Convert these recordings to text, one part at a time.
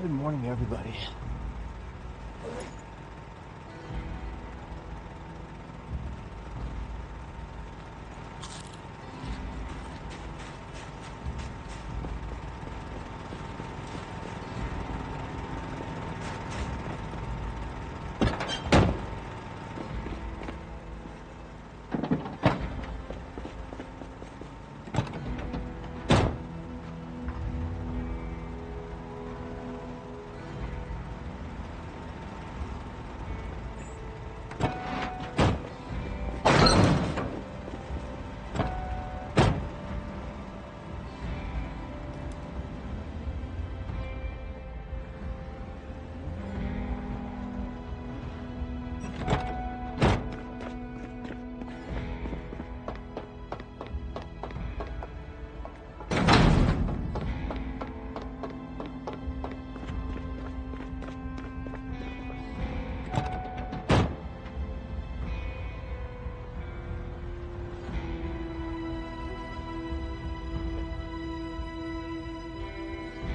Good morning, everybody.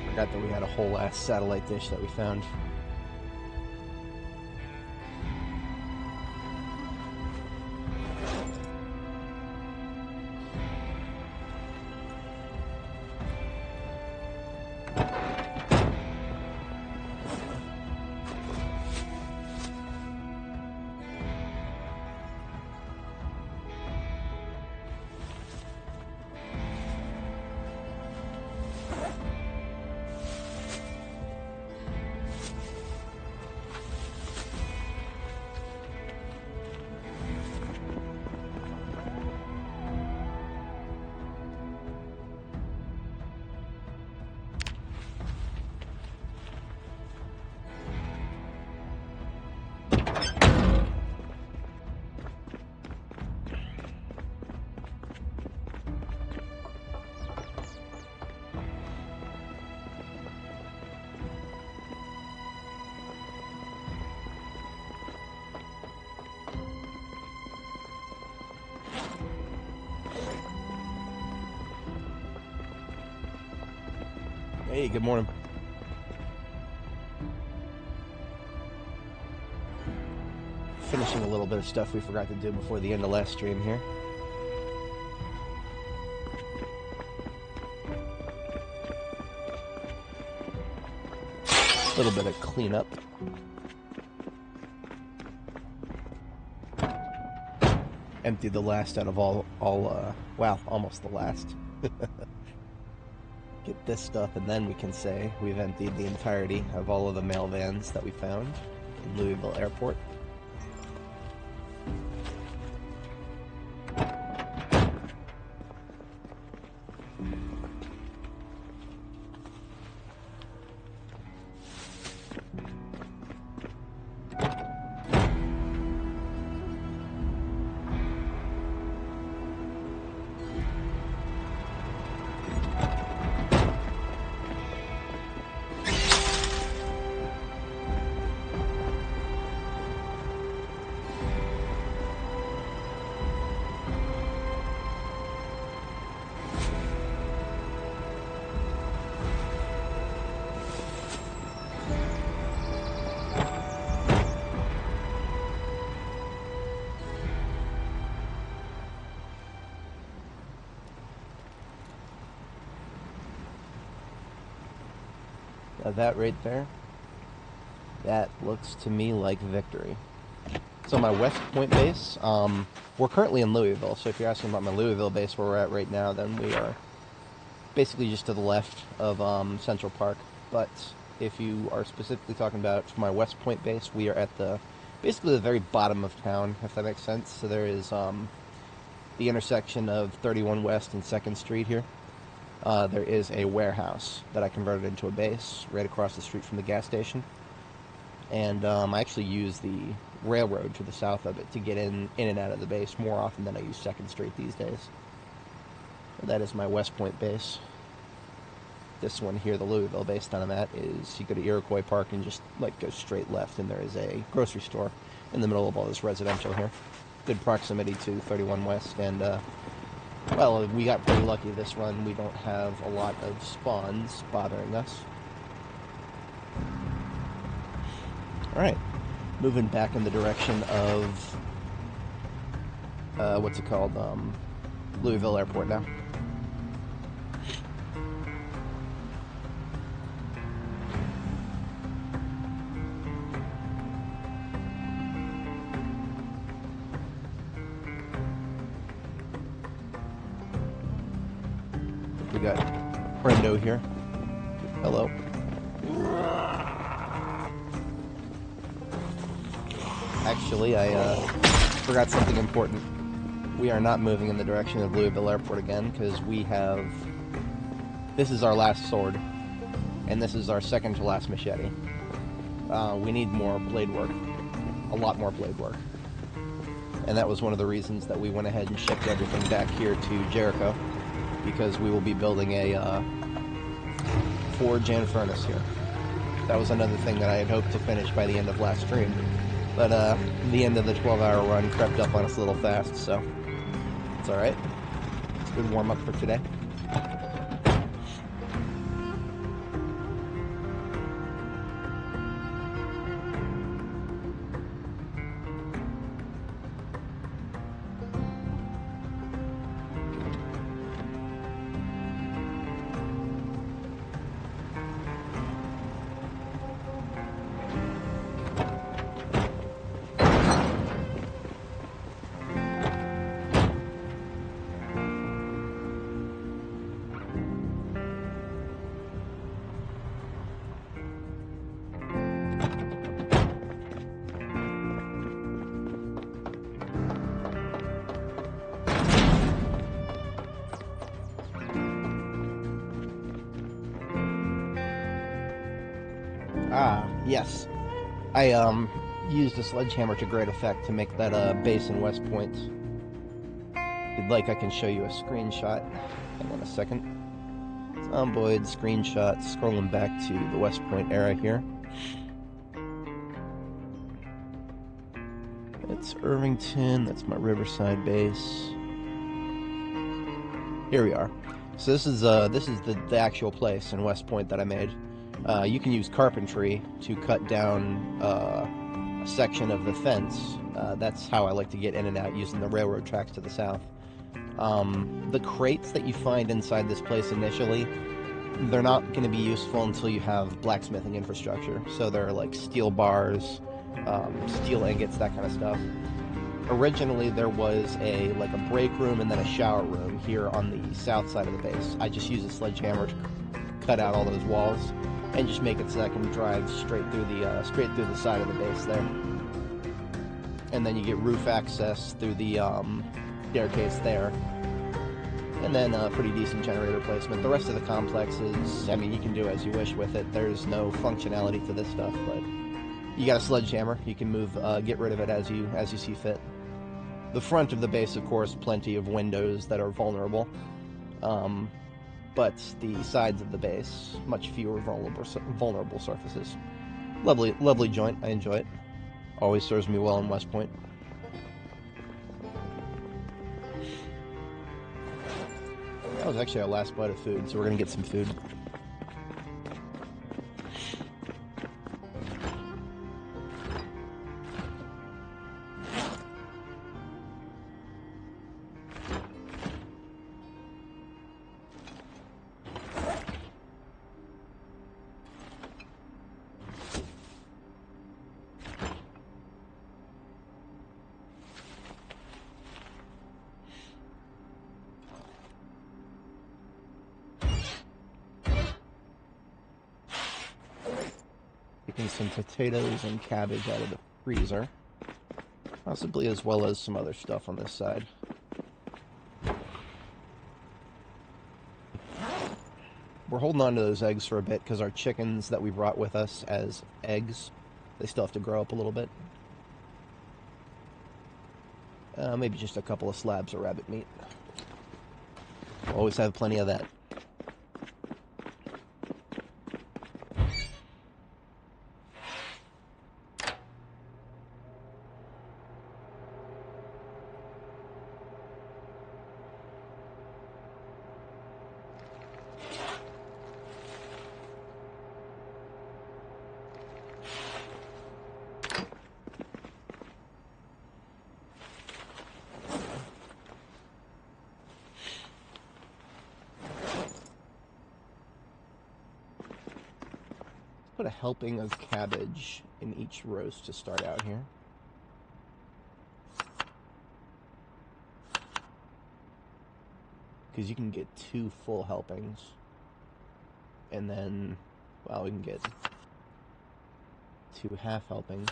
Forgot that we had a whole ass satellite dish that we found. Hey, good morning. Finishing a little bit of stuff we forgot to do before the end of last stream here. A little bit of cleanup. Emptied the last out of wow, almost the last. Get this stuff, and then we can say we've emptied the entirety of all of the mail vans that we found in Louisville Airport. Now that right there, that looks to me like victory. So my West Point base, we're currently in Louisville, so if you're asking about my Louisville base where we're at right now, then we are basically just to the left of Central Park. But if you are specifically talking about my West Point base, we are at basically the very bottom of town, if that makes sense. So there is the intersection of 31 West and 2nd Street here. There is a warehouse that I converted into a base right across the street from the gas station. And I actually use the railroad to the south of it to get in and out of the base more often than I use 2nd Street these days. That is my West Point base. This one here, the Louisville base that I'm at, is you go to Iroquois Park and just like go straight left, and there is a grocery store in the middle of all this residential here. Good proximity to 31 West, and well, we got pretty lucky this run. We don't have a lot of spawns bothering us. Alright, moving back in the direction of, what's it called, Louisville Airport now. We got Brendo here. Hello. Actually, I forgot something important. We are not moving in the direction of Louisville Airport again, because we have... This is our last sword, and this is our second to last machete. We need more blade work. A lot more blade work. And that was one of the reasons that we went ahead and shipped everything back here to Jericho, because we will be building a forge and furnace here. That was another thing that I had hoped to finish by the end of last stream. But the end of the 12-hour run crept up on us a little fast, so it's alright. It's a good warm-up for today. Yes. I used a sledgehammer to great effect to make that base in West Point. If you'd like, I can show you a screenshot. Hang on a second. Zomboid screenshot, scrolling back to the West Point era here. It's Irvington, that's my Riverside base. Here we are. So this is the actual place in West Point that I made. You can use carpentry to cut down a section of the fence. That's how I like to get in and out, using the railroad tracks to the south. The crates that you find inside this place initially, they're not going to be useful until you have blacksmithing infrastructure. So they're like steel bars, steel ingots, that kind of stuff. Originally there was a break room and then a shower room here on the south side of the base. I just used a sledgehammer to cut out all those walls and just make it so I can drive straight through the side of the base there. And then you get roof access through the staircase there. And then a pretty decent generator placement. The rest of the complex is, I mean, you can do as you wish with it. There's no functionality to this stuff, but you got a sledgehammer. You can move, get rid of it as you see fit. The front of the base, of course, plenty of windows that are vulnerable. But the sides of the base, much fewer vulnerable surfaces. Lovely joint. I enjoy it. Always serves me well in West Point. That was actually our last bite of food, so we're gonna get some food. Some potatoes and cabbage out of the freezer, possibly, as well as some other stuff on this side. We're holding on to those eggs for a bit because our chickens that we brought with us as eggs, they still have to grow up a little bit. Maybe just a couple of slabs of rabbit meat. Always have plenty of that. put a helping of cabbage in each roast to start out here. Because you can get 2 full helpings. And then, well, we can get 2 half helpings.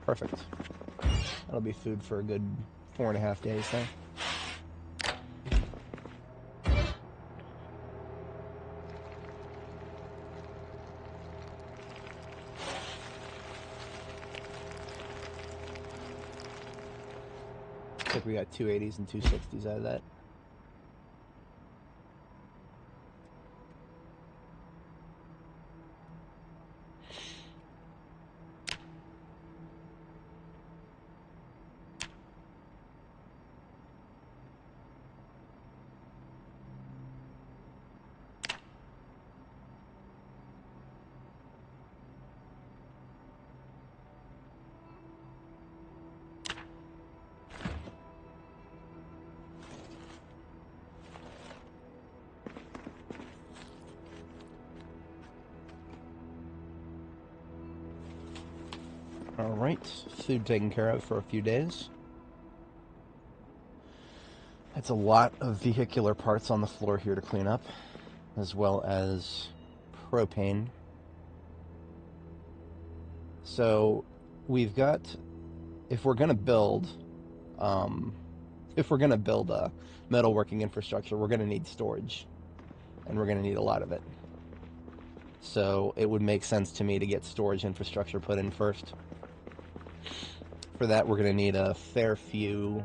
Perfect. That'll be food for a good 4.5 days there. Looks like we got 280s and 260s out of that. Alright, food taken care of for a few days. That's a lot of vehicular parts on the floor here to clean up, as well as propane. So we've got, if we're gonna build a metalworking infrastructure, we're gonna need storage, and we're gonna need a lot of it. So it would make sense to me to get storage infrastructure put in first. For that, we're going to need a fair few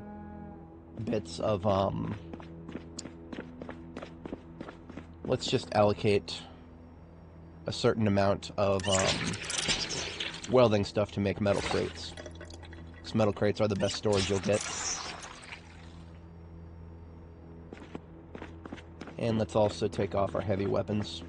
bits of, let's just allocate a certain amount of welding stuff to make metal crates. Because metal crates are the best storage you'll get. And let's also take off our heavy weapons.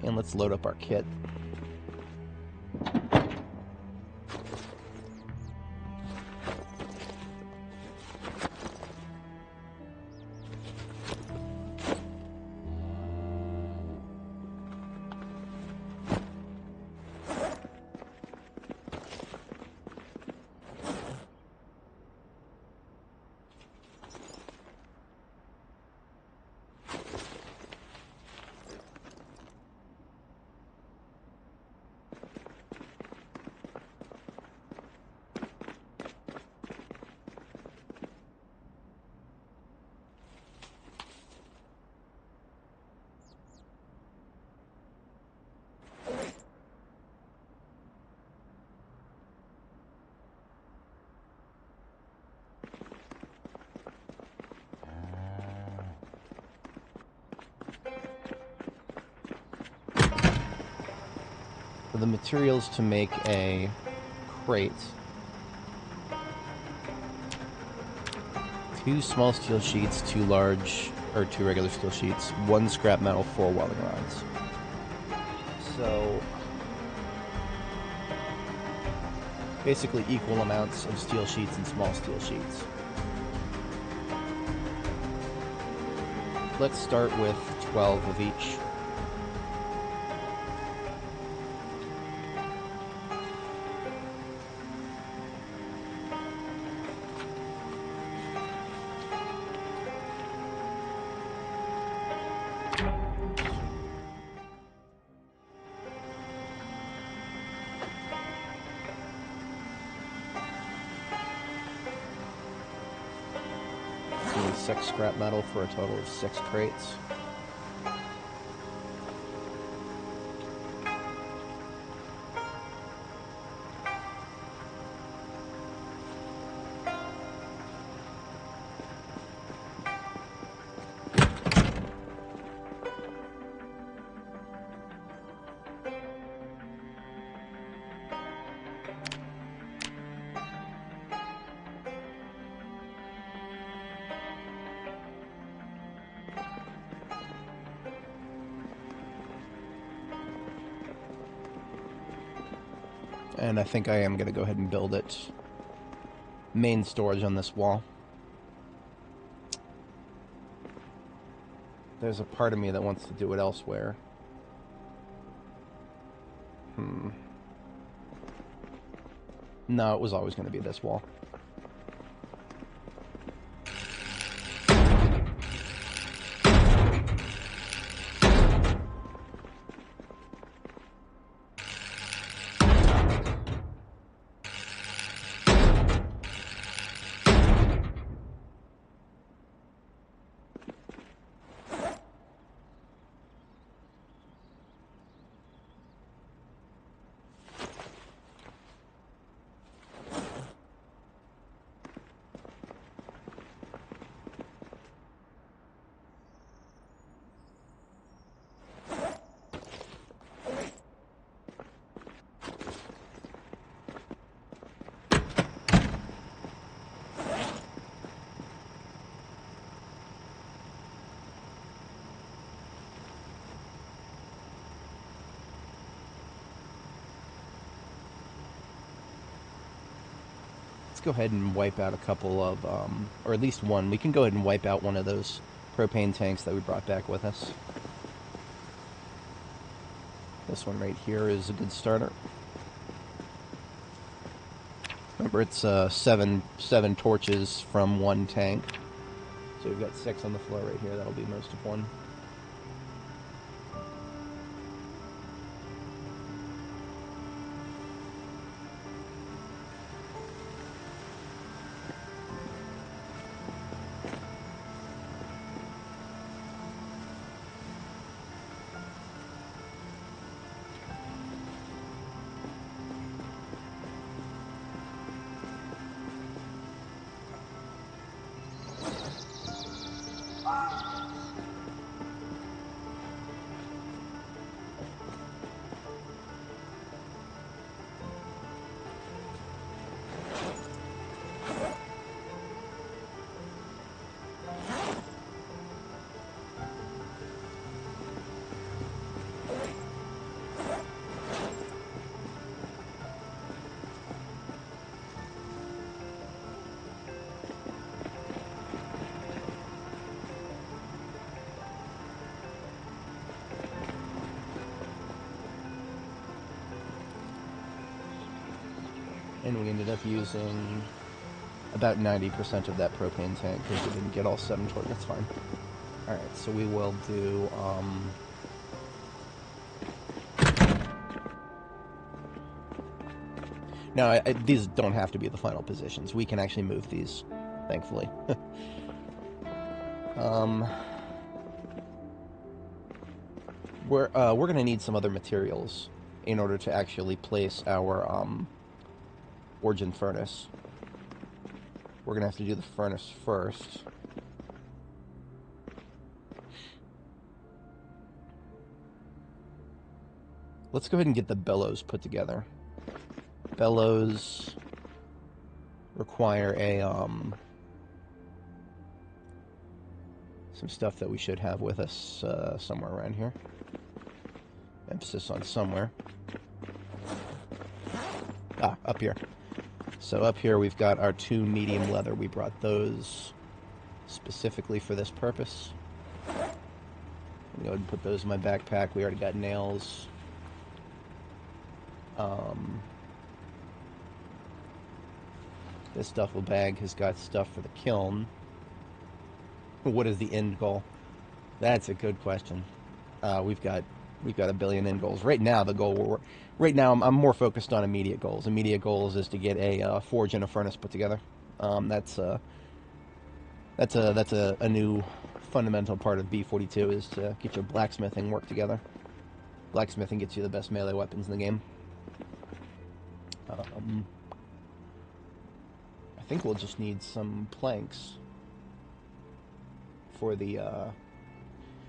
And let's load up our kit. So the materials to make a crate: 2 small steel sheets, 2 regular steel sheets, 1 scrap metal, 4 welding rods. So basically equal amounts of steel sheets and small steel sheets. Let's start with 12 of each. So 6 scrap metal for a total of 6 crates. And I think I am going to go ahead and build it. Main storage on this wall. There's a part of me that wants to do it elsewhere. No, it was always going to be this wall. Let's go ahead and wipe out a couple of, or at least one. We can go ahead and wipe out one of those propane tanks that we brought back with us. This one right here is a good starter. Remember, it's 7 torches from 1 tank. So we've got 6 on the floor right here. That'll be most of 1. And we ended up using about 90% of that propane tank because we didn't get all 7 torches. That's fine. Alright, so we will do, Now, these don't have to be the final positions. We can actually move these, thankfully. We're going to need some other materials in order to actually place our, origin furnace. We're going to have to do the furnace first. let's go ahead and get the bellows put together. Bellows require a, some stuff that we should have with us somewhere around here. Emphasis on somewhere. Ah, up here. So up here we've got our 2 medium leather. We brought those specifically for this purpose. I'm gonna go ahead and put those in my backpack. We already got nails. This duffel bag has got stuff for the kiln. What is the end goal? That's a good question. We've got a billion end goals. Right now, the goal right now I'm more focused on immediate goals. Immediate goals is to get a forge and a furnace put together. That's a new fundamental part of B42 is to get your blacksmithing work together. Blacksmithing gets you the best melee weapons in the game. I think we'll just need some planks for the,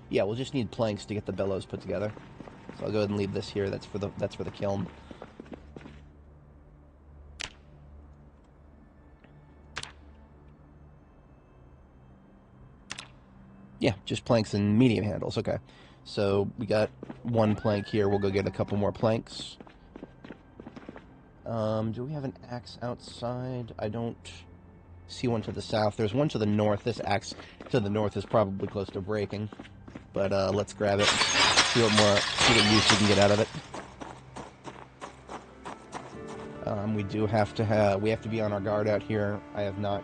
yeah, we'll just need planks to get the bellows put together. So I'll go ahead and leave this here. That's for the kiln. Yeah, just planks and medium handles. Okay. So we got 1 plank here. We'll go get a couple more planks. Do we have an axe outside? I don't see one to the south. There's one to the north. This axe to the north is probably close to breaking. But let's grab it. See what use we can get out of it. We have to be on our guard out here. I have not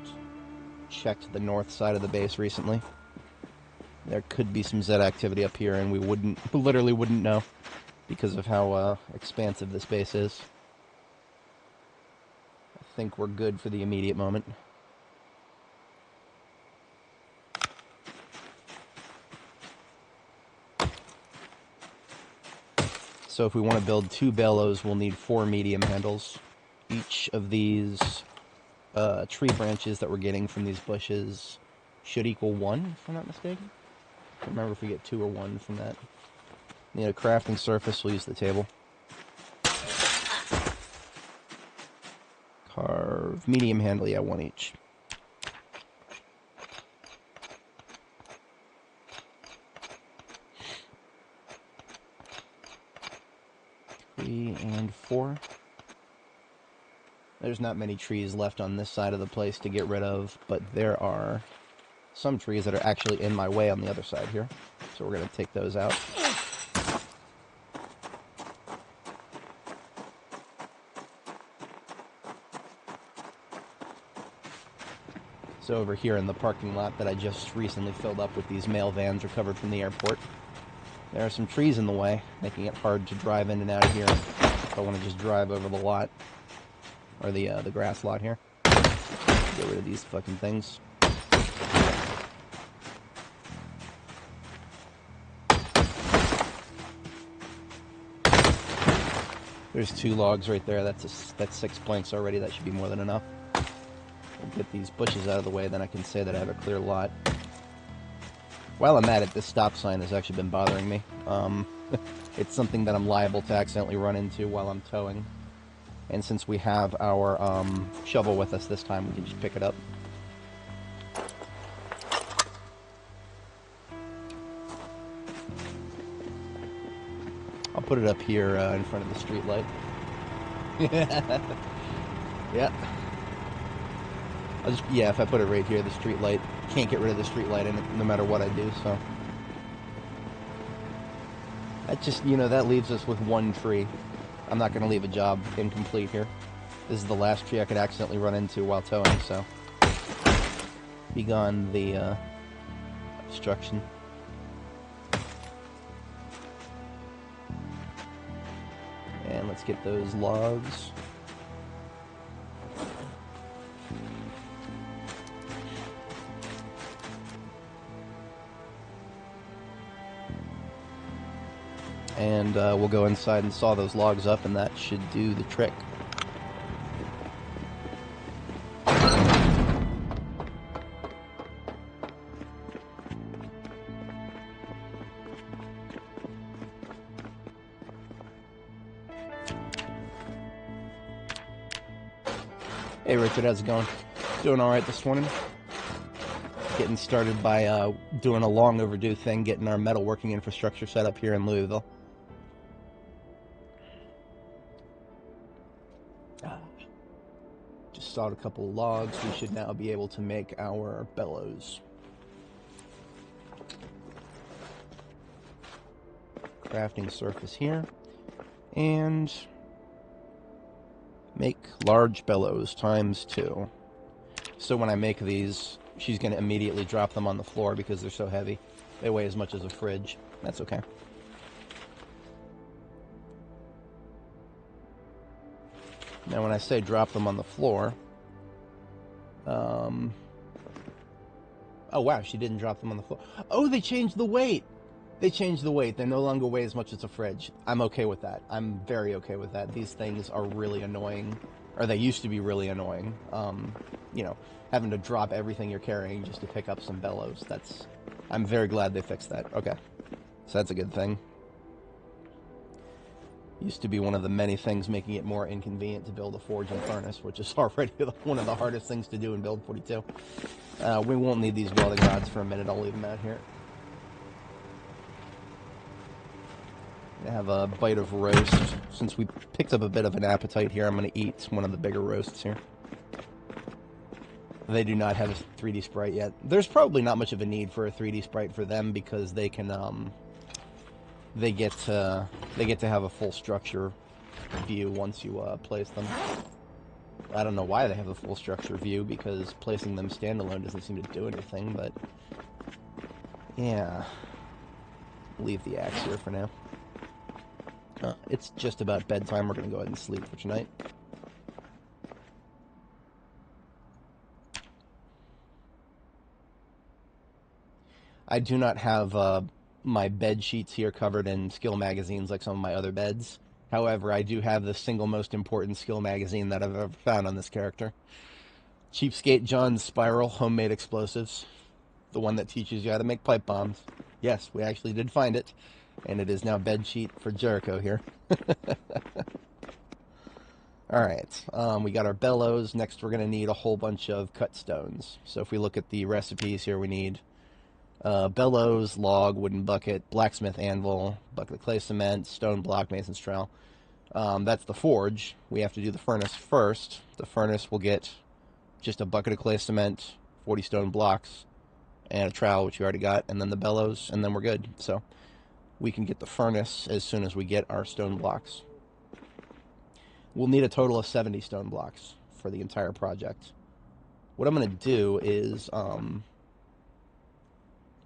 checked the north side of the base recently. There could be some Zed activity up here, and we literally wouldn't know because of how expansive this base is. I think we're good for the immediate moment. So if we want to build 2 bellows, we'll need 4 medium handles. Each of these tree branches that we're getting from these bushes should equal 1, if I'm not mistaken. I don't remember if we get 2 or 1 from that. Need a crafting surface, we'll use the table. Carve medium handle, yeah, 1 each. 3 and 4. There's not many trees left on this side of the place to get rid of, but there are some trees that are actually in my way on the other side here. So we're going to take those out. So over here in the parking lot that I just recently filled up with these mail vans recovered from the airport, there are some trees in the way, making it hard to drive in and out of here if I want to just drive over the lot, or the grass lot here. Get rid of these fucking things. There's 2 logs right there. That's 6 planks already. That should be more than enough. We'll get these bushes out of the way, then I can say that I have a clear lot. While I'm at it, this stop sign has actually been bothering me. It's something that I'm liable to accidentally run into while I'm towing. And since we have our shovel with us this time, we can just pick it up. I'll put it up here in front of the street light. Yeah. Yeah, if I put it right here, the street light, can't get rid of the street light in it no matter what I do, so. That just, that leaves us with 1 tree. I'm not going to leave a job incomplete here. This is the last tree I could accidentally run into while towing, so. Be gone the obstruction. And let's get those logs. And we'll go inside and saw those logs up, and that should do the trick. Hey Richard, how's it going? Doing alright this morning. Getting started by doing a long overdue thing, getting our metalworking infrastructure set up here in Louisville. Just sawed a couple of logs. We should now be able to make our bellows. Crafting surface here. And make large bellows ×2. So when I make these, she's going to immediately drop them on the floor because they're so heavy. They weigh as much as a fridge. That's okay. Now when I say drop them on the floor, oh wow, she didn't drop them on the floor. Oh, they changed the weight! They changed the weight. They no longer weigh as much as a fridge. I'm okay with that. I'm very okay with that. These things are really annoying. Or they used to be really annoying. You know, having to drop everything you're carrying just to pick up some bellows. I'm very glad they fixed that. Okay. So that's a good thing. Used to be one of the many things making it more inconvenient to build a forge and furnace, which is already one of the hardest things to do in Build 42. We won't need these welding rods for a minute. I'll leave them out here. I have a bite of roast. Since we picked up a bit of an appetite here, I'm going to eat one of the bigger roasts here. They do not have a 3D sprite yet. There's probably not much of a need for a 3D sprite for them because they can, they get to have a full structure view once you place them. I don't know why they have a full structure view because placing them standalone doesn't seem to do anything, but yeah. Leave the axe here for now. It's just about bedtime. We're going to go ahead and sleep for tonight. I do not have my bed sheets here covered in skill magazines like some of my other beds. However, I do have the single most important skill magazine that I've ever found on this character. Cheapskate John's Spiral Homemade Explosives. The one that teaches you how to make pipe bombs. Yes, we actually did find it. And it is now bed sheet for Jericho here. Alright, we got our bellows. Next we're going to need a whole bunch of cut stones. So if we look at the recipes here, we need bellows, log, wooden bucket, blacksmith anvil, bucket of clay cement, stone block, mason's trowel. That's the forge. We have to do the furnace first. The furnace will get just a bucket of clay cement, 40 stone blocks, and a trowel, which we already got, and then the bellows, and then we're good. So we can get the furnace as soon as we get our stone blocks. We'll need a total of 70 stone blocks for the entire project. What I'm going to do is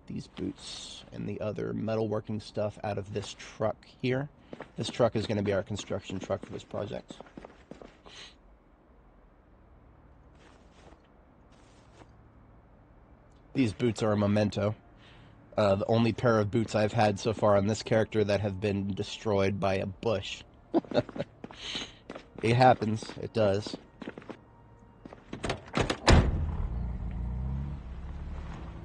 these boots and the other metalworking stuff out of this truck here. This truck is going to be our construction truck for this project. These boots are a memento. The only pair of boots I've had so far on this character that have been destroyed by a bush. It happens. It does.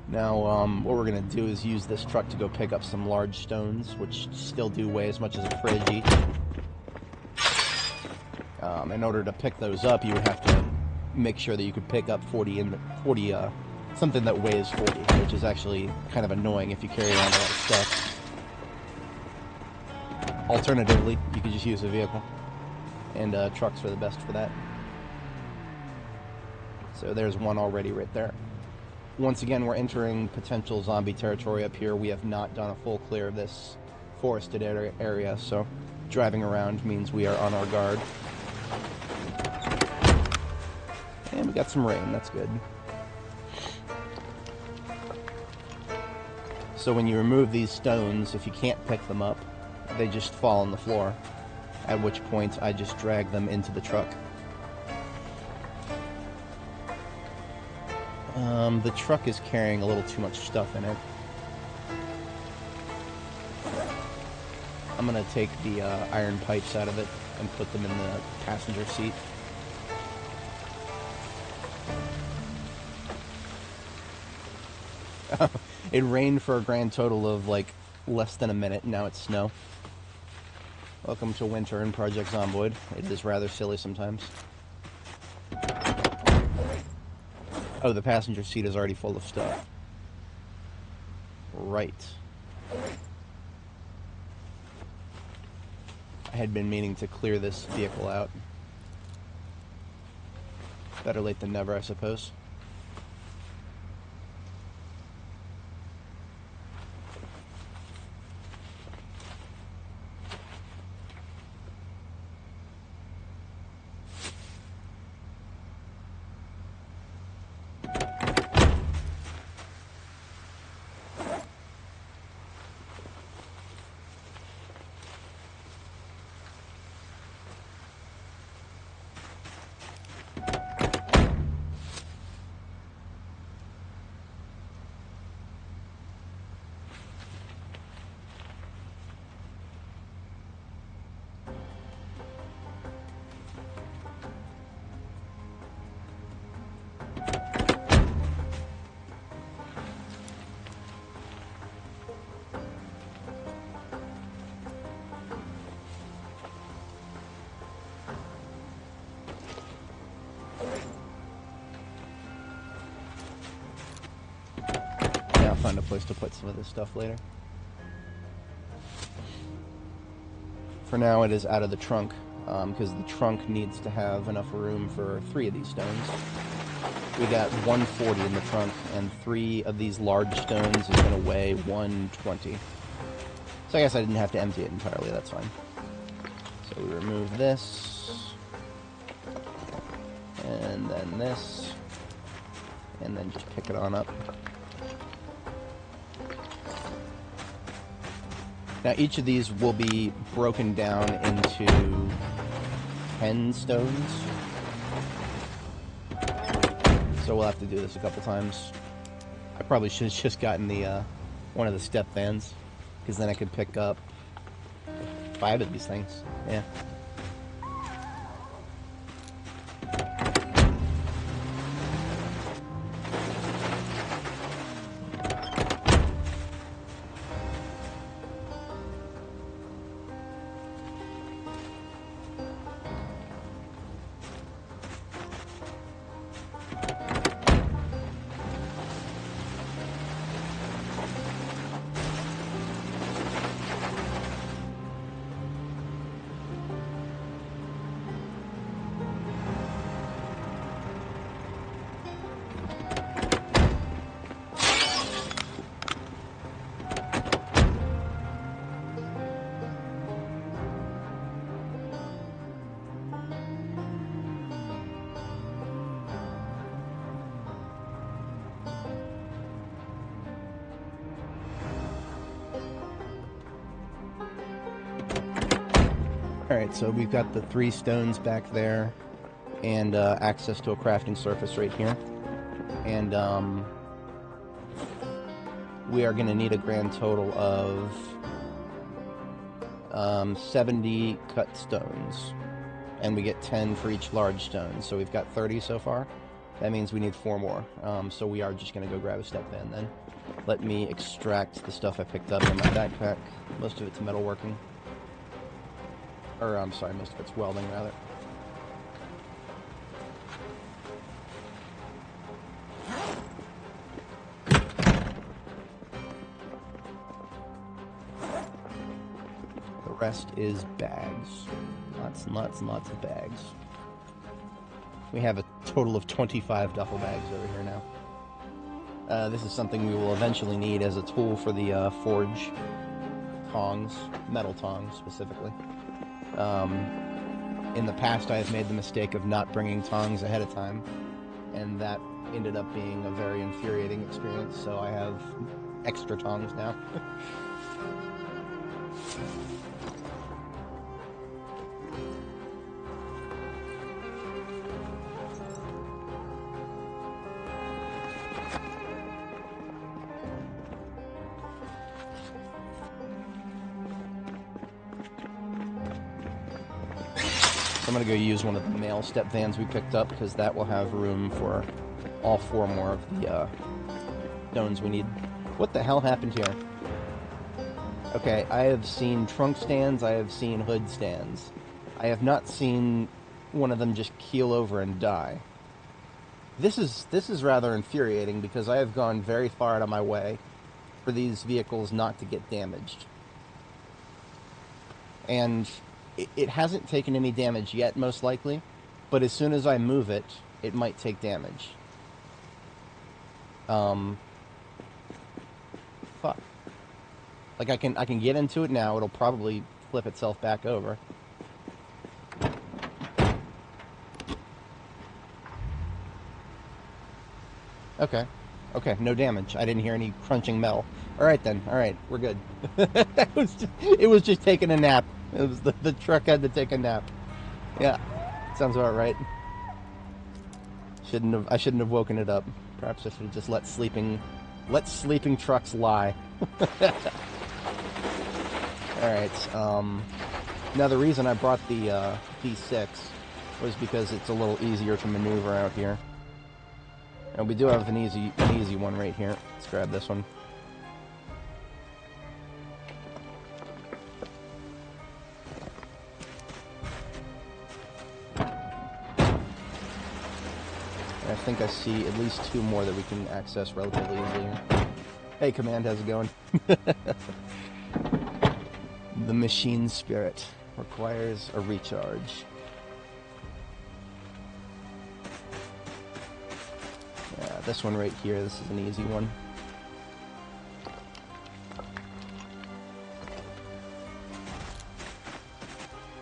Now, what we're going to do is use this truck to go pick up some large stones, which still do weigh as much as a fridge each. In order to pick those up, you would have to make sure that you could pick up 40 something that weighs 40, which is actually kind of annoying if you carry around a lot of stuff. Alternatively, you could just use a vehicle, and trucks are the best for that. So there's one already right there. Once again, we're entering potential zombie territory up here. We have not done a full clear of this forested area, so driving around means we are on our guard. And we got some rain, that's good. So when you remove these stones, if you can't pick them up, they just fall on the floor, at which point I just drag them into the truck. The truck is carrying a little too much stuff in it. I'm going to take the iron pipes out of it and put them in the passenger seat. It rained for a grand total of like less than a minute, and now it's snow. Welcome to winter in Project Zomboid. It is rather silly sometimes. Oh, the passenger seat is already full of stuff. Right. I had been meaning to clear this vehicle out. Better late than never, I suppose. Find a place to put some of this stuff later. For now, it is out of the trunk, because the trunk needs to have enough room for 3 of these stones. We got 140 in the trunk, and 3 of these large stones is going to weigh 120. So I guess I didn't have to empty it entirely, that's fine. So we remove this, and then this, and then just pick it on up. Now each of these will be broken down into 10 stones. So we'll have to do this a couple times. I probably should have just gotten the one of the step vans, because then I could pick up 5 of these things. Yeah. Alright, so we've got the 3 stones back there, and access to a crafting surface right here. And we are going to need a grand total of 70 cut stones. And we get 10 for each large stone, so we've got 30 so far. That means we need 4 more. So we are just going to go grab a step van then. Let me extract the stuff I picked up in my backpack. Most of it's metalworking. Or, I'm sorry, most of it's welding, rather. The rest is bags. Lots and lots and lots of bags. We have a total of 25 duffel bags over here now. This is something we will eventually need as a tool for the forge tongs, metal tongs specifically. In the past, I have made the mistake of not bringing tongs ahead of time, and that ended up being a very infuriating experience, so I have extra tongs now. I'm going to go use one of the mail step vans we picked up, because that will have room for all 4 more of the stones we need. What the hell happened here? Okay, I have seen trunk stands, I have seen hood stands. I have not seen one of them just keel over and die. This is rather infuriating because I have gone very far out of my way for these vehicles not to get damaged. And it hasn't taken any damage yet, most likely, but as soon as I move it, it might take damage. Fuck. Like I can get into it now, it'll probably flip itself back over. Okay. Okay, no damage. I didn't hear any crunching metal. Alright then. Alright, we're good. It was just taking a nap. It was the truck had to take a nap. Yeah. Sounds about right. I shouldn't have woken it up. Perhaps I should have just let sleeping trucks lie. Alright, now the reason I brought the D6 was because it's a little easier to maneuver out here. And we do have an easy one right here. Let's grab this one. And I think I see at least 2 more that we can access relatively easily. Hey, Command, how's it going? The machine spirit requires a recharge. Yeah, this one right here, this is an easy one.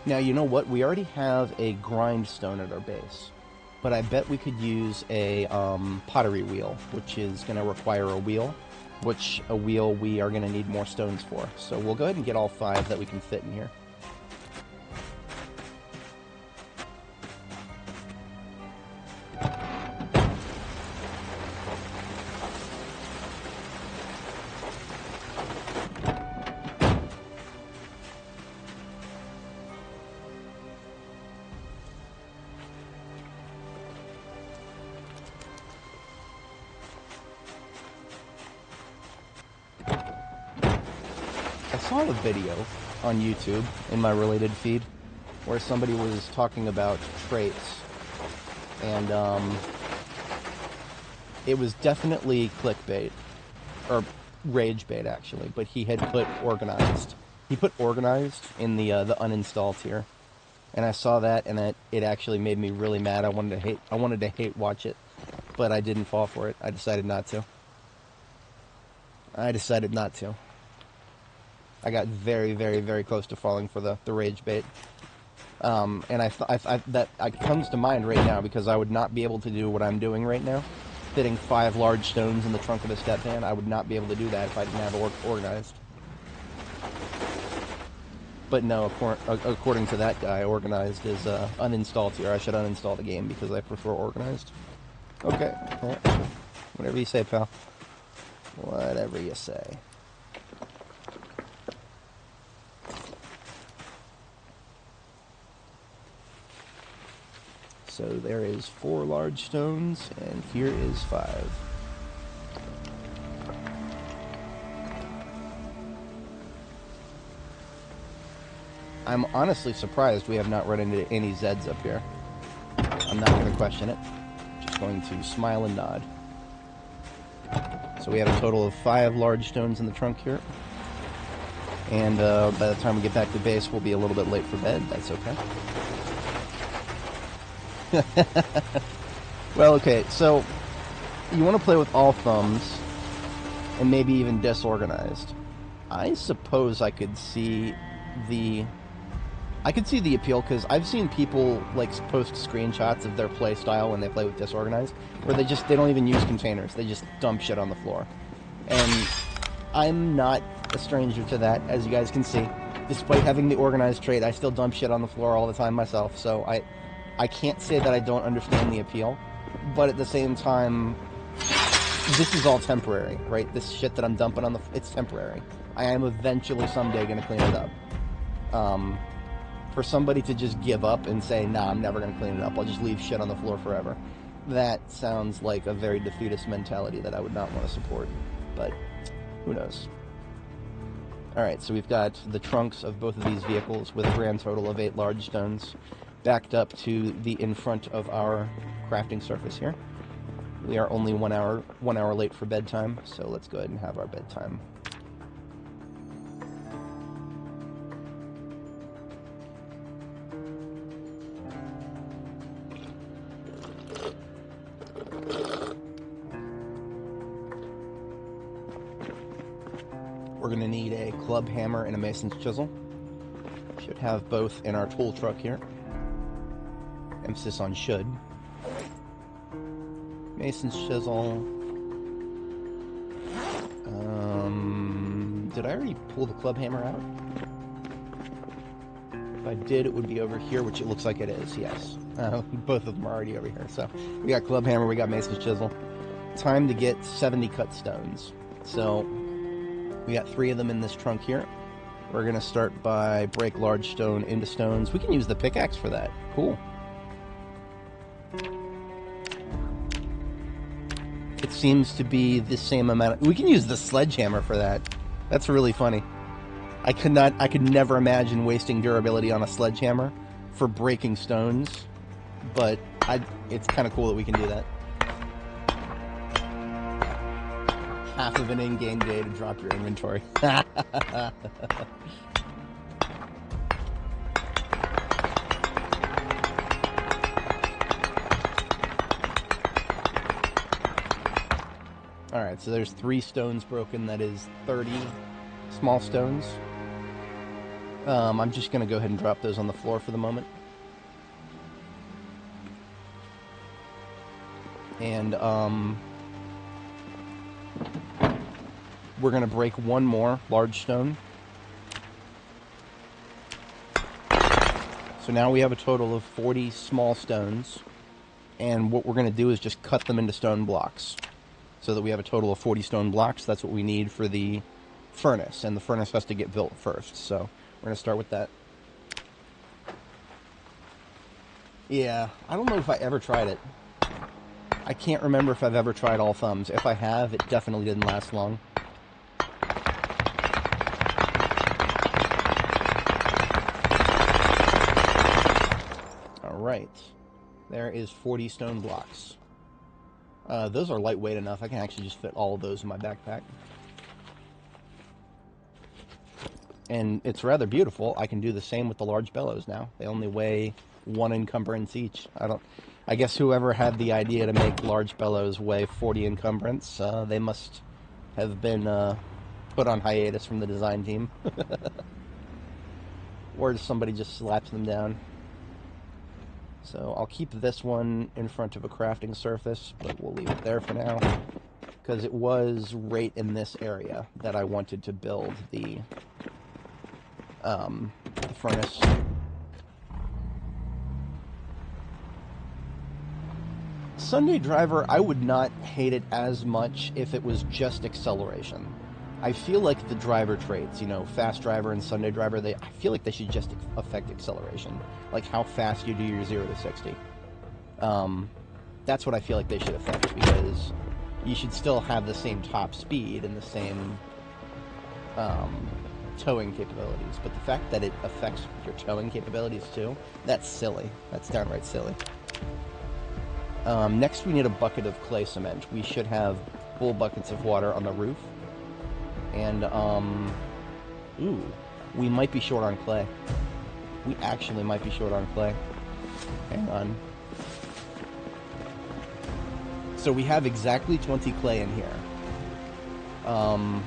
Now, you know what? We already have a grindstone at our base. But I bet we could use a pottery wheel, which is going to require a wheel. Which a wheel we are going to need more stones for. So we'll go ahead and get all 5 that we can fit in here. I saw a video on YouTube in my related feed where somebody was talking about traits, and it was definitely clickbait, or rage bait actually, but he had put organized. He put organized in the uninstall tier, and I saw that, and it actually made me really mad. I wanted to hate watch it, but I didn't fall for it. I decided not to. I got very, very, very close to falling for the rage bait. And that comes to mind right now because I would not be able to do what I'm doing right now. Fitting 5 large stones in the trunk of a step van. I would not be able to do that if I didn't have it organized. But no, according to that guy, organized is uninstalled here. I should uninstall the game because I prefer organized. Okay. Right. Whatever you say, pal. Whatever you say. So there is 4 large stones, and here is 5. I'm honestly surprised we have not run into any Zeds up here. I'm not going to question it. Just going to smile and nod. So we have a total of 5 large stones in the trunk here. And by the time we get back to base, we'll be a little bit late for bed. That's okay. Well, okay, so you want to play with all thumbs and maybe even disorganized. I suppose I could see the appeal, because I've seen people like post screenshots of their play style when they play with disorganized, where they don't even use containers, they just dump shit on the floor. And I'm not a stranger to that, as you guys can see. Despite having the organized trait, I still dump shit on the floor all the time myself, so I can't say that I don't understand the appeal, but at the same time, this is all temporary, right? This shit that I'm dumping on it's temporary. I am eventually someday going to clean it up. For somebody to just give up and say, nah, I'm never going to clean it up, I'll just leave shit on the floor forever, that sounds like a very defeatist mentality that I would not want to support, but who knows. Alright, so we've got the trunks of both of these vehicles with a grand total of 8 large stones backed up to the in front of our crafting surface here. We are only 1 hour late for bedtime, so let's go ahead and have our bedtime. We're going to need a club hammer and a mason's chisel. Should have both in our tool truck here. Emphasis on should. Mason's chisel. Did I already pull the club hammer out? If I did, it would be over here, which it looks like it is, yes. Both of them are already over here. So we got club hammer, we got mason's chisel. Time to get 70 cut stones. So we got 3 of them in this trunk here. We're going to start by break large stone into stones. We can use the pickaxe for that. Cool. It seems to be the same amount. We can use the sledgehammer for that. That's really funny. I could never imagine wasting durability on a sledgehammer for breaking stones, but it's kind of cool that we can do that. Half of an in-game day to drop your inventory. Alright, so there's 3 stones broken. That is 30 small stones. I'm just going to go ahead and drop those on the floor for the moment. And, we're going to break 1 more large stone. So now we have a total of 40 small stones. And what we're going to do is just cut them into stone blocks, so that we have a total of 40 stone blocks. That's what we need for the furnace, and the furnace has to get built first. So we're going to start with that. Yeah, I don't know if I ever tried it. I can't remember if I've ever tried all thumbs. If I have, it definitely didn't last long. Alright. There is 40 stone blocks. Those are lightweight enough. I can actually just fit all of those in my backpack. And it's rather beautiful. I can do the same with the large bellows now. They only weigh 1 encumbrance each. I guess whoever had the idea to make large bellows weigh 40 encumbrance, they must have been put on hiatus from the design team. Or somebody just slaps them down. So I'll keep this one in front of a crafting surface, but we'll leave it there for now, because it was right in this area that I wanted to build the furnace. Sunday Driver, I would not hate it as much if it was just acceleration. I feel like the driver traits, you know, Fast Driver and Sunday Driver, I feel like they should just affect acceleration. Like how fast you do your 0 to 60. That's what I feel like they should affect, because you should still have the same top speed and the same towing capabilities. But the fact that it affects your towing capabilities too, that's silly. That's downright silly. Next we need a bucket of clay cement. We should have full buckets of water on the roof. And, we might be short on clay. We actually might be short on clay. Hang on. So we have exactly 20 clay in here. And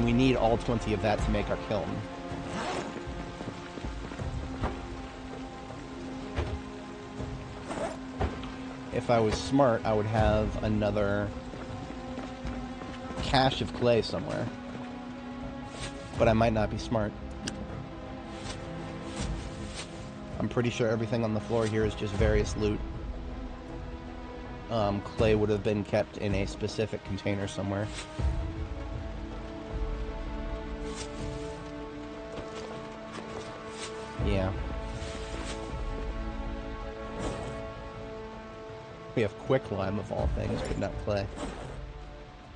we need all 20 of that to make our kiln. If I was smart, I would have another cache of clay somewhere, but I might not be smart. I'm pretty sure everything on the floor here is just various loot. Clay would have been kept in a specific container somewhere. Yeah. We have quicklime of all things, but not clay.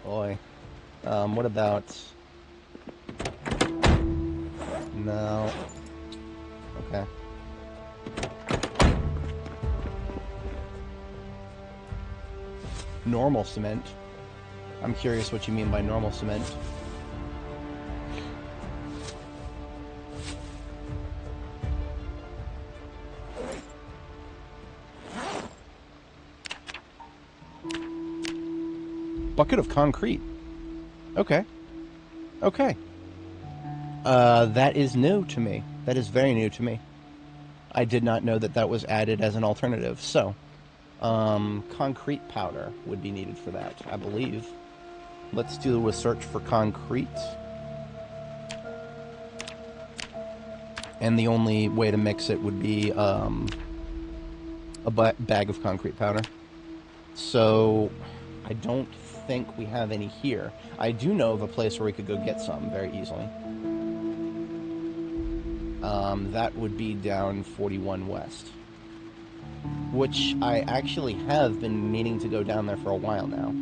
Boy. What about... No. Okay. Normal cement. I'm curious what you mean by normal cement. Bucket of concrete. Okay. Okay. That is new to me. That is very new to me. I did not know that that was added as an alternative. So, concrete powder would be needed for that, I believe. Let's do a search for concrete. And the only way to mix it would be a bag of concrete powder. So, I don't think we have any here. I do know of a place where we could go get some very easily. That would be down 41 West. Which I actually have been meaning to go down there for a while now.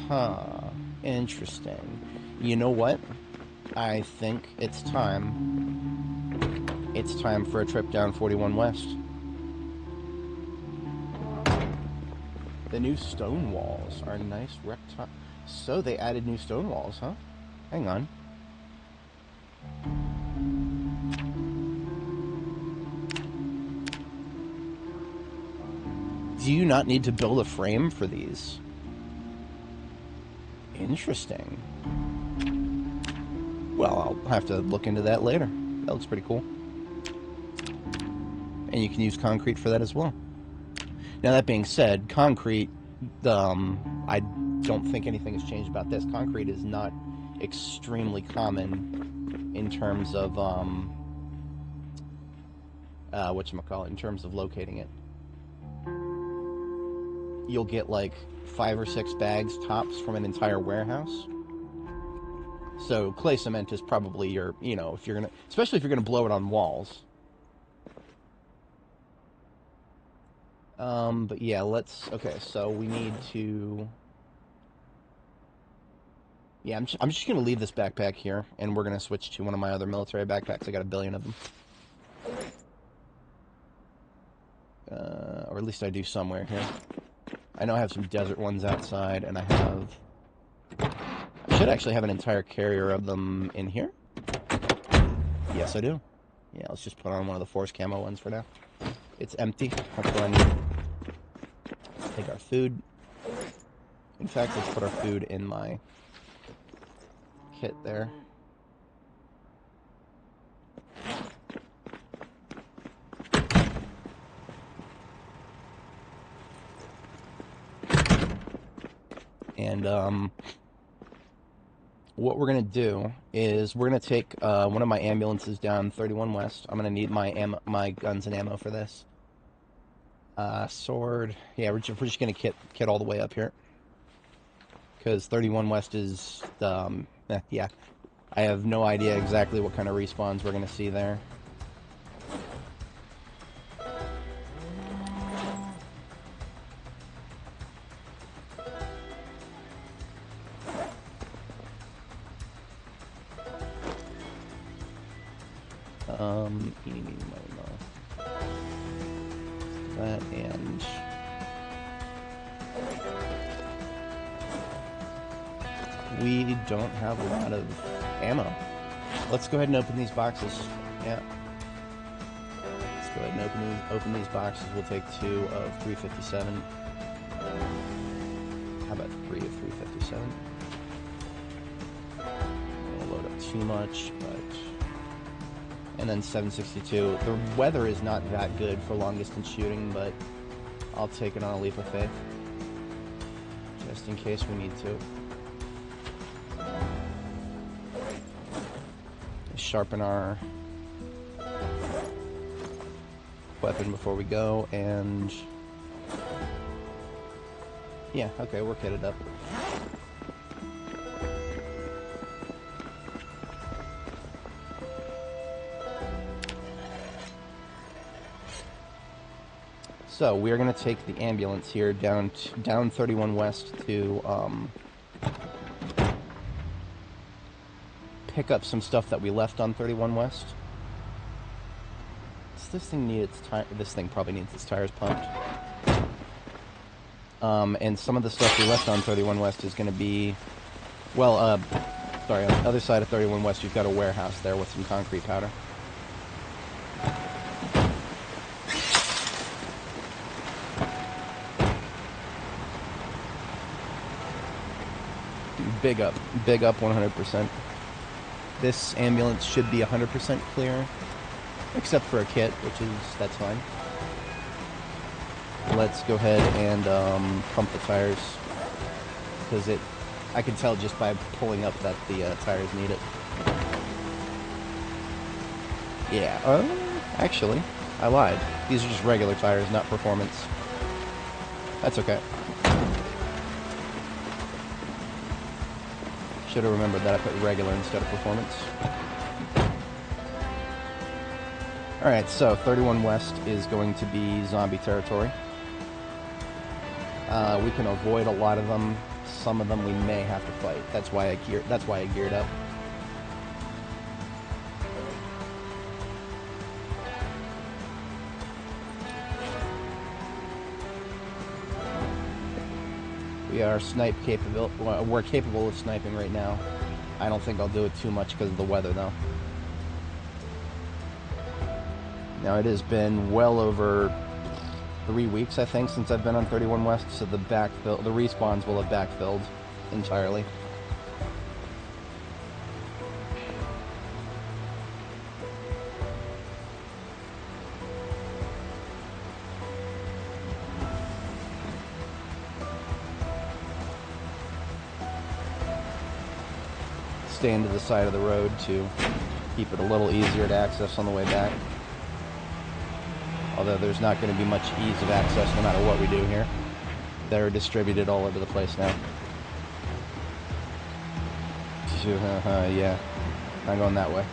Huh. Interesting. You know what? I think it's time. It's time for a trip down 41 West. The new stone walls are nice rectangle. So they added new stone walls, huh? Hang on. Do you not need to build a frame for these? Interesting. Well, I'll have to look into that later. That looks pretty cool. And you can use concrete for that as well. Now, that being said, concrete, I don't think anything has changed about this. Concrete is not extremely common in terms of, whatchamacallit, in terms of locating it. You'll get like 5 or 6 bags tops from an entire warehouse. So clay cement is probably your, you know, if you're gonna, especially if you're gonna blow it on walls. But yeah, okay, so we need to... Yeah, I'm just gonna leave this backpack here, and we're gonna switch to one of my other military backpacks. I got 1 billion of them. Or at least I do somewhere here. I know I have some desert ones outside, and I should actually have an entire carrier of them in here. Yes, I do. Yeah, let's just put on one of the force camo ones for now. It's empty. That's what I need. Let's take our food. In fact, let's put our food in my kit there. And, what we're going to do is we're going to take one of my ambulances down 31 West. I'm going to need my guns and ammo for this. Sword. Yeah, we're just going to kit all the way up here. Because 31 West is, yeah. I have no idea exactly what kind of respawns we're going to see there. That and we don't have a lot of ammo. Let's go ahead and open these boxes. Yeah. Let's go ahead and open these boxes. We'll take 2 of 357. How about 3 of 357? Don't load up too much, but... And then 762. The weather is not that good for long-distance shooting, but I'll take it on a leap of faith. Just in case we need to. Sharpen our weapon before we go, and... Yeah, okay, we're kitted up. So, we are going to take the ambulance here down 31 West to pick up some stuff that we left on 31 West. Does this thing need its tire? This thing probably needs its tires pumped. And some of the stuff we left on 31 West is going to be, well, sorry, on the other side of 31 West, you've got a warehouse there with some concrete powder. Big up 100%. This ambulance should be 100% clear, except for a kit, that's fine. Let's go ahead and pump the tires, because I can tell just by pulling up that the tires need it. Yeah, actually, I lied. These are just regular tires, not performance. That's okay. Should have remembered that I put regular instead of performance. Alright, so 31 West is going to be zombie territory. We can avoid a lot of them. Some of them we may have to fight. That's why I geared up. We are snipe capable. We're capable of sniping right now. I don't think I'll do it too much because of the weather, though. Now, it has been well over 3 weeks, I think, since I've been on 31 West, so the respawns will have backfilled entirely. Stand to the side of the road to keep it a little easier to access on the way back. Although there's not going to be much ease of access no matter what we do here. They're distributed all over the place now. Yeah, not going that way.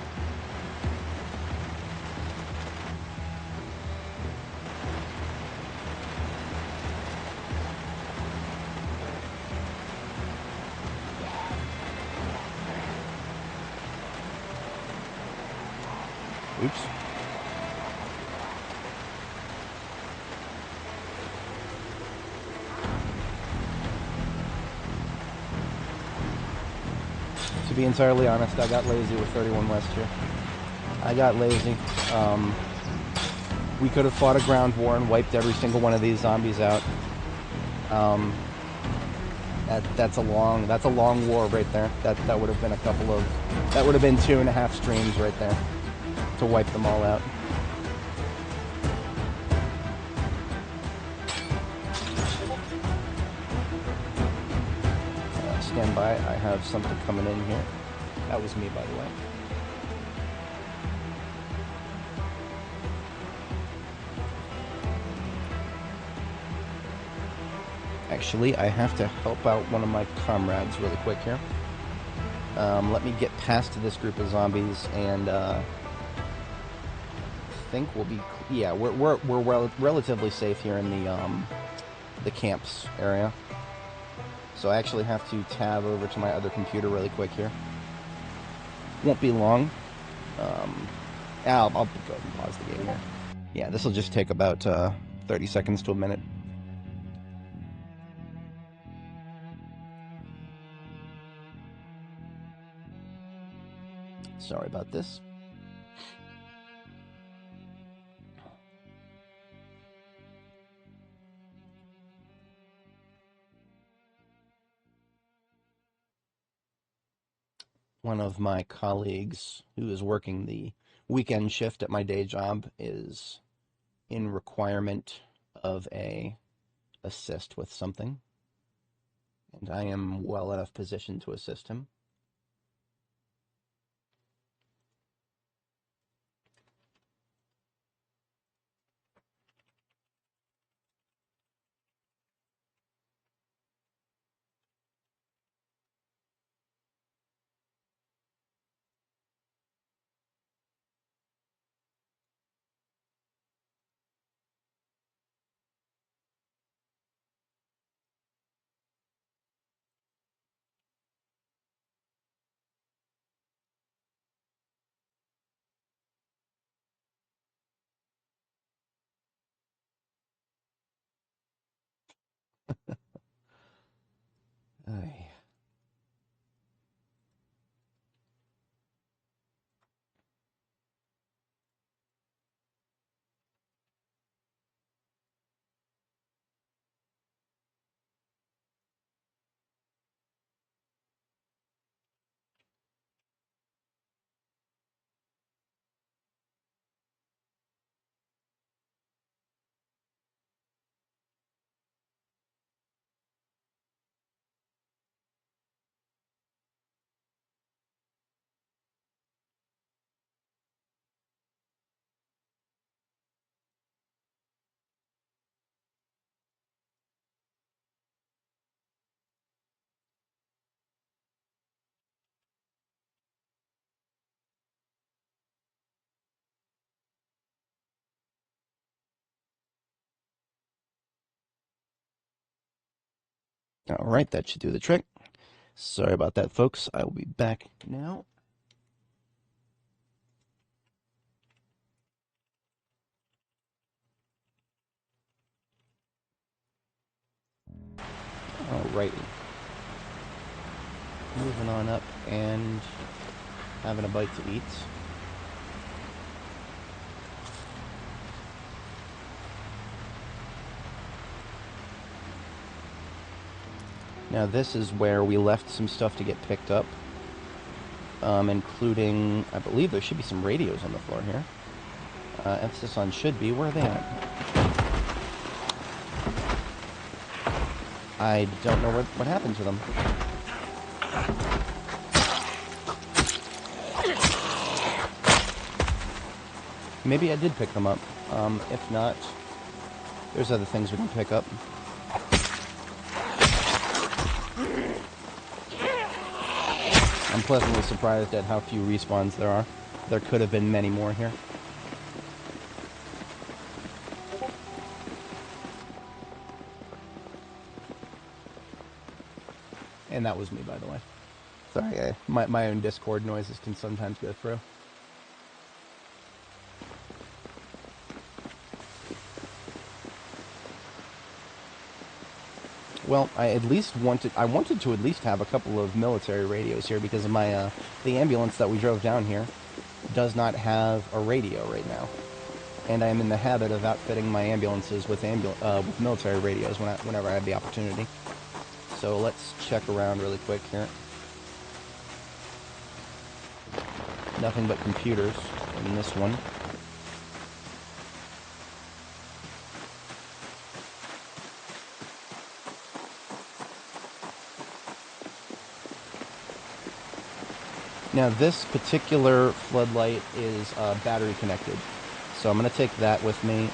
Oops. To be entirely honest, I got lazy with 31 West here. I got lazy. We could have fought a ground war and wiped every single one of these zombies out. That's a long war right there. That would have been that would have been 2.5 streams right there to wipe them all out. Stand by, I have something coming in here. That was me, by the way. Actually, I have to help out one of my comrades really quick here. Let me get past this group of zombies, and I think we'll be, yeah, we're relatively safe here in the camps area. So I actually have to tab over to my other computer really quick here. Won't be long. I'll go ahead and pause the game here. Yeah, this will just take about 30 seconds to a minute. Sorry about this. One of my colleagues who is working the weekend shift at my day job is in requirement of a assist with something, and I am well enough positioned to assist him. Ay. All right, that should do the trick. Sorry about that, folks. I will be back now. Alrighty. Moving on up and having a bite to eat. Now this is where we left some stuff to get picked up, including, I believe there should be some radios on the floor here. Emphasis on should be. Where are they at? I don't know what happened to them. Maybe I did pick them up. If not, there's other things we can pick up. I'm pleasantly surprised at how few respawns there are. There could have been many more here. And that was me, by the way. Sorry, my own Discord noises can sometimes go through. Well, I wanted to at least have a couple of military radios here because of my the ambulance that we drove down here does not have a radio right now, and I am in the habit of outfitting my ambulances with military radios whenever I have the opportunity. So let's check around really quick here. Nothing but computers in this one. Now this particular floodlight is battery connected, so I'm going to take that with me.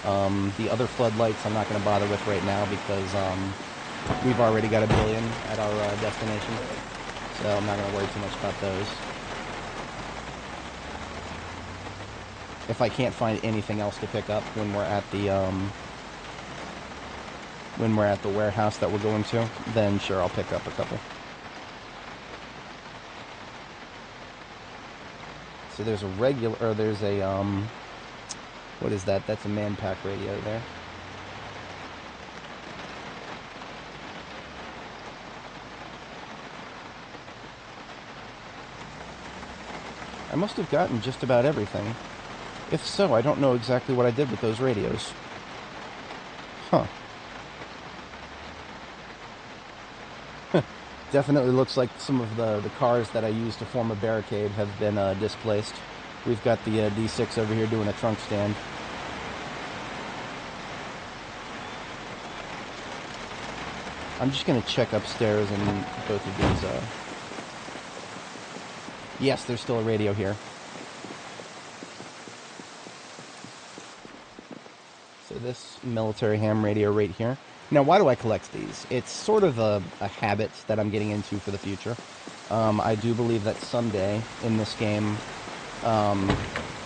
The other floodlights I'm not going to bother with right now because we've already got 1 billion at our destination, so I'm not going to worry too much about those. If I can't find anything else to pick up when we're at the warehouse that we're going to, then sure, I'll pick up a couple. So there's a what is that? That's a man-pack radio there. I must have gotten just about everything. If so, I don't know exactly what I did with those radios. Huh. Definitely looks like some of the cars that I used to form a barricade have been displaced. We've got the D6 over here doing a trunk stand. I'm just going to check upstairs in both of these. Yes, there's still a radio here. So this military ham radio right here. Now, why do I collect these? It's sort of a habit that I'm getting into for the future. I do believe that someday in this game,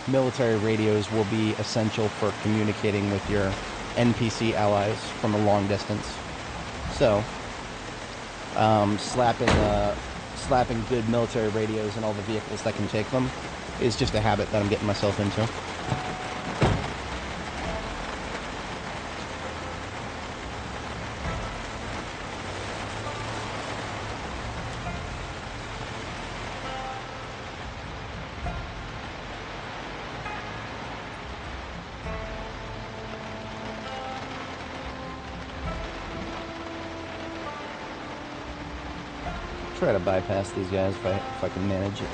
military radios will be essential for communicating with your NPC allies from a long distance. So, slapping good military radios in all the vehicles that can take them is just a habit that I'm getting myself into. try to bypass these guys if I can manage it.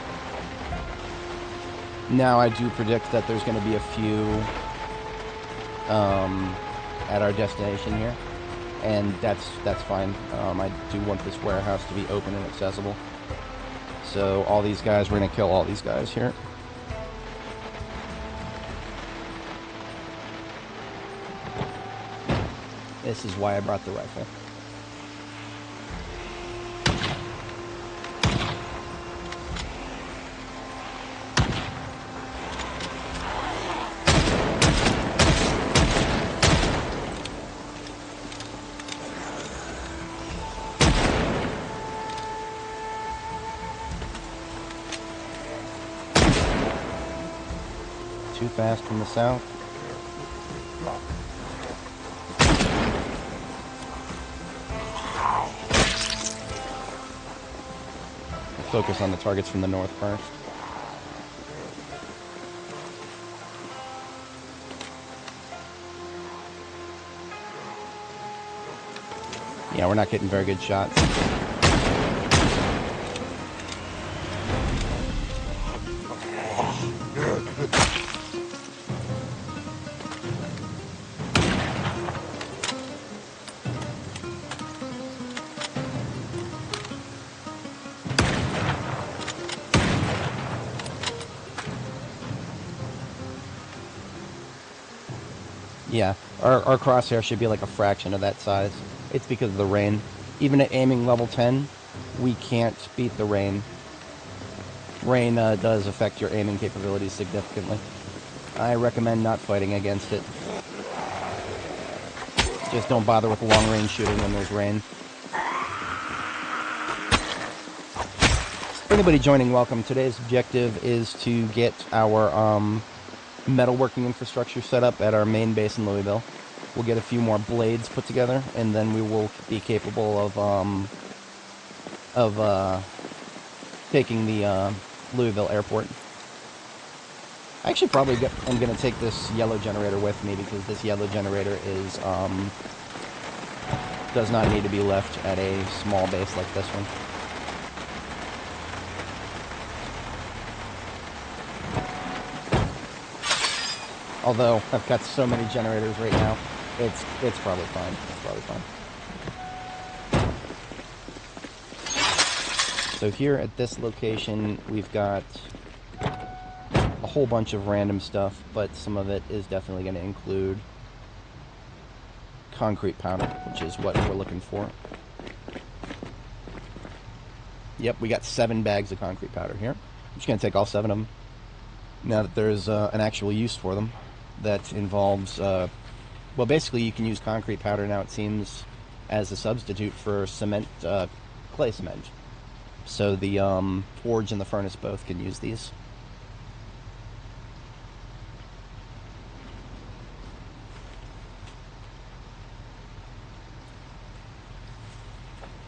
Now I do predict that there's going to be a few at our destination here, and that's fine. I do want this warehouse to be open and accessible. So all these guys, we're going to kill all these guys here. This is why I brought the rifle. Too fast from the south. Focus on the targets from the north first. Yeah, we're not getting very good shots. Yeah, our crosshair should be like a fraction of that size. It's because of the rain. Even at aiming level 10, we can't beat the rain. Rain does affect your aiming capabilities significantly. I recommend not fighting against it. Just don't bother with long-range shooting when there's rain. For anybody joining, welcome. Today's objective is to get our metalworking infrastructure set up at our main base in Louisville. We'll get a few more blades put together, and then we will be capable of taking the Louisville airport. I actually probably am going to take this yellow generator with me, because this yellow generator is does not need to be left at a small base like this one. Although I've got so many generators right now, it's probably fine. It's probably fine. So here at this location, we've got a whole bunch of random stuff, but some of it is definitely going to include concrete powder, which is what we're looking for. Yep, we got 7 bags of concrete powder here. I'm just going to take all 7 of them, now that there's an actual use for them. That involves, well, basically you can use concrete powder now, it seems, as a substitute for cement, clay cement. So the forge and the furnace both can use these.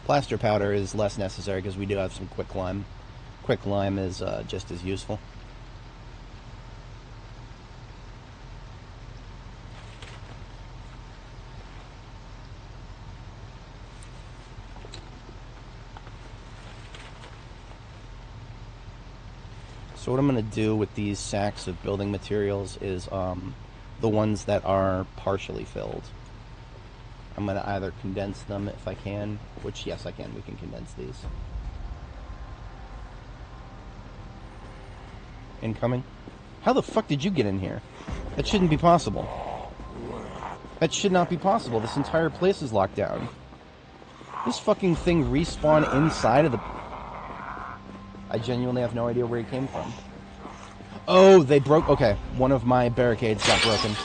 Plaster powder is less necessary because we do have some quicklime. Quicklime is just as useful. So what I'm going to do with these sacks of building materials is the ones that are partially filled. I'm going to either condense them if I can, which yes I can, we can condense these. Incoming? How the fuck did you get in here? That shouldn't be possible. That should not be possible. This entire place is locked down. This fucking thing respawned inside of the... I genuinely have no idea where he came from. Oh, they broke... Okay, one of my barricades got broken.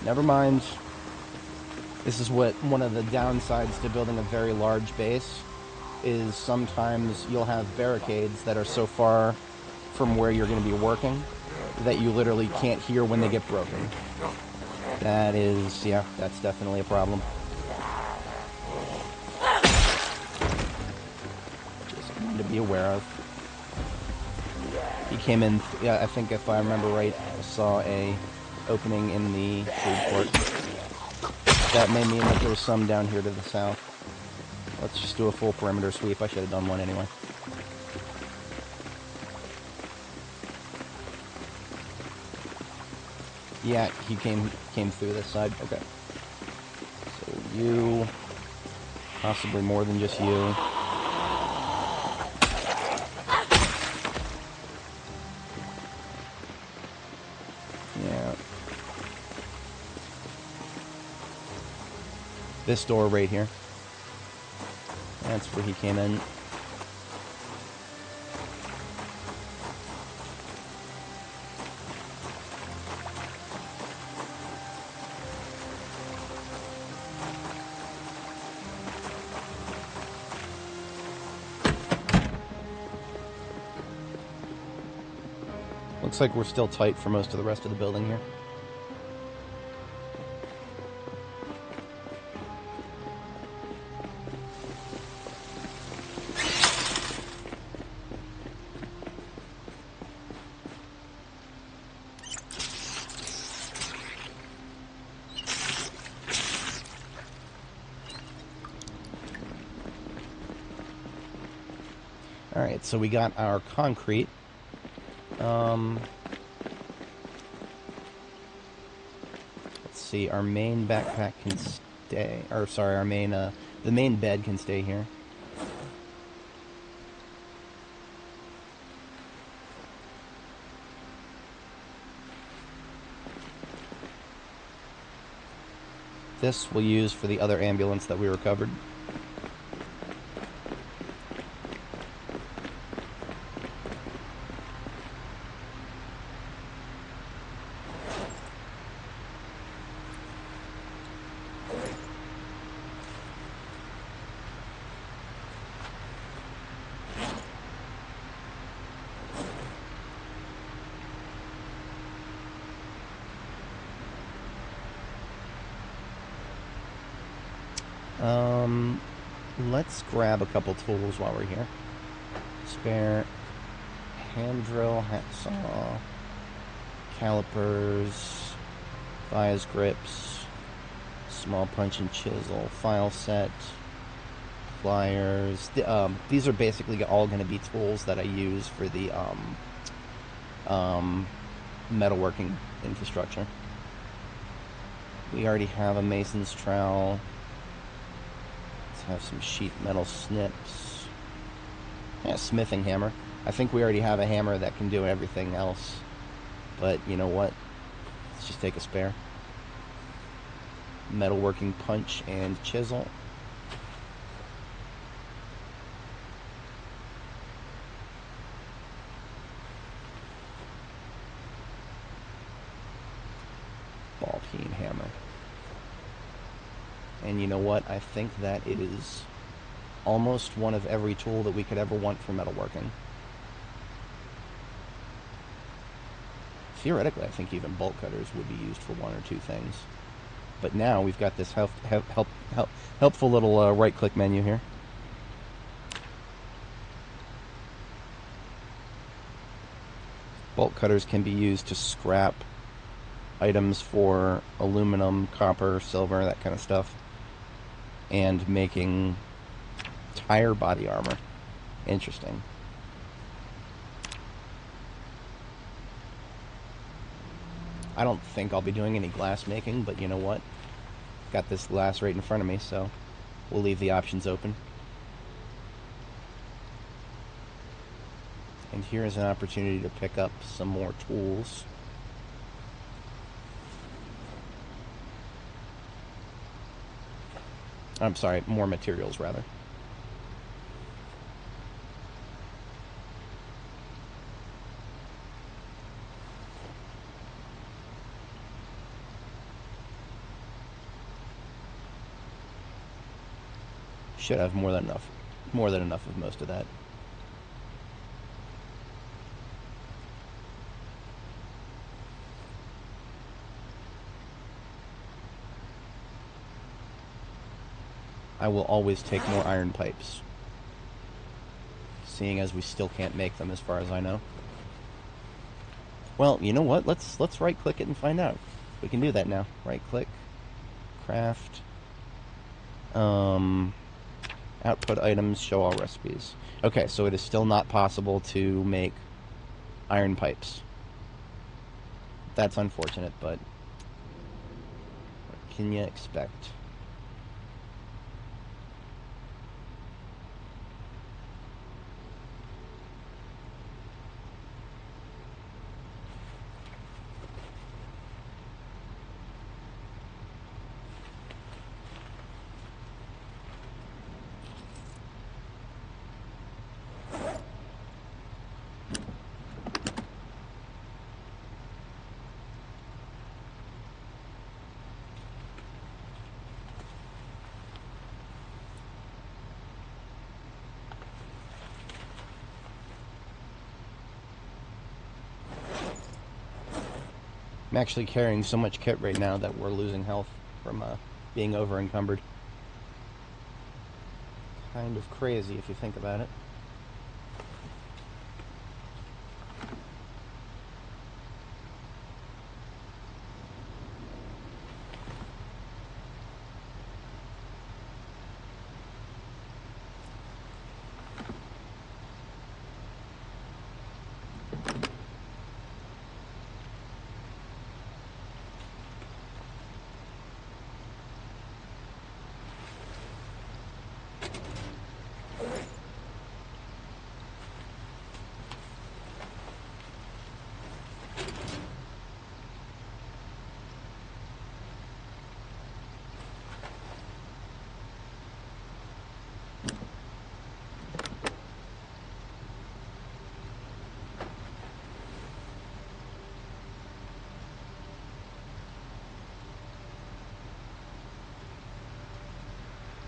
Never mind. This is what one of the downsides to building a very large base is. Sometimes you'll have barricades that are so far from where you're going to be working that you literally can't hear when they get broken. That is... yeah, that's definitely a problem. To be aware of. He came in, yeah, I think if I remember right, I saw a opening in the food court. That may mean that there's some down here to the south. Let's just do a full perimeter sweep. I should have done one anyway. Yeah, he came through this side. Okay. So you, possibly more than just you. Yeah. This door right here. That's where he came in. Looks like we're still tight for most of the rest of the building here. Alright, so we got our concrete. Let's see, our main backpack can stay, or sorry, our main, the main bed can stay here. This we'll use for the other ambulance that we recovered. Let's grab a couple tools while we're here. Spare hand drill, hacksaw, calipers, vise grips, small punch and chisel, file set, pliers. These are basically all going to be tools that I use for the metalworking infrastructure. We already have a mason's trowel. Have some sheet metal snips. Yeah, smithing hammer. I think we already have a hammer that can do everything else. But you know what? Let's just take a spare. Metalworking punch and chisel. Ball peen hammer. And you know what? I think that it is almost one of every tool that we could ever want for metalworking. Theoretically, I think even bolt cutters would be used for one or two things. But now we've got this helpful little right-click menu here. Bolt cutters can be used to scrap items for aluminum, copper, silver, that kind of stuff. And making tire body armor. Interesting. I don't think I'll be doing any glass making, but you know what? Got this glass right in front of me, so we'll leave the options open. And here's an opportunity to pick up some more tools. I'm sorry, more materials, rather. Should have more than enough of most of that. I will always take more iron pipes, seeing as we still can't make them as far as I know. Well, you know what? Let's right-click it and find out. We can do that now. Right-click, craft. Output items, show all recipes. Okay, so it is still not possible to make iron pipes. That's unfortunate, but what can you expect? I'm actually carrying so much kit right now that we're losing health from being over encumbered. Kind of crazy if you think about it.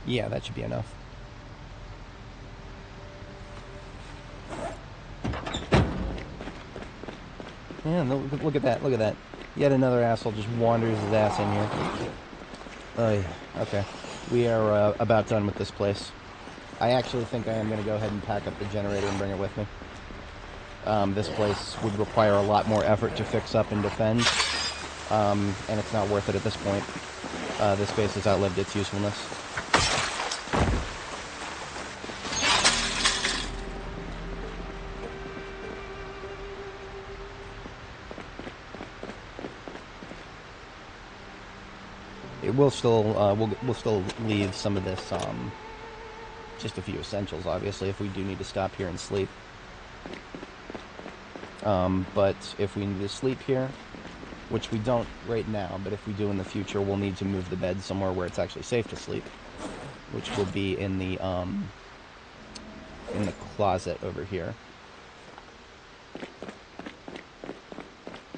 Yeah, that should be enough. Yeah, look at that, look at that. Yet another asshole just wanders his ass in here. Oh, yeah. Okay. We are about done with this place. I actually think I am going to go ahead and pack up the generator and bring it with me. This place would require a lot more effort to fix up and defend, and it's not worth it at this point. This base has outlived its usefulness. We'll still we'll still leave some of this, just a few essentials, obviously, if we do need to stop here and sleep. But if we need to sleep here, which we don't right now, but if we do in the future, we'll need to move the bed somewhere where it's actually safe to sleep, which will be in the closet over here,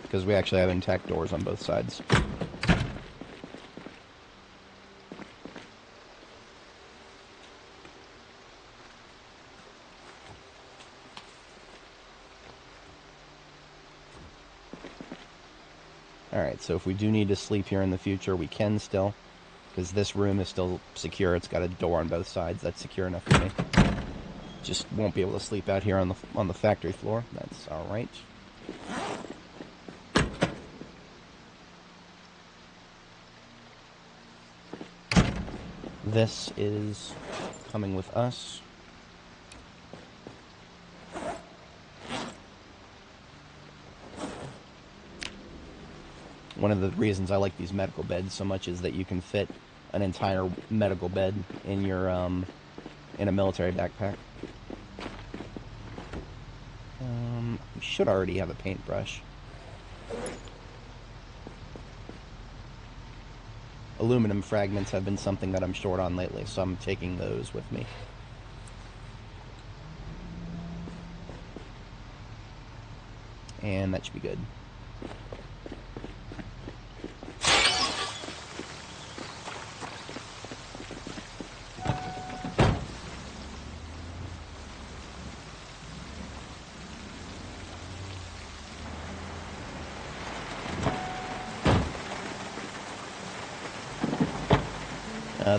because we actually have intact doors on both sides. Alright, so if we do need to sleep here in the future, we can still, because this room is still secure. It's got a door on both sides. That's secure enough for me. Just won't be able to sleep out here on the factory floor. That's alright. This is coming with us. One of the reasons I like these medical beds so much is that you can fit an entire medical bed in your in a military backpack. We should already have a paintbrush. Aluminum fragments have been something that I'm short on lately, so I'm taking those with me. And that should be good.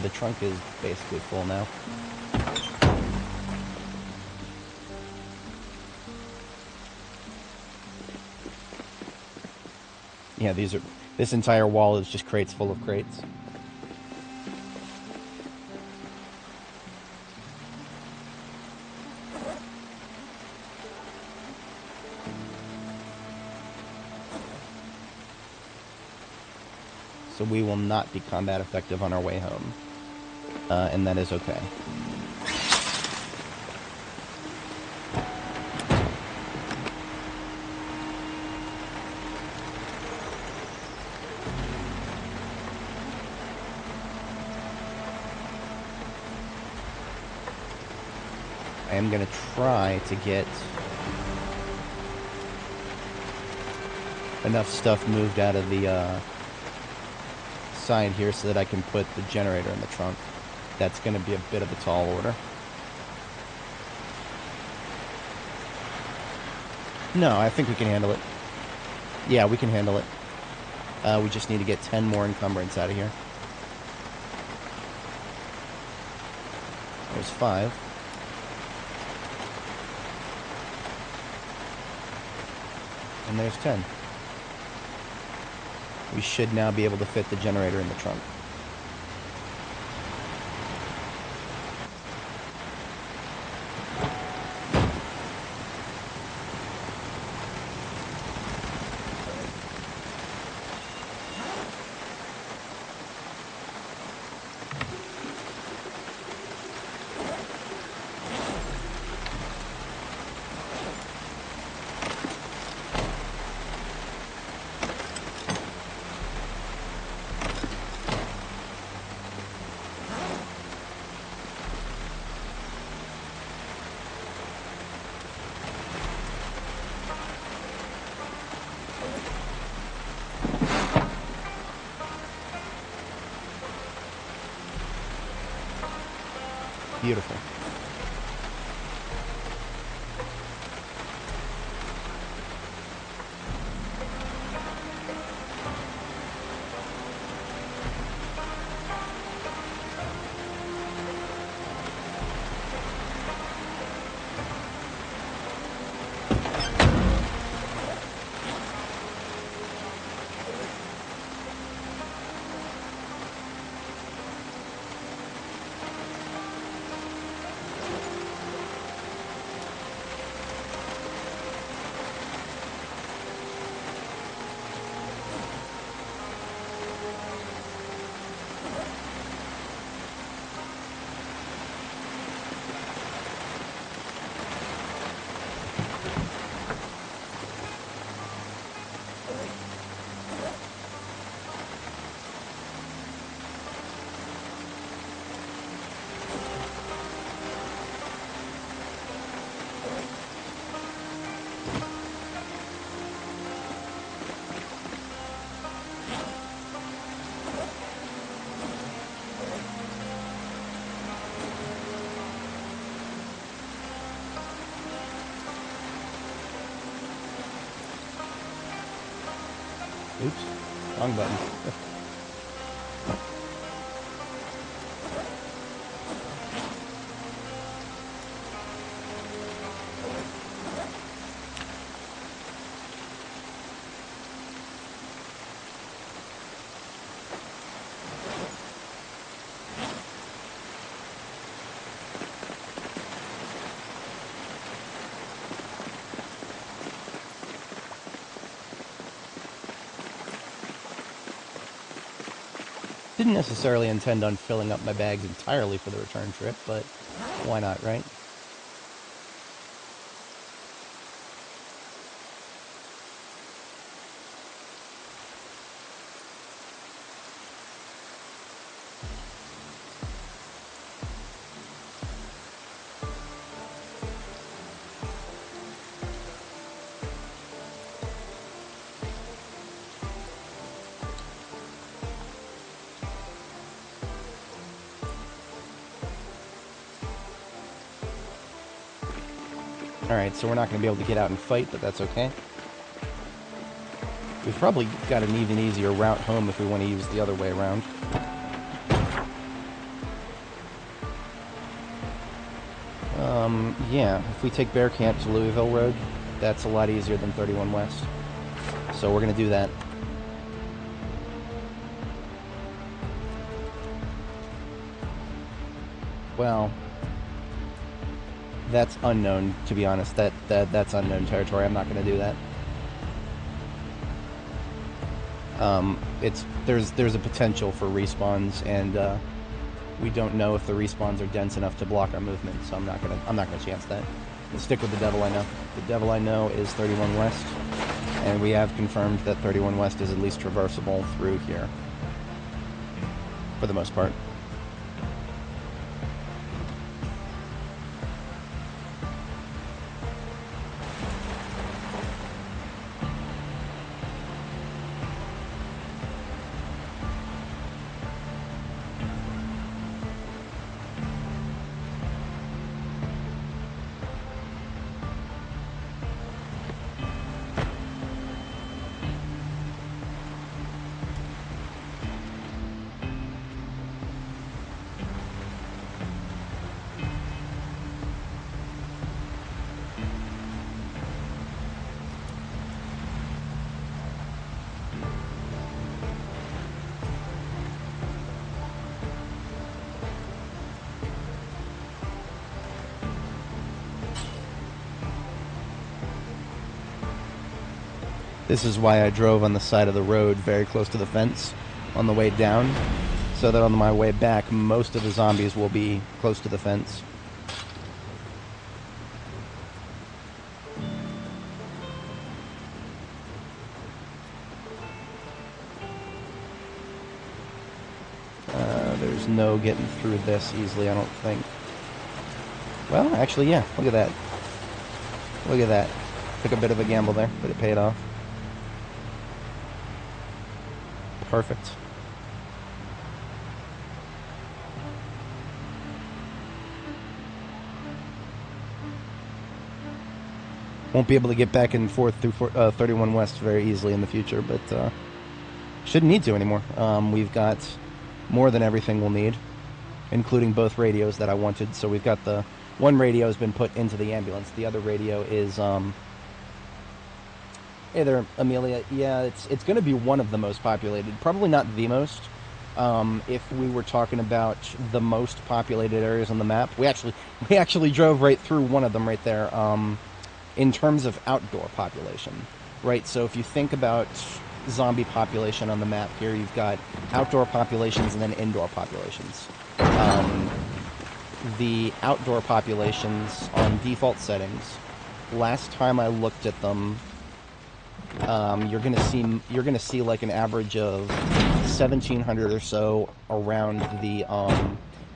The trunk is basically full now. Yeah, this entire wall is just crates full of crates. so we will not be combat effective on our way home. And that is okay. I am going to try to get enough stuff moved out of the side here so that I can put the generator in the trunk. That's going to be a bit of a tall order. No, I think we can handle it. Yeah, we can handle it. We just need to get 10 more encumbrance out of here. There's 5. And there's 10. We should now be able to fit the generator in the trunk. Beautiful. Oops, wrong button. Didn't necessarily intend on filling up my bags entirely for the return trip, but why not, right? Alright, so we're not going to be able to get out and fight, but that's okay. We've probably got an even easier route home if we want to use the other way around. Yeah, if we take Bear Camp to Louisville Road, that's a lot easier than 31 West. So we're going to do that. Well, that's unknown, to be honest. That's unknown territory. I'm not going to do that. There's a potential for respawns, and we don't know if the respawns are dense enough to block our movement. So I'm not gonna chance that. Let's stick with the devil I know. The devil I know is 31 West, and we have confirmed that 31 West is at least traversable through here, for the most part. This is why I drove on the side of the road very close to the fence on the way down, so that on my way back, most of the zombies will be close to the fence. There's no getting through this easily, I don't think. Well, actually, yeah, look at that. Look at that. Took a bit of a gamble there, but it paid off. Perfect. Won't be able to get back and forth through 31 West very easily in the future, but shouldn't need to anymore. We've got more than everything we'll need, including both radios that I wanted. So we've got the one radio has been put into the ambulance. The other radio is hey there, Amelia. Yeah, it's going to be one of the most populated. Probably not the most. If we were talking about the most populated areas on the map, we actually drove right through one of them right there. In terms of outdoor population, right? So if you think about zombie population on the map here, you've got outdoor populations and then indoor populations. The outdoor populations on default settings, last time I looked at them, you're gonna see like an average of 1,700 or so around the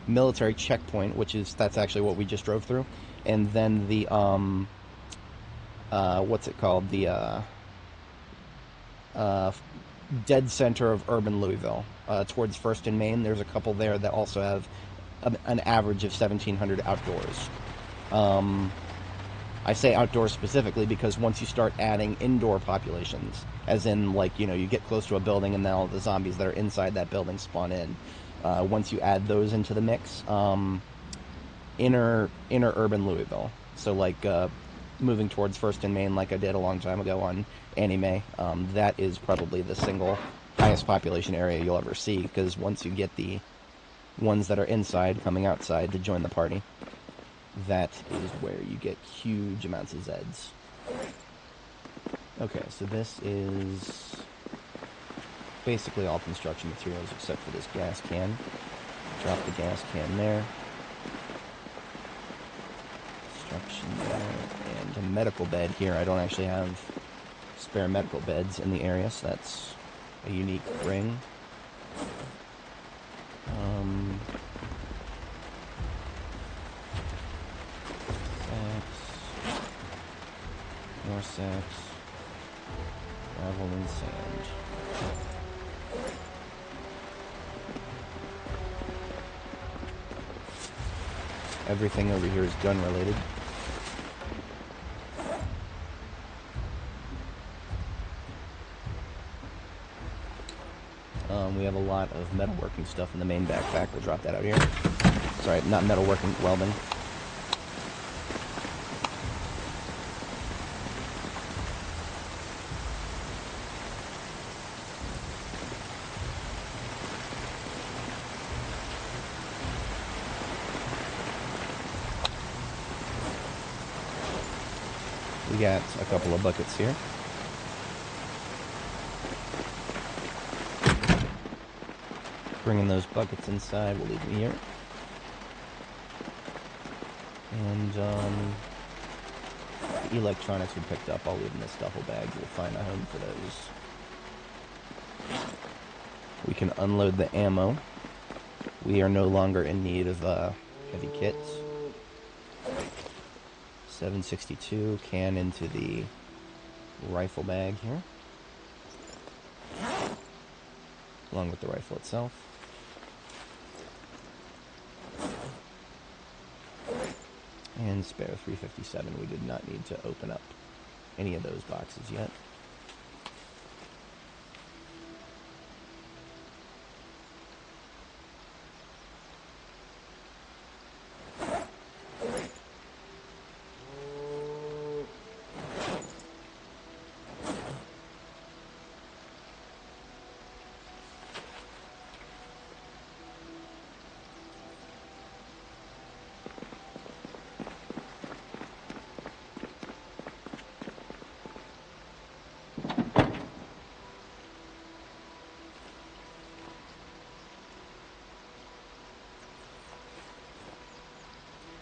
military checkpoint, that's actually what we just drove through, and then the what's it called, the dead center of urban Louisville, towards First and Main. There's a couple there that also have an average of 1,700 outdoors. I say outdoors specifically because once you start adding indoor populations, as in, like, you know, you get close to a building and then all the zombies that are inside that building spawn in. Once you add those into the mix, inner urban Louisville, so like moving towards First and Main like I did a long time ago on Annie Mae, that is probably the single highest population area you'll ever see, because once you get the ones that are inside coming outside to join the party, that is where you get huge amounts of Zeds. Okay, so this is basically all construction materials except for this gas can. Drop the gas can there. Construction there. And a medical bed here. I don't actually have spare medical beds in the area, so that's a unique thing. More sacks, gravel and sand. Everything over here is gun related. We have a lot of metalworking stuff in the main backpack. We'll drop that out here. Sorry, not metalworking, welding. We got a couple of buckets here. Bringing those buckets inside, we'll leave them here. And the electronics we picked up, I'll leave in this duffel bag. We'll find a home for those. We can unload the ammo. We are no longer in need of heavy kits. 7.62 can into the rifle bag here, along with the rifle itself. And spare 357. We did not need to open up any of those boxes yet.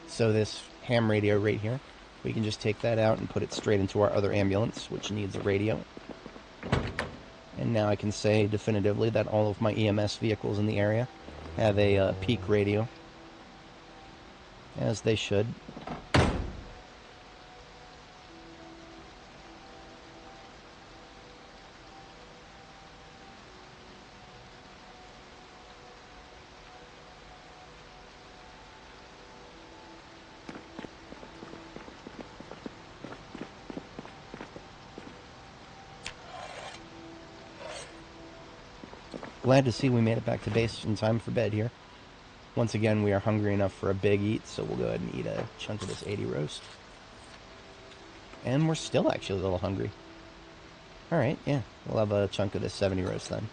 So this ham radio right here, we can just take that out and put it straight into our other ambulance, which needs a radio. And now I can say definitively that all of my EMS vehicles in the area have a peak radio, as they should. Glad to see we made it back to base in time for bed here. Once again, we are hungry enough for a big eat, so we'll go ahead and eat a chunk of this 80 roast. And we're still actually a little hungry. Alright, yeah, we'll have a chunk of this 70 roast then.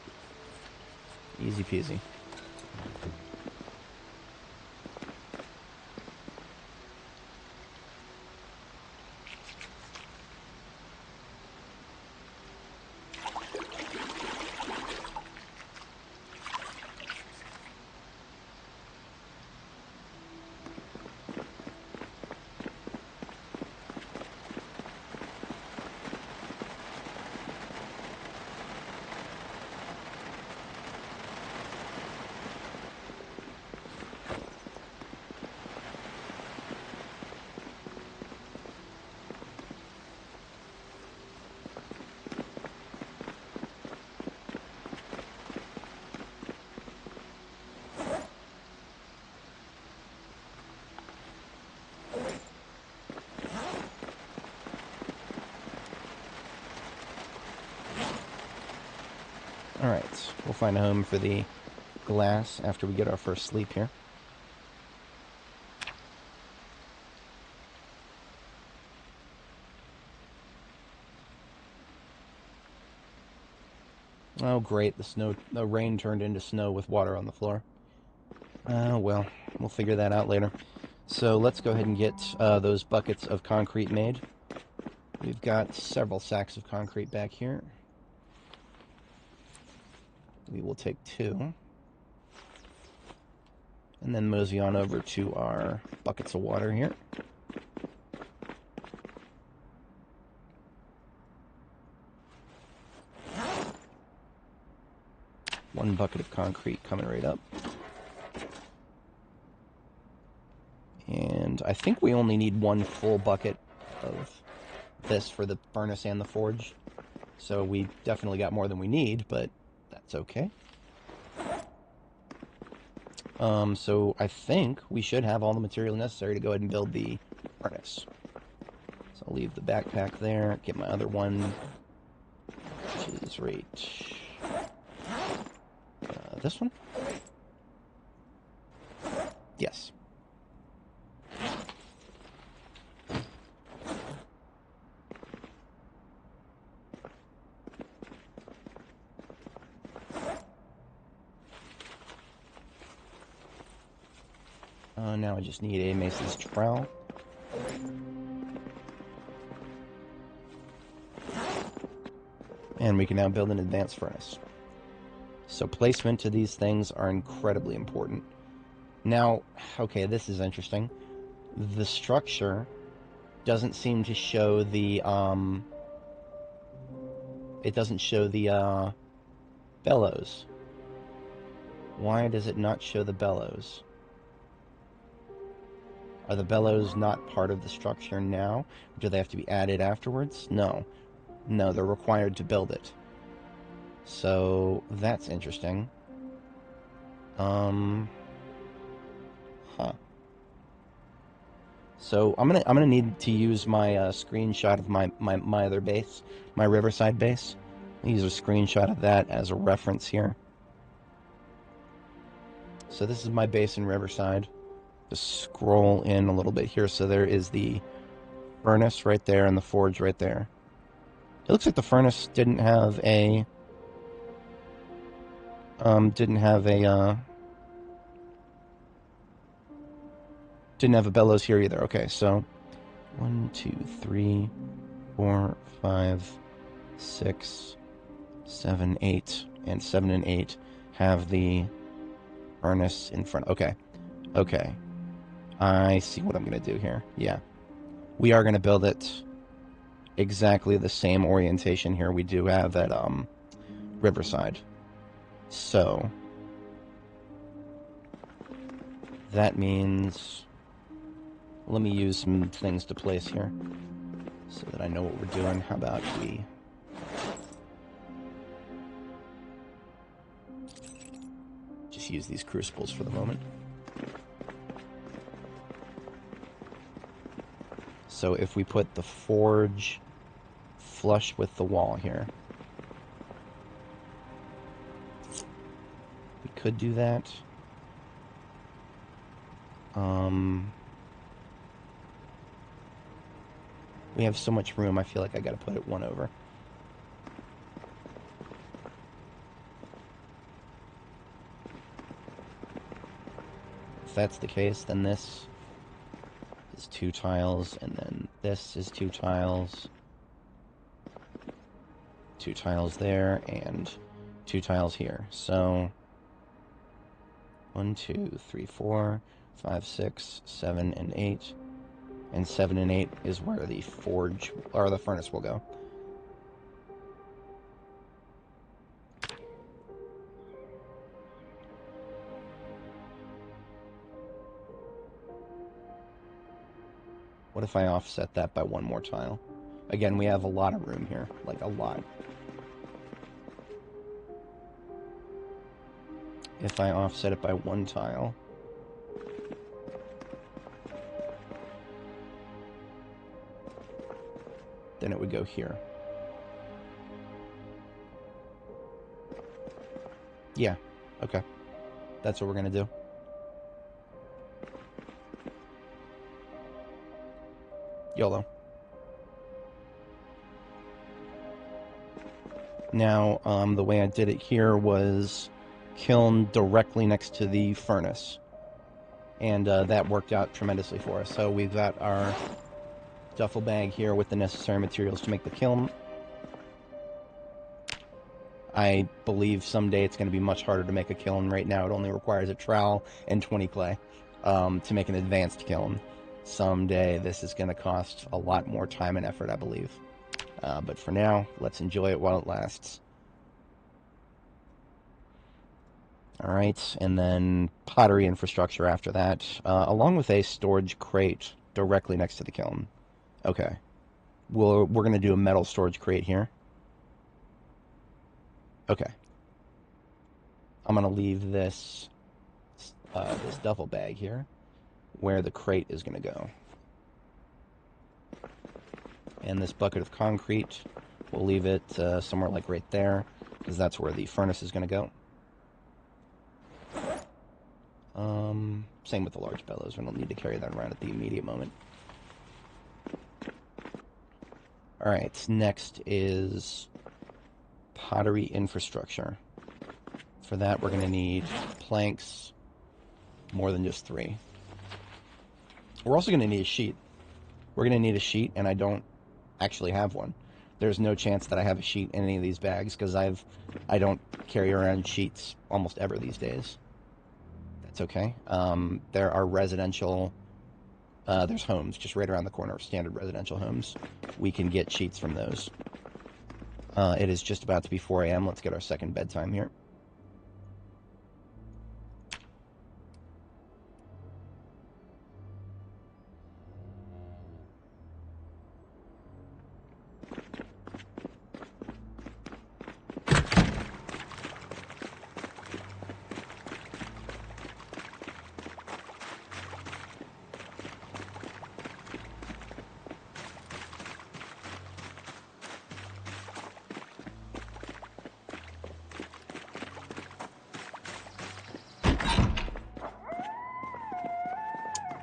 Easy peasy. Alright, we'll find a home for the glass after we get our first sleep here. Oh great, the rain turned into snow with water on the floor. Well, we'll figure that out later. So let's go ahead and get those buckets of concrete made. We've got several sacks of concrete back here. We will take 2. And then mosey on over to our buckets of water here. One bucket of concrete coming right up. And I think we only need 1 full bucket of this for the furnace and the forge. So we definitely got more than we need, but that's okay. So I think we should have all the material necessary to go ahead and build the furnace. So I'll leave the backpack there, get my other one, which is right... this one? Yes. Now I just need a mason's trowel. And we can now build an advanced furnace. So placement to these things are incredibly important. Now, okay, this is interesting. The structure doesn't seem to show the, it doesn't show the, bellows. Why does it not show the bellows? Are the bellows not part of the structure now? Do they have to be added afterwards? No. No, they're required to build it. So, that's interesting. Huh. So, I'm gonna need to use my screenshot of my other base, my Riverside base. I'll use a screenshot of that as a reference here. So this is my base in Riverside. Just scroll in a little bit here. So there is the furnace right there and the forge right there. It looks like the furnace didn't have a bellows here either. Okay, so 1, 2, 3, 4, 5, 6, 7, 8, and 7 and 8 have the furnace in front. Okay. Okay. I see what I'm going to do here. Yeah. We are going to build it exactly the same orientation here we do have at Riverside. So that means, let me use some things to place here so that I know what we're doing. How about we just use these crucibles for the moment. So if we put the forge flush with the wall here, we could do that. We have so much room, I feel like I gotta put it one over. If that's the case, then this is 2 tiles, and then this is 2 tiles. 2 tiles there, and 2 tiles here. So 1, 2, 3, 4, 5, 6, 7, and 8. And 7 and 8 is where the forge, or the furnace will go. What if I offset that by 1 more tile? Again, we have a lot of room here, like a lot. If I offset it by 1 tile, then it would go here. Yeah, okay. That's what we're gonna do. YOLO. Now, the way I did it here was kiln directly next to the furnace. And that worked out tremendously for us. So we've got our duffel bag here with the necessary materials to make the kiln. I believe someday it's going to be much harder to make a kiln. Right now it only requires a trowel and 20 clay to make an advanced kiln. Someday this is going to cost a lot more time and effort, I believe. But for now, let's enjoy it while it lasts. Alright, and then pottery infrastructure after that, along with a storage crate directly next to the kiln. Okay. We're going to do a metal storage crate here. Okay. I'm going to leave this this duffel bag here where the crate is going to go. And this bucket of concrete, we'll leave it somewhere like right there, because that's where the furnace is going to go. Same with the large bellows. We don't need to carry that around at the immediate moment. Alright, next is pottery infrastructure. For that, we're going to need planks, more than just 3. We're also going to need a sheet. We're going to need a sheet, and I don't actually have one. there's no chance that I have a sheet in any of these bags because I don't carry around sheets almost ever these days. That's okay. There are residential, there's homes just right around the corner, standard residential homes. We can get sheets from those. It is just about to be 4 a.m. Let's get our second bedtime here.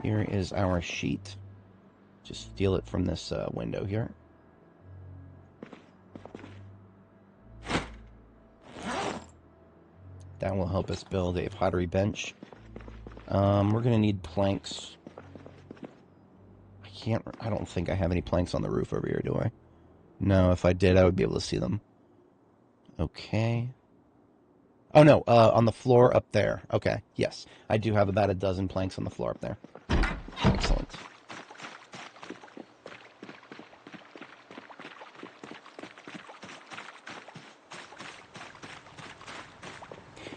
Here is our sheet. Just steal it from this window here. That will help us build a pottery bench. We're going to need planks. I don't think I have any planks on the roof over here, do I? No, if I did, I would be able to see them. Okay. Oh, no, on the floor up there. Okay, yes. I do have about a dozen planks on the floor up there. Excellent.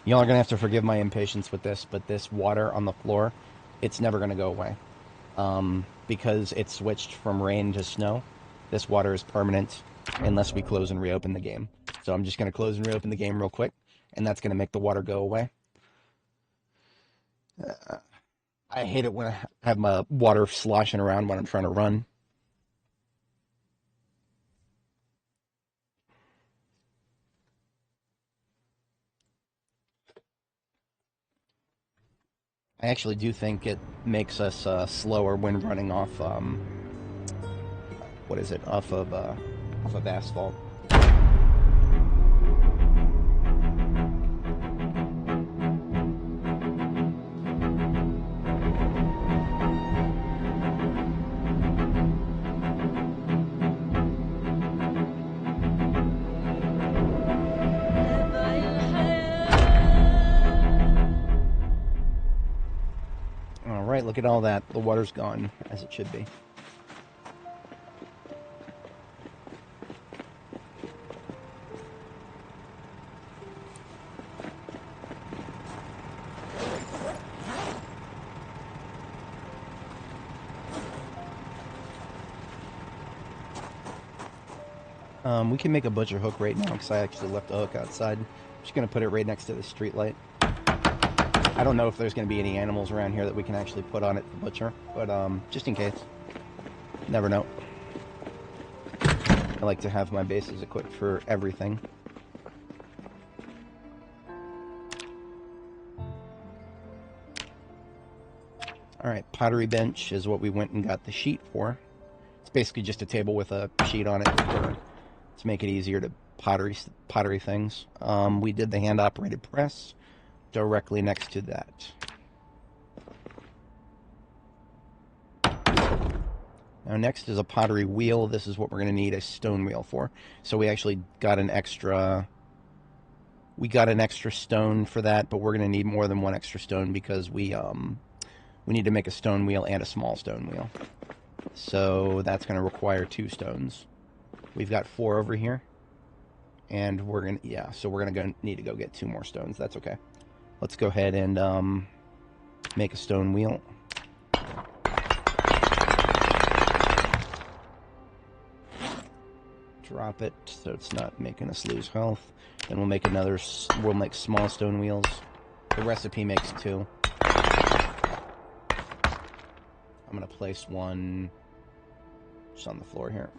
Y'all are going to have to forgive my impatience with this, but this water on the floor, it's never going to go away. Because it switched from rain to snow, this water is permanent unless we close and reopen the game. So I'm just going to close and reopen the game real quick, and that's going to make the water go away. I hate it when I have my water sloshing around when I'm trying to run. I actually do think it makes us slower when running off, what is it, off of asphalt. Alright, look at all that. The water's gone, as it should be. We can make a butcher hook right now because I actually left the hook outside. I'm just going to put it right next to the street light. I don't know if there's going to be any animals around here that we can actually put on it to butcher, but just in case. Never know. I like to have my bases equipped for everything. Alright, pottery bench is what we went and got the sheet for. It's basically just a table with a sheet on it to make it easier to pottery things. We did the hand-operated press directly next to that. Now next is a pottery wheel. This is what we're going to need a stone wheel for. So we actually got an extra stone for that, but we're going to need more than one extra stone because we need to make a stone wheel and a small stone wheel. So that's going to require 2 stones. We've got 4 over here. And we're going to, so we're going to need to go get 2 more stones. That's okay. Let's go ahead and make a stone wheel. Drop it so it's not making us lose health. Then we'll make we'll make small stone wheels. The recipe makes 2. I'm going to place one just on the floor here.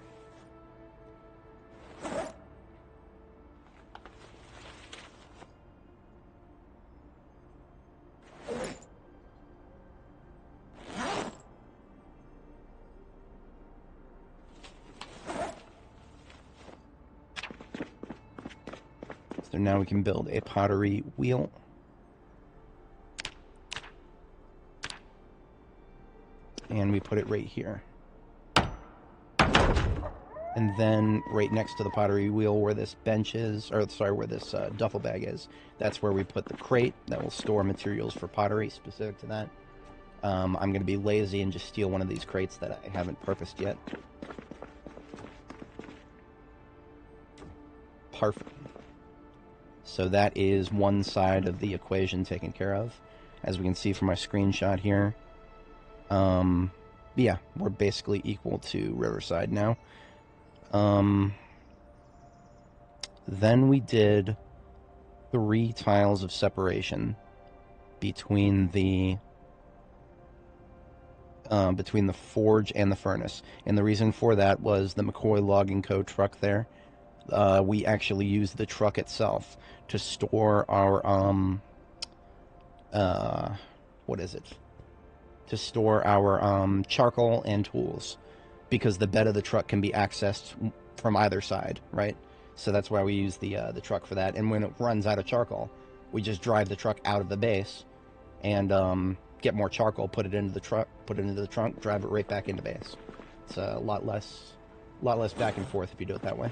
So now we can build a pottery wheel. And we put it right here. And then right next to the pottery wheel where this bench is, or sorry, where this duffel bag is, that's where we put the crate that will store materials for pottery specific to that. I'm going to be lazy and just steal one of these crates that I haven't purposed yet. Perfect. So that is one side of the equation taken care of. As we can see from my screenshot here. Yeah, we're basically equal to Riverside now. Then we did 3 tiles of separation between the forge and the furnace. And the reason for that was the McCoy Logging Co. truck there. We actually used the truck itself to store our, what is it? To store our charcoal and tools, because the bed of the truck can be accessed from either side, right? So that's why we use the truck for that. And when it runs out of charcoal, we just drive the truck out of the base and get more charcoal, put it into the truck, put it into the trunk, drive it right back into base. It's a lot less back and forth if you do it that way.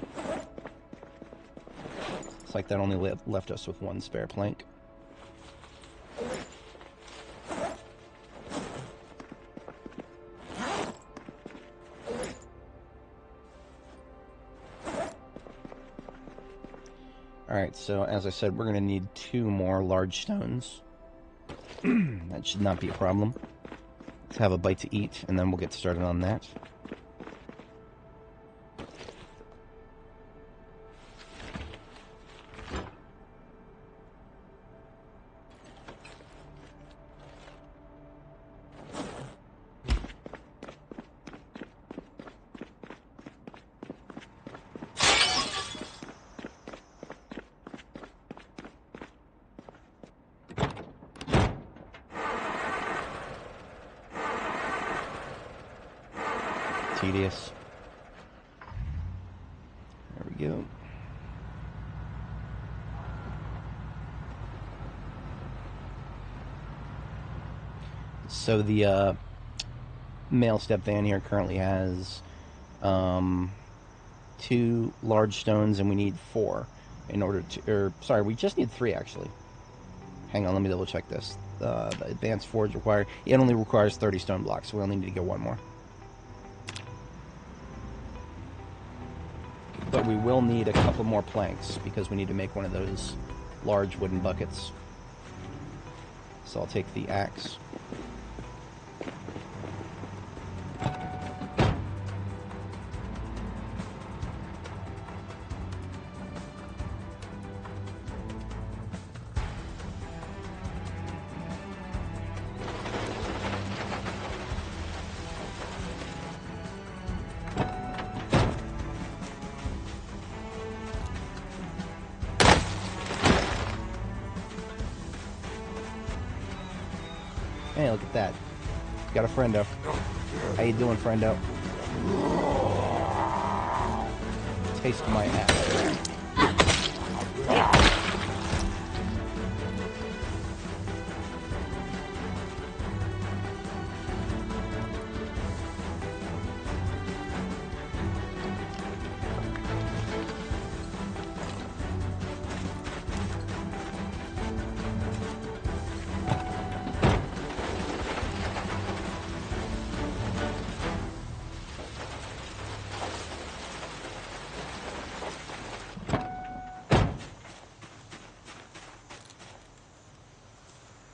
It's like that only left us with 1 spare plank. Alright, so as I said, we're going to need 2 more large stones. That should not be a problem. Let's have a bite to eat, and then we'll get started on that. Tedious. There we go. So the mail step van here currently has 2 large stones, and we need 4 in order to, or sorry, we just need 3 actually. Hang on, let me double check this. The advanced forge required, it only requires 30 stone blocks, so we only need to get 1 more. But we will need a couple more planks because we need to make one of those large wooden buckets. So I'll take the axe. Hey, look at that. Got a friendo. How you doing, friendo? Taste my ass.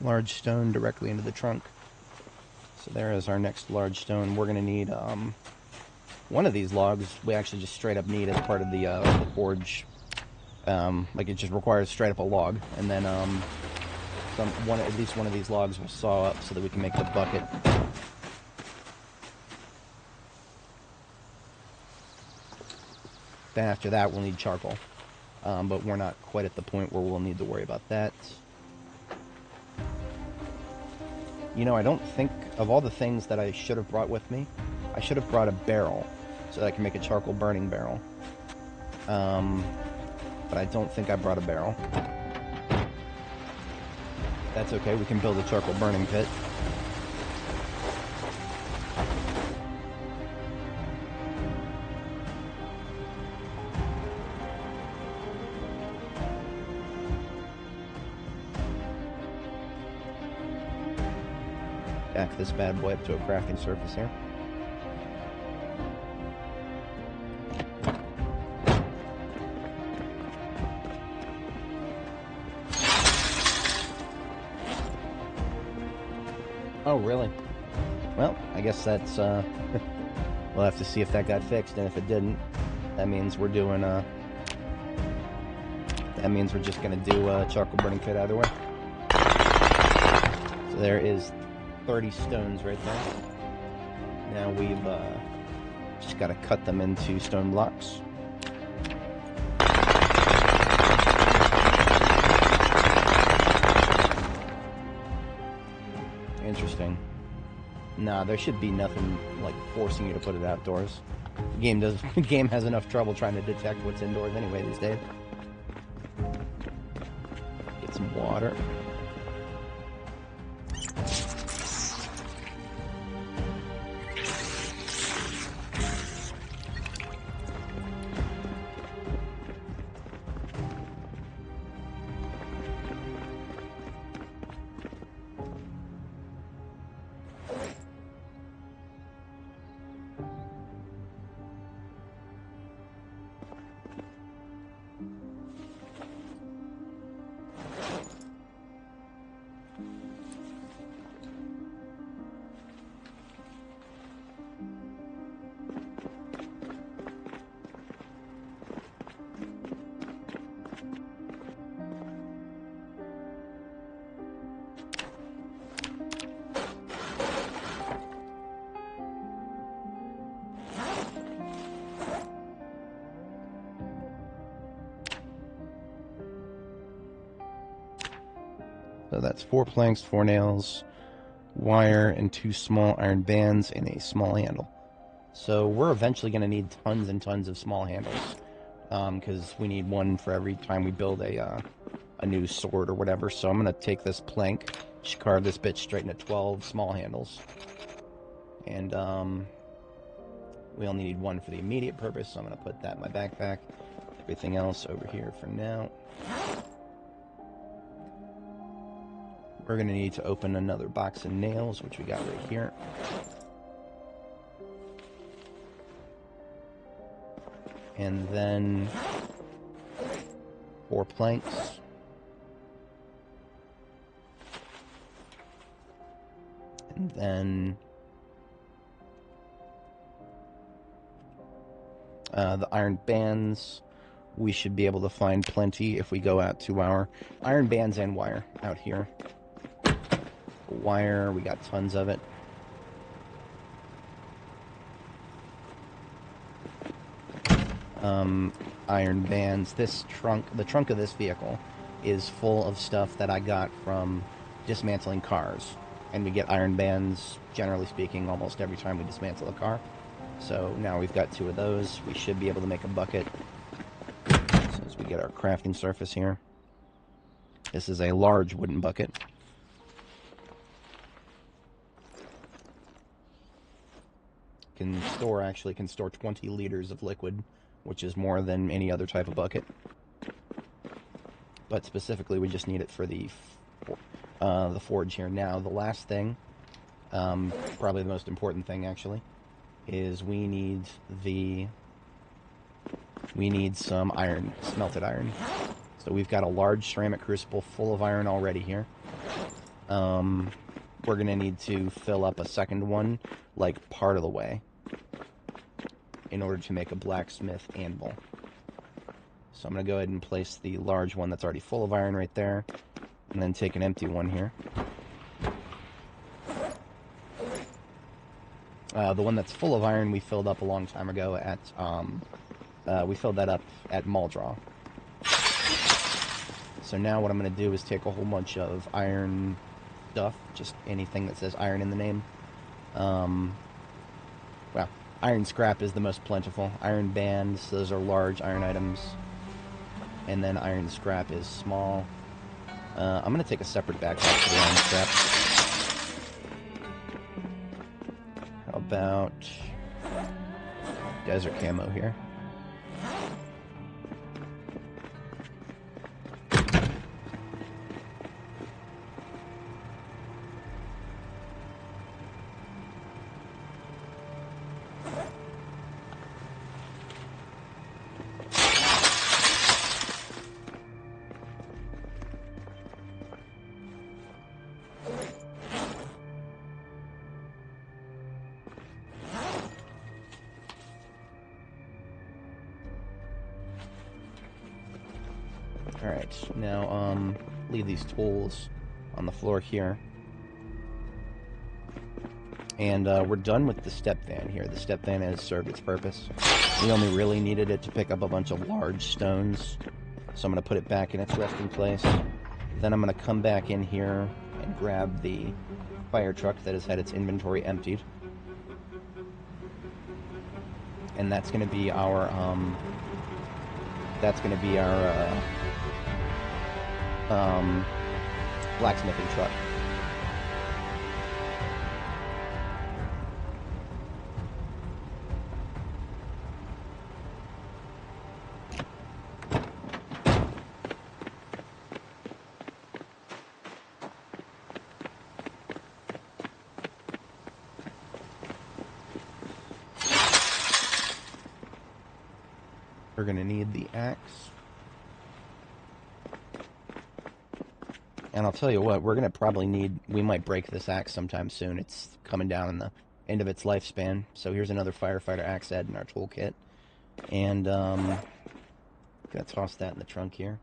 Large stone directly into the trunk. So there is our next large stone. We're going to need one of these logs. We actually just straight up need as part of the forge. Like it just requires straight up a log, and then at least one of these logs will saw up so that we can make the bucket. Then after that we'll need charcoal, but we're not quite at the point where we'll need to worry about that. You know, I don't think, of all the things that I should have brought with me, I should have brought a barrel so that I can make a charcoal burning barrel. But I don't think I brought a barrel. That's okay, we can build a charcoal burning pit. back this bad boy up to a crafting surface here. Oh, really? Well, I guess that's, we'll have to see if that got fixed, and if it didn't, that means we're doing, that means we're just gonna do a charcoal burning kit either way. So there is 30 stones right there. Now we've, just gotta cut them into stone blocks. Interesting. Nah, there should be nothing like forcing you to put it outdoors. The game has enough trouble trying to detect what's indoors anyway these days. Get some water. So that's 4 planks, 4 nails, wire, and 2 small iron bands, and a small handle. So we're eventually going to need tons and tons of small handles, because we need one for every time we build a new sword or whatever. So I'm going to take this plank, just carve this bitch straight into 12 small handles. And we only need one for the immediate purpose, so I'm going to put that in my backpack. Everything else over here for now. We're going to need to open another box of nails, which we got right here. And then 4 planks. And then the iron bands. We should be able to find plenty if we go out to our iron bands and wire out here. Wire, we got tons of it. Iron bands. The trunk of this vehicle is full of stuff that I got from dismantling cars. And we get iron bands, generally speaking, almost every time we dismantle a car. So now we've got 2 of those. We should be able to make a bucket. So as we get our crafting surface here. This is a large wooden bucket. Can store 20 liters of liquid, which is more than any other type of bucket. But specifically, we just need it for the forge here. Now, the last thing, probably the most important thing actually, is we need some iron, smelted iron. So we've got a large ceramic crucible full of iron already here. We're gonna need to fill up a second one, like part of the way, in order to make a blacksmith anvil. So I'm going to go ahead and place the large one that's already full of iron right there, and then take an empty one here. The one that's full of iron we filled up a long time ago at, we filled that up at Muldraw. So now what I'm going to do is take a whole bunch of iron stuff, just anything that says iron in the name. Well, iron scrap is the most plentiful. Iron bands, those are large iron items. And then iron scrap is small. I'm going to take a separate backpack for the iron scrap. How about desert camo here? Alright, now, leave these tools on the floor here. And, we're done with the step van here. The step van has served its purpose. We only really needed it to pick up a bunch of large stones. So I'm going to put it back in its resting place. Then I'm going to come back in here and grab the fire truck that has had its inventory emptied. And that's going to be our, blacksmithing truck. We're going to need the axe. And I'll tell you what, we're going to probably need... We might break this axe sometime soon. It's coming down in the end of its lifespan. So here's another firefighter axe head in our toolkit. And, going to toss that in the trunk here.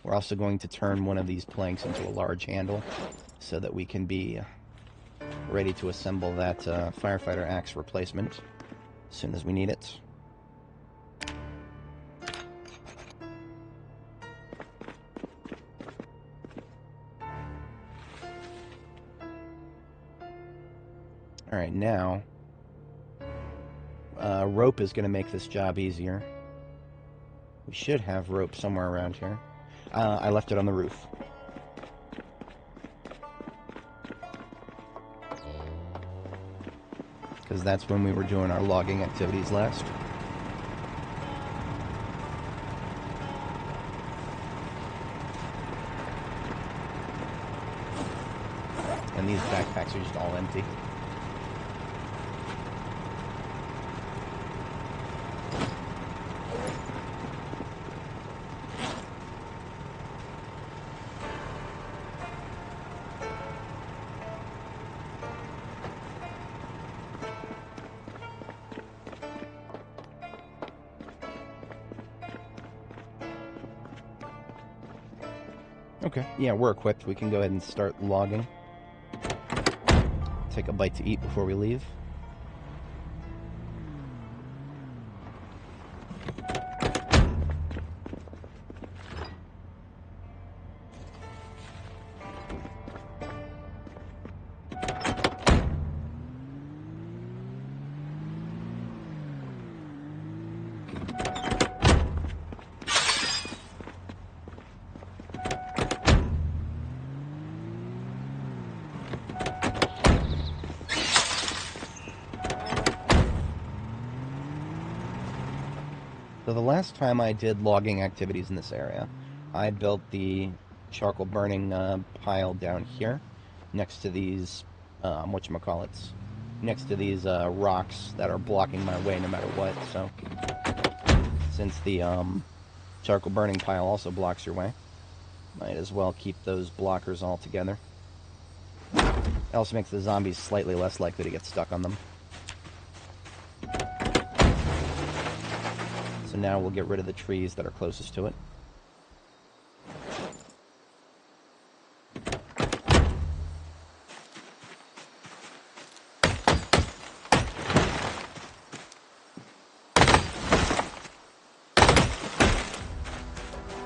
We're also going to turn one of these planks into a large handle so that we can be ready to assemble that firefighter axe replacement as soon as we need it. Alright, now, rope is going to make this job easier. We should have rope somewhere around here. I left it on the roof. Because that's when we were doing our logging activities last. And these backpacks are just all empty. Okay, yeah, we're equipped. We can go ahead and start logging. Take a bite to eat before we leave. So the last time I did logging activities in this area, I built the charcoal burning pile down here, next to these, whatchamacallits, next to these rocks that are blocking my way no matter what. So since the charcoal burning pile also blocks your way, might as well keep those blockers all together. It also makes the zombies slightly less likely to get stuck on them. So now we'll get rid of the trees that are closest to it.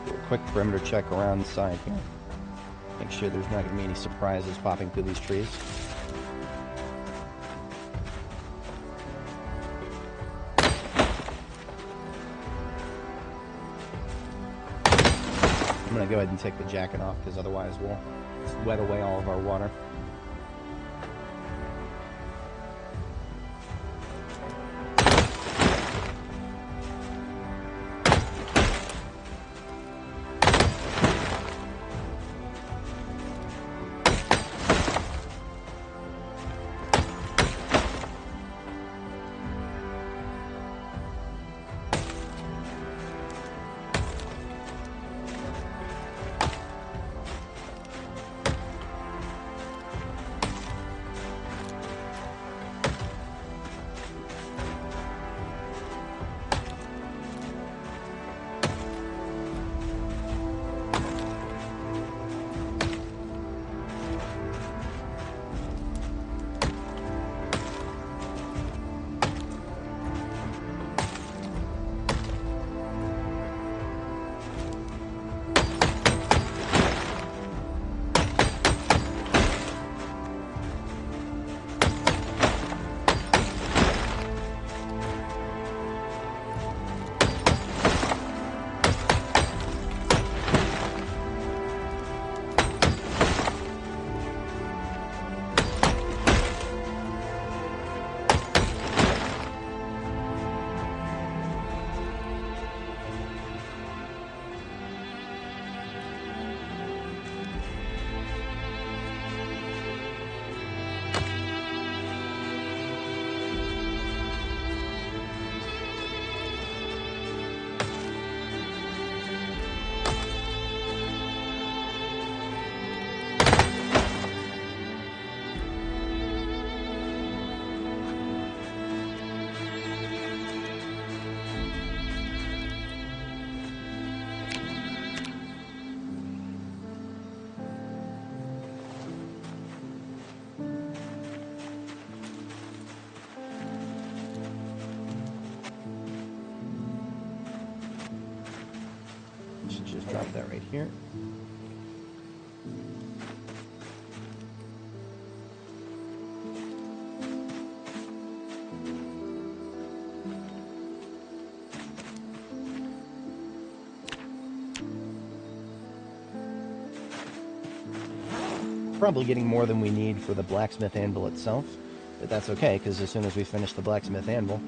Do a quick perimeter check around the side here. Make sure there's not going to be any surprises popping through these trees. I'm going to go ahead and take the jacket off, because otherwise we'll wet away all of our water. just drop that right here. Probably getting more than we need for the blacksmith anvil itself, but that's okay, because as soon as we finish the blacksmith anvil,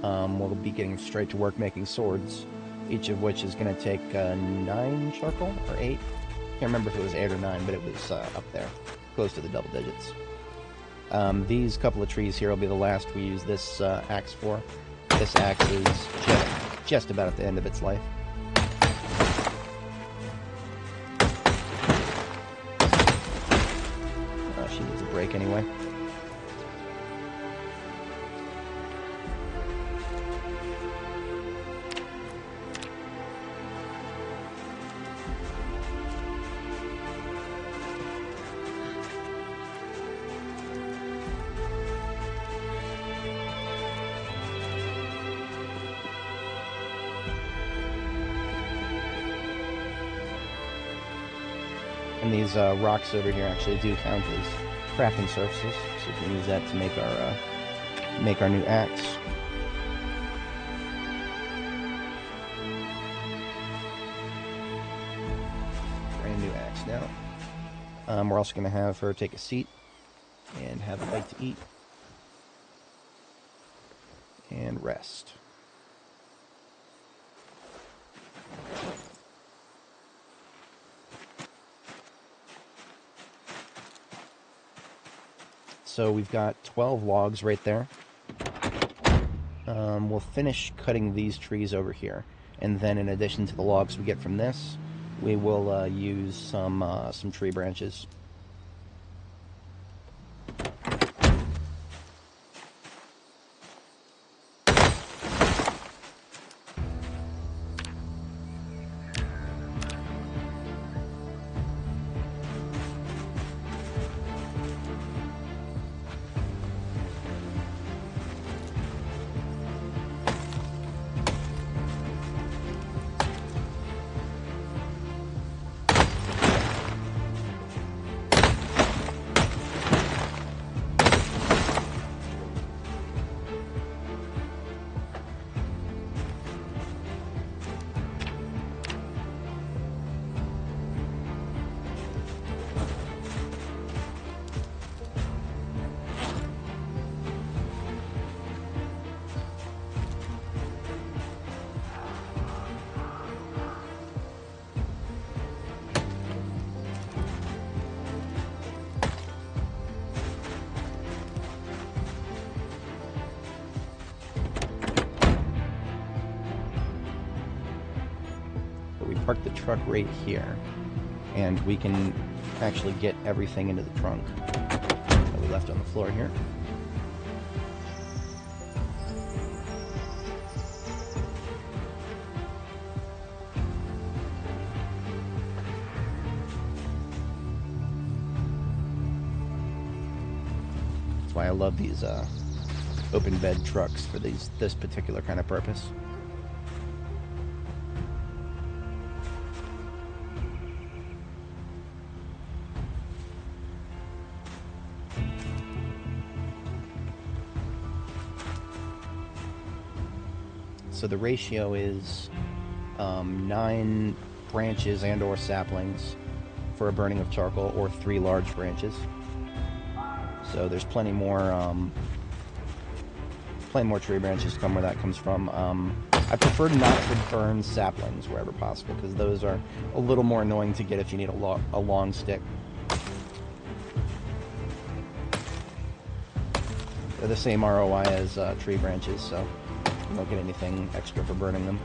we'll be getting straight to work making swords, each of which is going to take 9 charcoal, or 8. Can't remember if it was 8 or 9, but it was up there, close to the double digits. These couple of trees here will be the last we use this axe for. This axe is just about at the end of its life. She needs a break anyway. And these rocks over here actually do count as crafting surfaces, so we can use that to make our new axe. Brand new axe now. We're also going to have her take a seat and have a bite to eat and rest. So we've got 12 logs right there. We'll finish cutting these trees over here, and then in addition to the logs we get from this, we will use some tree branches. Park the truck right here, and we can actually get everything into the trunk that we left on the floor here. That's why I love these open bed trucks for this particular kind of purpose. So the ratio is 9 branches and or saplings for a burning of charcoal, or 3 large branches. So there's plenty more tree branches to come where that comes from. I prefer not to burn saplings wherever possible, because those are a little more annoying to get if you need a long stick. They're the same ROI as tree branches, so you don't get anything extra for burning them.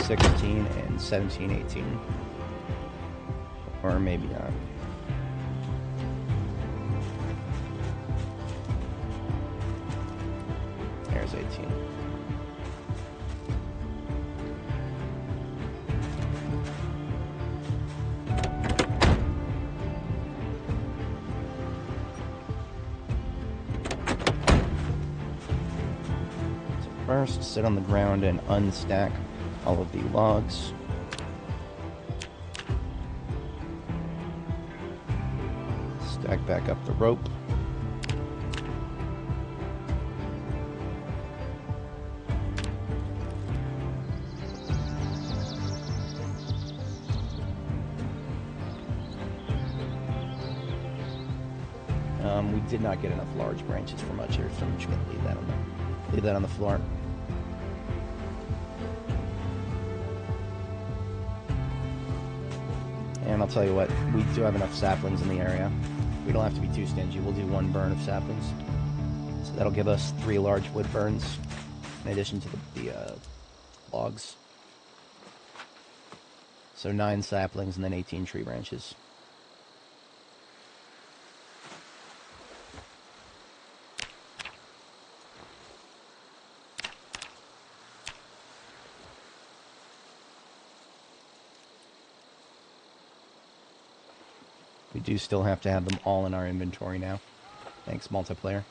16 and 17, 18. Or maybe not. There's 18. First, sit on the ground and unstack all of the logs. Stack back up the rope. We did not get enough large branches for much here, so I'm just going to leave that on the floor. And I'll tell you what, we do have enough saplings in the area. We don't have to be too stingy. We'll do 1 burn of saplings. So that'll give us 3 large wood burns, in addition to the logs. So 9 saplings and then 18 tree branches. We do still have to have them all in our inventory now. Thanks, multiplayer.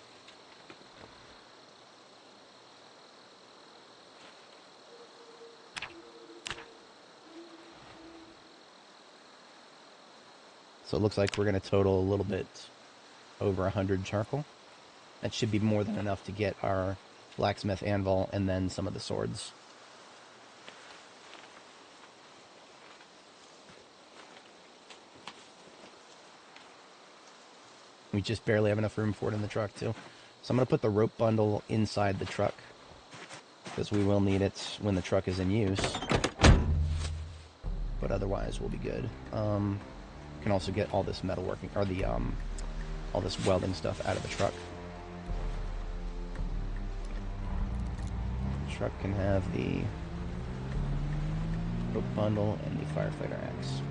So it looks like we're going to total a little bit over 100 charcoal. That should be more than enough to get our blacksmith anvil and then some of the swords. We just barely have enough room for it in the truck, too. So I'm going to put the rope bundle inside the truck, because we will need it when the truck is in use. But otherwise, we'll be good. Can also get all this metalworking, or the, all this welding stuff out of the truck. The truck can have the rope bundle and the firefighter axe.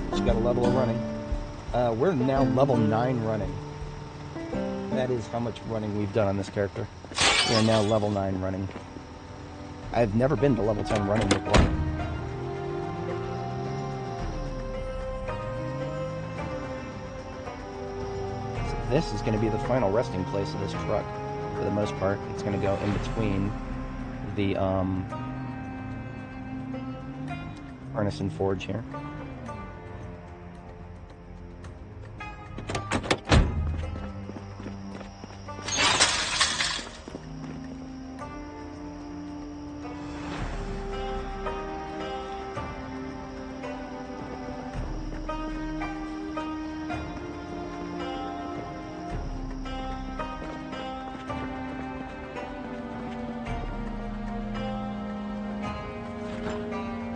Just got a level of running. We're now level 9 running. That is how much running we've done on this character. We are now level 9 running. I've never been to level 10 running before. So this is going to be the final resting place of this truck. For the most part, it's going to go in between the furnace and forge here.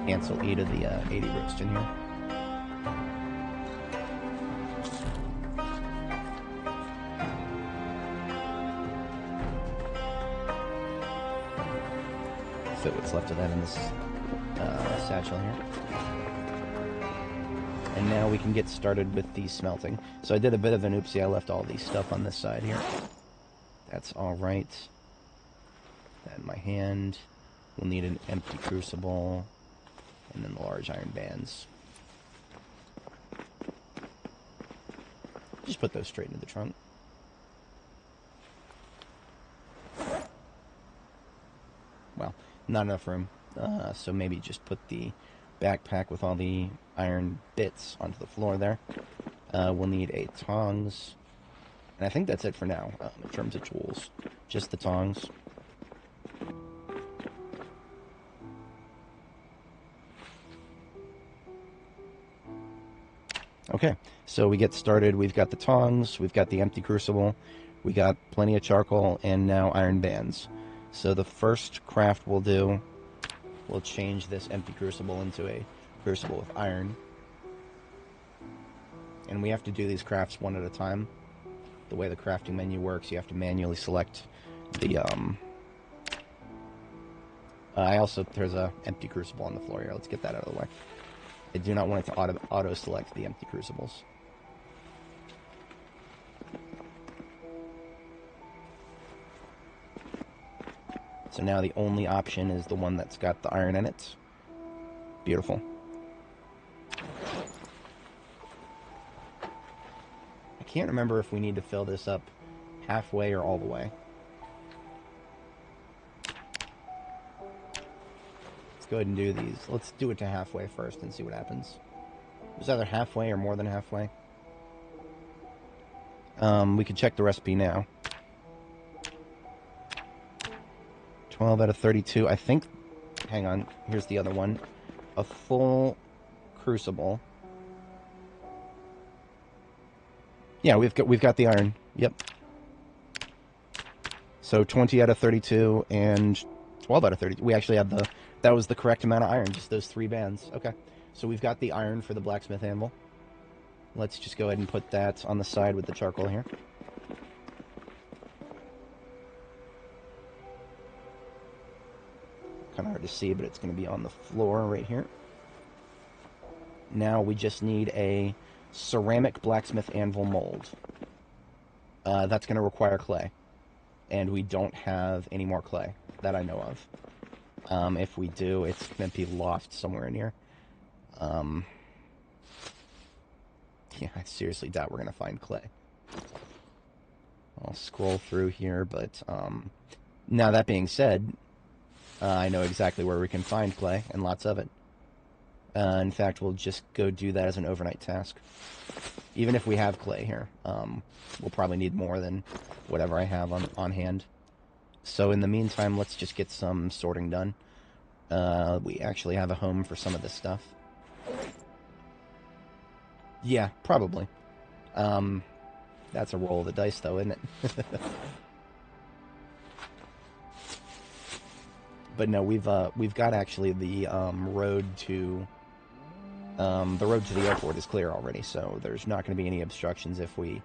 Cancel 8 of the 80 roast in here. Fit what's left of that in this satchel here. And now we can get started with the smelting. So I did a bit of an oopsie. I left all these stuff on this side here. That's alright. That in my hand. We'll need an empty crucible. And then the large iron bands. Just put those straight into the trunk. Well, not enough room. So maybe just put the backpack with all the iron bits onto the floor there. We'll need 8 tongs. And I think that's it for now, in terms of tools. Just the tongs. Okay, so we get started. We've got the tongs, we've got the empty crucible, we got plenty of charcoal, and now iron bands. So the first craft we'll do, we'll change this empty crucible into a crucible with iron. And we have to do these crafts one at a time. The way the crafting menu works, you have to manually select the, there's a empty crucible on the floor here. Let's get that out of the way. I do not want it to auto-select the empty crucibles. So now the only option is the one that's got the iron in it. Beautiful. I can't remember if we need to fill this up halfway or all the way. Let's go ahead and do these. Let's do it to halfway first and see what happens. It was either halfway or more than halfway. We could check the recipe now. 12 out of 32. I think... Hang on. Here's the other one. A full crucible. Yeah, we've got the iron. Yep. So 20 out of 32 and 12 out of 32. We actually have the... That was the correct amount of iron, just those 3 bands. Okay. So we've got the iron for the blacksmith anvil. Let's just go ahead and put that on the side with the charcoal here. Kind of hard to see, but it's going to be on the floor right here. Now we just need a ceramic blacksmith anvil mold. That's going to require clay. And we don't have any more clay that I know of. If we do, it's going to be lost somewhere in here. Yeah, I seriously doubt we're going to find clay. I'll scroll through here, but now that being said, I know exactly where we can find clay, and lots of it. In fact, we'll just go do that as an overnight task. Even if we have clay here, we'll probably need more than whatever I have on hand. So in the meantime, let's just get some sorting done. We actually have a home for some of this stuff. Yeah, probably. That's a roll of the dice, though, isn't it? But no, we've got actually the road to the airport is clear already, so there's not going to be any obstructions if we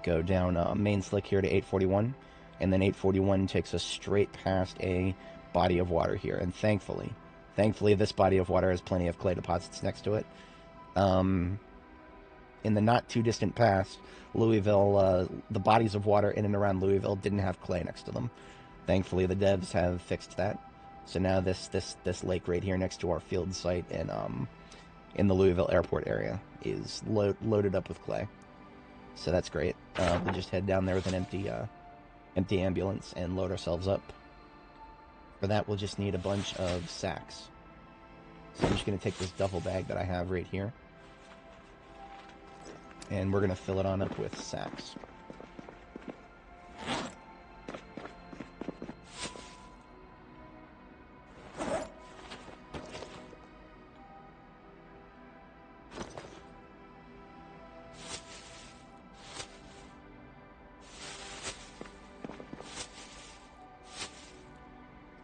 go down Main Slick here to 841, and then 841 takes us straight past a body of water here, and thankfully this body of water has plenty of clay deposits next to it. In the not too distant past, Louisville, the bodies of water in and around Louisville didn't have clay next to them. Thankfully, the devs have fixed that. So now this lake right here next to our field site in the Louisville airport area is loaded up with clay. So that's great. We'll just head down there with an empty ambulance and load ourselves up. For that, we'll just need a bunch of sacks. So I'm just going to take this duffel bag that I have right here, and we're going to fill it on up with sacks.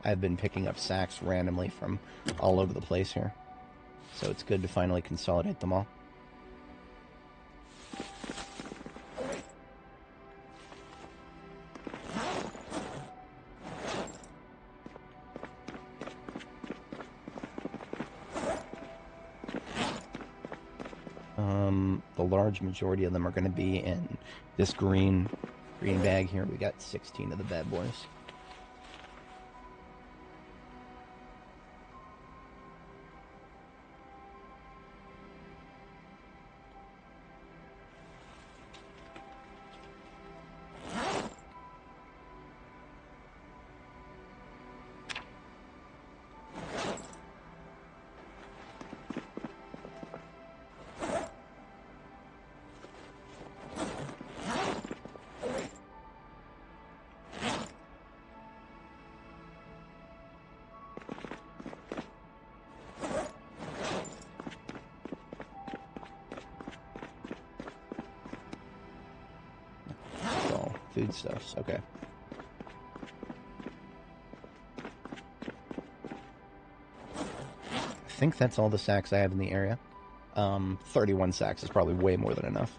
I've been picking up sacks randomly from all over the place here, so it's good to finally consolidate them all. The large majority of them are going to be in this green bag here. We got 16 of the bad boys. Foodstuffs, okay. I think that's all the sacks I have in the area. 31 sacks is probably way more than enough.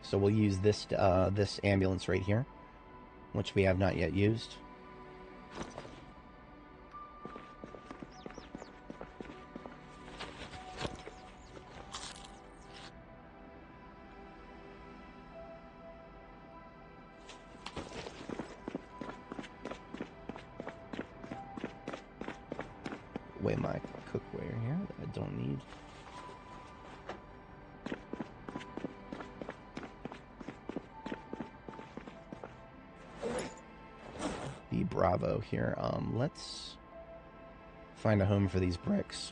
So we'll use this this ambulance right here, which we have not yet used. Weigh my cookware here that I don't need. Be bravo here. Let's find a home for these bricks.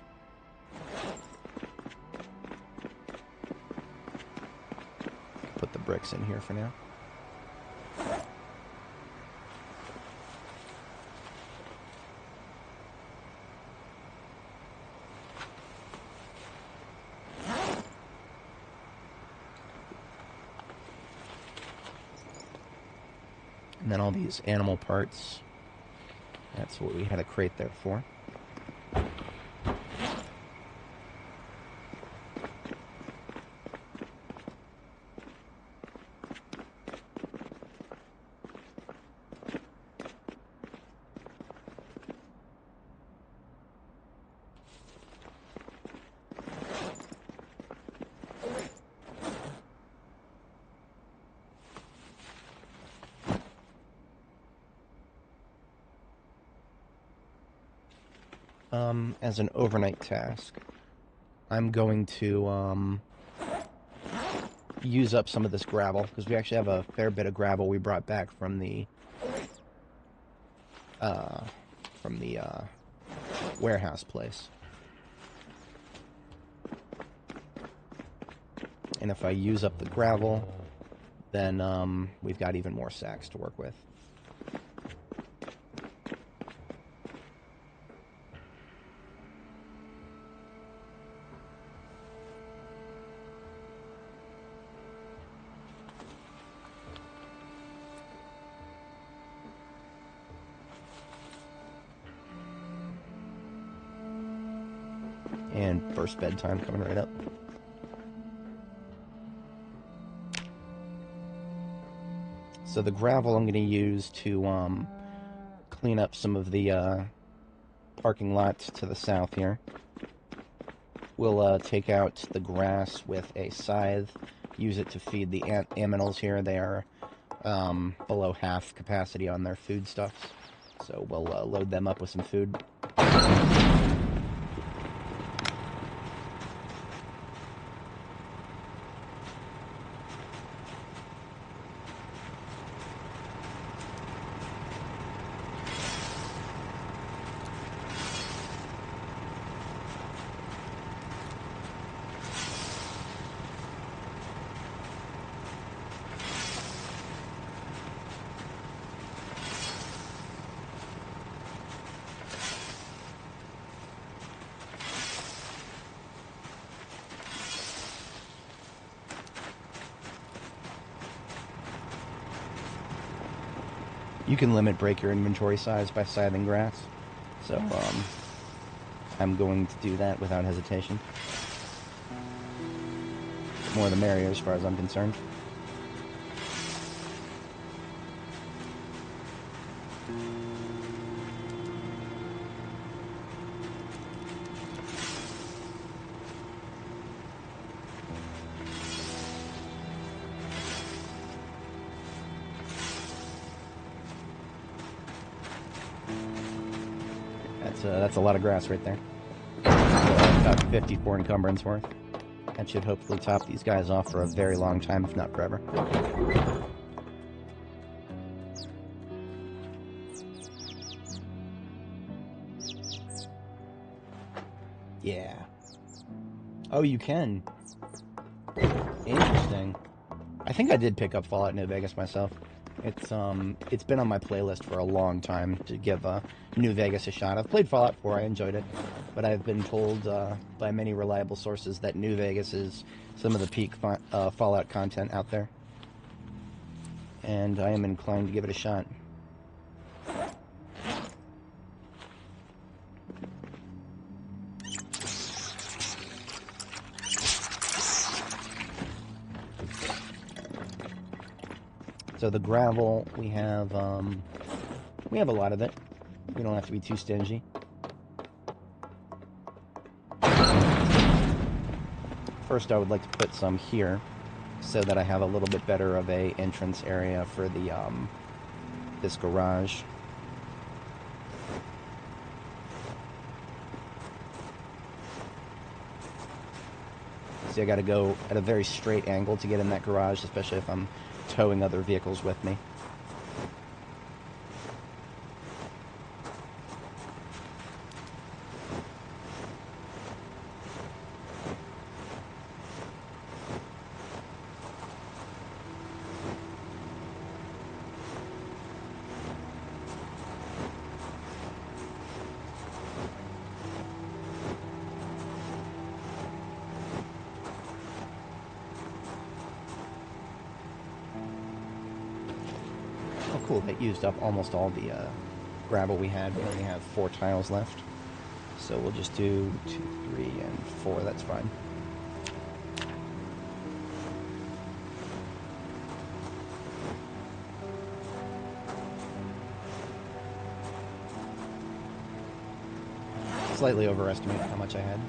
Put the bricks in here for now. And then all these animal parts. That's what we had a crate there for. As an overnight task, I'm going to use up some of this gravel, because we actually have a fair bit of gravel we brought back from the warehouse place. And if I use up the gravel, then we've got even more sacks to work with. And first bedtime coming right up. So the gravel I'm going to use to clean up some of the parking lots to the south here. We'll take out the grass with a scythe, use it to feed the aminals here. They are below half capacity on their foodstuffs, so we'll load them up with some food. You can break your inventory size by scything grass, so I'm going to do that without hesitation. More the merrier as far as I'm concerned. That's a lot of grass right there. About 54 encumbrance worth. That should hopefully top these guys off for a very long time, if not forever. Yeah. Oh, you can. Interesting. I think I did pick up Fallout New Vegas myself. It's been on my playlist for a long time to give New Vegas a shot. I've played Fallout 4, I enjoyed it, but I've been told by many reliable sources that New Vegas is some of the peak Fallout content out there, and I am inclined to give it a shot. So the gravel, we have a lot of it. We don't have to be too stingy. First, I would like to put some here so that I have a little bit better of a entrance area for the this garage. See, I got to go at a very straight angle to get in that garage, especially if I'm towing other vehicles with me. Cool, that used up almost all the gravel we had. We only have 4 tiles left. So we'll just do 2, 3, and 4. That's fine. Slightly overestimated how much I had.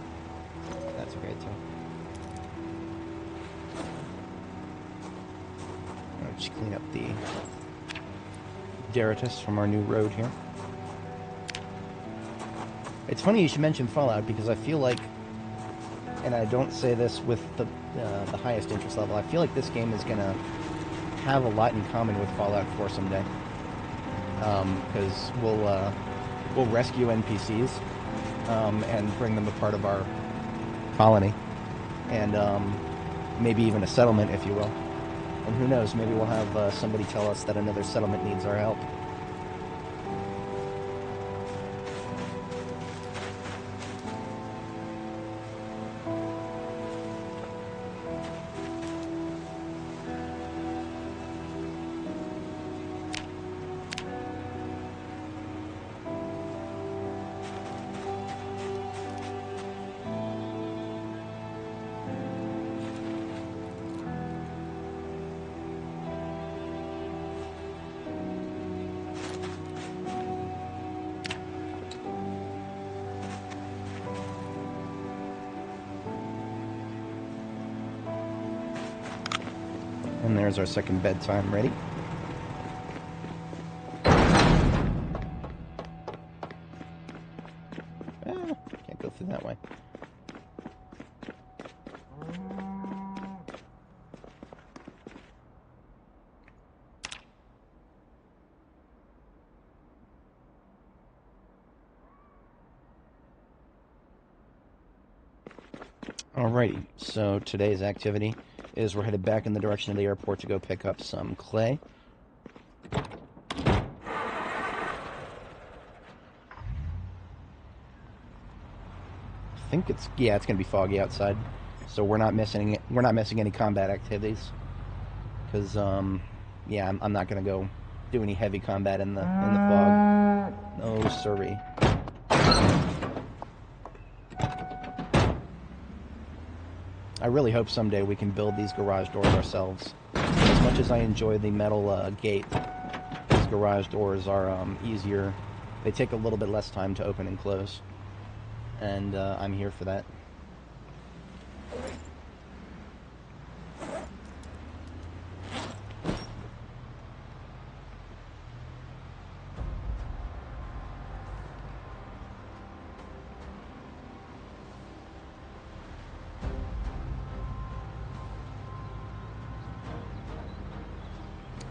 That's okay too. I'll just clean up the Deritus from our new road here. It's funny you should mention Fallout, because I feel like, and I don't say this with the highest interest level, I feel like this game is going to have a lot in common with Fallout 4 someday. Because we'll rescue NPCs and bring them a part of our colony, and maybe even a settlement, if you will. And who knows, maybe we'll have somebody tell us that another settlement needs our help. And there's our second bedtime ready. Can't go through that way. Alrighty, so today's activity is we're headed back in the direction of the airport to go pick up some clay. I think it's gonna be foggy outside, so we're not missing any combat activities, because yeah, I'm not gonna go do any heavy combat in the fog. No siree. I really hope someday we can build these garage doors ourselves. As much as I enjoy the metal gate, these garage doors are easier. They take a little bit less time to open and close, and I'm here for that.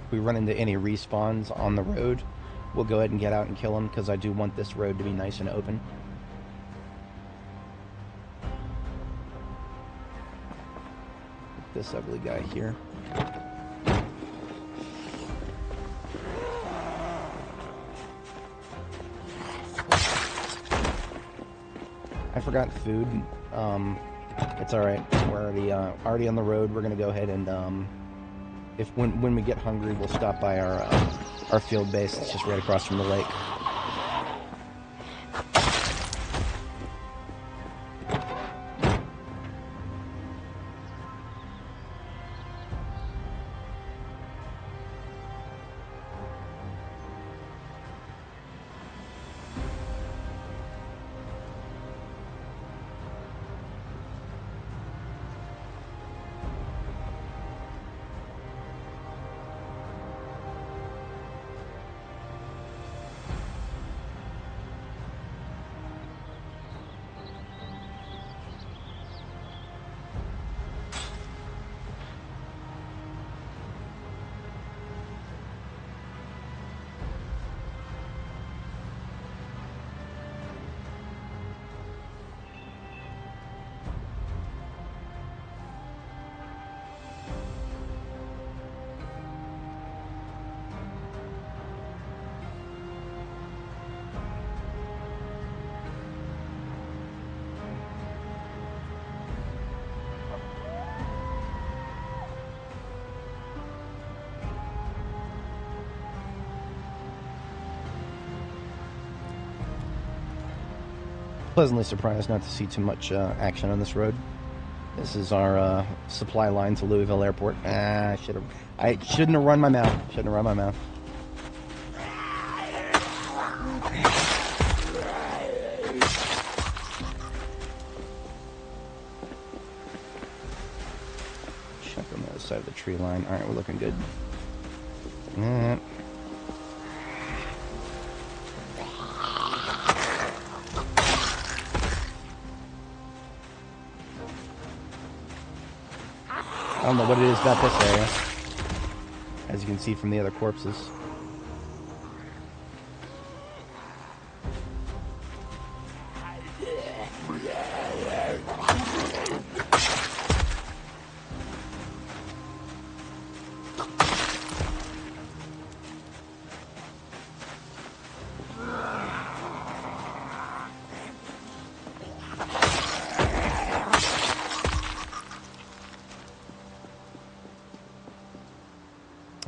If we run into any respawns on the road, we'll go ahead and get out and kill them, because I do want this road to be nice and open. This ugly guy here. I forgot food. It's all right. We're already on the road. We're gonna go ahead and if when we get hungry, we'll stop by our field base. It's just right across from the lake. Pleasantly surprised not to see too much action on this road. This is our supply line to Louisville Airport. I shouldn't have run my mouth. Shouldn't have run my mouth. Check on the other side of the tree line. All right, we're looking good. I don't know what it is about this area, as you can see from the other corpses.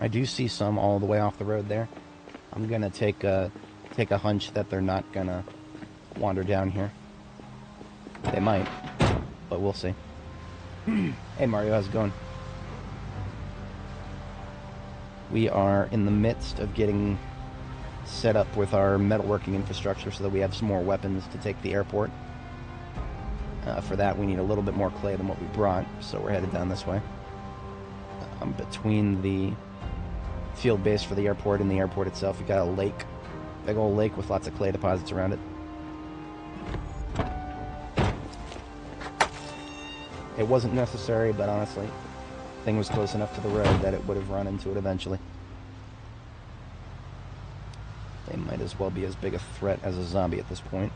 I do see some all the way off the road there. I'm gonna take a hunch that they're not gonna wander down here. They might, but we'll see. Hey Mario, how's it going? We are in the midst of getting set up with our metalworking infrastructure so that we have some more weapons to take to the airport. For that, we need a little bit more clay than what we brought, so we're headed down this way. Between the field base for the airport and the airport itself, we've got a lake, big old lake with lots of clay deposits around it. It wasn't necessary, but honestly, the thing was close enough to the road that it would have run into it eventually. They might as well be as big a threat as a zombie at this point.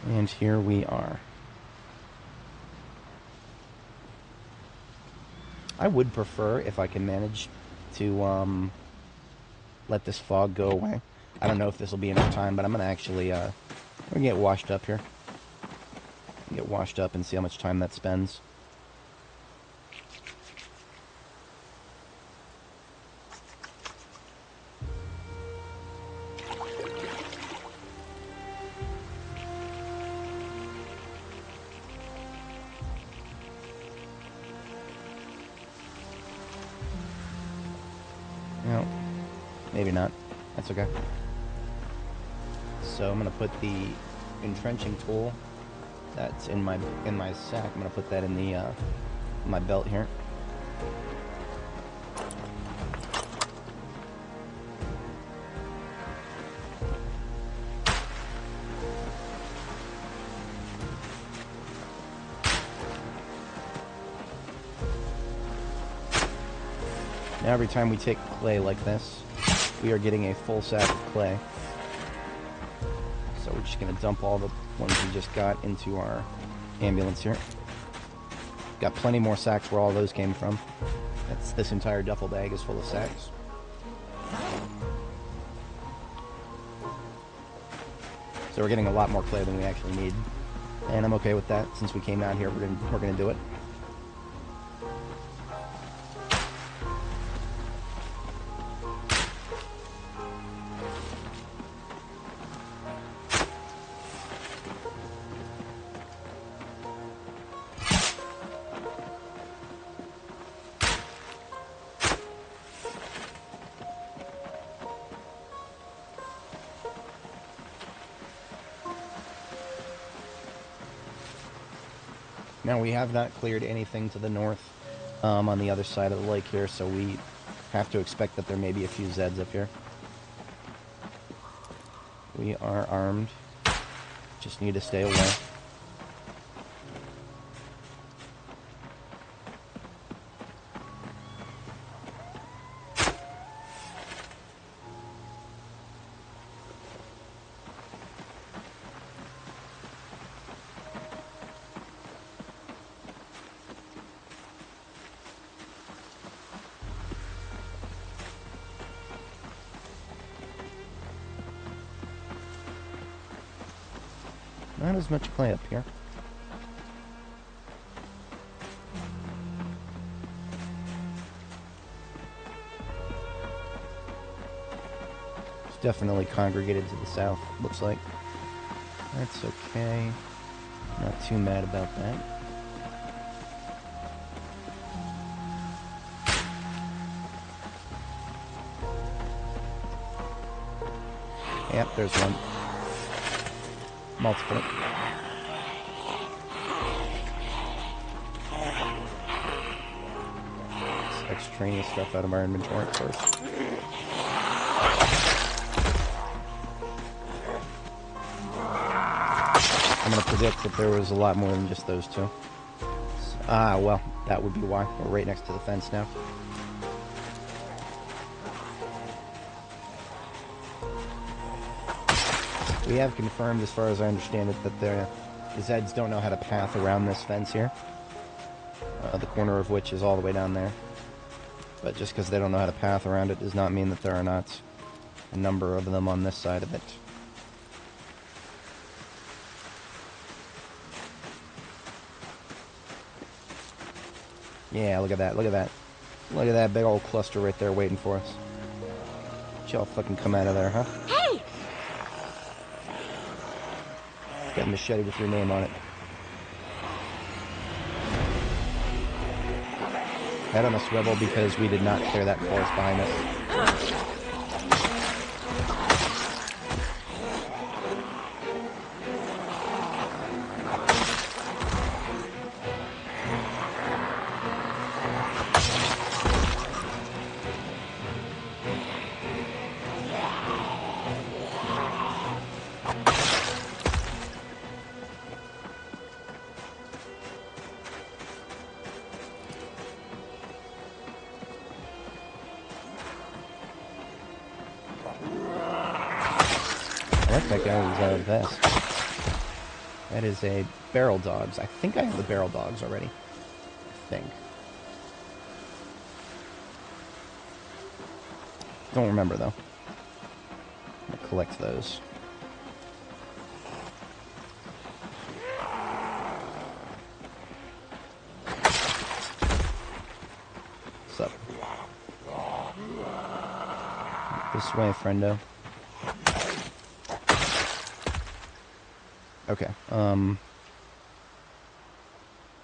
And here we are. I would prefer if I can manage to let this fog go away. I don't know if this will be enough time, but I'm gonna actually we're gonna get washed up here. Get washed up and see how much time that spends. No, maybe not. That's okay. So I'm gonna put the entrenching tool that's in my sack. I'm gonna put that in the my belt here. Now every time we take clay like this, we are getting a full sack of clay. So we're just going to dump all the ones we just got into our ambulance here. Got plenty more sacks where all those came from. This entire duffel bag is full of sacks. So we're getting a lot more clay than we actually need. And I'm okay with that. Since we came out here, we're gonna do it. Now, we have not cleared anything to the north on the other side of the lake here, so we have to expect that there may be a few Zeds up here. We are armed. Just need to stay away. Not as much clay up here. It's definitely congregated to the south, looks like. That's okay. Not too mad about that. Yep, there's one. Multiple. This extraneous stuff out of our inventory first. I'm going to predict that there was a lot more than just those two. Well, that would be why. We're right next to the fence now. We have confirmed, as far as I understand it, that the Zeds don't know how to path around this fence here. The corner of which is all the way down there. But just because they don't know how to path around it does not mean that there are not a number of them on this side of it. Yeah, look at that, look at that. Look at that big old cluster right there waiting for us. Y'all fucking come out of there, huh? Hey! Got a machete with your name on it. Head on a swivel because we did not clear that forest behind us. I like that guy's vest. That is a barrel dogs. I think I have the barrel dogs already. I think. Don't remember though. I'm gonna collect those. What's up? This way, friendo. Okay,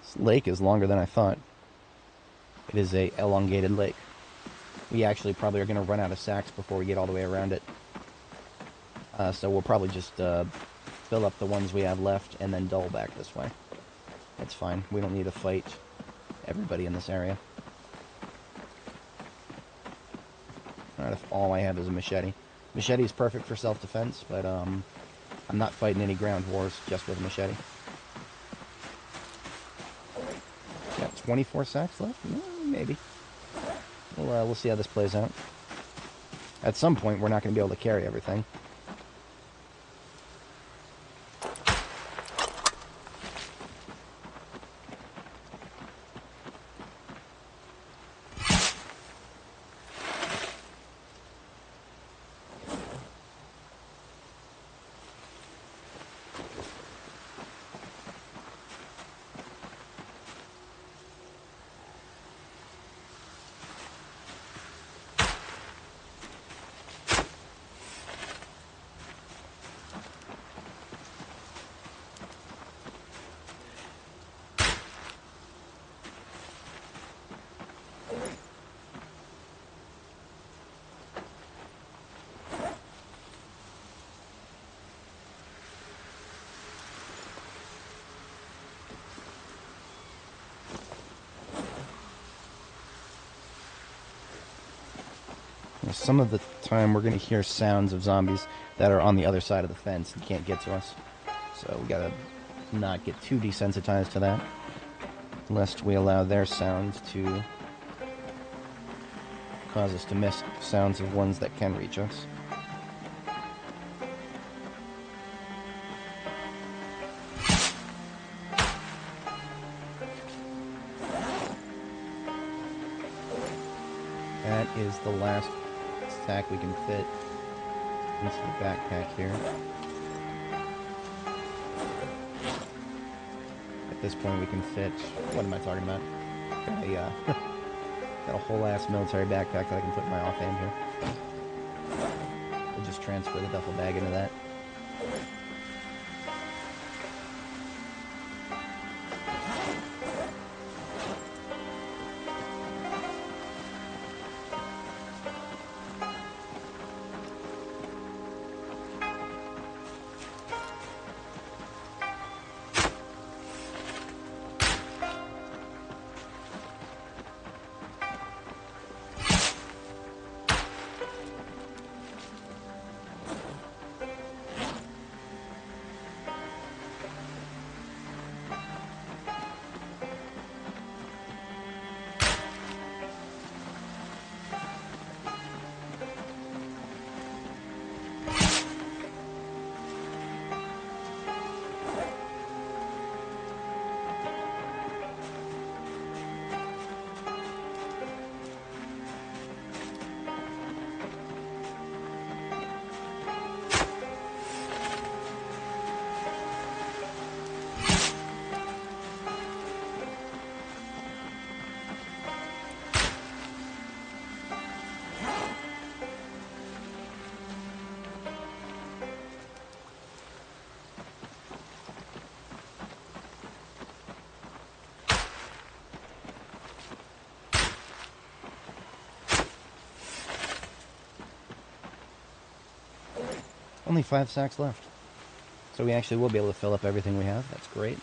this lake is longer than I thought. It is a elongated lake. We actually probably are going to run out of sacks before we get all the way around it. So we'll probably just fill up the ones we have left and then double back this way. That's fine. We don't need to fight everybody in this area. Not if all I have is a machete. Machete is perfect for self-defense, but I'm not fighting any ground wars just with a machete. Got 24 sacks left? Maybe. We'll see how this plays out. At some point, we're not going to be able to carry everything. Some of the time we're going to hear sounds of zombies that are on the other side of the fence and can't get to us. So we gotta not get too desensitized to that, lest we allow their sounds to cause us to miss sounds of ones that can reach us. That is the last sack we can fit into the backpack here. At this point we can fit, what am I talking about? Got a whole ass military backpack that I can put in my offhand here. We'll just transfer the duffel bag into that. Only 5 sacks left. So we actually will be able to fill up everything we have. That's great.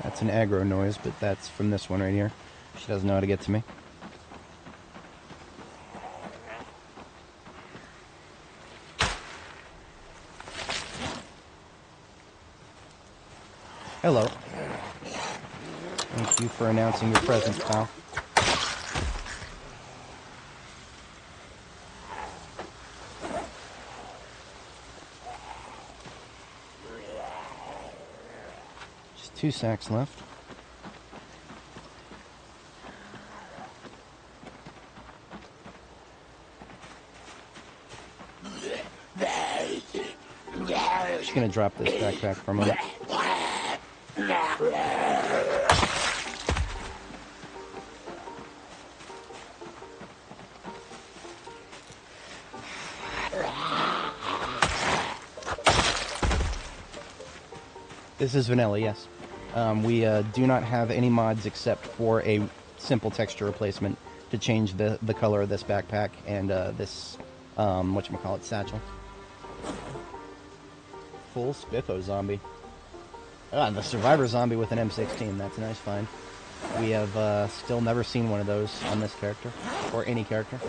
That's an aggro noise, but that's from this one right here. She doesn't know how to get to me. Hello. Thank you for announcing your presence, pal. Just 2 sacks left. Just gonna drop this backpack for a moment. This is vanilla, yes. We do not have any mods except for a simple texture replacement to change the color of this backpack and this, whatchamacallit, satchel. Full Spiffo zombie. Ah, the Survivor zombie with an M16, that's a nice find. We have still never seen one of those on this character, or any character.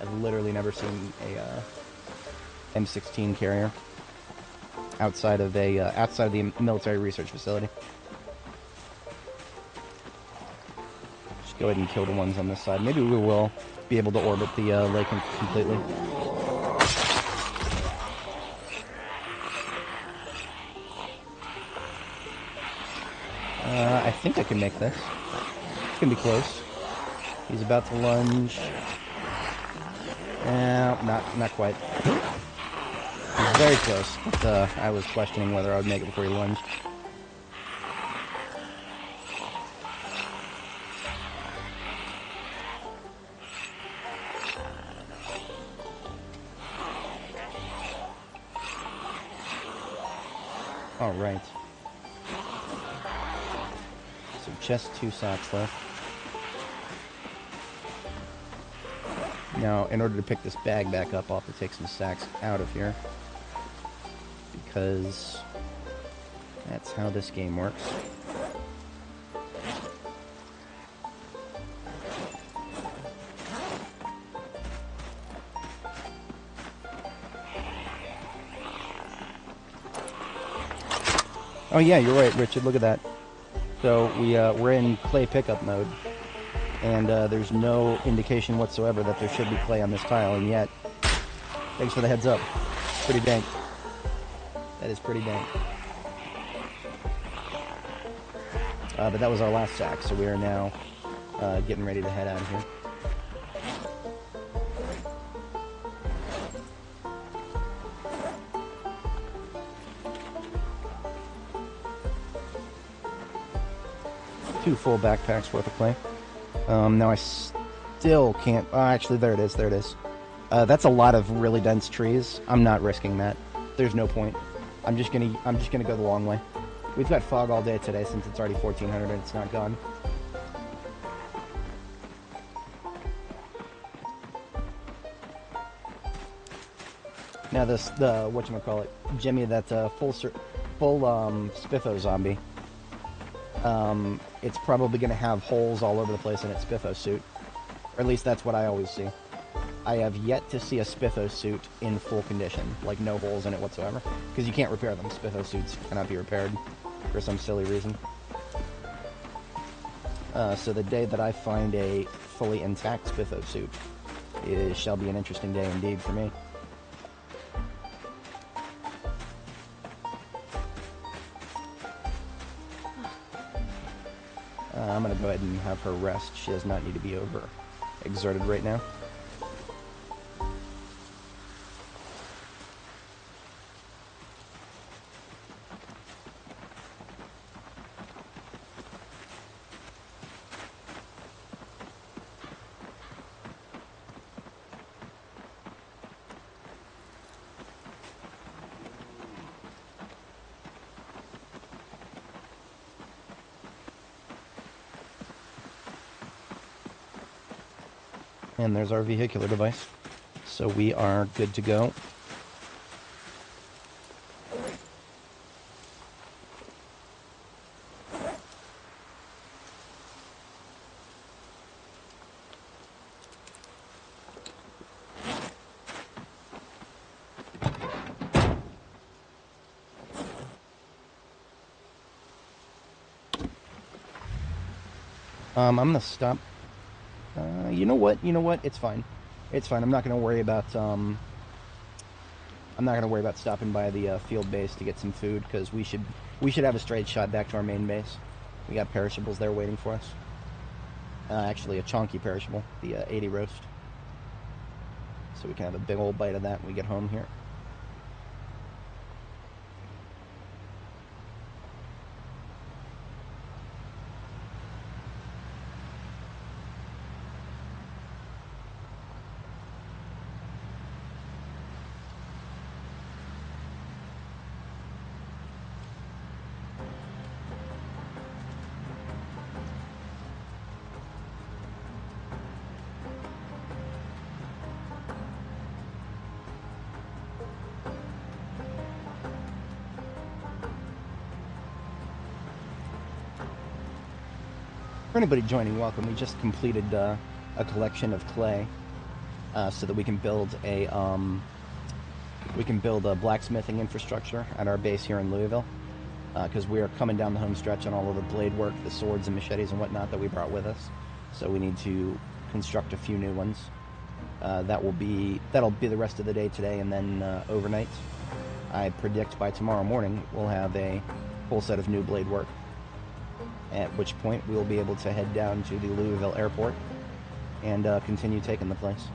I've literally never seen a M16 carrier. outside of the military research facility. Just go ahead and kill the ones on this side. Maybe we will be able to orbit the lake completely. I think I can make this. It's gonna be close. He's about to lunge. Not quite. He's very close, but I was questioning whether I would make it before he lunged. All right. So just 2 sacks left. Now, in order to pick this bag back up, I'll have to take some sacks out of here, because that's how this game works. Oh yeah, you're right, Richard, look at that. So we're in clay pickup mode, and there's no indication whatsoever that there should be clay on this tile, and yet, thanks for the heads up. Pretty dank. That is pretty dank. But that was our last sack, so we are now getting ready to head out of here. Two full backpacks worth of clay. Now I still can't... actually, there it is, there it is. That's a lot of really dense trees. I'm not risking that. There's no point. I'm just gonna go the long way. We've got fog all day today since it's already 1400 and it's not gone. Now the whatchamacallit, Jimmy, that full Spiffo zombie. It's probably going to have holes all over the place in its Spiffo suit. Or at least that's what I always see. I have yet to see a Spiffo suit in full condition, like no holes in it whatsoever. Because you can't repair them. Spiffo suits cannot be repaired for some silly reason. So the day that I find a fully intact Spiffo suit shall be an interesting day indeed for me. I'm going to go ahead and have her rest. She does not need to be over-exerted right now. And there's our vehicular device. So we are good to go. I'm gonna stop. You know what? It's fine. It's fine. I'm not gonna worry about stopping by the field base to get some food, because we should have a straight shot back to our main base. We got perishables there waiting for us. Actually, a chonky perishable, the 80 roast. So we can have a big old bite of that when we get home here. For anybody joining, welcome. We just completed a collection of clay so that we can build a we can build a blacksmithing infrastructure at our base here in Louisville, because we are coming down the home stretch on all of the blade work, the swords and machetes and whatnot that we brought with us. So we need to construct a few new ones. That'll be the rest of the day today, and then overnight, I predict by tomorrow morning we'll have a full set of new blade work. At which point we'll be able to head down to the Louisville airport and continue taking the place.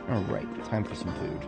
Alright, time for some food.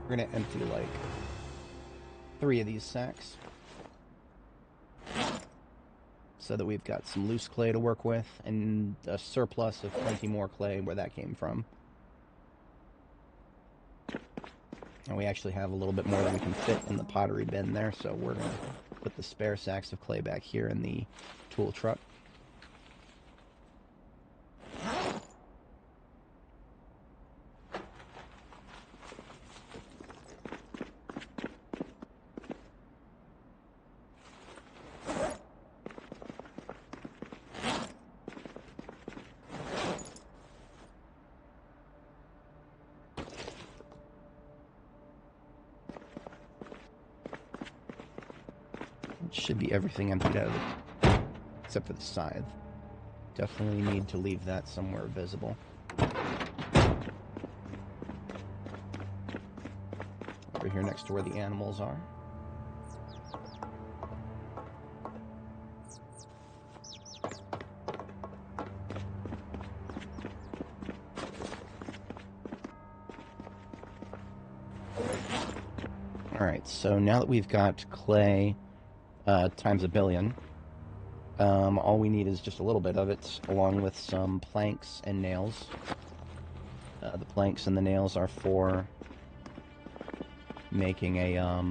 We're gonna empty like 3 of these sacks so that we've got some loose clay to work with and a surplus of plenty more clay where that came from. And we actually have a little bit more than we can fit in the pottery bin there, so we're gonna put the spare sacks of clay back here in the tool truck. Should be everything emptied out of it, except for the scythe. Definitely need to leave that somewhere visible. Over here next to where the animals are. Alright, so now that we've got clay times a billion, All we need is just a little bit of it, along with some planks and nails. The planks and the nails are for making a,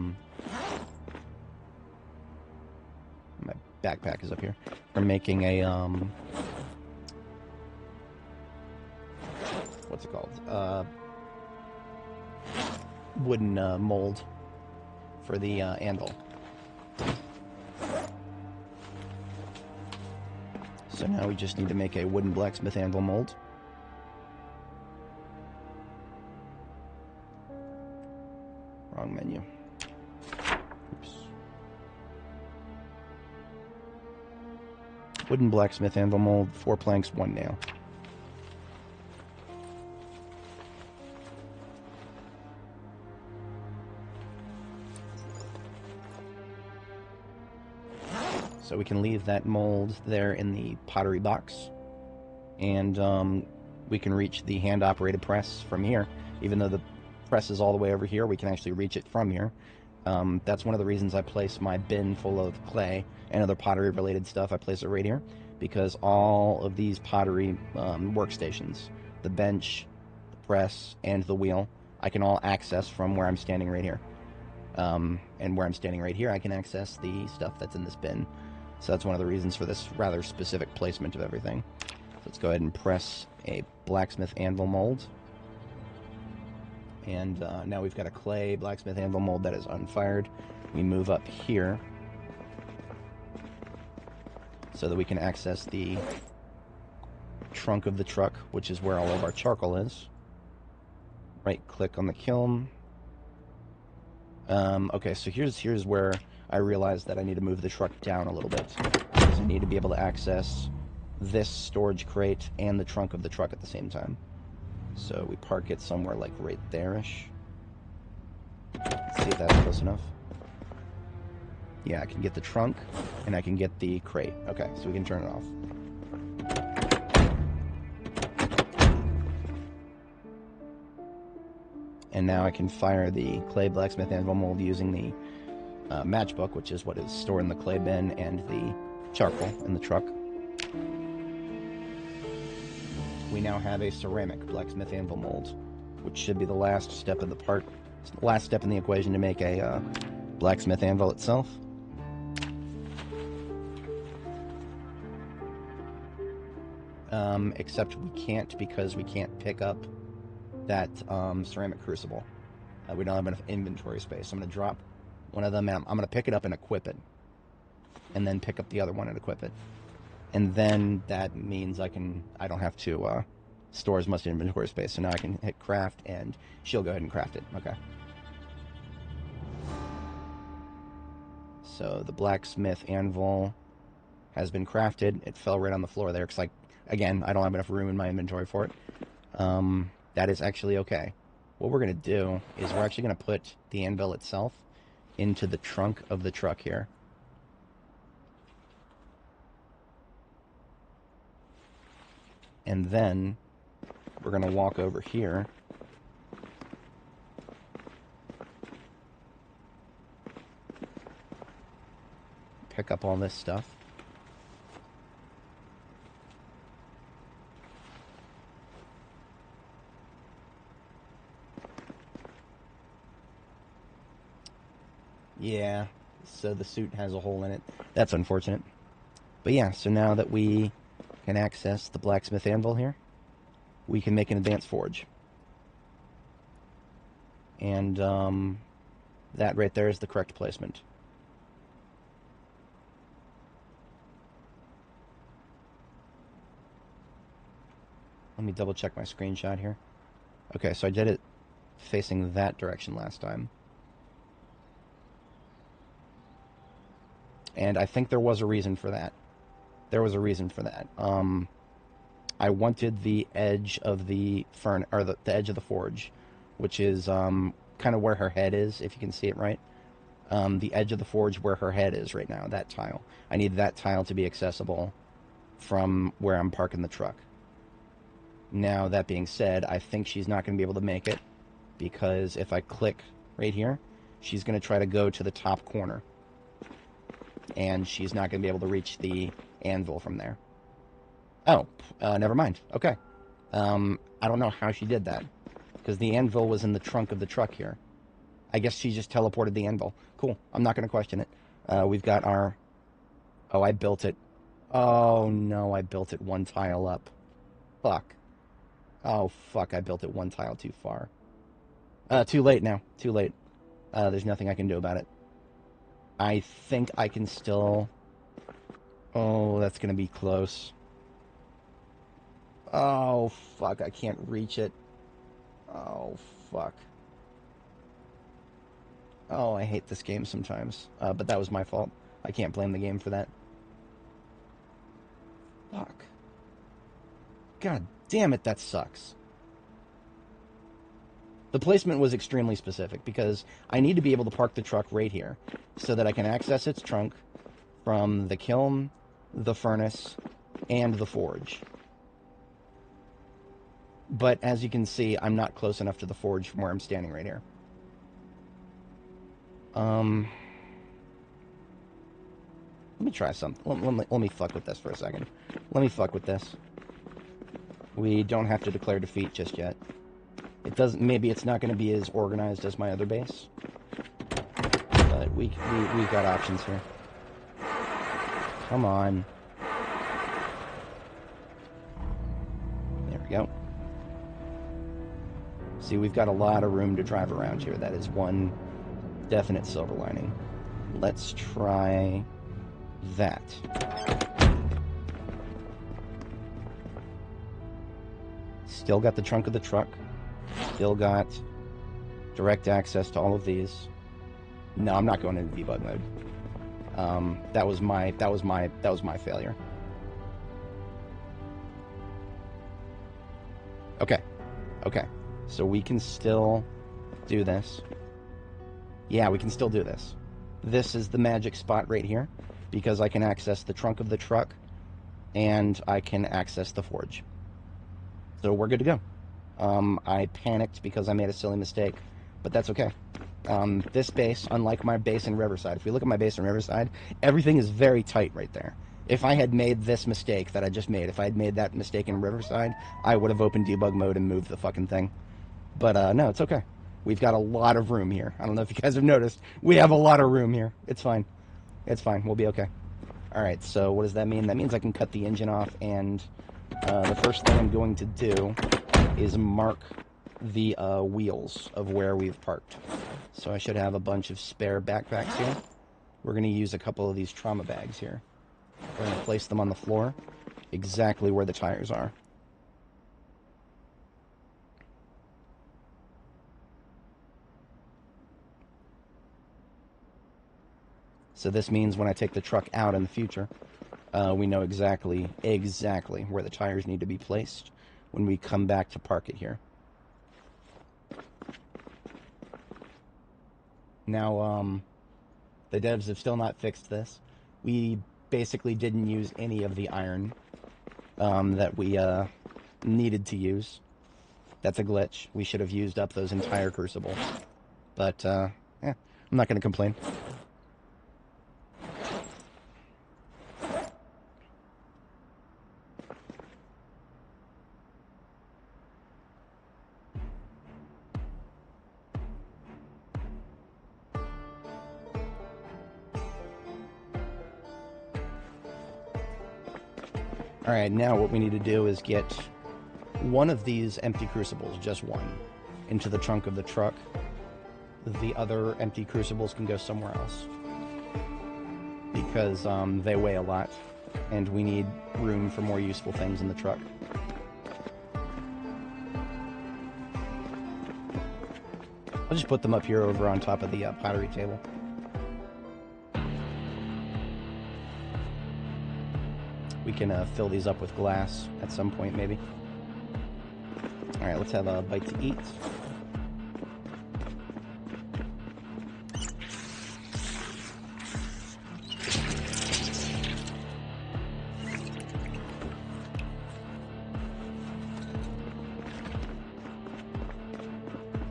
my backpack is up here. For making a, what's it called? Wooden mold for the anvil. So now we just need to make a wooden blacksmith anvil mold. Wrong menu. Oops. Wooden blacksmith anvil mold, 4 planks, 1 nail. So we can leave that mold there in the pottery box, and we can reach the hand-operated press from here. Even though the press is all the way over here, we can actually reach it from here. That's one of the reasons I place my bin full of clay and other pottery-related stuff. I place it right here, because all of these pottery workstations, the bench, the press, and the wheel, I can all access from where I'm standing right here. And where I'm standing right here, I can access the stuff that's in this bin. So that's one of the reasons for this rather specific placement of everything. So let's go ahead and press a blacksmith anvil mold. And now we've got a clay blacksmith anvil mold that is unfired. We move up here so that we can access the trunk of the truck, which is where all of our charcoal is. Right-click on the kiln. Okay, so here's where I realized that I need to move the truck down a little bit. Because I need to be able to access this storage crate and the trunk of the truck at the same time. So we park it somewhere like right there-ish. Let's see if that's close enough. Yeah, I can get the trunk, and I can get the crate. Okay, so we can turn it off. And now I can fire the clay blacksmith anvil mold using the matchbook, which is what is stored in the clay bin, and the charcoal in the truck. We now have a ceramic blacksmith anvil mold, which should be the last step of the last step in the equation to make a blacksmith anvil itself. Except we can't, because we can't pick up that ceramic crucible. We don't have enough inventory space. So I'm going to drop one of them, and I'm going to pick it up and equip it, and then pick up the other one and equip it. And then that means I don't have to store as much inventory space. So now I can hit craft, and she'll go ahead and craft it. Okay. So the blacksmith anvil has been crafted. It fell right on the floor there, because again, I don't have enough room in my inventory for it. That is actually okay. What we're going to do is we're actually going to put the anvil itself into the trunk of the truck here. And then we're going to walk over here. Pick up all this stuff. Yeah, so the suit has a hole in it. That's unfortunate. But yeah, so now that we can access the blacksmith anvil here, we can make an advanced forge. And that right there is the correct placement. Let me double check my screenshot here. Okay, so I did it facing that direction last time. And I think there was a reason for that. There was a reason for that. I wanted the edge of the the edge of the forge, which is kind of where her head is, if you can see it right. The edge of the forge where her head is right now, that tile. I need that tile to be accessible from where I'm parking the truck. Now, that being said, I think she's not going to be able to make it, because if I click right here, she's going to try to go to the top corner. And she's not going to be able to reach the anvil from there. Oh, never mind. Okay. I don't know how she did that, because the anvil was in the trunk of the truck here. I guess she just teleported the anvil. Cool. I'm not going to question it. We've got our... Oh, I built it. Oh, no, I built it one tile up. Fuck. Oh, fuck, I built it one tile too far. Too late now. Too late. There's nothing I can do about it. I think I can still... Oh, that's going to be close. Oh, fuck, I can't reach it. Oh, fuck. Oh, I hate this game sometimes. But that was my fault. I can't blame the game for that. Fuck. God damn it, that sucks. The placement was extremely specific because I need to be able to park the truck right here so that I can access its trunk from the kiln, the furnace, and the forge. But as you can see, I'm not close enough to the forge from where I'm standing right here. Let me try something. Let me fuck with this for a second. Let me fuck with this. We don't have to declare defeat just yet. It doesn't. Maybe it's not going to be as organized as my other base, but we've got options here. Come on. There we go. See, we've got a lot of room to drive around here. That is one definite silver lining. Let's try that. Still got the trunk of the truck. Still got direct access to all of these. No, I'm not going into debug mode. That was my failure. Okay. Okay. So we can still do this. Yeah, we can still do this. This is the magic spot right here, because I can access the trunk of the truck, and I can access the forge. So we're good to go. I panicked because I made a silly mistake, but that's okay. This base, unlike my base in Riverside, if we look at my base in Riverside, everything is very tight right there. If I had made this mistake that I just made, if I had made that mistake in Riverside, I would have opened debug mode and moved the fucking thing. But no, it's okay. We've got a lot of room here. I don't know if you guys have noticed. We have a lot of room here. It's fine. It's fine. We'll be okay. Alright, so what does that mean? That means I can cut the engine off, and the first thing I'm going to do is mark the wheels of where we've parked. So I should have a bunch of spare backpacks here. We're going to use a couple of these trauma bags here. We're going to place them on the floor, exactly where the tires are. So this means when I take the truck out in the future, we know exactly where the tires need to be placed when we come back to park it here. Now, the devs have still not fixed this. We basically didn't use any of the iron that we needed to use. That's a glitch. We should have used up those entire crucibles. But, yeah, I'm not going to complain. Alright, now what we need to do is get one of these empty crucibles, just one, into the trunk of the truck. The other empty crucibles can go somewhere else, because they weigh a lot, and we need room for more useful things in the truck. I'll just put them up here over on top of the pottery table. We can fill these up with glass at some point, maybe. Alright, let's have a bite to eat.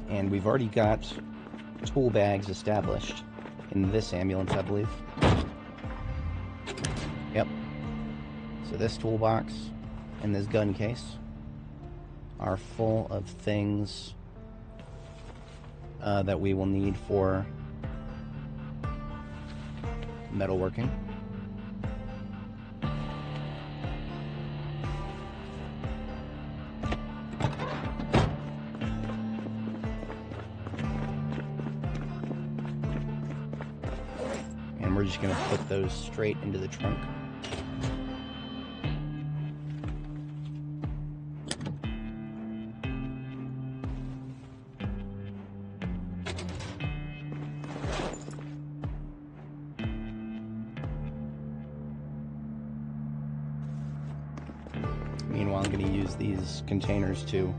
And we've already got tool bags established in this ambulance, I believe. Yep. So this toolbox and this gun case are full of things that we will need for metalworking. And we're just going to put those straight into the trunk. Meanwhile, I'm going to use these containers to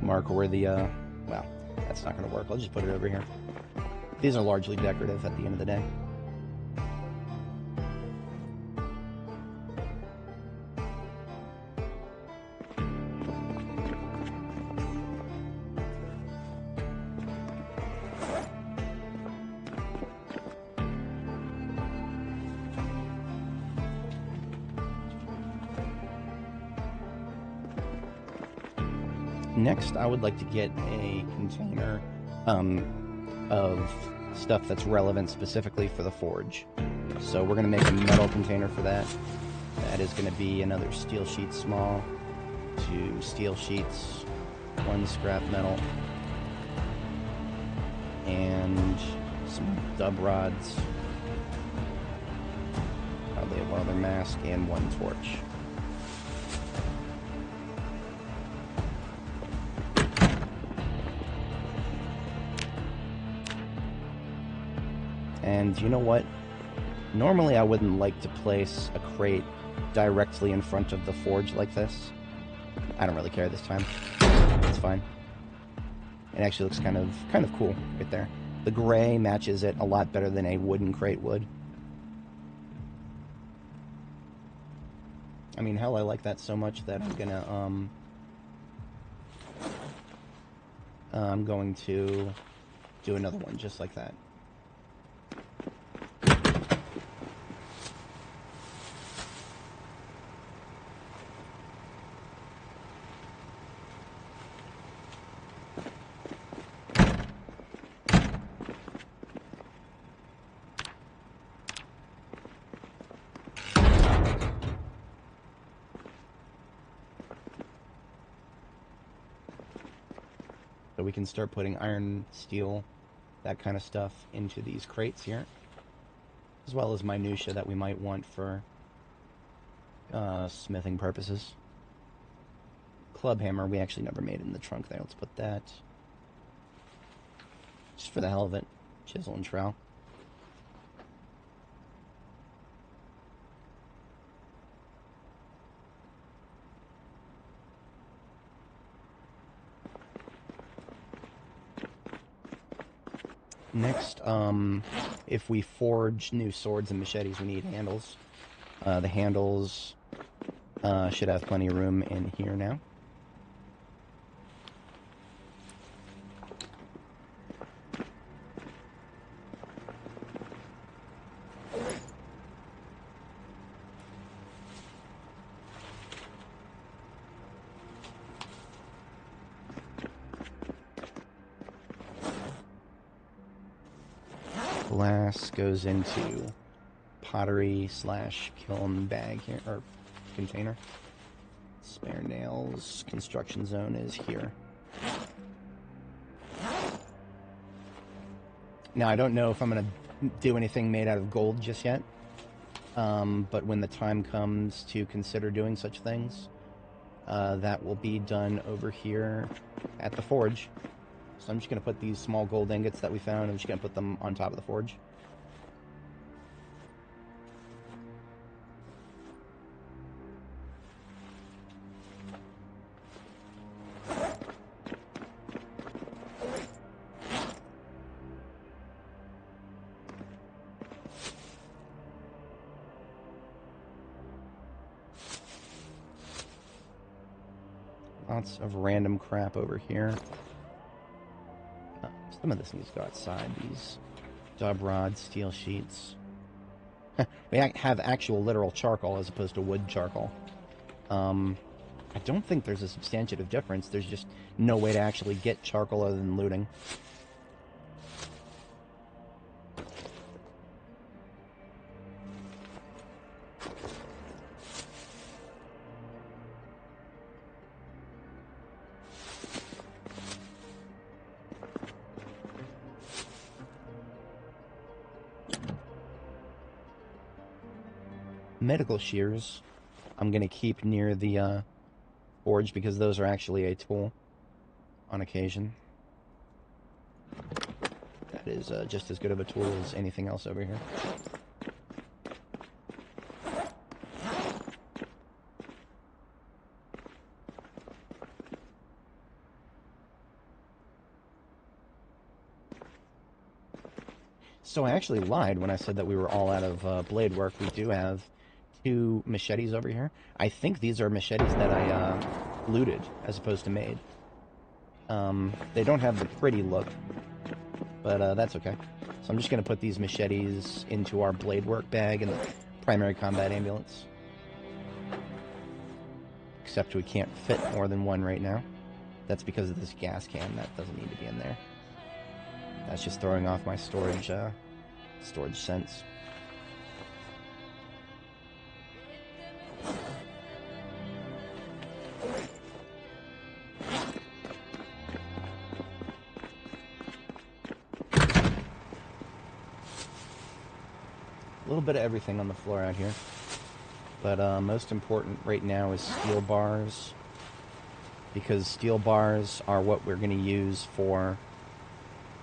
mark where the, well, that's not going to work. I'll just put it over here. These are largely decorative at the end of the day. Next, I would like to get a container of stuff that's relevant specifically for the forge. So we're going to make a metal container for that. That is going to be another steel sheet small, 2 steel sheets, 1 scrap metal, and some dub rods, probably a welder mask, and 1 torch. And you know what? Normally I wouldn't like to place a crate directly in front of the forge like this. I don't really care this time. It's fine. It actually looks kind of cool right there. The gray matches it a lot better than a wooden crate would. I mean, hell, I like that so much that I'm going to do another one just like that. So we can start putting iron, steel, that kind of stuff into these crates here, as well as minutia that we might want for smithing purposes. Club hammer, we actually never made it in the trunk there. Let's put that, just for the hell of it. Chisel and trowel. Next, if we forge new swords and machetes, we need handles. The handles should have plenty of room in here now. Glass goes into pottery / kiln bag here, or container. Spare nails, construction zone is here. Now I don't know if I'm going to do anything made out of gold just yet, but when the time comes to consider doing such things, that will be done over here at the forge. So I'm just going to put these small gold ingots that we found, I'm just going to put them on top of the forge. Lots of random crap over here. Some of this needs to go outside. These dub rods, steel sheets. We have actual literal charcoal as opposed to wood charcoal. I don't think there's a substantive difference. There's just no way to actually get charcoal other than looting. Medical shears I'm going to keep near the forge because those are actually a tool on occasion. That is just as good of a tool as anything else over here. So I actually lied when I said that we were all out of blade work. We do have 2 machetes over here. I think these are machetes that I looted as opposed to made. They don't have the pretty look, but that's okay. So I'm just going to put these machetes into our blade work bag in the primary combat ambulance. Except we can't fit more than one right now. That's because of this gas can. That doesn't need to be in there. That's just throwing off my storage sense. A little bit of everything on the floor out here. But most important right now is steel bars. Because steel bars are what we're going to use for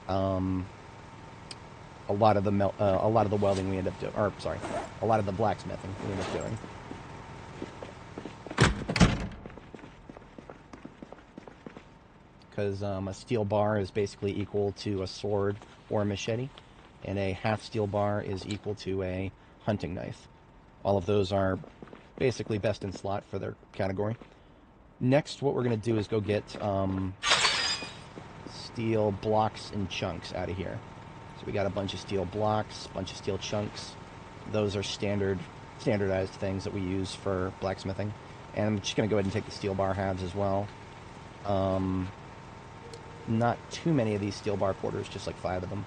a lot of the welding we end up doing, or sorry, a lot of the blacksmithing we end up doing. Because a steel bar is basically equal to a sword or a machete, and a half steel bar is equal to a hunting knife. All of those are basically best in slot for their category. Next, what we're going to do is go get steel blocks and chunks out of here. So we got a bunch of steel blocks, a bunch of steel chunks. Those are standardized things that we use for blacksmithing. And I'm just going to go ahead and take the steel bar halves as well. Not too many of these steel bar quarters, just like 5 of them.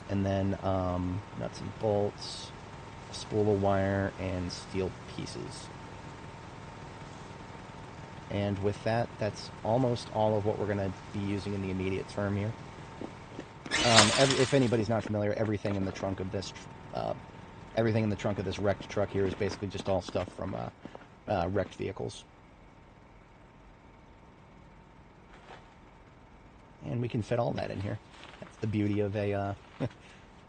And then nuts and bolts, a spool of wire, and steel pieces. And with that, that's almost all of what we're going to be using in the immediate term here. If anybody's not familiar, everything in the trunk of this wrecked truck here is basically just all stuff from wrecked vehicles. And we can fit all that in here. That's the beauty of a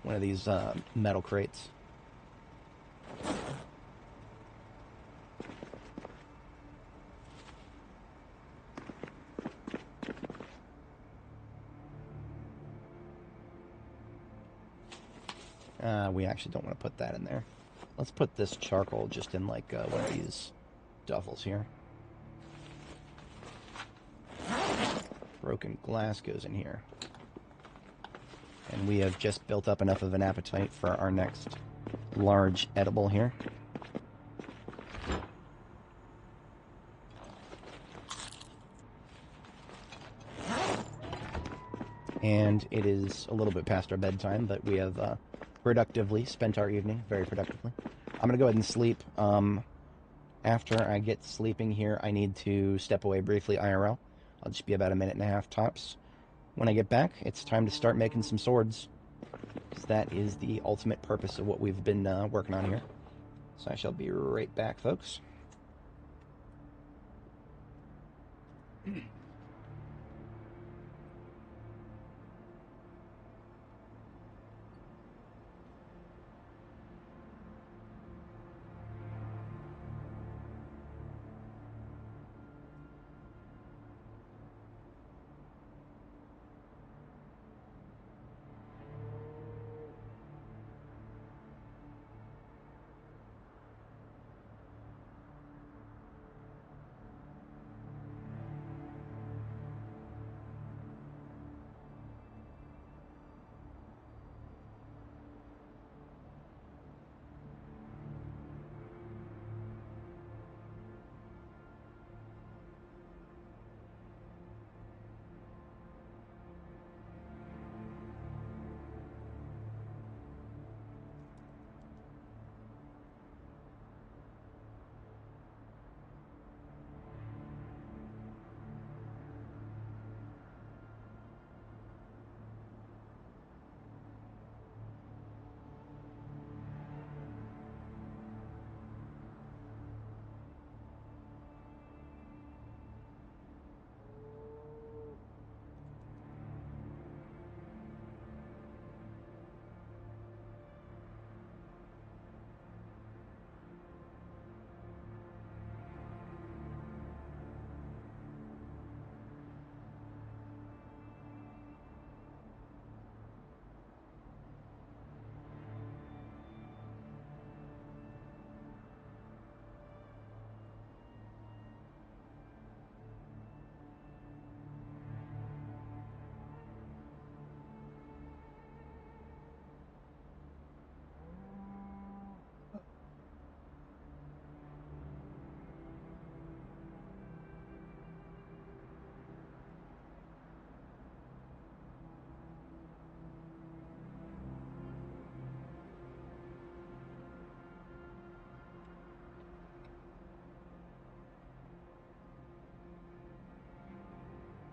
one of these metal crates. We actually don't want to put that in there. Let's put this charcoal just in like one of these duffels here. Broken glass goes in here. And we have just built up enough of an appetite for our next large edible here. And it is a little bit past our bedtime, but we have productively spent our evening, very productively. I'm going to go ahead and sleep. After I get sleeping here, I need to step away briefly IRL. I'll just be about 1.5 minutes tops. When I get back, it's time to start making some swords. Because that is the ultimate purpose of what we've been working on here. So I shall be right back, folks.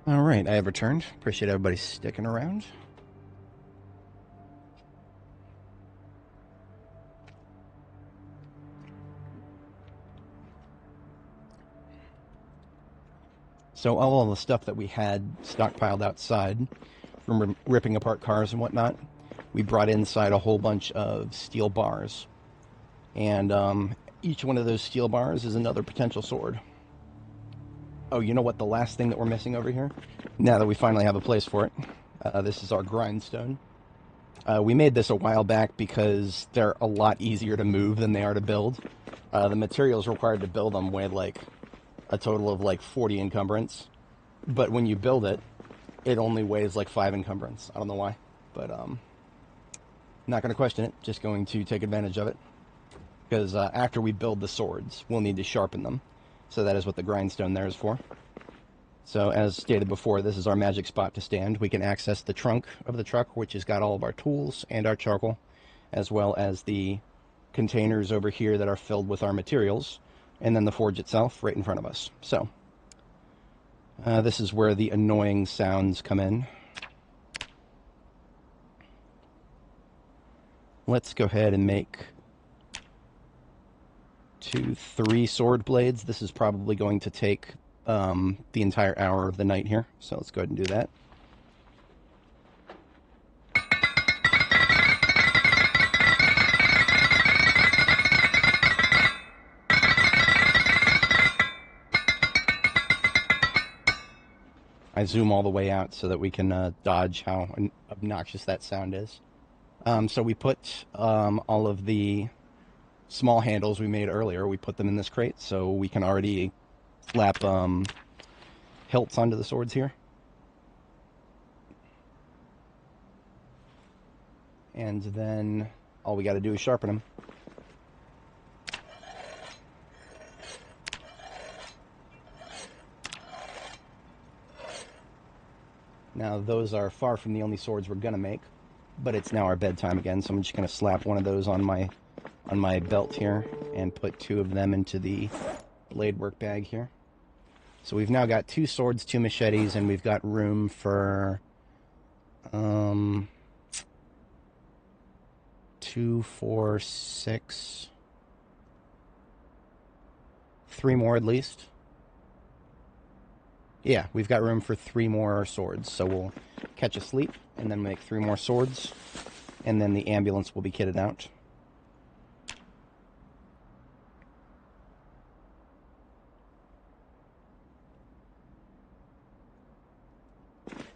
Alright, I have returned. Appreciate everybody sticking around. So all of the stuff that we had stockpiled outside from ripping apart cars and whatnot, we brought inside a whole bunch of steel bars. And each one of those steel bars is another potential sword. Oh, you know what the last thing that we're missing over here? Now that we finally have a place for it. This is our grindstone. We made this a while back because they're a lot easier to move than they are to build. The materials required to build them weigh like a total of like 40 encumbrance. But when you build it, it only weighs like 5 encumbrance. I don't know why. But not going to question it. Just going to take advantage of it. Because after we build the swords, we'll need to sharpen them. So that is what the grindstone there is for. So as stated before, this is our magic spot to stand. We can access the trunk of the truck, which has got all of our tools and our charcoal, as well as the containers over here that are filled with our materials, and then the forge itself right in front of us. So this is where the annoying sounds come in. Let's go ahead and make 3 sword blades. This is probably going to take the entire hour of the night here, so let's go ahead and do that. I zoom all the way out so that we can dodge how obnoxious that sound is. So we put all of the small handles we made earlier, we put them in this crate, so we can already slap hilts onto the swords here. And then all we got to do is sharpen them. Now those are far from the only swords we're gonna make, but it's now our bedtime again, so I'm just gonna slap one of those on my belt here and put 2 of them into the blade work bag here. So we've now got 2 swords, 2 machetes, and we've got room for 2, 4, 6, 3 more at least. Yeah, we've got room for 3 more swords, so we'll catch a sleep and then make 3 more swords, and then the ambulance will be kitted out.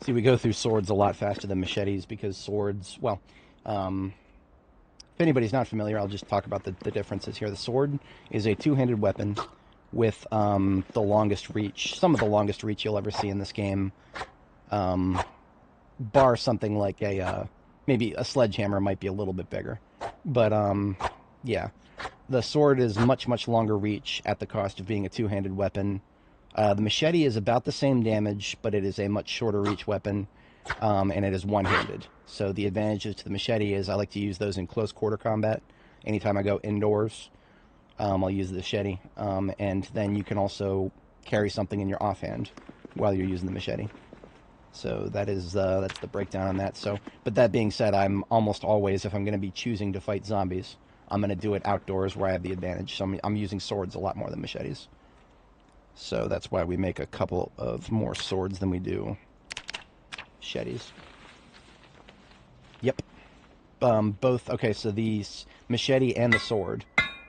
See, we go through swords a lot faster than machetes because swords, well, if anybody's not familiar, I'll just talk about the differences here. The sword is a 2-handed weapon with the longest reach, some of the longest reach you'll ever see in this game, bar something like maybe a sledgehammer might be a little bit bigger. But, yeah, the sword is much, much longer reach at the cost of being a 2-handed weapon. The machete is about the same damage, but it is a much shorter reach weapon, and it is one-handed. So the advantages to the machete is I like to use those in close quarter combat. Anytime I go indoors, I'll use the machete, and then you can also carry something in your offhand while you're using the machete. So that is that's the breakdown on that. So, but that being said, I'm almost always, if I'm going to be choosing to fight zombies, I'm going to do it outdoors where I have the advantage. So I'm using swords a lot more than machetes. So that's why we make a couple of more swords than we do machetes. Yep. Both, okay, so the machete and the sword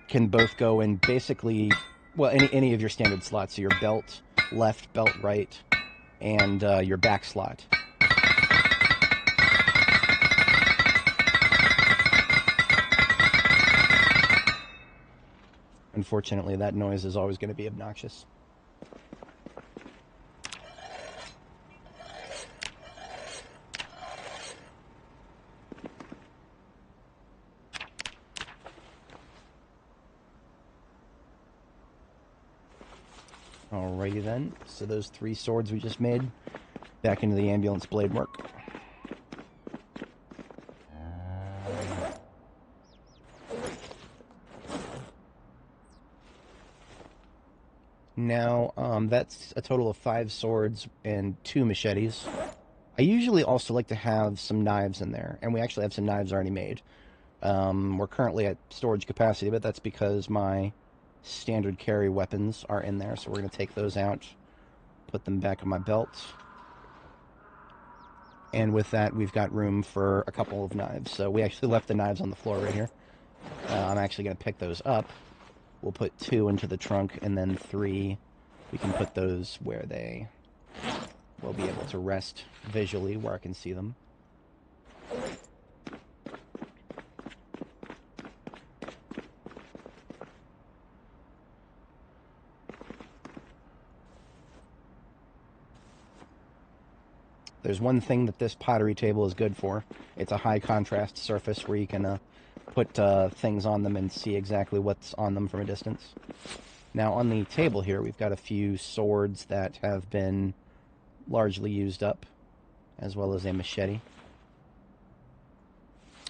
can both go in basically, well, any of your standard slots. So your belt left, belt right, and your back slot. Unfortunately, that noise is always going to be obnoxious. Alrighty then, so those 3 swords we just made, back into the ambulance blade work. Now, that's a total of 5 swords and 2 machetes. I usually also like to have some knives in there, and we actually have some knives already made. We're currently at storage capacity, but that's because my standard carry weapons are in there, so we're going to take those out, put them back in my belt. And with that, we've got room for a couple of knives. So we actually left the knives on the floor right here. I'm actually going to pick those up. We'll put 2 into the trunk, and then 3, we can put those where they will be able to rest visually, where I can see them. There's one thing that this pottery table is good for. It's a high contrast surface where you can put things on them and see exactly what's on them from a distance. Now on the table here, we've got a few swords that have been largely used up, as well as a machete.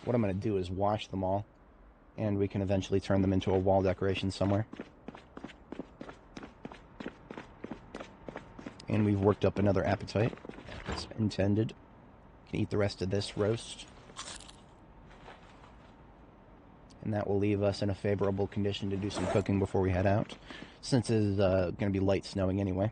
What I'm going to do is wash them all, and we can eventually turn them into a wall decoration somewhere. And we've worked up another appetite. As intended. Can eat the rest of this roast. And that will leave us in a favorable condition to do some cooking before we head out, since it is going to be light snowing anyway.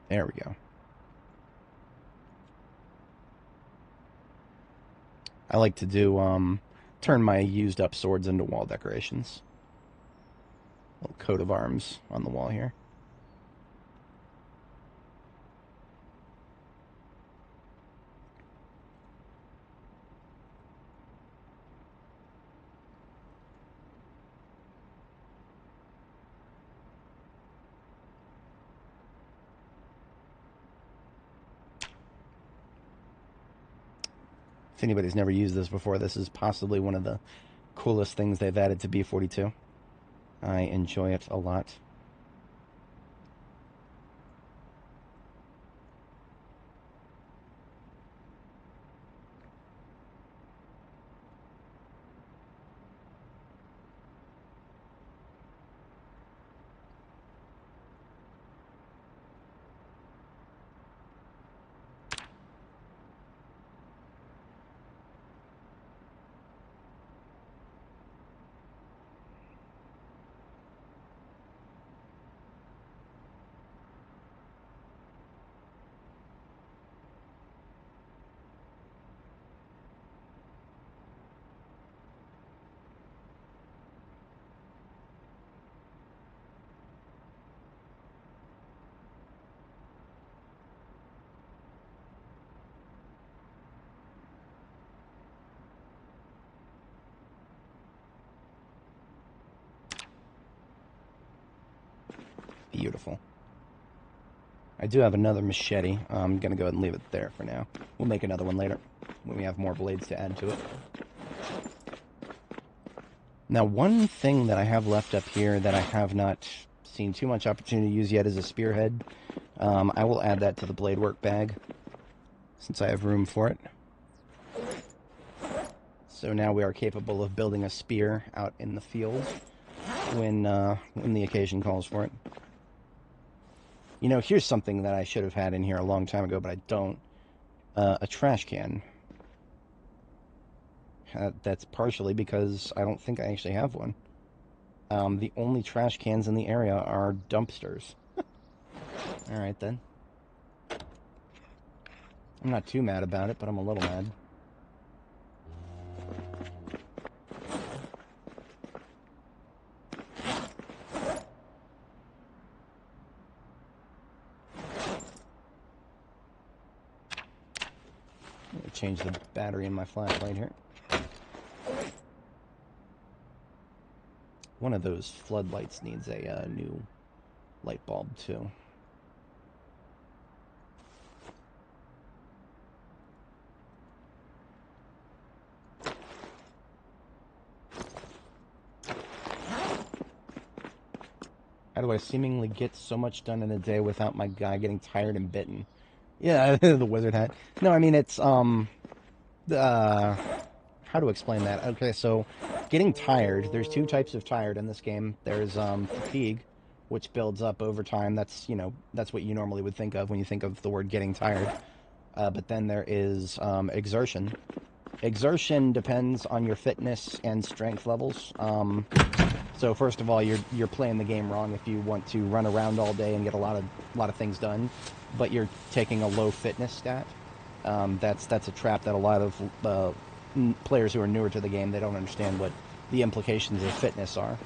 There we go. I like to do, turn my used up swords into wall decorations. Little coat of arms on the wall here. If anybody's never used this before, this is possibly one of the coolest things they've added to B42. I enjoy it a lot. Beautiful. I do have another machete. I'm going to go ahead and leave it there for now. We'll make another one later when we have more blades to add to it. Now, one thing that I have left up here that I have not seen too much opportunity to use yet is a spearhead. I will add that to the blade work bag since I have room for it. So now we are capable of building a spear out in the field when the occasion calls for it. You know, here's something that I should have had in here a long time ago, but I don't. A trash can. That's partially because I don't think I actually have one. The only trash cans in the area are dumpsters. Alright then. I'm not too mad about it, but I'm a little mad. change the battery in my flashlight here. One of those floodlights needs a new light bulb too. How do I seemingly get so much done in a day without my guy getting tired and bitten? Yeah, the wizard hat. No, I mean, it's, how to explain that? Okay, so getting tired, there's two types of tired in this game. There's, fatigue, which builds up over time. That's, you know, that's what you normally would think of when you think of the word getting tired. But then there is, exertion. Exertion depends on your fitness and strength levels. So first of all, you're playing the game wrong if you want to run around all day and get a lot of things done, but you're taking a low fitness stat. That's a trap that a lot of players who are newer to the game, they don't understand what the implications of fitness are.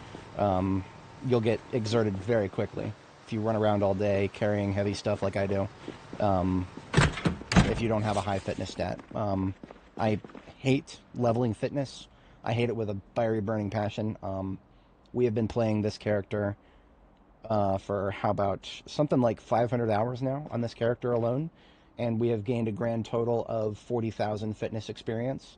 You'll get exerted very quickly if you run around all day carrying heavy stuff like I do. If you don't have a high fitness stat, I hate leveling fitness. I hate it with a fiery burning passion. We have been playing this character for how about something like 500 hours now on this character alone, and we have gained a grand total of 40,000 fitness experience,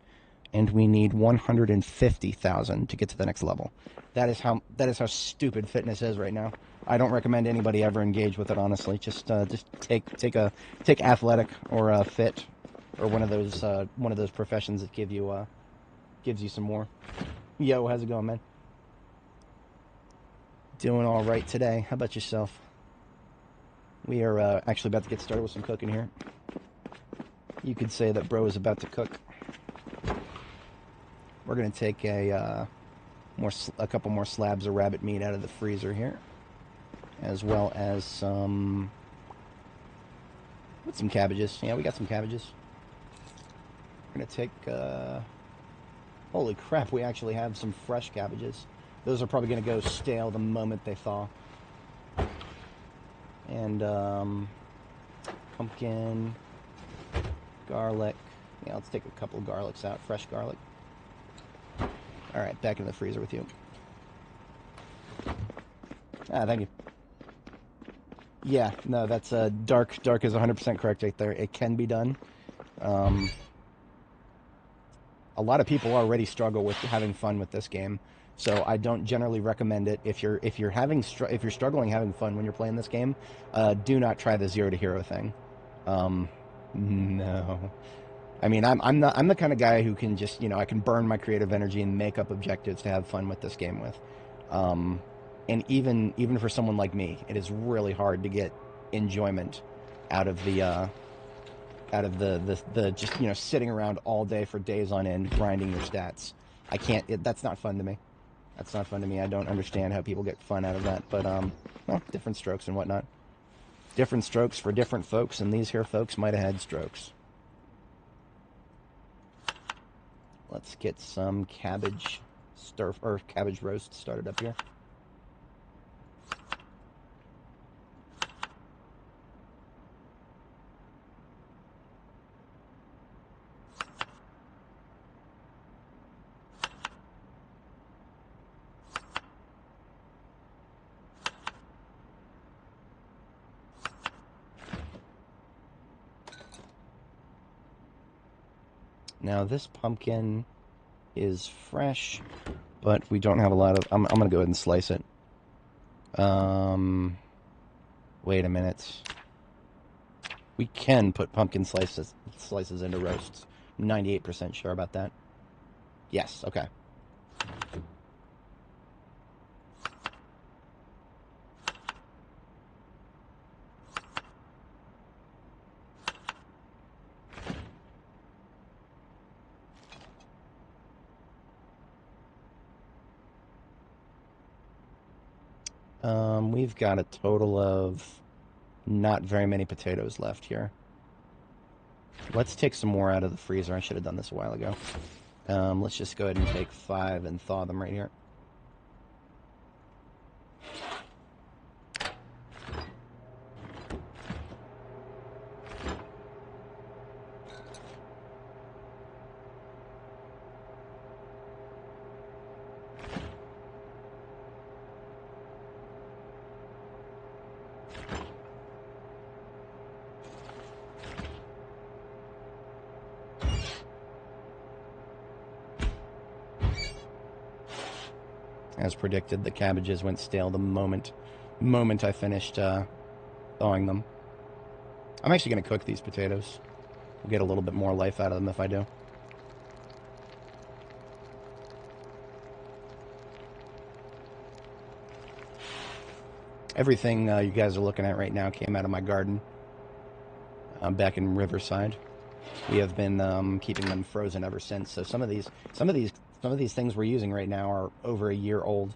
and we need 150,000 to get to the next level. That is how stupid fitness is right now. I don't recommend anybody ever engage with it, honestly. Just take athletic or fit or one of those professions that gives you some more. Yo, how's it going, man? Doing all right today. How about yourself? We are actually about to get started with some cooking here. You could say that bro is about to cook. We're gonna take a couple more slabs of rabbit meat out of the freezer here, as well as some cabbages. Yeah, we got some cabbages. We're gonna take. Holy crap! We actually have some fresh cabbages. Those are probably going to go stale the moment they thaw. And, pumpkin, garlic. Yeah, let's take a couple of garlics out. Fresh garlic. Alright, back in the freezer with you. Ah, thank you. Yeah, no, that's, dark is 100% correct right there. It can be done. A lot of people already struggle with having fun with this game. So I don't generally recommend it. If you're struggling having fun when you're playing this game, do not try the 0 to hero thing. No. I mean, I'm the kind of guy who can just, you know, I can burn my creative energy and make up objectives to have fun with this game with. And even for someone like me, it is really hard to get enjoyment out of the just, you know, sitting around all day for days on end grinding your stats. I can't. That's not fun to me. That's not fun to me. I don't understand how people get fun out of that. But, well, different strokes and whatnot. Different strokes for different folks, and these here folks might have had strokes. Let's get some cabbage roast started up here. Now this pumpkin is fresh, but we don't have a lot of... I'm going to go ahead and slice it. Wait a minute. We can put pumpkin slices into roasts. I'm 98% sure about that. Yes, okay. We've got a total of not very many potatoes left here. Let's take some more out of the freezer. I should have done this a while ago. Let's just go ahead and take 5 and thaw them right here. As predicted, the cabbages went stale the moment I finished thawing them. I'm actually going to cook these potatoes. We'll get a little bit more life out of them if I do. Everything you guys are looking at right now came out of my garden back in Riverside. We have been keeping them frozen ever since. So some of these things we're using right now are over a year old.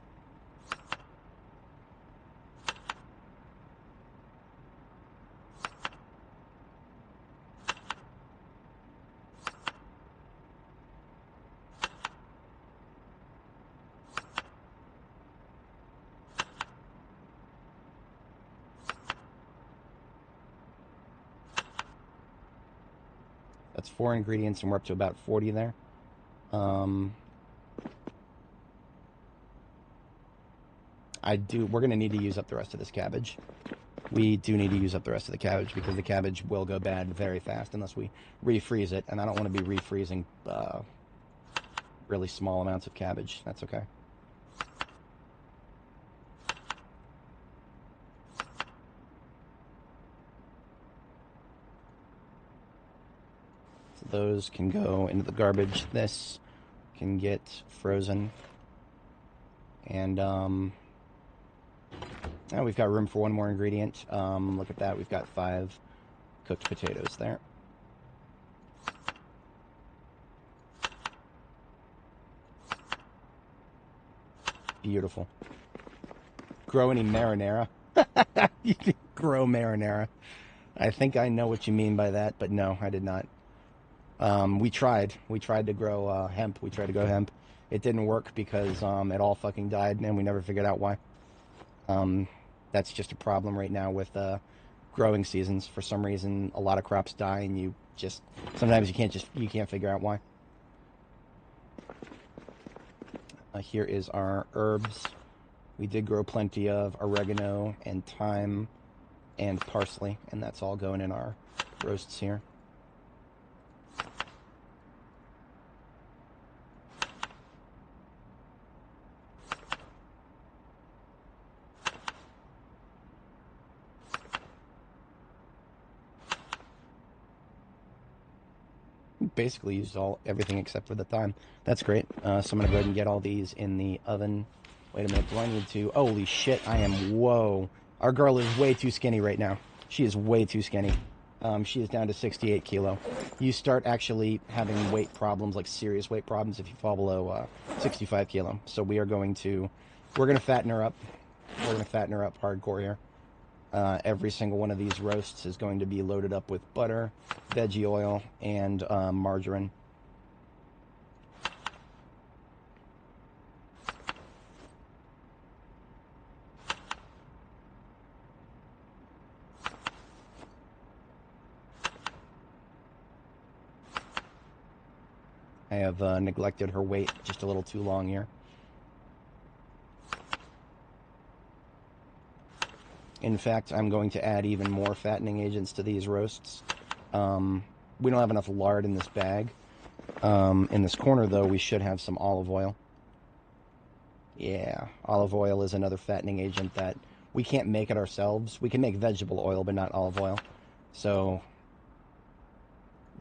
That's 4 ingredients, and we're up to about 40 there. We're going to need to use up the rest of this cabbage. We do need to use up the rest of the cabbage because the cabbage will go bad very fast unless we refreeze it, and I don't want to be refreezing really small amounts of cabbage. That's okay. So those can go into the garbage. This can get frozen. And now we've got room for one more ingredient. Look at that. We've got 5 cooked potatoes there. Beautiful. Grow any marinara? You can grow marinara. I think I know what you mean by that, but no, I did not. We tried. We tried to grow hemp. We tried to grow hemp. It didn't work because it all fucking died, and we never figured out why. That's just a problem right now with growing seasons. For some reason, a lot of crops die, and you just sometimes you can't figure out why. Here is our herbs. We did grow plenty of oregano and thyme and parsley, and that's all going in our roasts here. Basically used everything except for the thyme. That's great. So I'm gonna go ahead and get all these in the oven. Wait a minute, do I need to? Holy shit, whoa. Our girl is way too skinny right now. She is way too skinny. She is down to 68 kilo. You start actually having weight problems, like serious weight problems, if you fall below 65 kilo. So we're gonna fatten her up. We're gonna fatten her up hardcore here. Every single one of these roasts is going to be loaded up with butter, veggie oil, and margarine. I have neglected her weight just a little too long here. In fact, I'm going to add even more fattening agents to these roasts. We don't have enough lard in this bag. In this corner, though, we should have some olive oil. Yeah, olive oil is another fattening agent that we can't make it ourselves. We can make vegetable oil, but not olive oil. So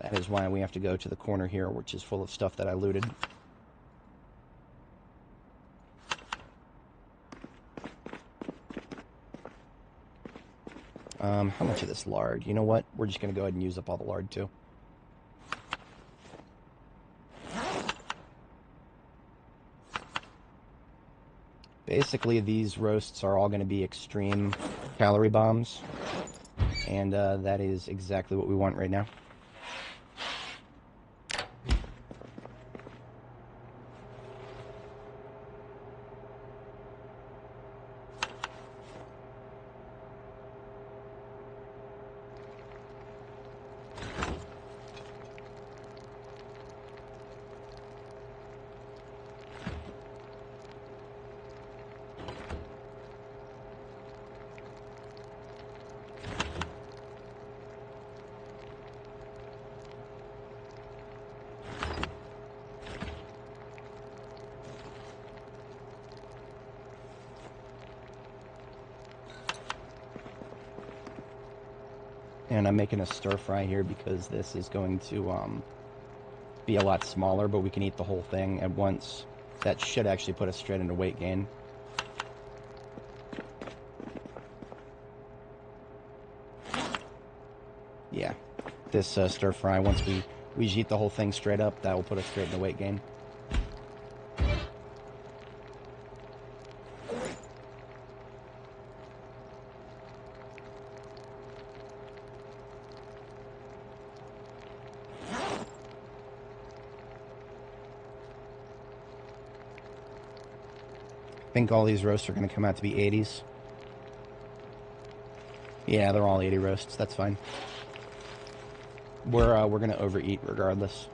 that is why we have to go to the corner here, which is full of stuff that I looted. How much of this lard? You know what? We're just going to go ahead and use up all the lard, too. Basically, these roasts are all going to be extreme calorie bombs. And that is exactly what we want right now. And I'm making a stir fry here because this is going to be a lot smaller, but we can eat the whole thing at once. That should actually put us straight into weight gain. Yeah, this stir fry, once we just eat the whole thing straight up, that will put us straight into weight gain. I think all these roasts are going to come out to be 80s. Yeah, they're all 80 roasts. That's fine. We're going to overeat regardless.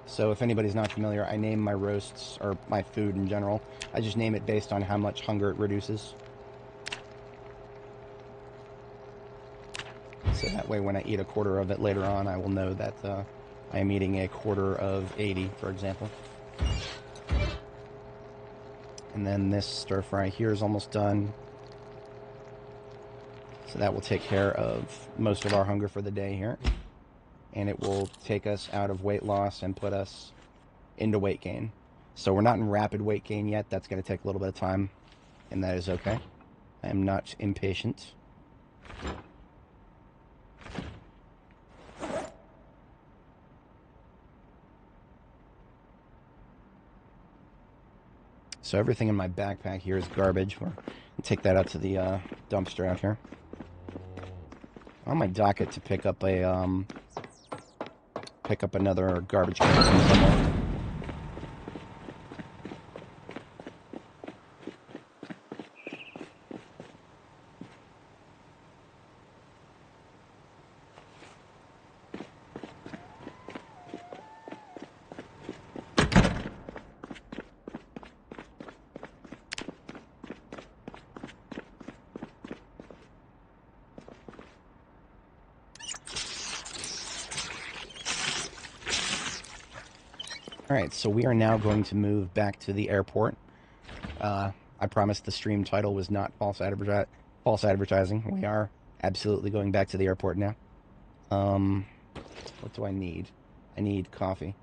So if anybody's not familiar, I name my roasts, or my food in general, I just name it based on how much hunger it reduces. So that way when I eat a quarter of it later on, I will know that I am eating a quarter of 80, for example. And then this stir fry here is almost done. So that will take care of most of our hunger for the day here. And it will take us out of weight loss and put us into weight gain. So we're not in rapid weight gain yet. That's going to take a little bit of time, and that is okay. I am not impatient. So everything in my backpack here is garbage. We'll take that out to the dumpster out here. On my docket to pick up another garbage can from somewhere. Alright, so we are now going to move back to the airport. I promised the stream title was not false advertising. We are absolutely going back to the airport now. What do I need? I need coffee.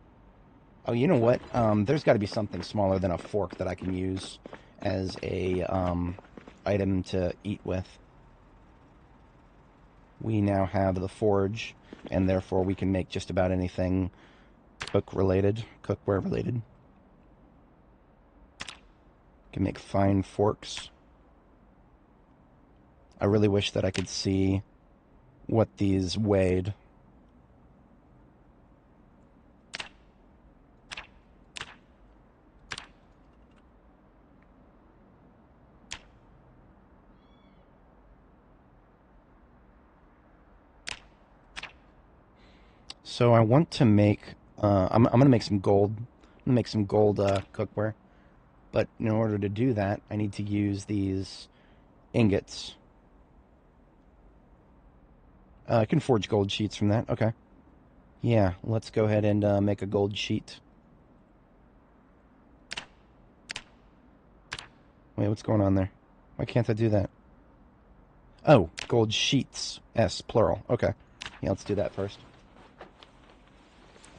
Oh, you know what? There's got to be something smaller than a fork that I can use as a item to eat with. We now have the forge, and therefore we can make just about anything cookware related. Can make fine forks. I really wish that I could see what these weighed. So I want to make I'm going to make some gold. I'm going to make some gold cookware. But in order to do that, I need to use these ingots. I can forge gold sheets from that. Okay. Yeah, let's go ahead and make a gold sheet. Wait, what's going on there? Why can't I do that? Oh, gold sheets. S, plural. Okay. Yeah, let's do that first.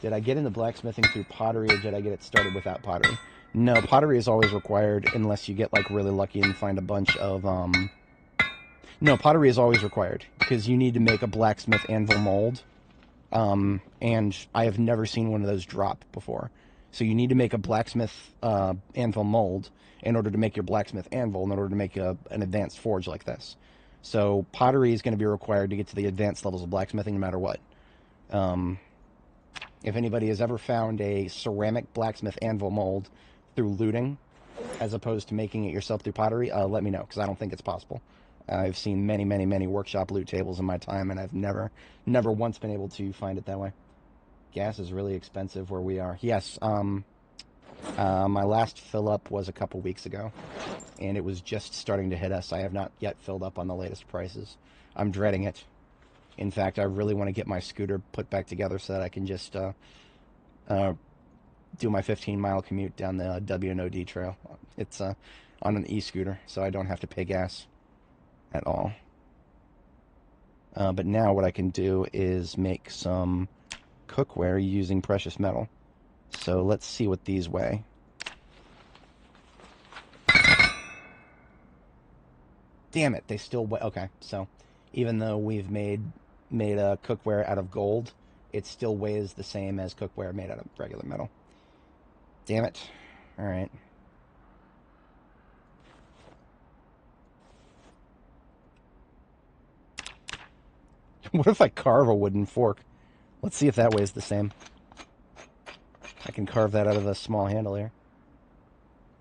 Did I get into blacksmithing through pottery, or did I get it started without pottery? No, pottery is always required unless you get, like, really lucky and find a bunch of, No, pottery is always required, because you need to make a blacksmith anvil mold, and I have never seen one of those drop before. So you need to make a blacksmith anvil mold in order to make your blacksmith anvil, in order to make an advanced forge like this. So pottery is going to be required to get to the advanced levels of blacksmithing no matter what. If anybody has ever found a ceramic blacksmith anvil mold through looting, as opposed to making it yourself through pottery, let me know, because I don't think it's possible. I've seen many, many, many workshop loot tables in my time, and I've never once been able to find it that way. Gas is really expensive where we are. Yes, my last fill-up was a couple weeks ago, and it was just starting to hit us. I have not yet filled up on the latest prices. I'm dreading it. In fact, I really want to get my scooter put back together so that I can just do my 15-mile commute down the W&OD trail. It's on an e-scooter, so I don't have to pay gas at all. But now what I can do is make some cookware using precious metal. So let's see what these weigh. Damn it, they still weigh. Okay, so even though we've made a cookware out of gold, it still weighs the same as cookware made out of regular metal. Damn it. All right. What if I carve a wooden fork? Let's see if that weighs the same. I can carve that out of a small handle here.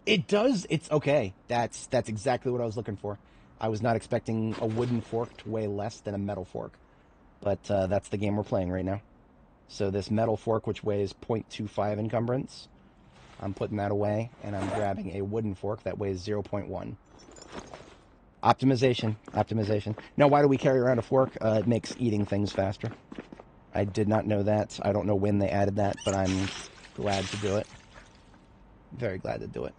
It does. It's okay. That's exactly what I was looking for. I was not expecting a wooden fork to weigh less than a metal fork. But that's the game we're playing right now. So this metal fork, which weighs 0.25 encumbrance, I'm putting that away, and I'm grabbing a wooden fork that weighs 0.1. Optimization. Optimization. Now, why do we carry around a fork? It makes eating things faster. I did not know that. I don't know when they added that, but I'm glad to do it. Very glad to do it.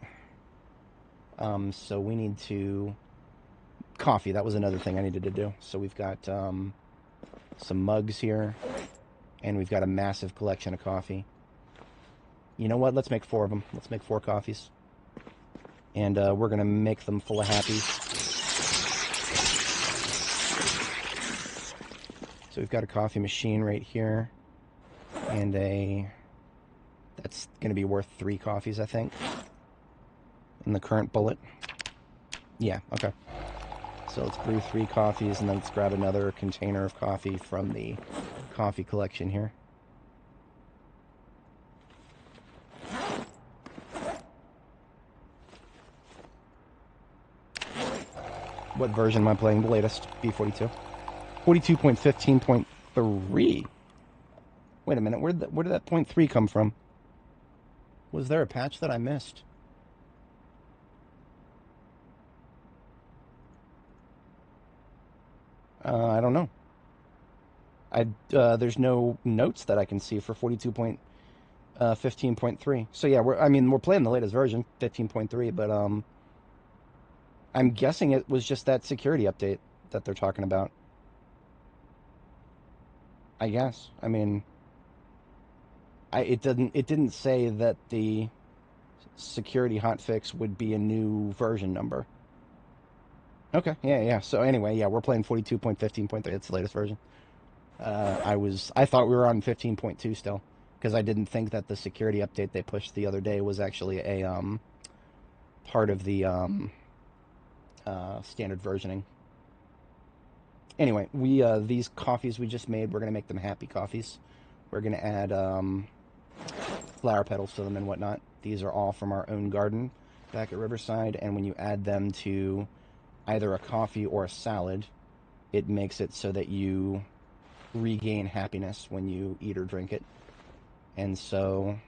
So we need to... Coffee, that was another thing I needed to do. So we've got some mugs here, and we've got a massive collection of coffee. You know what? Let's make 4 of them. Let's make 4 coffees. And we're going to make them full of happy. So we've got a coffee machine right here, and that's going to be worth 3 coffees, I think, in the current bullet. Yeah, okay. So let's brew 3 coffees, and then let's grab another container of coffee from the coffee collection here. What version am I playing? The latest, B42. 42.15.3. Wait a minute, where did that 0.3 come from? Was there a patch that I missed? I don't know. There's no notes that I can see for 42.15.3. So yeah, we're playing the latest version, 15.3, but I'm guessing it was just that security update that they're talking about. I guess. I mean, it didn't say that the security hotfix would be a new version number. Okay, yeah. So anyway, yeah, we're playing 42.15.3. It's the latest version. I thought we were on 15.2 still, because I didn't think that the security update they pushed the other day was actually a part of the standard versioning. Anyway, these coffees we just made, we're gonna make them happy coffees. We're gonna add flower petals to them and whatnot. These are all from our own garden back at Riverside, and when you add them to either a coffee or a salad, it makes it so that you regain happiness when you eat or drink it. And so,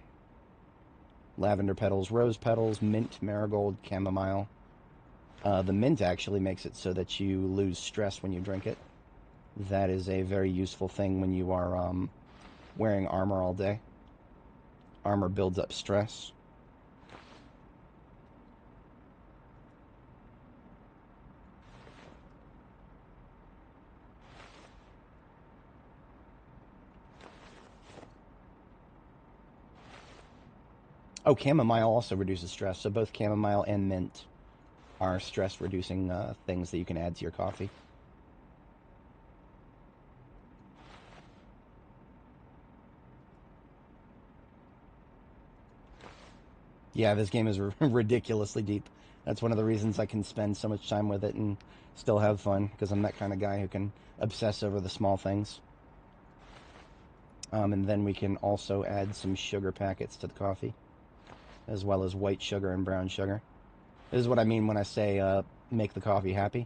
lavender petals, rose petals, mint, marigold, chamomile. The mint actually makes it so that you lose stress when you drink it. That is a very useful thing when you are wearing armor all day. Armor builds up stress. Oh, chamomile also reduces stress, so both chamomile and mint are stress-reducing things that you can add to your coffee. Yeah, this game is ridiculously deep. That's one of the reasons I can spend so much time with it and still have fun, because I'm that kind of guy who can obsess over the small things. And then we can also add some sugar packets to the coffee, as well as white sugar and brown sugar. This is what I mean when I say make the coffee happy.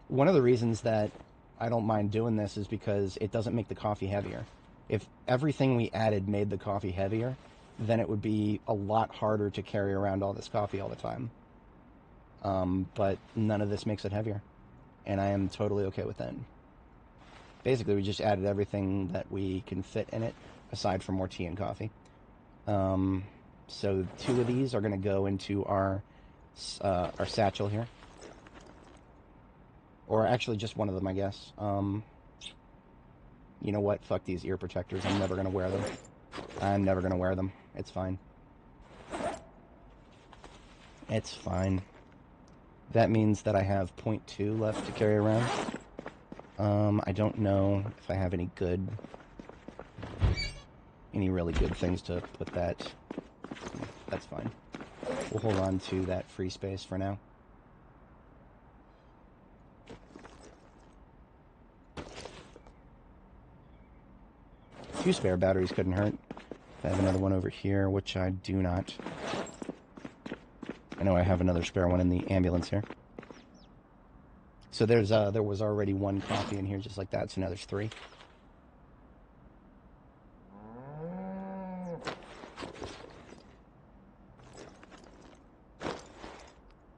One of the reasons that I don't mind doing this is because it doesn't make the coffee heavier. If everything we added made the coffee heavier, then it would be a lot harder to carry around all this coffee all the time. But none of this makes it heavier, and I am totally okay with that. Basically, we just added everything that we can fit in it, aside from more tea and coffee. So 2 of these are going to go into our our satchel here. Or actually just one of them, I guess. You know what? Fuck these ear protectors. I'm never going to wear them. I'm never going to wear them. It's fine. It's fine. That means that I have 0.2 left to carry around. I don't know if I have any really good things to put that. That's fine. We'll hold on to that free space for now. Two spare batteries couldn't hurt. I have another one over here, which I do not. I know I have another spare one in the ambulance here. So there was already one coffee in here just like that, so now there's 3.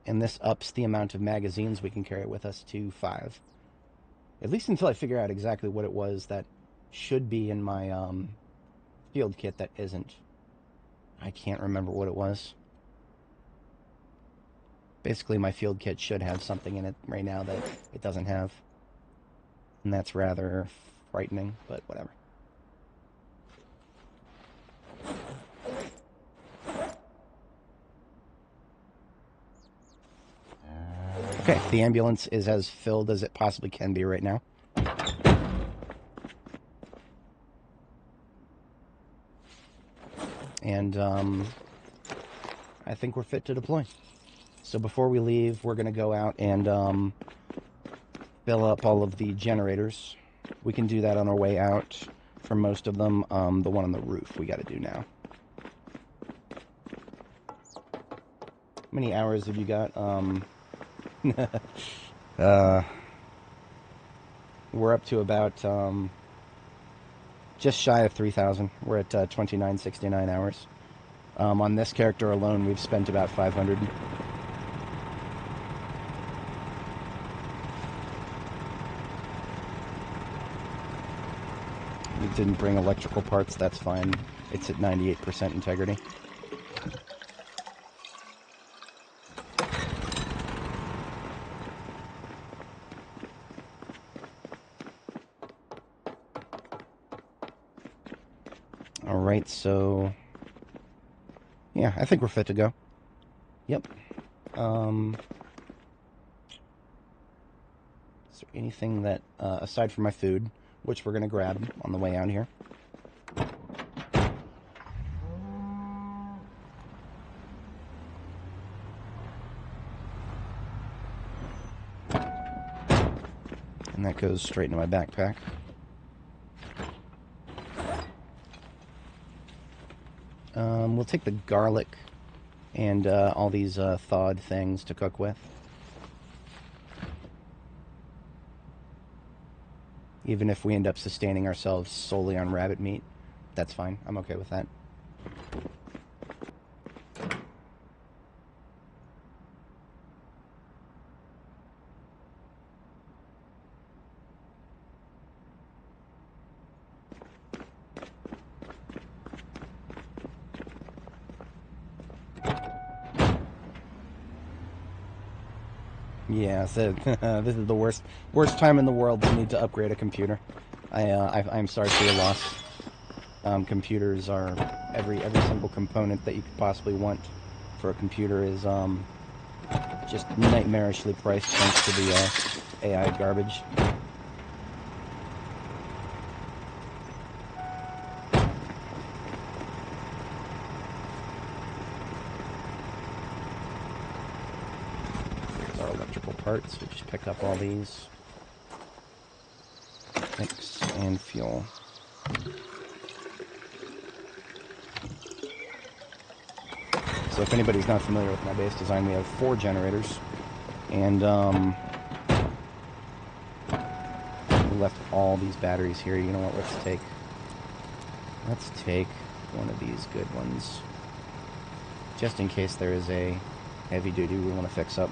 And this ups the amount of magazines we can carry with us to 5. At least until I figure out exactly what it was that should be in my field kit that isn't. I can't remember what it was. Basically, my field kit should have something in it right now that it doesn't have. And that's rather frightening, but whatever. Okay, the ambulance is as filled as it possibly can be right now. And I think we're fit to deploy. So before we leave, we're going to go out and fill up all of the generators. We can do that on our way out for most of them. The one on the roof we got to do now. How many hours have you got? We're up to about just shy of 3,000. We're at 2969 hours. On this character alone, we've spent about 500. We didn't bring electrical parts, that's fine. It's at 98% integrity. Alright, so yeah, I think we're fit to go. Yep. Is there anything that, aside from my food, which we're going to grab on the way out here? And that goes straight into my backpack. We'll take the garlic and all these thawed things to cook with. Even if we end up sustaining ourselves solely on rabbit meat, that's fine. I'm okay with that. Yeah, so this is the worst time in the world to need to upgrade a computer. I'm sorry for your loss. Computers are every single component that you could possibly want for a computer is just nightmarishly priced thanks to the AI garbage. Parts. We'll just pick up all these. Mix and fuel. So if anybody's not familiar with my base design, we have 4 generators. And we left all these batteries here. You know what? Let's take one of these good ones. Just in case there is a heavy duty we want to fix up.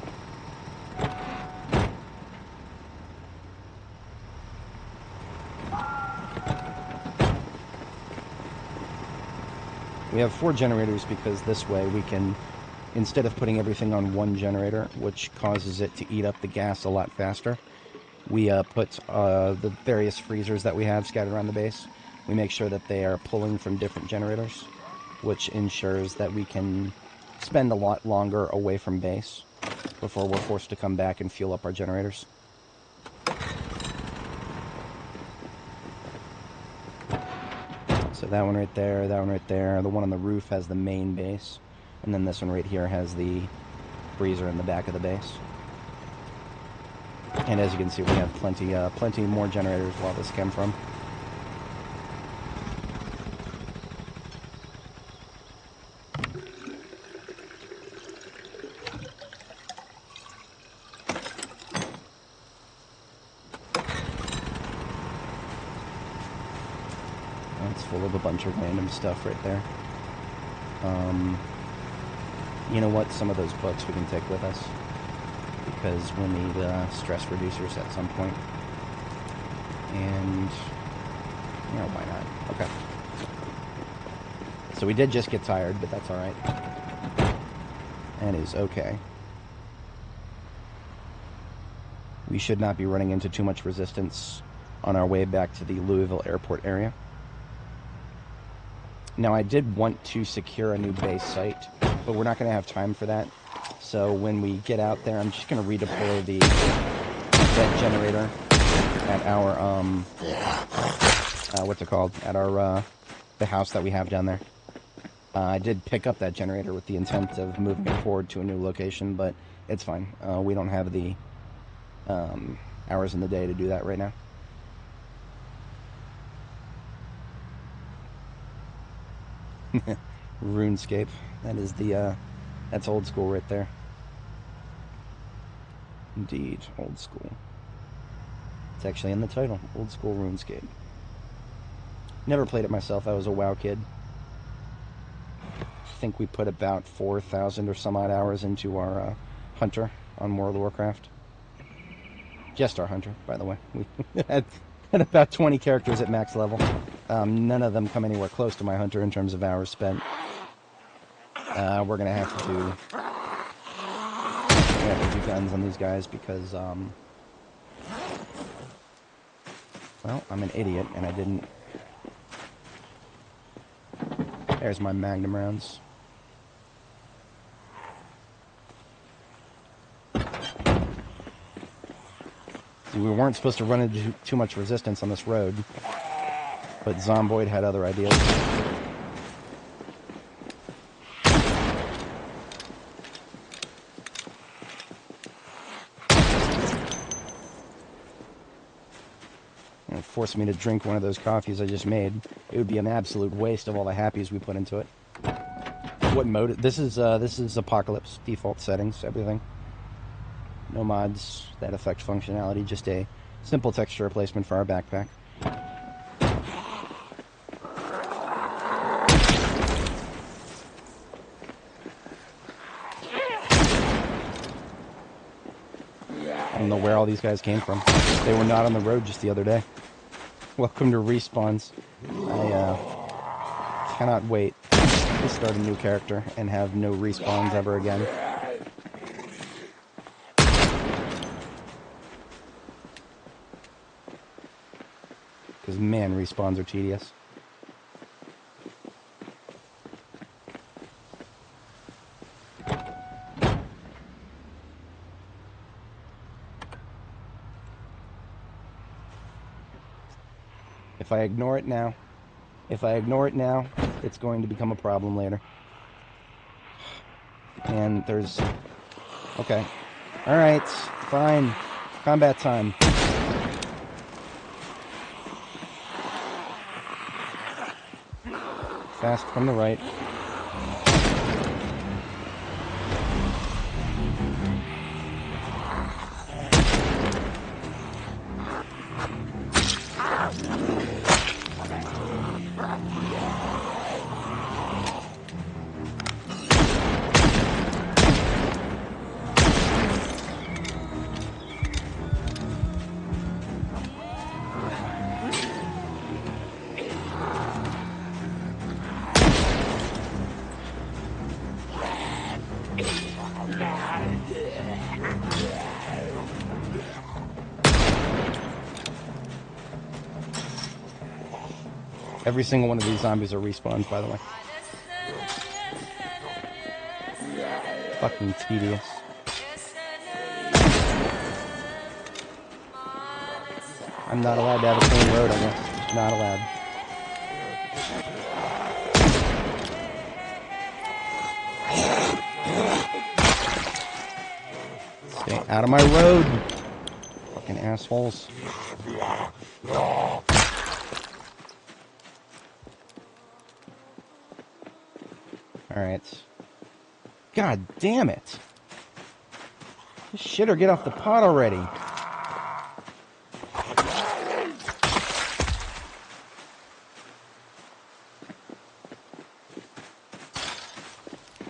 We have 4 generators because this way we can instead of putting everything on one generator, which causes it to eat up the gas a lot faster, we put the various freezers that we have scattered around the base. We make sure that they are pulling from different generators, which ensures that we can spend a lot longer away from base before we're forced to come back and fuel up our generators. So that one right there, that one right there. The one on the roof has the main base. And then this one right here has the freezer in the back of the base. And as you can see, we have plenty more generators while this came from. It's full of a bunch of random stuff right there. You know what? Some of those books we can take with us, because we'll need stress reducers at some point. And, you know, why not? Okay. So we did just get tired, but that's alright. That is okay. We should not be running into too much resistance on our way back to the Louisville airport area. Now, I did want to secure a new base site, but we're not going to have time for that. So when we get out there, I'm just going to redeploy the vent generator at our, what's it called? At our, the house that we have down there. I did pick up that generator with the intent of moving it forward to a new location, but it's fine. We don't have the hours in the day to do that right now. RuneScape. That is the, that's old school right there. Indeed, old school. It's actually in the title, Old School RuneScape. Never played it myself, I was a WoW kid. I think we put about 4,000 or some odd hours into our Hunter on World of Warcraft. Just our Hunter, by the way. We had about 20 characters at max level. None of them come anywhere close to my Hunter in terms of hours spent. We're gonna have to do guns on these guys because, well, I'm an idiot and I didn't. There's my Magnum rounds. See, we weren't supposed to run into too much resistance on this road, but Zomboid had other ideas. It forced me to drink one of those coffees I just made. It would be an absolute waste of all the happies we put into it. What mode? This is Apocalypse default settings, everything. No mods that affect functionality, just a simple texture replacement for our backpack. I don't know where all these guys came from. They were not on the road just the other day. Welcome to Respawns. I cannot wait to start a new character and have no respawns ever again. Because, man, respawns are tedious. If I ignore it now, it's going to become a problem later. And there's... Okay. Alright, fine. Combat time. Fast from the right. Every single one of these zombies are respawns, by the way. Fucking tedious. I'm not allowed to have a clean road, I guess. Just not allowed. Stay out of my road, fucking assholes. Alright. God damn it. This shitter, get off the pot already.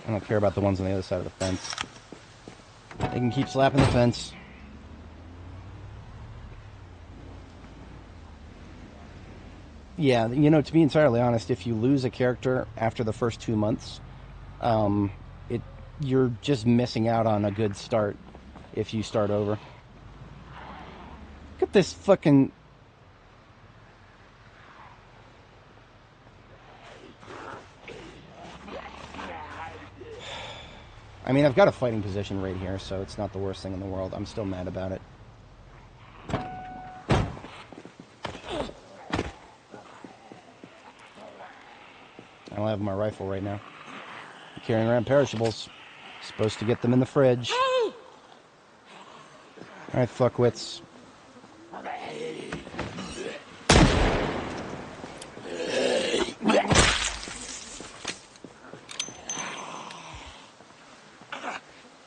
I don't care about the ones on the other side of the fence. They can keep slapping the fence. Yeah, you know, to be entirely honest, if you lose a character after the first 2 months, you're just missing out on a good start if you start over. Look at this fucking... I mean, I've got a fighting position right here, so it's not the worst thing in the world. I'm still mad about it. I don't have my rifle right now. I'm carrying around perishables. Supposed to get them in the fridge. Alright, fuckwits.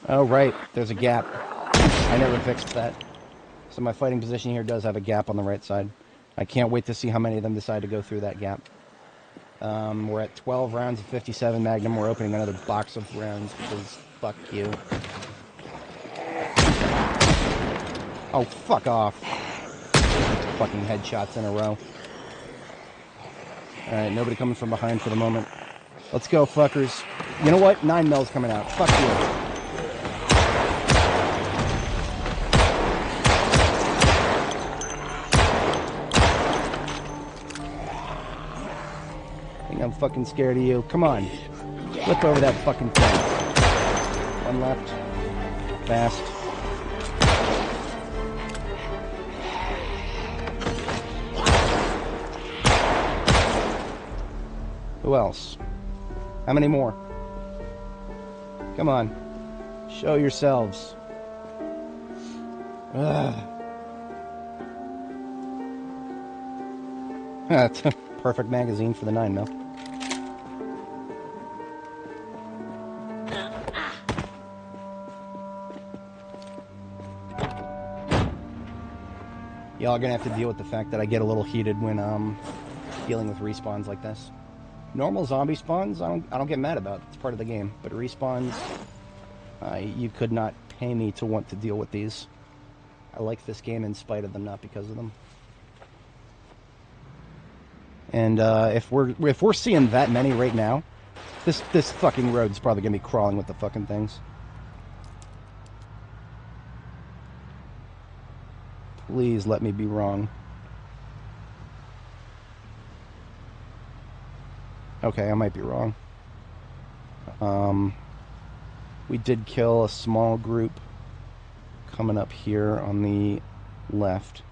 Oh, right. There's a gap. I never fixed that. So my fighting position here does have a gap on the right side. I can't wait to see how many of them decide to go through that gap. We're at 12 rounds of 57 Magnum. We're opening another box of rounds because fuck you. Oh, fuck off. Fucking headshots in a row. Alright, nobody coming from behind for the moment. Let's go, fuckers. You know what? 9mm coming out. Fuck you. I'm fucking scared of you. Come on. Flip over that fucking thing. One left. Fast. Who else? How many more? Come on. Show yourselves. That's a perfect magazine for the 9mm. Y'all are gonna have to deal with the fact that I get a little heated when dealing with respawns like this. Normal zombie spawns, I don't get mad about. It's part of the game. But respawns, you could not pay me to want to deal with these. I like this game in spite of them, not because of them. And if we're seeing that many right now, this fucking road's probably gonna be crawling with the fucking things. Please let me be wrong. Okay, I might be wrong. We did kill a small group coming up here on the left.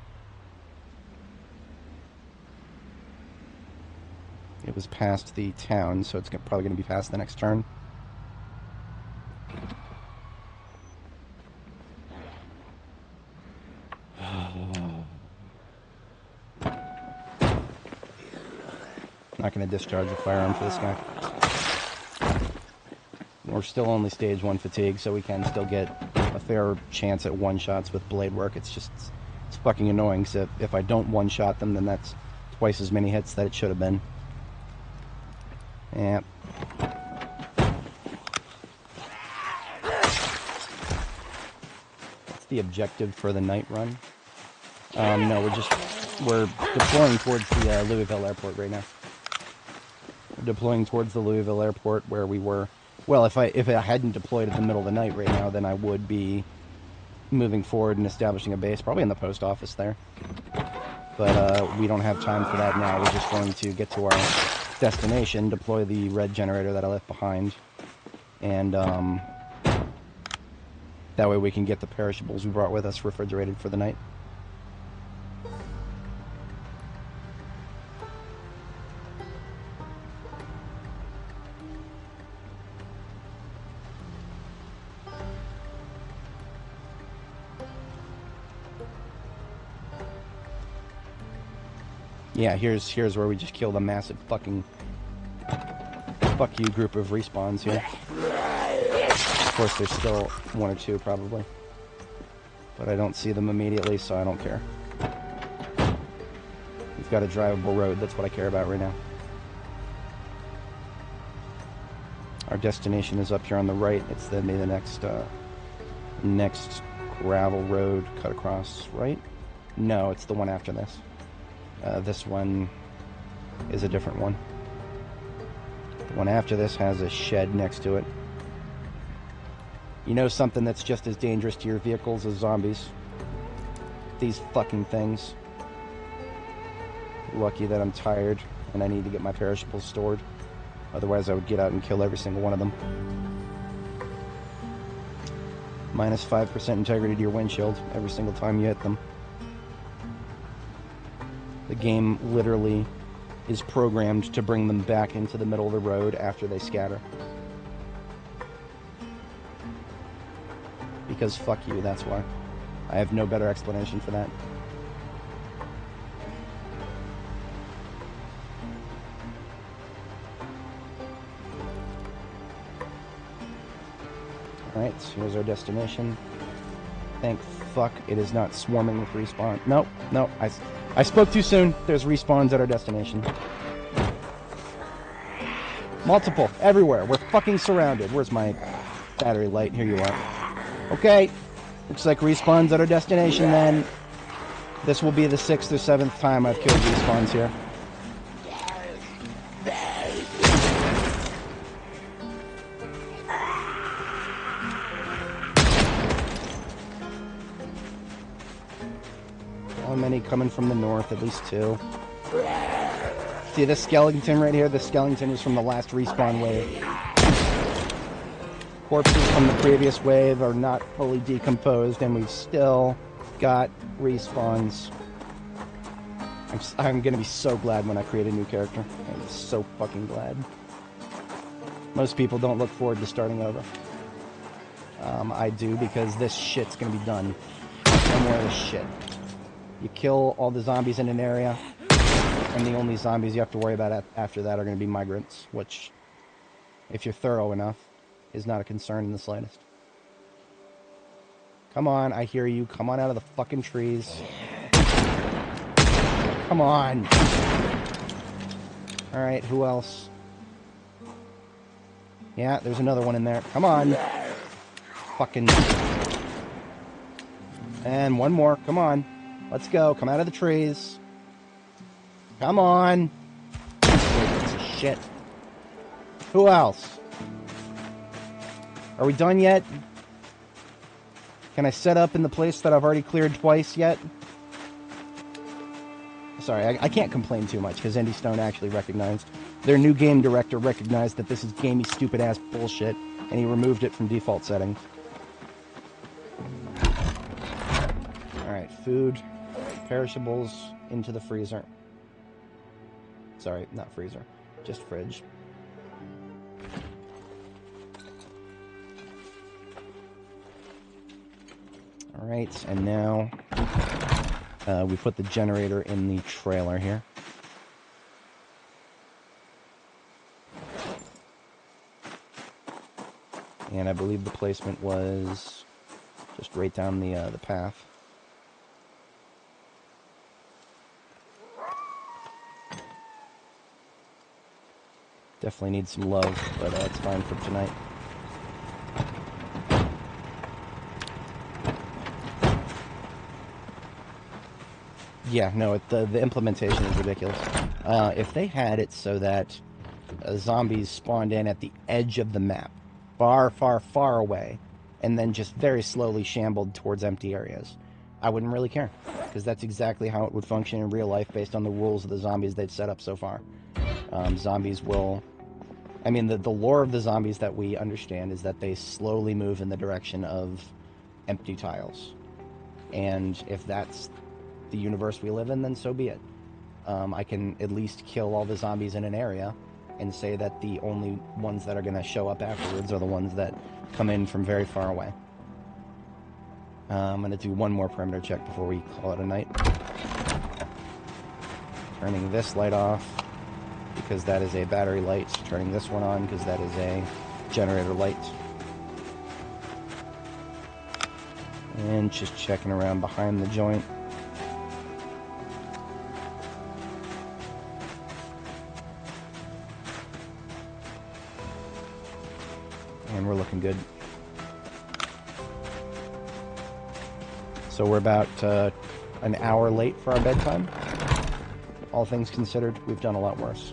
It was past the town, so it's probably going to be past the next turn. Not going to discharge the firearm for this guy. We're still only stage 1 fatigue, so we can still get a fair chance at one-shots with blade work. It's just, it's fucking annoying, so if I don't one-shot them, then that's twice as many hits that it should have been. Yeah. That's the objective for the night run. No, we're deploying towards the Louisville airport right now. We're deploying towards the Louisville airport where we were Well, if I hadn't deployed in the middle of the night right now, then I would be moving forward and establishing a base, probably in the post office there. But we don't have time for that now. We're just going to get to our destination, deploy the red generator that I left behind, and that way we can get the perishables we brought with us refrigerated for the night. Yeah, here's where we just killed a massive fucking fuck you group of respawns here. Of course, there's still one or two probably, but I don't see them immediately, so I don't care. We've got a drivable road. That's what I care about right now. Our destination is up here on the right. It's the next gravel road cut across, right? No, it's the one after this. This one is a different one. The one after this has a shed next to it. You know something that's just as dangerous to your vehicles as zombies? These fucking things. Lucky that I'm tired and I need to get my perishables stored. Otherwise I would get out and kill every single one of them. Minus 5% integrity to your windshield every single time you hit them. The game literally is programmed to bring them back into the middle of the road after they scatter. Because fuck you, that's why. I have no better explanation for that. Alright, so here's our destination. Thank fuck it is not swarming with respawn. Nope, nope, I spoke too soon. There's respawns at our destination. Multiple, everywhere. We're fucking surrounded. Where's my battery light? Here you are. Okay, looks like respawns at our destination then. This will be the 6th or 7th time I've killed respawns here. Many coming from the north, at least 2. See this skeleton right here? This skeleton is from the last respawn wave. Corpses from the previous wave are not fully decomposed, and we've still got respawns. I'm gonna be so glad when I create a new character. I'm so fucking glad. Most people don't look forward to starting over. I do, because this shit's gonna be done. No more of this shit. You kill all the zombies in an area, and the only zombies you have to worry about after that are going to be migrants, which, if you're thorough enough, is not a concern in the slightest. Come on, I hear you. Come on out of the fucking trees. Come on. Alright, who else? Yeah, there's another one in there. Come on. Fucking... And one more. Come on. Let's go. Come out of the trees. Come on. Shit. Who else? Are we done yet? Can I set up in the place that I've already cleared twice yet? Sorry, I can't complain too much, because Indy Stone actually recognized. Their new game director recognized that this is gamey, stupid-ass bullshit, and he removed it from default settings. Alright, food. Perishables into the freezer. Sorry, not freezer. Just fridge. Alright, and now we put the generator in the trailer here. And I believe the placement was just right down the path. Definitely need some love, but it's fine for tonight. Yeah, no, the implementation is ridiculous. If they had it so that zombies spawned in at the edge of the map, far, far, far away, and then just very slowly shambled towards empty areas, I wouldn't really care, because that's exactly how it would function in real life based on the rules of the zombies they've set up so far. Zombies will... I mean, the lore of the zombies that we understand is that they slowly move in the direction of empty tiles. And if that's the universe we live in, then so be it. I can at least kill all the zombies in an area and say that the only ones that are going to show up afterwards are the ones that come in from very far away. I'm going to do one more perimeter check before we call it a night. Turning this light off, because that is a battery light. Turning this one on, because that is a generator light. And just checking around behind the joint. And we're looking good. So we're about an hour late for our bedtime. All things considered, we've done a lot worse.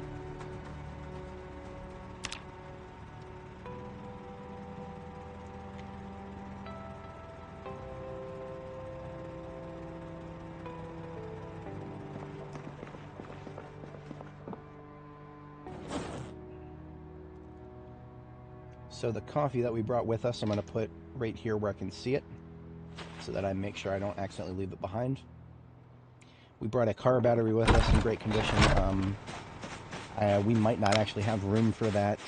So the coffee that we brought with us, I'm going to put right here where I can see it, so that I make sure I don't accidentally leave it behind. We brought a car battery with us in great condition. We might not actually have room for that.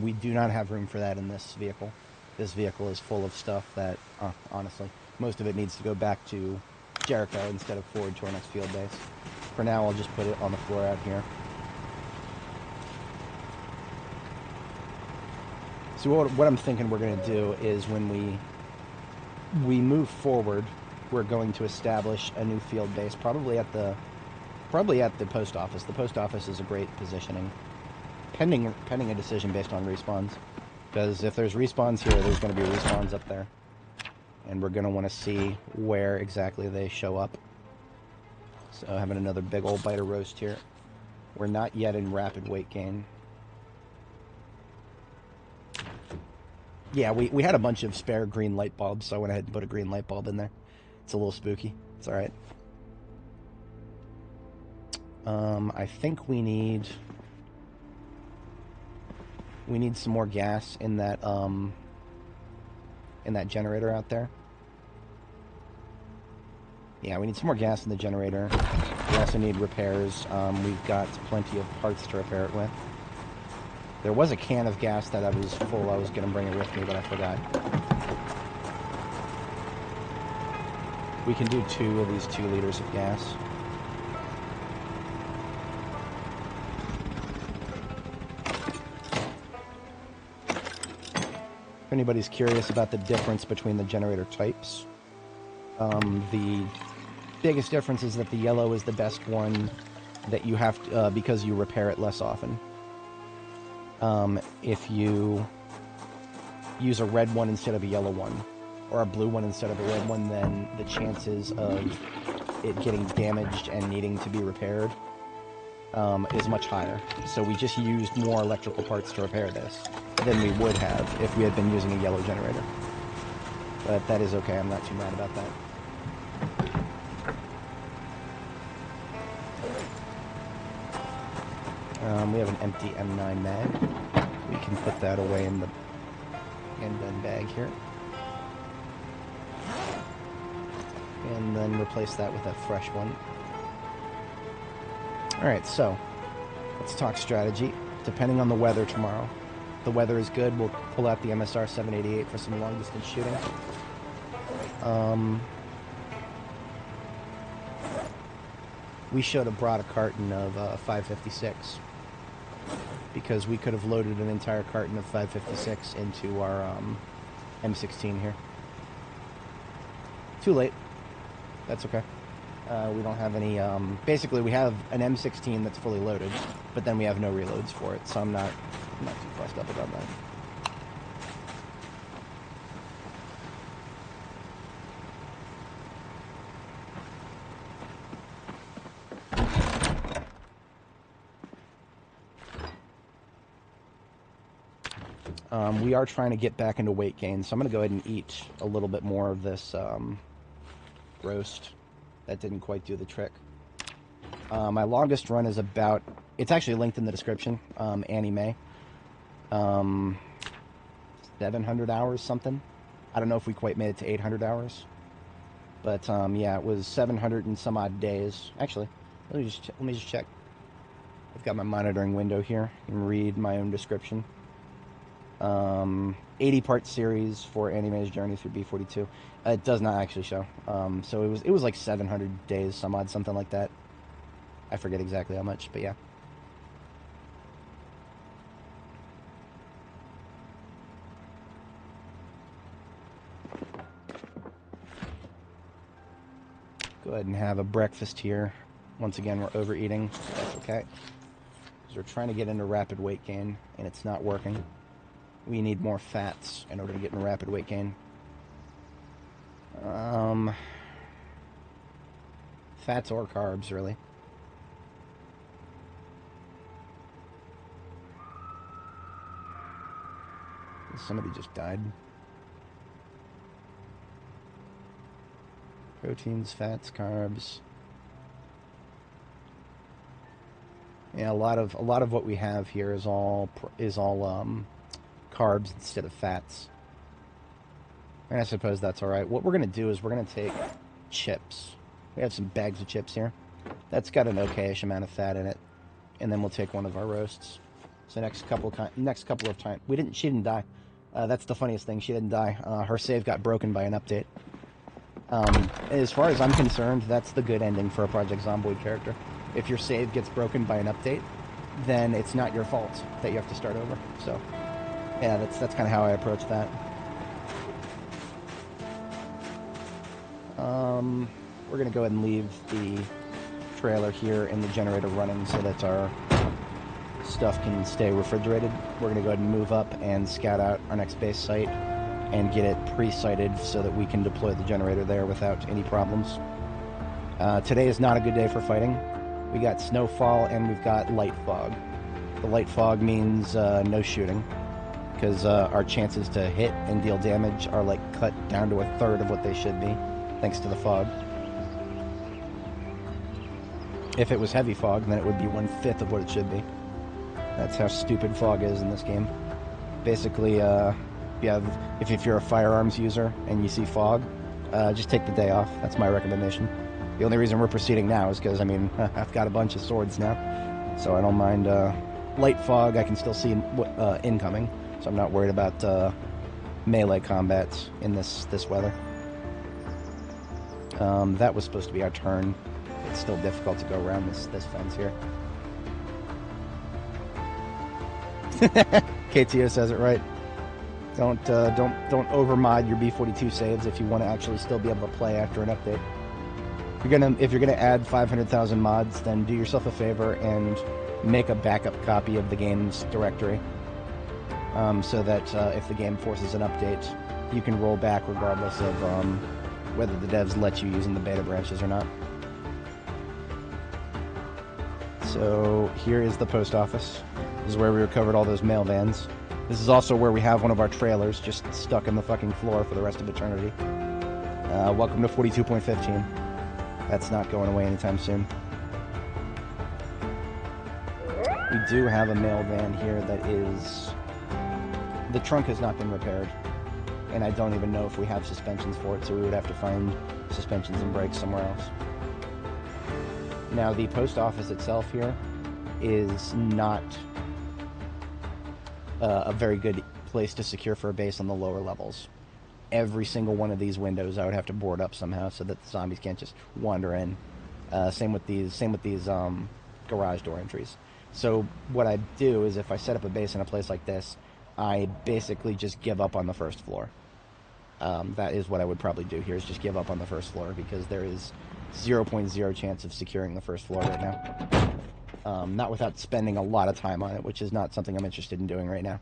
We do not have room for that in this vehicle. This vehicle is full of stuff that, honestly, most of it needs to go back to Jericho instead of forward to our next field base. For now, I'll just put it on the floor out here. So what I'm thinking we're going to do is when we move forward, we're going to establish a new field base, probably at the post office. The post office is a great positioning, pending a decision based on respawns. Because if there's respawns here, there's going to be respawns up there, and we're going to want to see where exactly they show up. So having another big old bite of roast here. We're not yet in rapid weight gain. Yeah, we had a bunch of spare green light bulbs, so I went ahead and put a green light bulb in there. It's a little spooky. It's alright. I think we need some more gas in that generator out there. Yeah, we need some more gas in the generator. We also need repairs. We've got plenty of parts to repair it with. There was a can of gas that I was full. I was going to bring it with me, but I forgot. We can do 2 of these 2 liters of gas. If anybody's curious about the difference between the generator types, the biggest difference is that the yellow is the best one that you have to, because you repair it less often. If you use a red one instead of a yellow one, or a blue one instead of a red one, then the chances of it getting damaged and needing to be repaired is much higher. So we just used more electrical parts to repair this than we would have if we had been using a yellow generator. But that is okay, I'm not too mad about that. We have an empty M9 mag. We can put that away in the handgun bag here. And then replace that with a fresh one. Alright, so let's talk strategy. Depending on the weather tomorrow. If the weather is good, we'll pull out the MSR 788 for some long distance shooting. We should have brought a carton of 556. Because we could have loaded an entire carton of 556 into our M16 here. Too late. That's okay. We don't have any... basically, we have an M16 that's fully loaded, but then we have no reloads for it, so I'm not too fussed up about that. We are trying to get back into weight gain, so I'm going to go ahead and eat a little bit more of this roast. That didn't quite do the trick. My longest run is about... It's actually linked in the description. Annie Mae. 700 hours something. I don't know if we quite made it to 800 hours. But, yeah, it was 700 and some odd days. Actually, let me just check. I've got my monitoring window here. You can read my own description. 80-part series for Annie Mae's journey through B42. It does not actually show. So it was like 700 days, some odd, something like that. I forget exactly how much, but yeah. Go ahead and have a breakfast here. Once again, we're overeating. That's okay. Because we're trying to get into rapid weight gain, and it's not working. We need more fats in order to get into rapid weight gain. Fats or carbs, really. Somebody just died. Proteins, fats, carbs. Yeah, a lot of what we have here is all carbs instead of fats. And I suppose that's all right. What we're going to do is we're going to take chips. We have some bags of chips here. That's got an okayish amount of fat in it. And then we'll take one of our roasts. So next couple of times, she didn't die. That's the funniest thing. She didn't die. Her save got broken by an update. As far as I'm concerned, that's the good ending for a Project Zomboid character. If your save gets broken by an update, then it's not your fault that you have to start over. So, yeah, that's kind of how I approach that. We're going to go ahead and leave the trailer here and the generator running so that our stuff can stay refrigerated. We're going to go ahead and move up and scout out our next base site and get it pre-sited so that we can deploy the generator there without any problems. Today is not a good day for fighting. We got snowfall and we've got light fog. The light fog means no shooting, because our chances to hit and deal damage are like cut down to a third of what they should be, thanks to the fog. If it was heavy fog, then it would be 1/5 of what it should be. That's how stupid fog is in this game. Basically, if you're a firearms user and you see fog, just take the day off. That's my recommendation. The only reason we're proceeding now is because, I mean, I've got a bunch of swords now, so I don't mind light fog. I can still see incoming, so I'm not worried about melee combat in this weather. That was supposed to be our turn. It's still difficult to go around this fence here. KTO says it right. Don't overmod your B42 saves if you want to actually still be able to play after an update. If you're gonna add 500,000 mods, then do yourself a favor and make a backup copy of the game's directory, so that if the game forces an update, you can roll back regardless of whether the devs let you use in the beta branches or not. So here is the post office. This is where we recovered all those mail vans. This is also where we have one of our trailers just stuck in the fucking floor for the rest of eternity. Welcome to 42.15. That's not going away anytime soon. We do have a mail van here that is... The trunk has not been repaired, and I don't even know if we have suspensions for it, so we would have to find suspensions and brakes somewhere else. Now, the post office itself here is not a very good place to secure for a base on the lower levels. Every single one of these windows I would have to board up somehow so that the zombies can't just wander in. Same with these garage door entries. So what I do is if I set up a base in a place like this, I basically just give up on the first floor. That is what I would probably do here, is just give up on the first floor, because there is 0.0 chance of securing the first floor right now. Not without spending a lot of time on it, which is not something I'm interested in doing right now.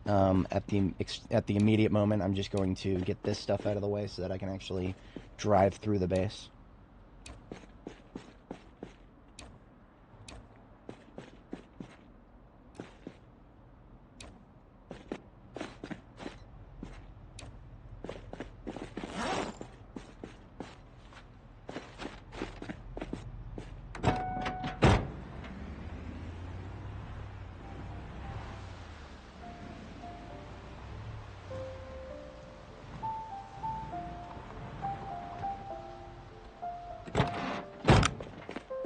At the immediate moment, I'm just going to get this stuff out of the way so that I can actually drive through the base.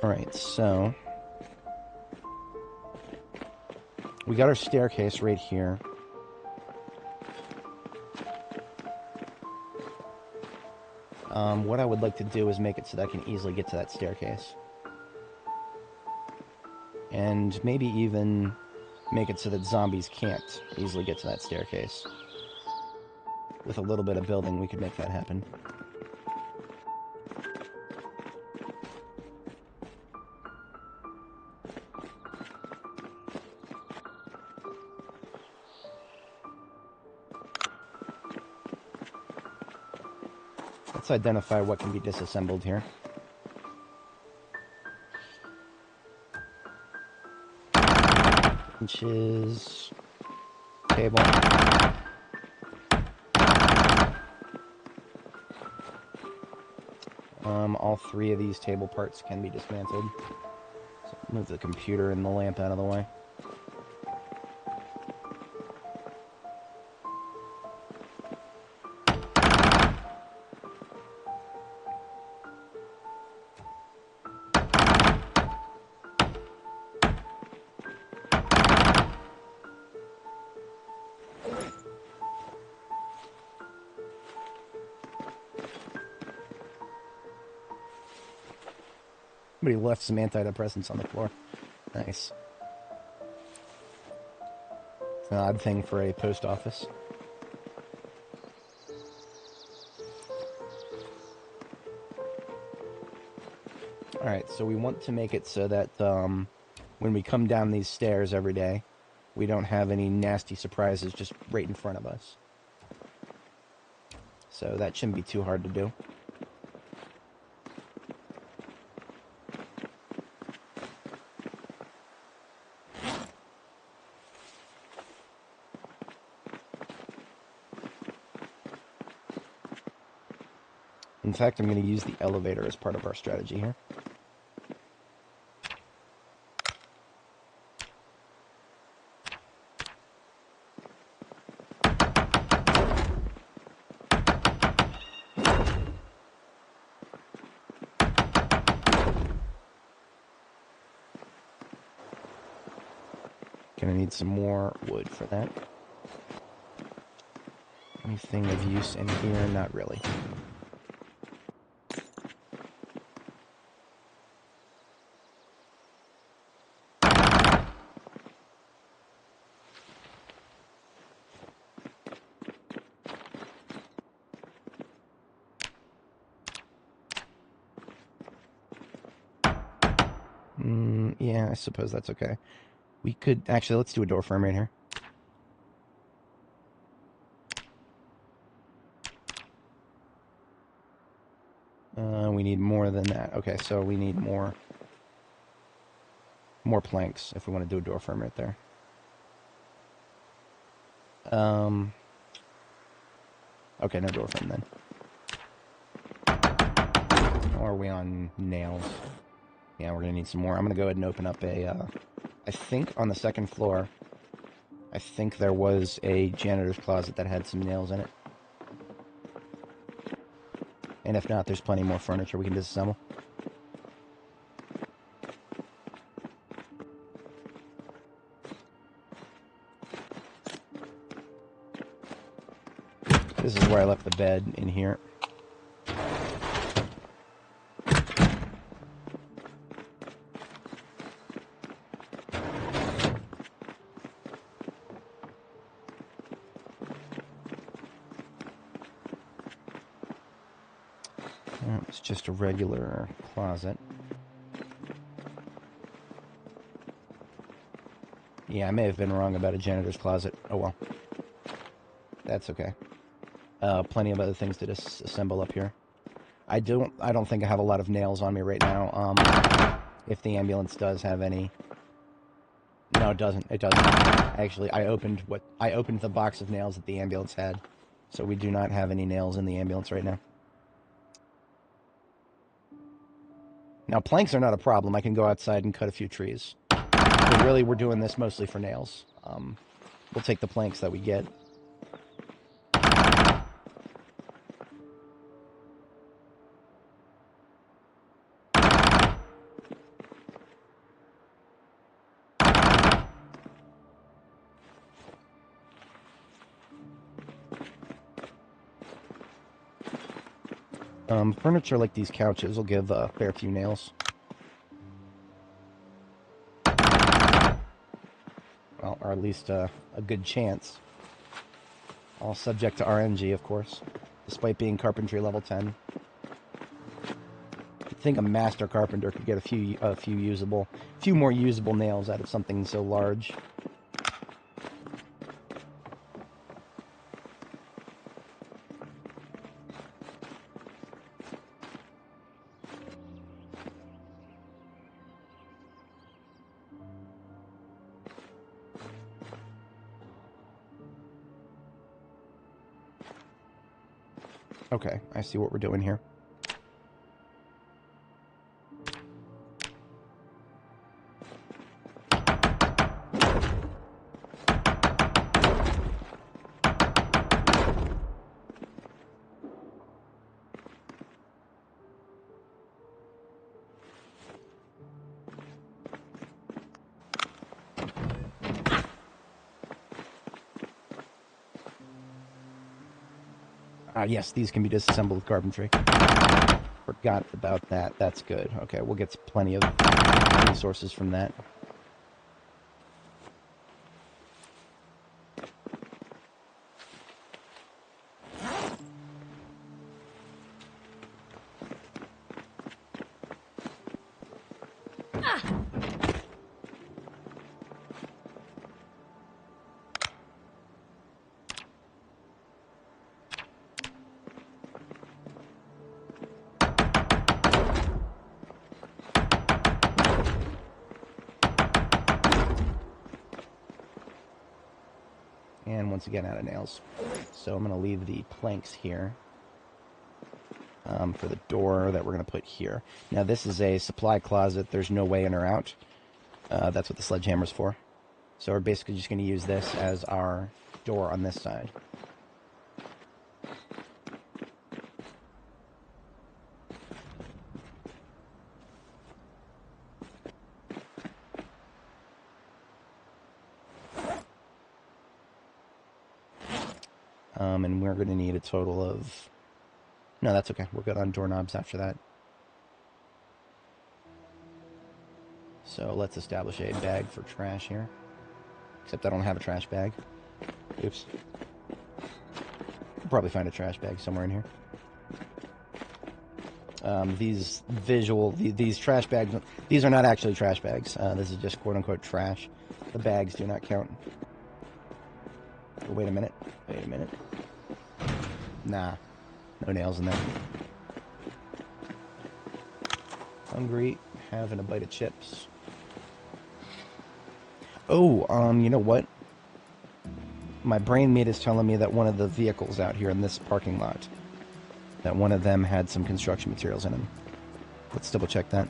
Alright, so... we got our staircase right here. What I would like to do is make it so that I can easily get to that staircase. And maybe even make it so that zombies can't easily get to that staircase. With a little bit of building, we could make that happen. Let's identify what can be disassembled here. Inches, table. All three of these table parts can be dismantled. So move the computer and the lamp out of the way. Somebody left some antidepressants on the floor. Nice. It's an odd thing for a post office. Alright, so we want to make it so that when we come down these stairs every day, we don't have any nasty surprises just right in front of us. So that shouldn't be too hard to do. In fact, I'm going to use the elevator as part of our strategy here. Gonna need some more wood for that. Anything of use in here? Not really. Yeah, I suppose that's okay. We could... actually, let's do a door frame right here. We need more than that. Okay, so we need more planks if we want to do a door frame right there. Okay, no door frame then. Or are we on nails? Yeah, we're going to need some more. I'm going to go ahead and open up a, I think on the second floor, I think there was a janitor's closet that had some nails in it. And if not, there's plenty more furniture we can disassemble. This is where I left the bed, in here. It's just a regular closet. Yeah, I may have been wrong about a janitor's closet. Oh well. That's okay. Plenty of other things to disassemble up here. I don't think I have a lot of nails on me right now. If the ambulance does have any. No, it doesn't. It doesn't. Actually, I opened the box of nails that the ambulance had. So we do not have any nails in the ambulance right now. Now, planks are not a problem. I can go outside and cut a few trees. But really, we're doing this mostly for nails. We'll take the planks that we get. Furniture like these couches will give a fair few nails. Well, or at least a good chance. All subject to RNG, of course, despite being carpentry level 10. I think a master carpenter could get a few more usable nails out of something so large. Okay, I see what we're doing here. Yes, these can be disassembled with carpentry. Forgot about that. That's good. Okay, we'll get plenty of resources from that. And once again, out of nails. So I'm going to leave the planks here for the door that we're going to put here. Now, this is a supply closet. There's no way in or out. That's what the sledgehammer's for. So we're basically just going to use this as our door on this side. And we're going to need a total of... No, that's okay. We're good on doorknobs after that. So let's establish a bag for trash here. Except I don't have a trash bag. Oops. I'll probably find a trash bag somewhere in here. These trash bags, these are not actually trash bags. This is just quote-unquote trash. The bags do not count. Oh, wait a minute. Wait a minute. Nah. No nails in there. Hungry. Having a bite of chips. Oh, you know what? My brain meat is telling me that one of the vehicles out here in this parking lot, that one of them had some construction materials in them. Let's double check that.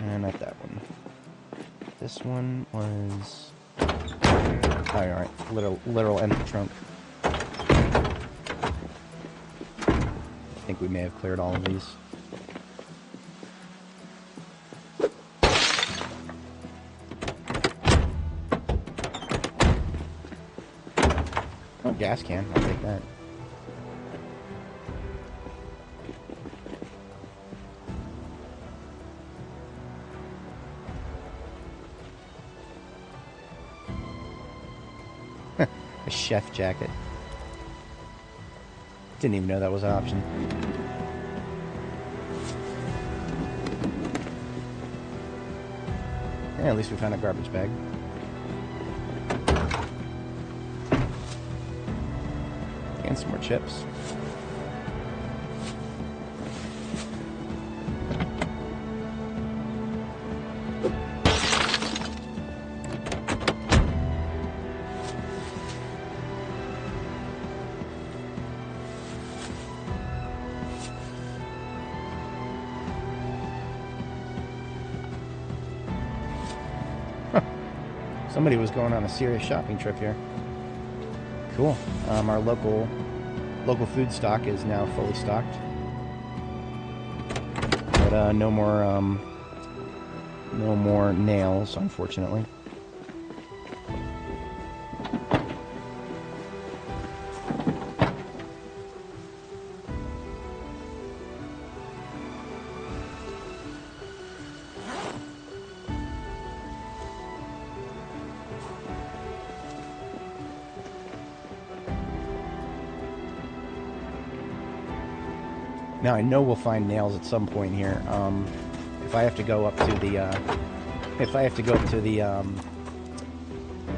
And not that one. This one was... Oh, alright. Literal empty trunk. I think we may have cleared all of these. Oh, gas can. I'll take that. A chef jacket. Didn't even know that was an option. Yeah, at least we found a garbage bag. And some more chips. Somebody was going on a serious shopping trip here. Cool. Our local food stock is now fully stocked. But no more No more nails, unfortunately. Now I know we'll find nails at some point here. If I have to go up to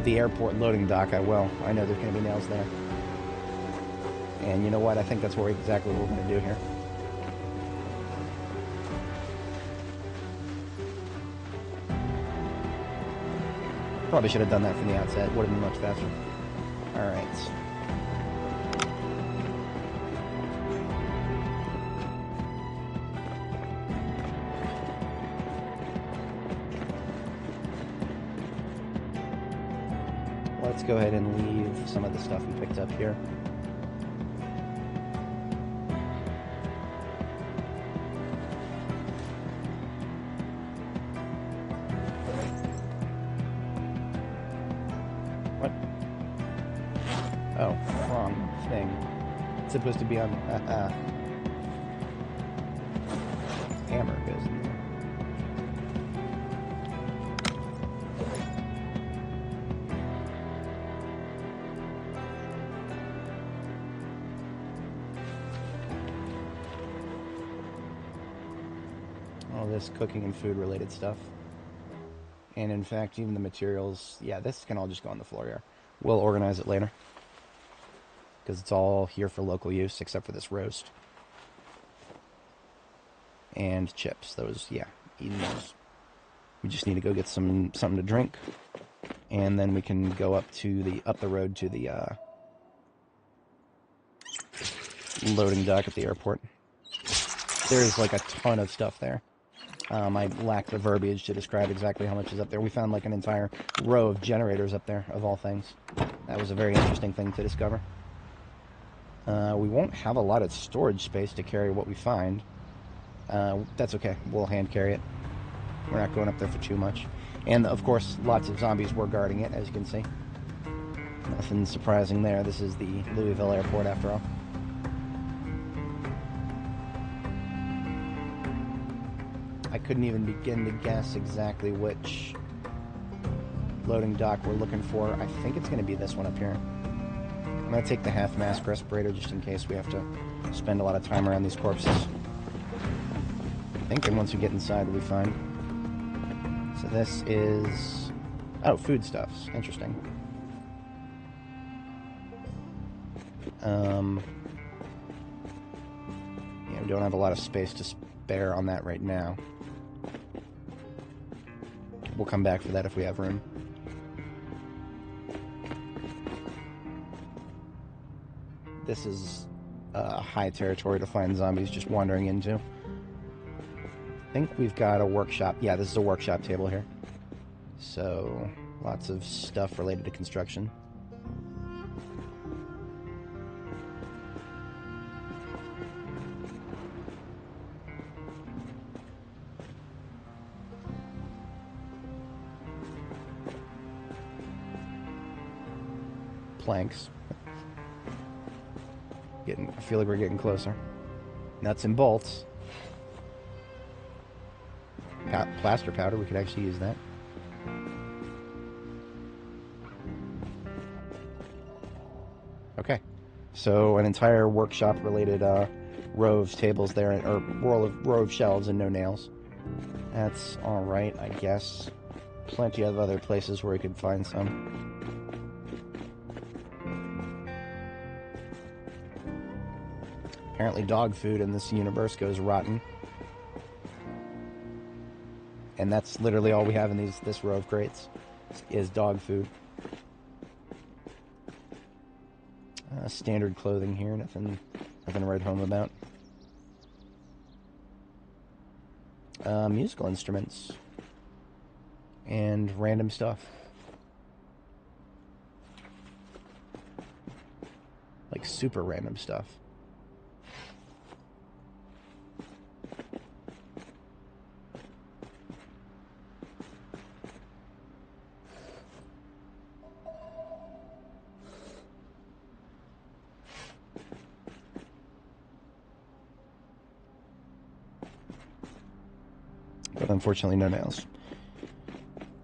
the airport loading dock, I will. I know there's going to be nails there. And you know what? I think that's exactly what we're going to do here. Probably should have done that from the outset. Would have been much faster. Alright. Let's go ahead and leave some of the stuff we picked up here. What? Oh, wrong thing. It's supposed to be on... hammer goes in there. All this cooking and food related stuff. And in fact, even the materials, yeah, this can all just go on the floor here. We'll organize it later. Because it's all here for local use, except for this roast. And chips, those, yeah, eating those. We just need to go get something to drink. And then we can go up the road to the loading dock at the airport. There's like a ton of stuff there. I lack the verbiage to describe exactly how much is up there. We found like an entire row of generators up there, of all things. That was a very interesting thing to discover. We won't have a lot of storage space to carry what we find. That's okay. We'll hand carry it. We're not going up there for too much. And, of course, lots of zombies were guarding it, as you can see. Nothing surprising there. This is the Louisville airport, after all. I couldn't even begin to guess exactly which loading dock we're looking for. I think it's going to be this one up here. I'm going to take the half-mask respirator just in case we have to spend a lot of time around these corpses. I think that once we get inside, we'll be fine. So this is... oh, foodstuffs. Interesting. Yeah, we don't have a lot of space to spare on that right now. We'll come back for that if we have room. This is high territory to find zombies just wandering into. I think we've got a workshop. Yeah, this is a workshop table here. So, lots of stuff related to construction. Planks. I feel like we're getting closer. Nuts and bolts. Plaster powder, we could actually use that. Okay. So an entire workshop related row of tables there, or row of shelves and no nails. That's alright, I guess. Plenty of other places where we could find some. Apparently dog food in this universe goes rotten. And that's literally all we have in this row of crates, is dog food. Standard clothing here, nothing to write home about. Musical instruments. And random stuff. Like super random stuff. But unfortunately, no nails.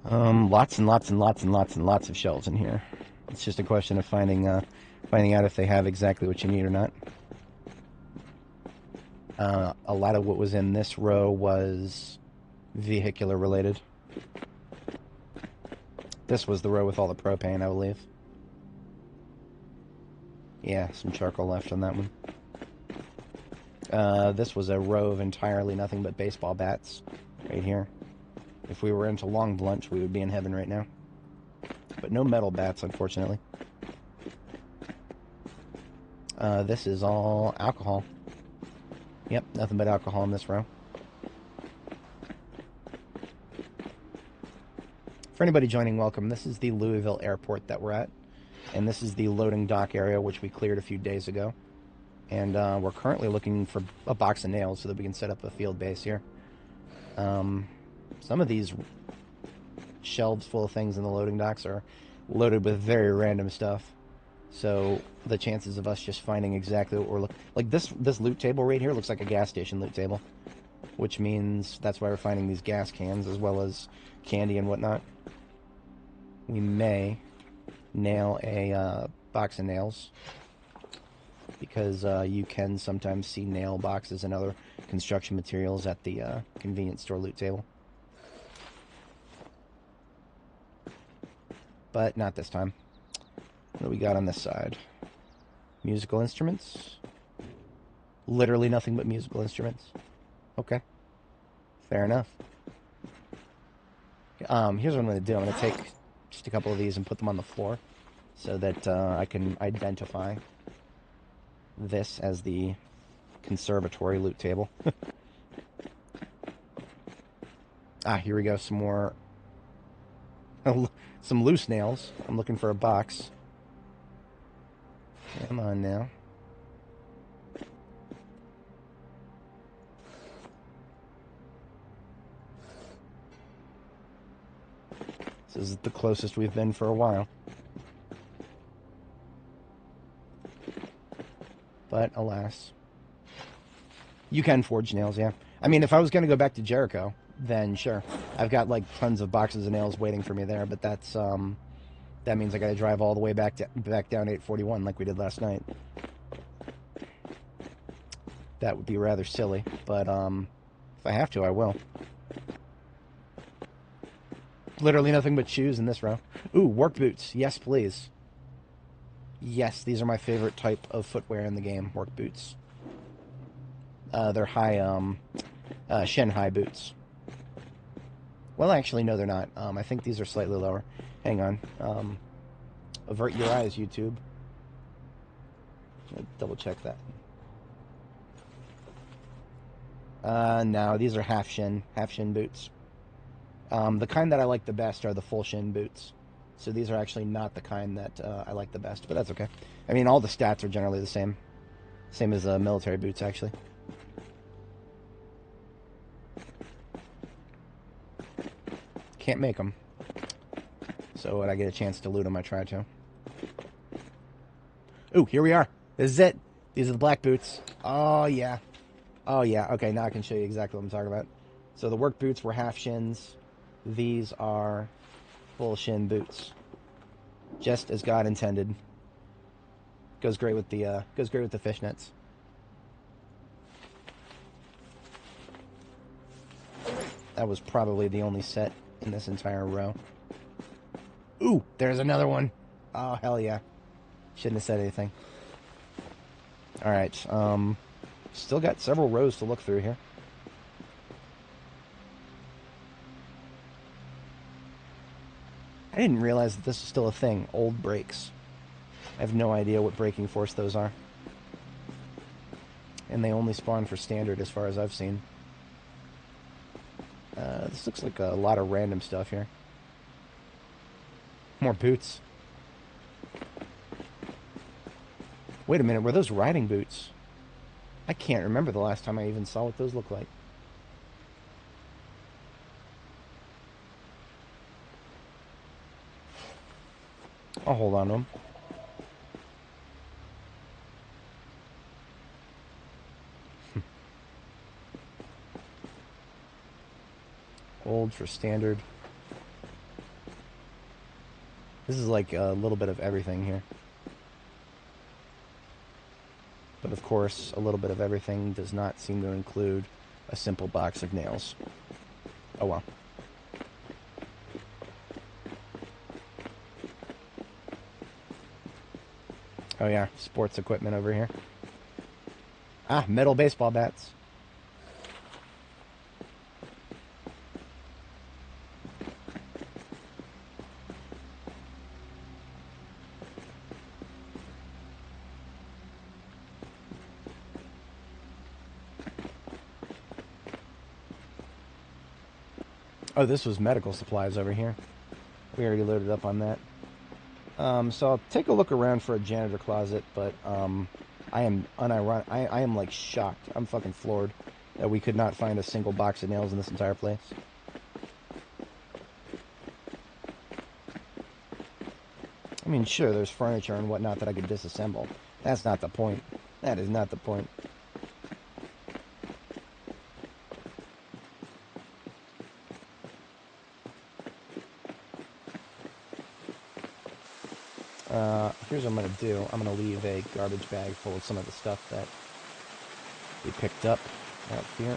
Lots and lots and lots and lots and lots of shelves in here. It's just a question of finding out if they have exactly what you need or not. A lot of what was in this row was vehicular related. This was the row with all the propane, I believe. Yeah, some charcoal left on that one. This was a row of entirely nothing but baseball bats right here. If we were into long blunts, we would be in heaven right now. But no metal bats, unfortunately. This is all alcohol. Yep, nothing but alcohol in this row. For anybody joining, welcome. This is the Louisville airport that we're at. And this is the loading dock area, which we cleared a few days ago. And we're currently looking for a box of nails so that we can set up a field base here. Some of these shelves full of things in the loading docks are loaded with very random stuff. So the chances of us just finding exactly what we're looking... Like this loot table right here looks like a gas station loot table. Which means that's why we're finding these gas cans as well as candy and whatnot. We may nail a box of nails. Because you can sometimes see nail boxes and other construction materials at the convenience store loot table. But not this time. What do we got on this side? Musical instruments. Literally nothing but musical instruments. Okay. Fair enough. Here's what I'm going to do. I'm going to take just a couple of these and put them on the floor so that I can identify this as the conservatory loot table. Here we go. Some more... some loose nails. I'm looking for a box. Come on now. This is the closest we've been for a while. But, alas. You can forge nails, yeah. I mean, if I was going to go back to Jericho, then sure. I've got, like, tons of boxes of nails waiting for me there, but that's, that means I gotta drive all the way back down 841 like we did last night. That would be rather silly, but, if I have to, I will. Literally nothing but shoes in this row. Ooh, work boots. Yes, please. Yes, these are my favorite type of footwear in the game, work boots. They're high, shin high boots. Well, actually, no, they're not. I think these are slightly lower. Hang on. Avert your eyes, YouTube. Double check that. No, these are half shin boots. The kind that I like the best are the full shin boots. So these are actually not the kind that I like the best, but that's okay. I mean, all the stats are generally the same. Same as military boots, actually. Can't make them. So when I get a chance to loot them, I try to. Ooh, here we are. This is it. These are the black boots. Oh, yeah. Oh, yeah. Okay, now I can show you exactly what I'm talking about. So the work boots were half shins. These are full shin boots. Just as God intended. Goes great with the fishnets. That was probably the only set in this entire row. Ooh, there's another one. Oh, hell yeah. Shouldn't have said anything. Alright, still got several rows to look through here. I didn't realize that this is still a thing. Old brakes. I have no idea what braking force those are. And they only spawn for standard as far as I've seen. This looks like a lot of random stuff here. More boots. Wait a minute, were those riding boots? I can't remember the last time I even saw what those look like. I'll hold on to them. Old for standard. This is like a little bit of everything here. But of course, a little bit of everything does not seem to include a simple box of nails. Oh well. Oh yeah, sports equipment over here. Ah, metal baseball bats. Oh, this was medical supplies over here. We already loaded up on that. So I'll take a look around for a janitor closet, but I am unironic. I am like shocked. I'm fucking floored that we could not find a single box of nails in this entire place. I mean, sure, there's furniture and whatnot that I could disassemble. That's not the point. That is not the point. Here's what I'm going to do. I'm going to leave a garbage bag full of some of the stuff that we picked up out here.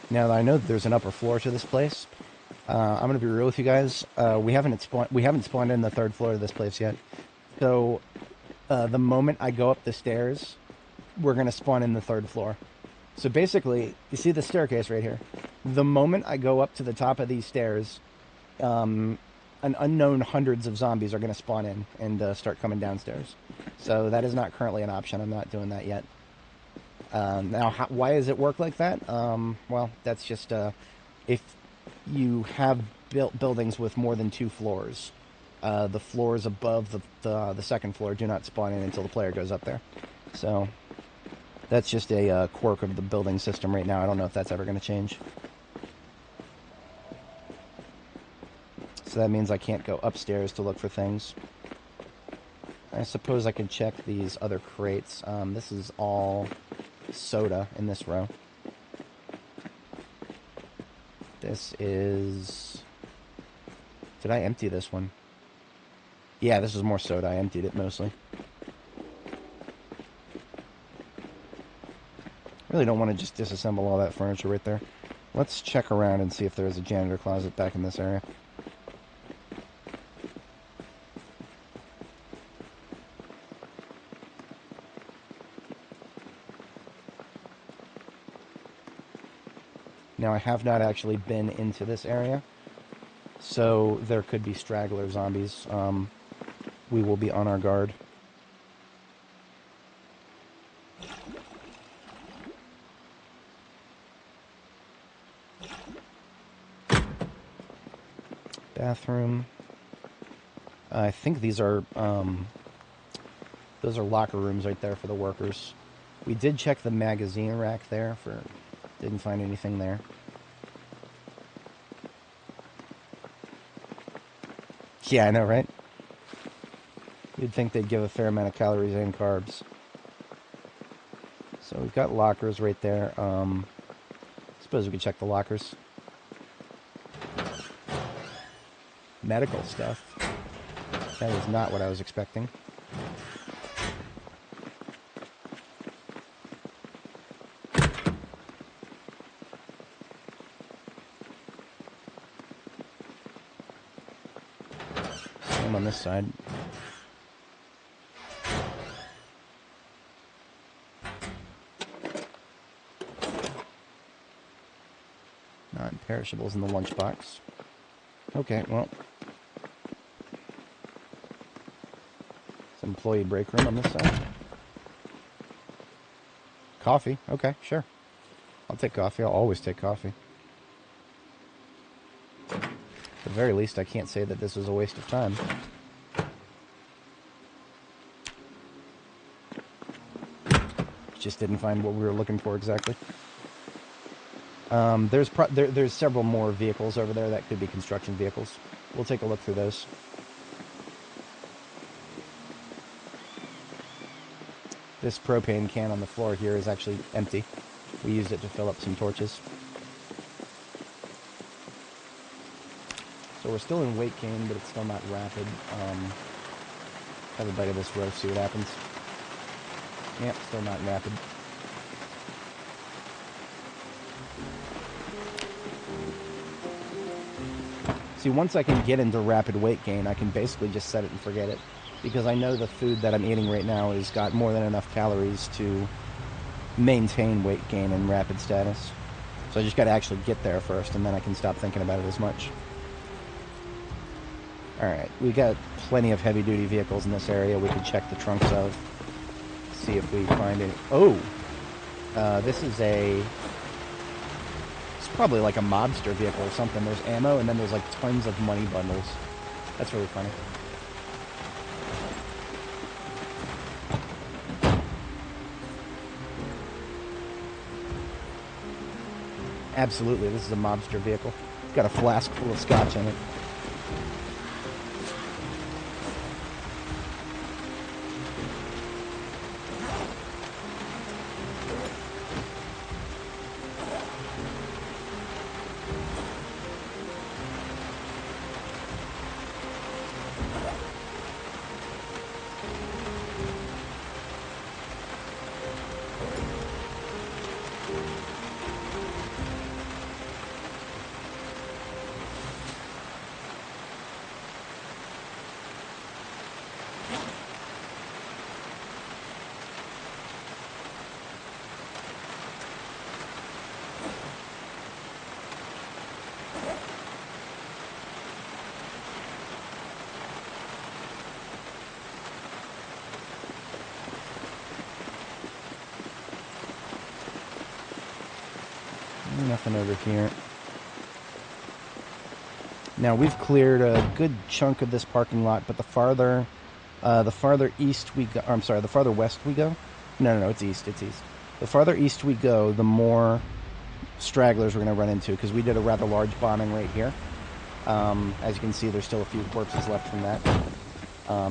Now that I know that there's an upper floor to this place, I'm going to be real with you guys. We haven't spawned in the third floor of this place yet. So the moment I go up the stairs, we're going to spawn in the third floor. So basically, you see the staircase right here. The moment I go up to the top of these stairs, an unknown hundreds of zombies are going to spawn in and start coming downstairs. So that is not currently an option. I'm not doing that yet. Now, why does it work like that? Well, that's just if you have built buildings with more than 2 floors, the floors above the second floor do not spawn in until the player goes up there. So that's just a quirk of the building system right now. I don't know if that's ever going to change. So that means I can't go upstairs to look for things. I suppose I can check these other crates. This is all soda in this row. This is... Did I empty this one? Yeah, this is more soda. I emptied it mostly. Really don't want to just disassemble all that furniture right there. Let's check around and see if there's a janitor closet back in this area. Now, I have not actually been into this area, so there could be straggler zombies. We will be on our guard. Bathroom. I think these are, those are locker rooms right there for the workers. We did check the magazine rack there for... Didn't find anything there. Yeah, I know, right? You'd think they'd give a fair amount of calories and carbs. So we've got lockers right there. Suppose we could check the lockers. Medical stuff. That is not what I was expecting. On this side. Non-perishables in the lunchbox. Okay, well. It's employee break room on this side. Coffee. Okay, sure. I'll take coffee. I'll always take coffee. At the very least, I can't say that this was a waste of time. just didn't find what we were looking for exactly. There's several more vehicles over there that could be construction vehicles. We'll take a look through those. This propane can on the floor here is actually empty. We used it to fill up some torches. So we're still in weight gain, but it's still not rapid. Have a bite of this roast, see what happens. Yep, still not rapid. See, once I can get into rapid weight gain, I can basically just set it and forget it. Because I know the food that I'm eating right now has got more than enough calories to maintain weight gain and rapid status. So I just got to actually get there first, and then I can stop thinking about it as much. Alright, we got plenty of heavy-duty vehicles in this area we could check the trunks of. See if we find any... Oh! This is a... It's probably like a mobster vehicle or something. There's ammo, and then there's like tons of money bundles. That's really funny. Absolutely, this is a mobster vehicle. It's got a flask full of scotch in it. Nothing over here. Now we've cleared a good chunk of this parking lot, but the farther east we go, or, I'm sorry, the farther west we go. No, it's east. It's east. The farther east we go, the more stragglers we're going to run into, because we did a rather large bombing right here. As you can see, there's still a few corpses left from that.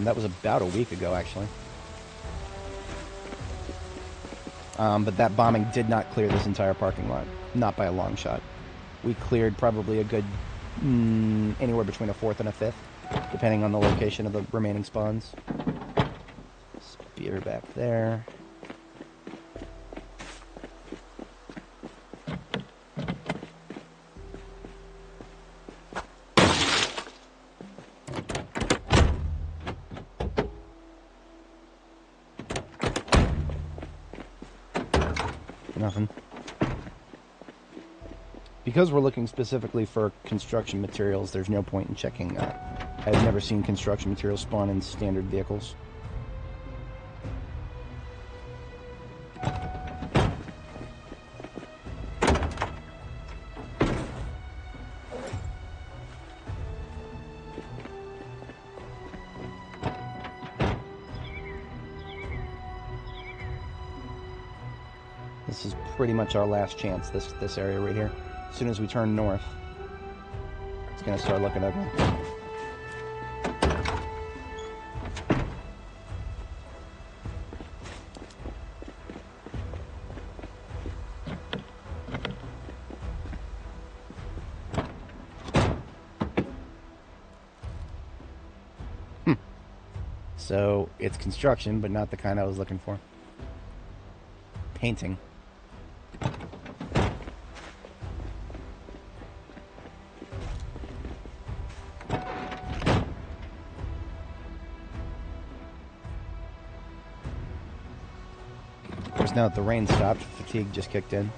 That was about a week ago, actually. But that bombing did not clear this entire parking lot. Not by a long shot. We cleared probably a good anywhere between a fourth and a fifth, depending on the location of the remaining spawns. Spear back there. Nothing. Because we're looking specifically for construction materials, there's no point in checking that. I've never seen construction materials spawn in standard vehicles. This is pretty much our last chance, this area right here. As soon as we turn north, it's going to start looking ugly. So, it's construction, but not the kind I was looking for. Painting. Of course, now that the rain stopped, fatigue just kicked in.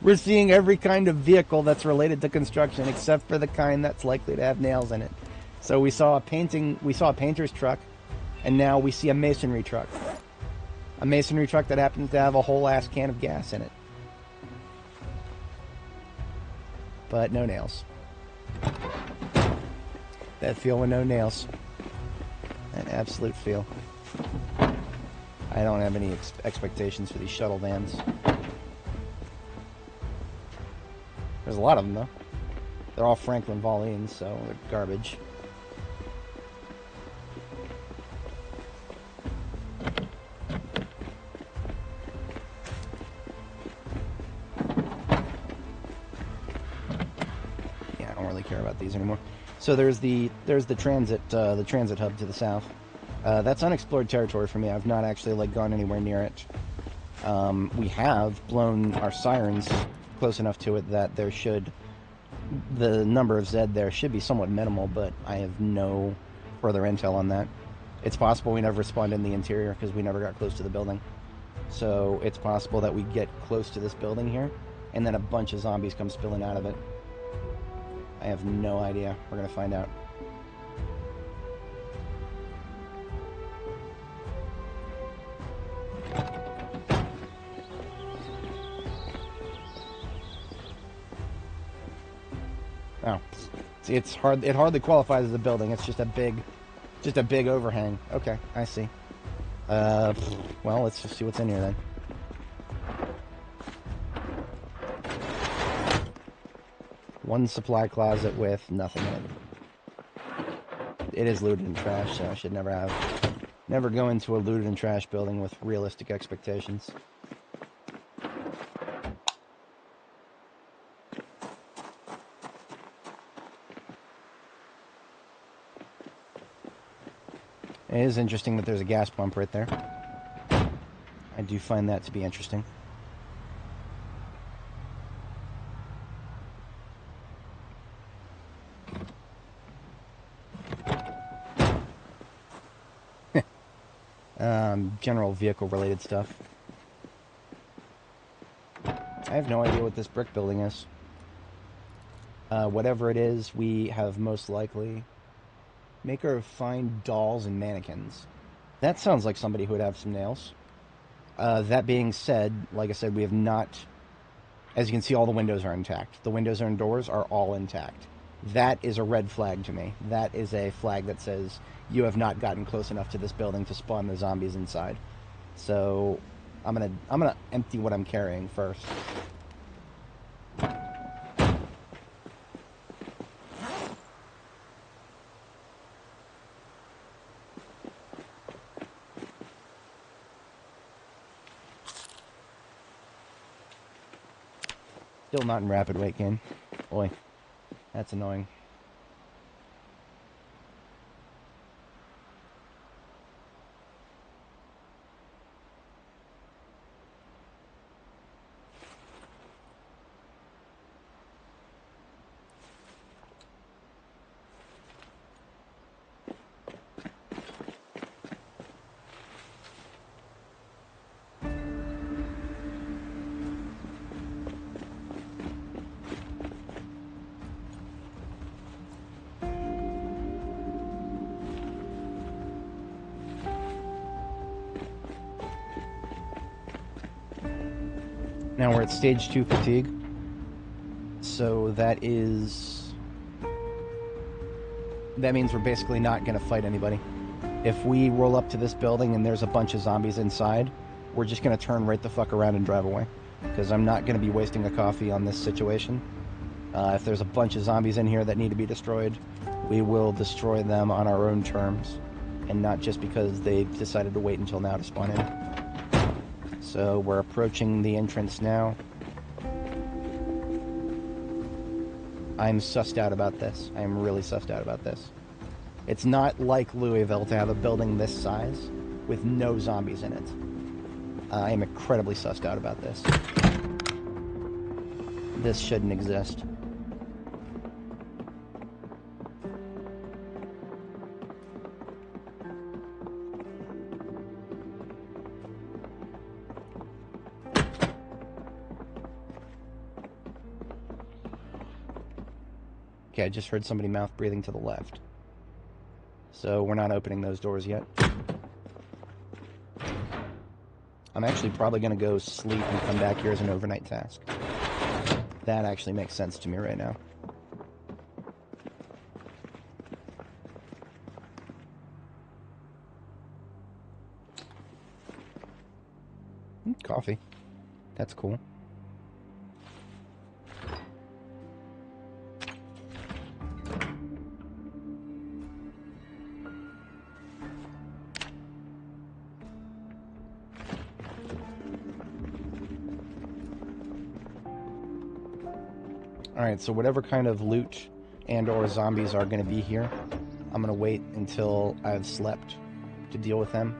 We're seeing every kind of vehicle that's related to construction, except for the kind that's likely to have nails in it. So we saw a painter's truck, and now we see a masonry truck. A masonry truck that happens to have a whole ass can of gas in it. But no nails. That feel with no nails. An absolute feel. I don't have any expectations for these shuttle vans. There's a lot of them, though. They're all Franklin Volines, so they're garbage. Yeah, I don't really care about these anymore. So there's the transit hub to the south. That's unexplored territory for me. I've not actually gone anywhere near it. We have blown our sirens close enough to it that the number of Zed there should be somewhat minimal, but I have no further intel on that. It's possible we never spawned in the interior because we never got close to the building. So it's possible that we get close to this building here, and then a bunch of zombies come spilling out of it. I have no idea. We're gonna find out. Oh, see, it hardly qualifies as a building. It's just a big overhang. Okay, I see. Well, let's just see what's in here then. One supply closet with nothing in it. It is looted and trash, so I should never go into a looted and trash building with realistic expectations. It is interesting that there's a gas pump right there. I do find that to be interesting. General vehicle-related stuff. I have no idea what this brick building is. Whatever it is, we have most likely... Maker of fine dolls and mannequins. That sounds like somebody who would have some nails. That being said, like I said, we have not... As you can see, all the windows are intact. The windows and doors are all intact. That is a red flag to me. That is a flag that says you have not gotten close enough to this building to spawn the zombies inside. So I'm gonna empty what I'm carrying first. Still not in rapid weight gain. Boy, that's annoying. Now we're at stage 2 fatigue, so that means we're basically not going to fight anybody. If we roll up to this building and there's a bunch of zombies inside, we're just going to turn right the fuck around and drive away, because I'm not going to be wasting a coffee on this situation. If there's a bunch of zombies in here that need to be destroyed, we will destroy them on our own terms, and not just because they decided to wait until now to spawn in. So we're approaching the entrance now. I'm sussed out about this. I'm really sussed out about this. It's not like Louisville to have a building this size with no zombies in it. I am incredibly sussed out about this. This shouldn't exist. Okay, I just heard somebody mouth breathing to the left. So we're not opening those doors yet. I'm actually probably going to go sleep and come back here as an overnight task. That actually makes sense to me right now. Coffee. That's cool. Alright, so whatever kind of loot and or zombies are going to be here, I'm going to wait until I've slept to deal with them.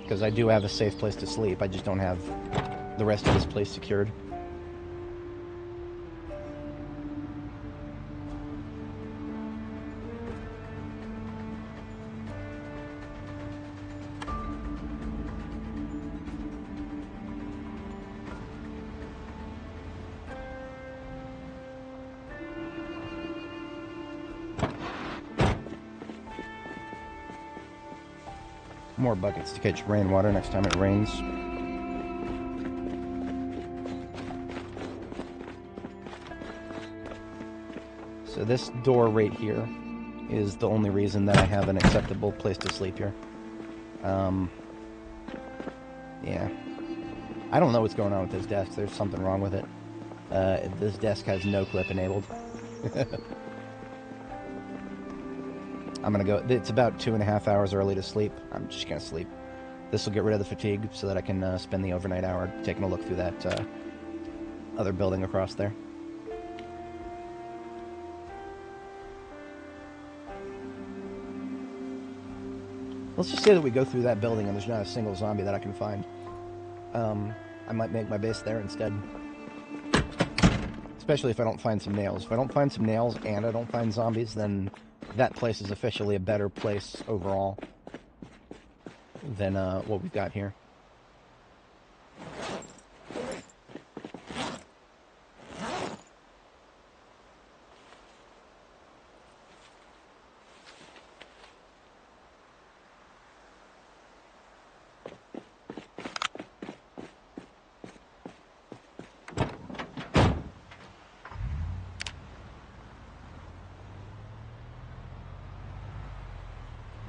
Because I do have a safe place to sleep, I just don't have the rest of this place secured. More buckets to catch rainwater next time it rains. So this door right here is the only reason that I have an acceptable place to sleep here. Yeah. I don't know what's going on with this desk. There's something wrong with it. This desk has no clip enabled. I'm gonna go. It's about 2.5 hours early to sleep. I'm just gonna sleep. This will get rid of the fatigue so that I can spend the overnight hour taking a look through that other building across there. Let's just say that we go through that building and there's not a single zombie that I can find. I might make my base there instead. Especially if I don't find some nails. If I don't find some nails and I don't find zombies, then that place is officially a better place overall than what we've got here.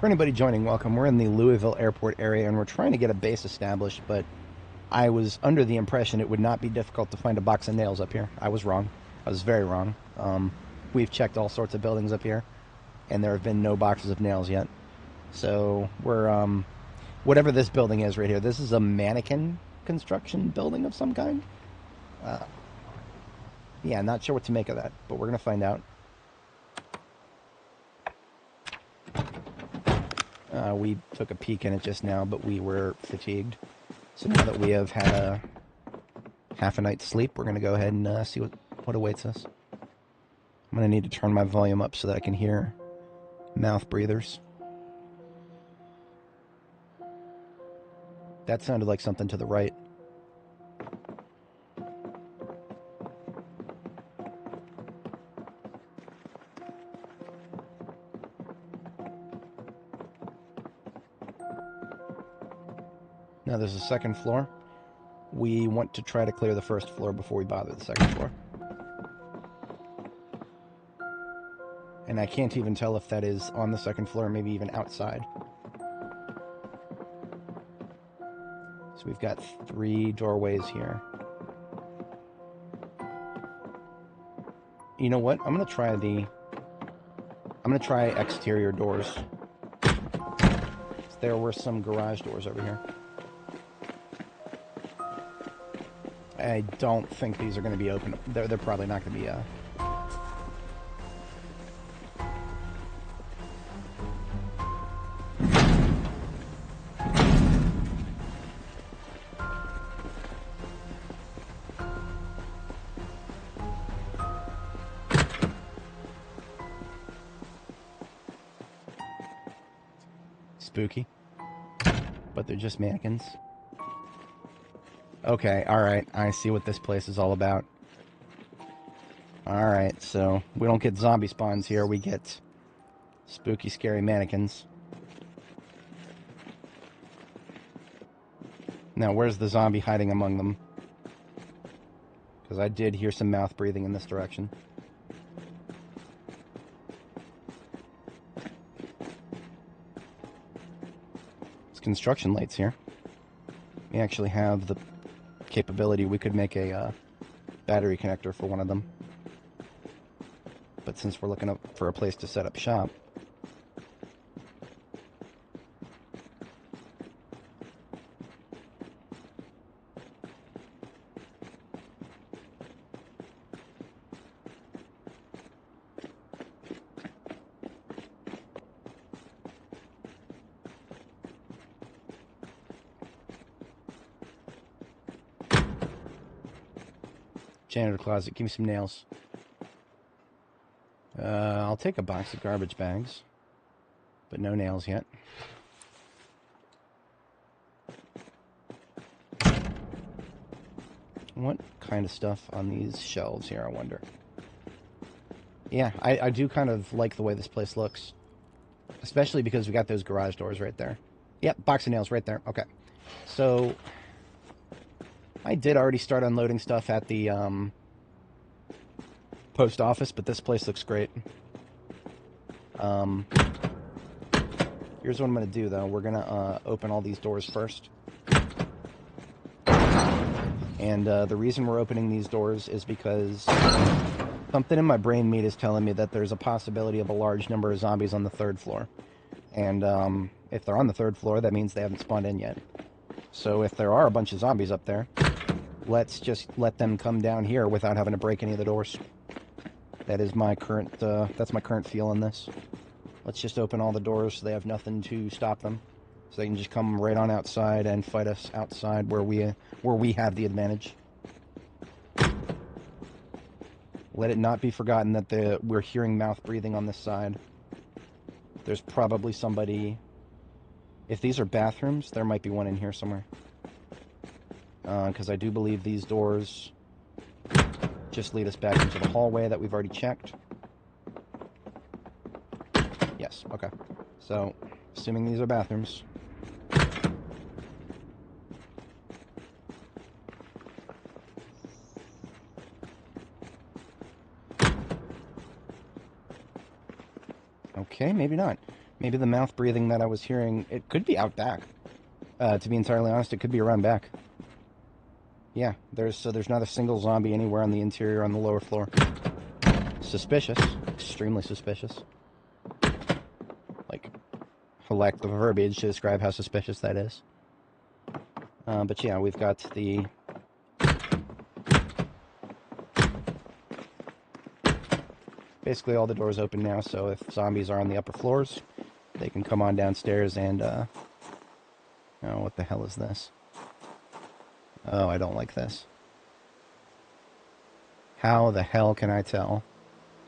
For anybody joining, welcome. We're in the Louisville airport area and we're trying to get a base established, but I was under the impression it would not be difficult to find a box of nails up here. I was wrong. I was very wrong. We've checked all sorts of buildings up here and there have been no boxes of nails yet. So we're, whatever this building is right here, this is a mannequin construction building of some kind. Yeah, not sure what to make of that, but we're going to find out. We took a peek in it just now, but we were fatigued. So now that we have had a half a night's sleep, we're going to go ahead and see what awaits us. I'm going to need to turn my volume up so that I can hear mouth breathers. That sounded like something to the right. Now there's a second floor. We want to try to clear the first floor before we bother the second floor. And I can't even tell if that is on the second floor or maybe even outside. So we've got 3 doorways here. You know what? I'm gonna try exterior doors. There were some garage doors over here. I don't think these are going to be open. They're probably not going to be spooky, but they're just mannequins. Okay, alright, I see what this place is all about. Alright, so we don't get zombie spawns here, we get spooky, scary mannequins. Now, where's the zombie hiding among them? Because I did hear some mouth breathing in this direction. There's construction lights here. We actually have the capability, we could make a battery connector for one of them. But since we're looking for a place to set up shop, janitor closet, give me some nails. I'll take a box of garbage bags, but no nails yet. What kind of stuff on these shelves here, I wonder? Yeah, I do kind of like the way this place looks. Especially because we got those garage doors right there. Yep, box of nails right there. Okay. So, I did already start unloading stuff at the post office, but this place looks great. Here's what I'm going to do, though. We're going to open all these doors first. And the reason we're opening these doors is because something in my brain meat is telling me that there's a possibility of a large number of zombies on the 3rd floor. And if they're on the 3rd floor, that means they haven't spawned in yet. So if there are a bunch of zombies up there, let's just let them come down here without having to break any of the doors. That is my current, that's my current feel on this. Let's just open all the doors so they have nothing to stop them. So they can just come right on outside and fight us outside where we have the advantage. Let it not be forgotten that we're hearing mouth breathing on this side. There's probably somebody... If these are bathrooms, there might be one in here somewhere. Because I do believe these doors just lead us back into the hallway that we've already checked. Yes, okay. So, assuming these are bathrooms. Okay, maybe not. Maybe the mouth breathing that I was hearing, it could be out back. To be entirely honest, it could be around back. Yeah, there's not a single zombie anywhere on the interior on the lower floor. Suspicious. Extremely suspicious. Like, for lack of verbiage to describe how suspicious that is. But yeah, we've got the... Basically all the doors open now, so if zombies are on the upper floors, they can come on downstairs and, oh, what the hell is this? Oh, I don't like this. How the hell can I tell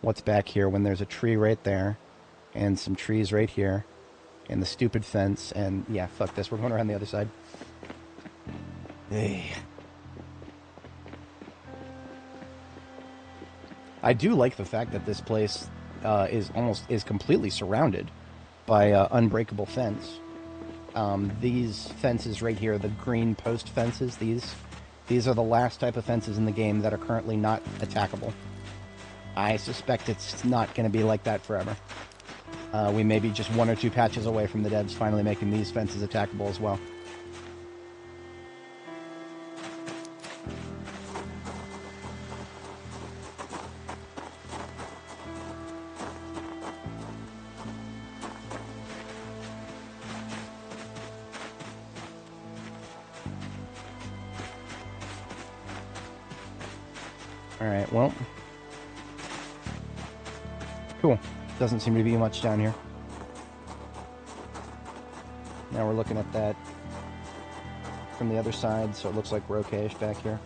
what's back here when there's a tree right there, and some trees right here, and the stupid fence, and, yeah, fuck this, we're going around the other side. Hey. I do like the fact that this place is completely surrounded by unbreakable fence. These fences right here, the green post fences, these are the last type of fences in the game that are currently not attackable. I suspect it's not going to be like that forever. We may be just 1 or 2 patches away from the devs finally making these fences attackable as well. Alright, well. Cool. Doesn't seem to be much down here. Now we're looking at that from the other side, so it looks like we're okay-ish back here.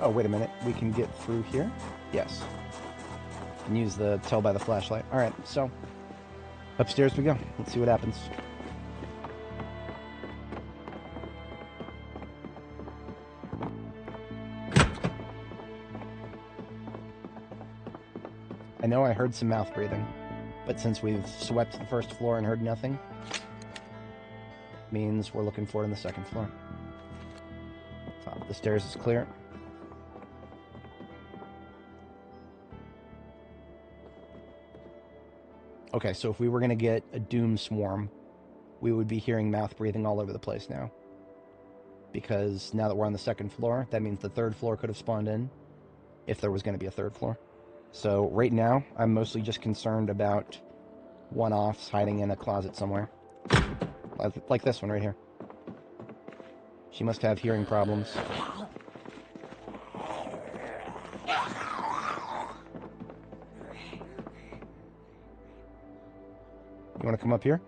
Oh, wait a minute. We can get through here? Yes. Can use the tell by the flashlight. Alright, so upstairs we go. Let's see what happens. I know I heard some mouth breathing, but since we've swept the first floor and heard nothing, means we're looking for it on the second floor. Top of the stairs is clear. Okay, so if we were going to get a doom swarm, we would be hearing mouth breathing all over the place now. Because now that we're on the second floor, that means the third floor could have spawned in, if there was going to be a third floor. So right now, I'm mostly just concerned about one-offs hiding in a closet somewhere. Like this one right here. She must have hearing problems. You want to come up here?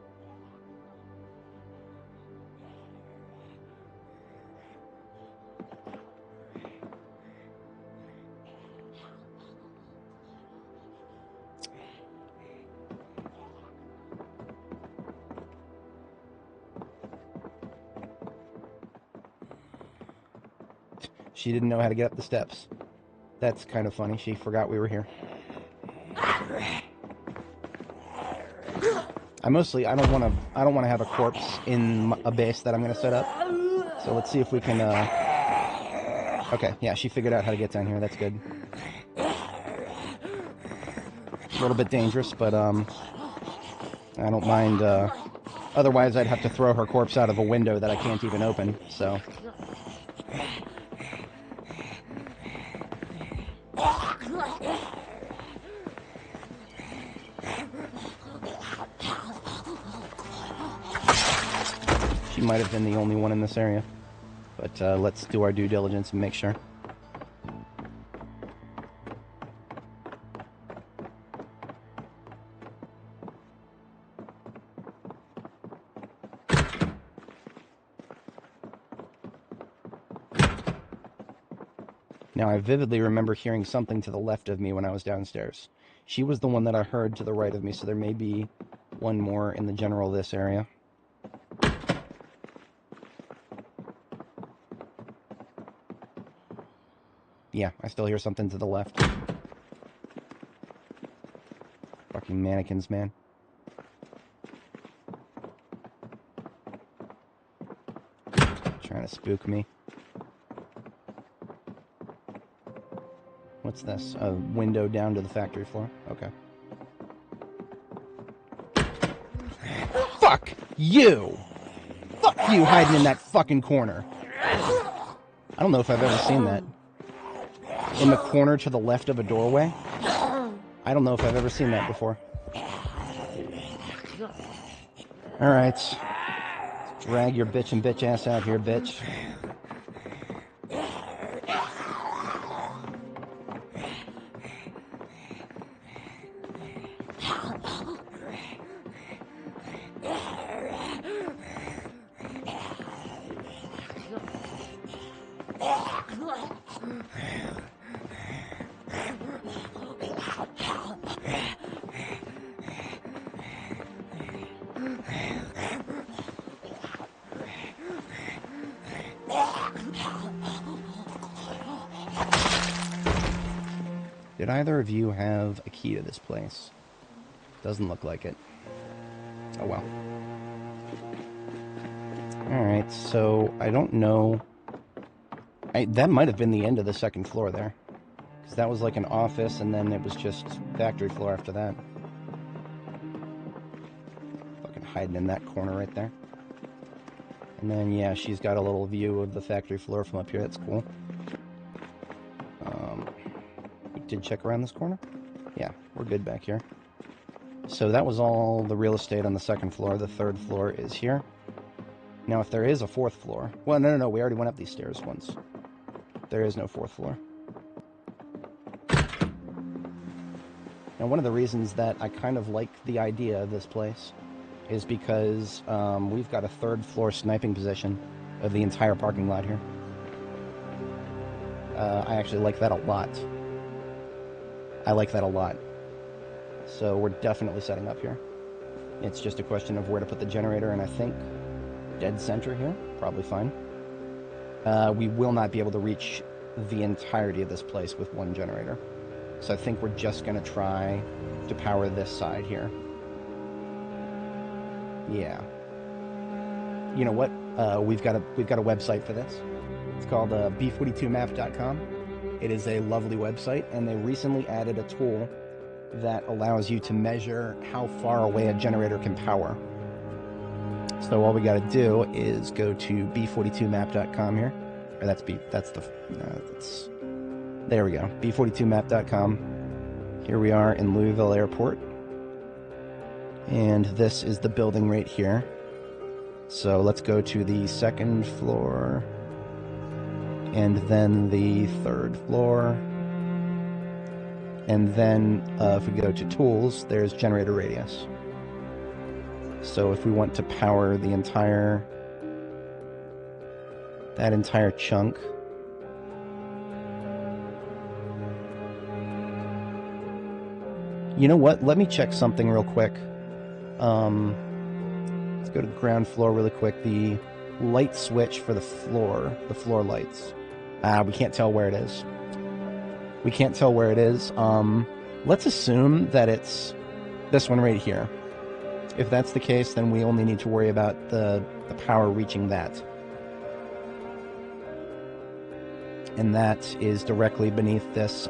She didn't know how to get up the steps. That's kind of funny. She forgot we were here. I don't want to have a corpse in a base that I'm going to set up. So let's see if we can, okay, yeah, she figured out how to get down here. That's good. A little bit dangerous, but, I don't mind, otherwise I'd have to throw her corpse out of a window that I can't even open, so. She might have been the only one in this area, but let's do our due diligence and make sure. Now, I vividly remember hearing something to the left of me when I was downstairs. She was the one that I heard to the right of me, so there may be one more in the general this area. Yeah, I still hear something to the left. Fucking mannequins, man. Trying to spook me. What's this? A window down to the factory floor? Okay. Fuck you! Fuck you hiding in that fucking corner! I don't know if I've ever seen that. In the corner to the left of a doorway? I don't know if I've ever seen that before. Alright. Drag your bitch and bitch ass out here, bitch. Did either of you have a key to this place? Doesn't look like it. Oh well. Alright, so I don't know. That might have been the end of the second floor there. Because that was like an office and then it was just factory floor after that. Fucking hiding in that corner right there. And then, yeah, she's got a little view of the factory floor from up here. That's cool. Did check around this corner? Yeah, we're good back here. So that was all the real estate on the second floor. The third floor is here. Now, if there is a fourth floor... Well, no, we already went up these stairs once. There is no fourth floor. Now, one of the reasons that I kind of like the idea of this place is because we've got a third floor sniping position of the entire parking lot here. I actually like that a lot. I like that a lot. So we're definitely setting up here. It's just a question of where to put the generator, and I think dead center here, probably fine. We will not be able to reach the entirety of this place with one generator. So I think we're just going to try to power this side here. Yeah. You know what? We've got a website for this. It's called b42map.com. It is a lovely website, and they recently added a tool that allows you to measure how far away a generator can power. So all we got to do is go to b42map.com here. Or there we go, b42map.com. Here we are in Louisville Airport. And this is the building right here. So let's go to the second floor, and then the third floor, and then if we go to tools, there's generator radius. So if we want to power the that entire chunk, you know what? Let me check something real quick. Let's go to the ground floor really quick. The light switch for the floor lights. We can't tell where it is. We can't tell where it is. Let's assume that it's this one right here. If that's the case, then we only need to worry about the power reaching that. And that is directly beneath this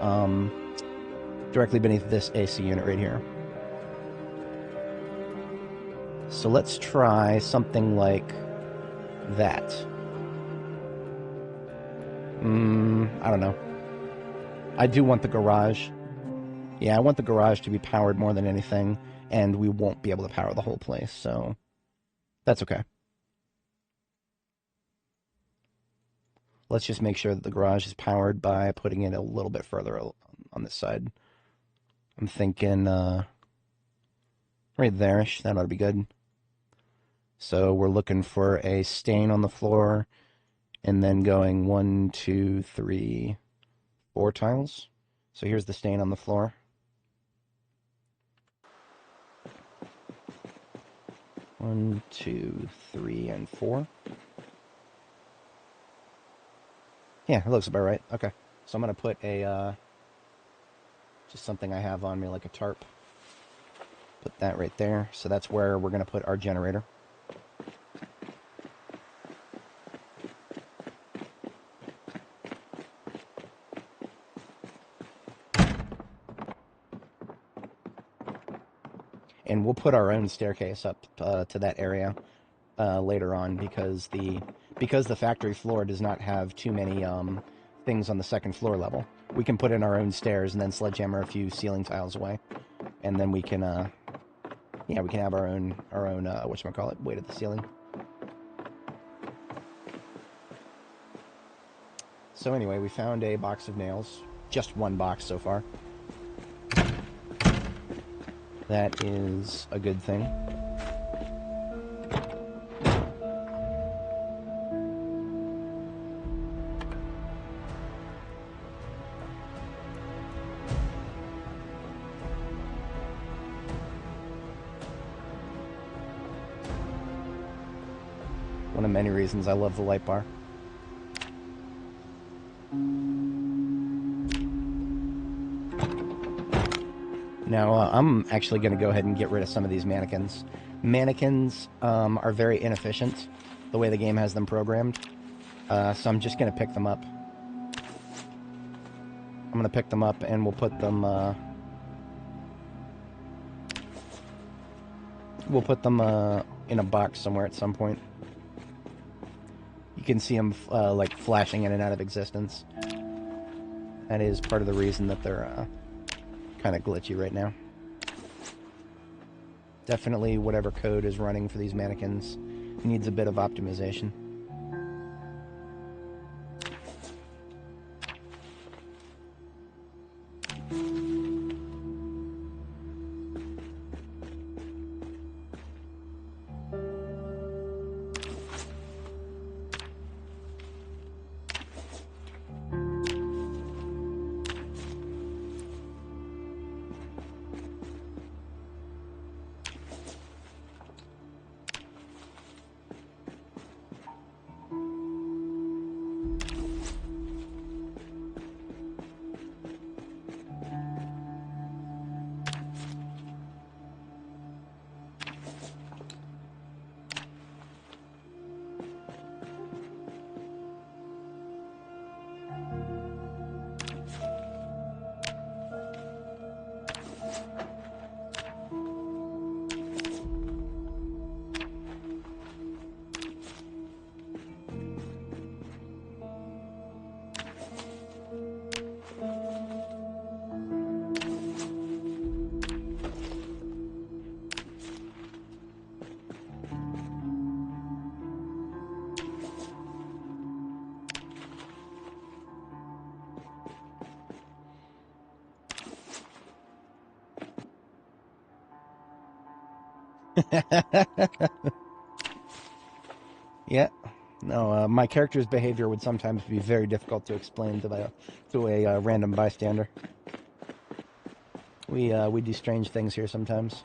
AC unit right here. So let's try something like that. I don't know. I do want the garage. Yeah, I want the garage to be powered more than anything, and we won't be able to power the whole place, so that's okay. Let's just make sure that the garage is powered by putting it a little bit further on this side. I'm thinking right there-ish. That ought to be good. So we're looking for a stain on the floor, and then going 1, 2, 3, 4 tiles. So here's the stain on the floor. One, 2, 3, and 4. Yeah, it looks about right. Okay, so I'm gonna put a just something I have on me, like a tarp. Put that right there. So that's where we're gonna put our generator. And we'll put our own staircase up to that area later on, because the factory floor does not have too many things on the second floor level. We can put in our own stairs and then sledgehammer a few ceiling tiles away, and then we can yeah, we can have our own whatchamacallit, weight at the ceiling. So anyway, we found a box of nails. Just one box so far. That is a good thing. One of many reasons I love the light bar. Now, I'm actually going to go ahead and get rid of some of these mannequins. Mannequins are very inefficient, the way the game has them programmed. So I'm just going to pick them up. I'm going to pick them up, and we'll put them in a box somewhere at some point. You can see them like flashing in and out of existence. That is part of the reason that they're kind of glitchy right now. Definitely whatever code is running for these mannequins needs a bit of optimization. Yeah. No, my character's behavior would sometimes be very difficult to explain to a random bystander. We do strange things here sometimes.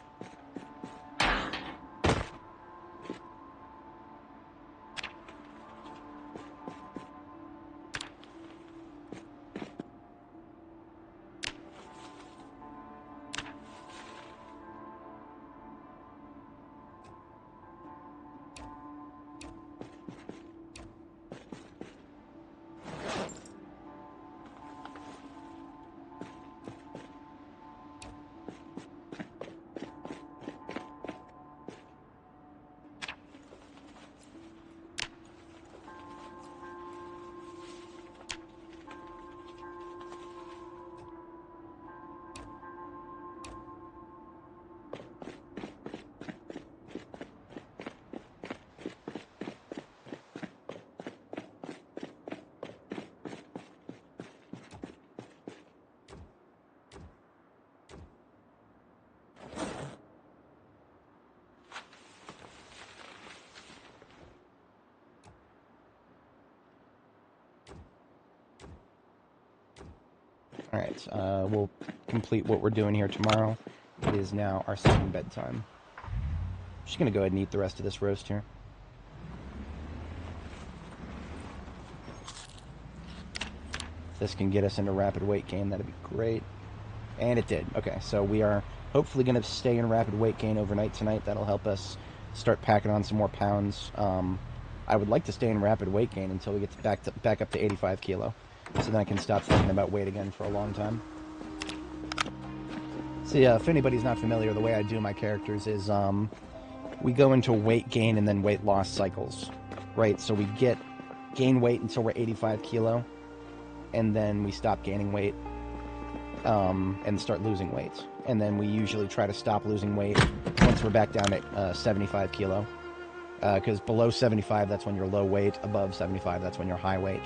Alright, we'll complete what we're doing here tomorrow. It is now our second bedtime. I'm just going to go ahead and eat the rest of this roast here. If this can get us into rapid weight gain, that'd be great. And it did. Okay, so we are hopefully going to stay in rapid weight gain overnight tonight. That'll help us start packing on some more pounds. I would like to stay in rapid weight gain until we get back up to 85 kilo. So then I can stop thinking about weight again for a long time. So yeah, if anybody's not familiar, the way I do my characters is we go into weight gain and then weight loss cycles, right? So we gain weight until we're 85 kilo, and then we stop gaining weight and start losing weight. And then we usually try to stop losing weight once we're back down at 75 kilo. Because below 75, that's when you're low weight. Above 75, that's when you're high weight.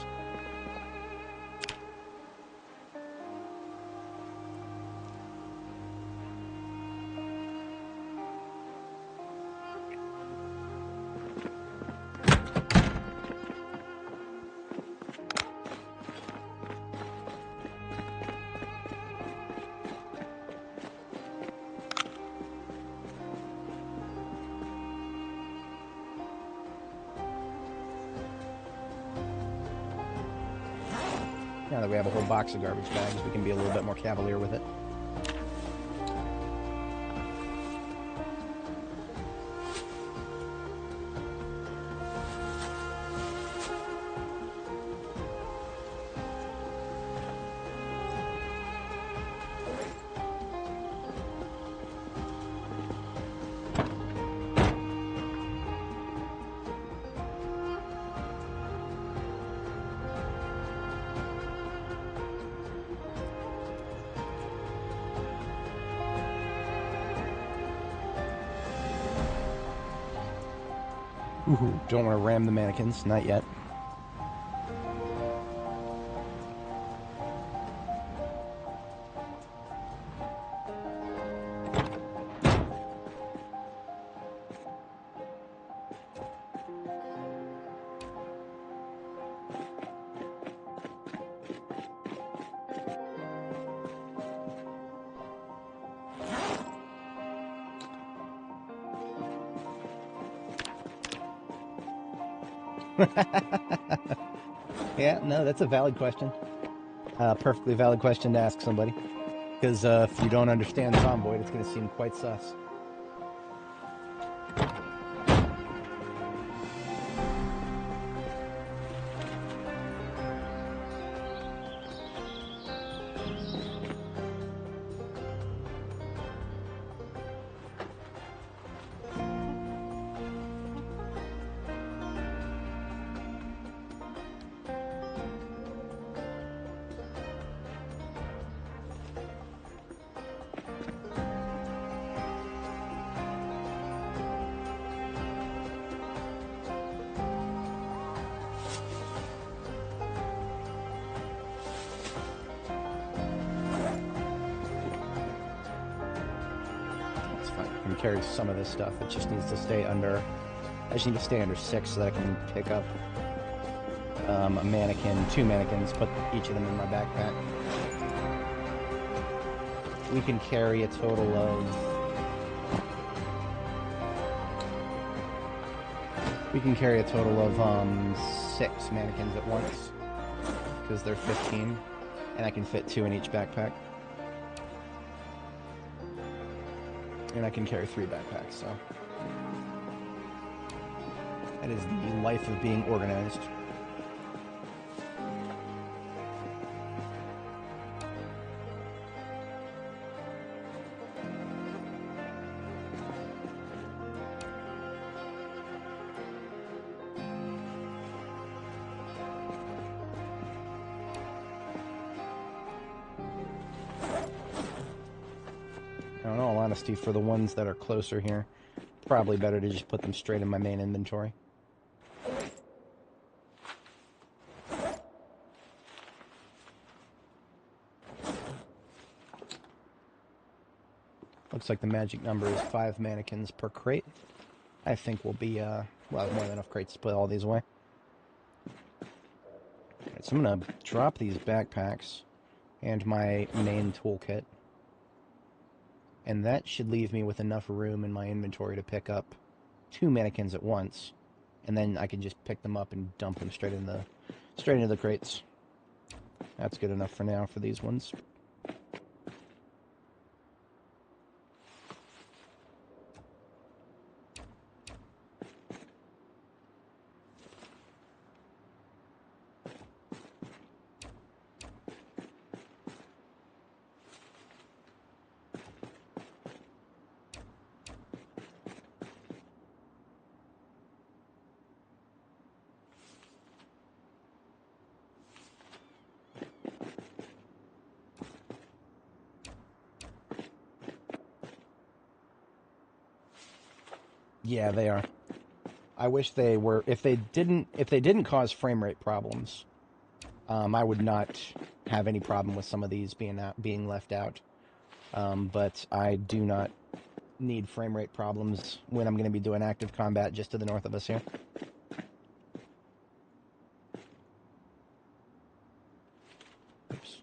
Now that we have a whole box of garbage bags, we can be a little bit more cavalier with it. Ooh, don't want to ram the mannequins, not yet. Yeah, no, that's a valid question. Perfectly valid question to ask somebody. Because if you don't understand Zomboid, it's going to seem quite sus. can carry some of this stuff. It just needs to stay under... I just need to stay under 6 so that I can pick up a mannequin, 2 mannequins, put each of them in my backpack. We can carry a total of... We can carry a total of 6 mannequins at once, because they're 15, and I can fit 2 in each backpack. And I can carry 3 backpacks, so... That is the life of being organized. In all honesty, for the ones that are closer here, probably better to just put them straight in my main inventory. Looks like the magic number is 5 mannequins per crate. I think we'll be, we'll have more than enough crates to put all these away. Alright, so I'm gonna drop these backpacks and my main toolkit. And that should leave me with enough room in my inventory to pick up 2 mannequins at once. And then I can just pick them up and dump them straight into the crates. That's good enough for now for these ones. Yeah, they are. I wish they were. If they didn't cause frame rate problems, I would not have any problem with some of these being left out. But I do not need frame rate problems when I'm going to be doing active combat just to the north of us here. Oops.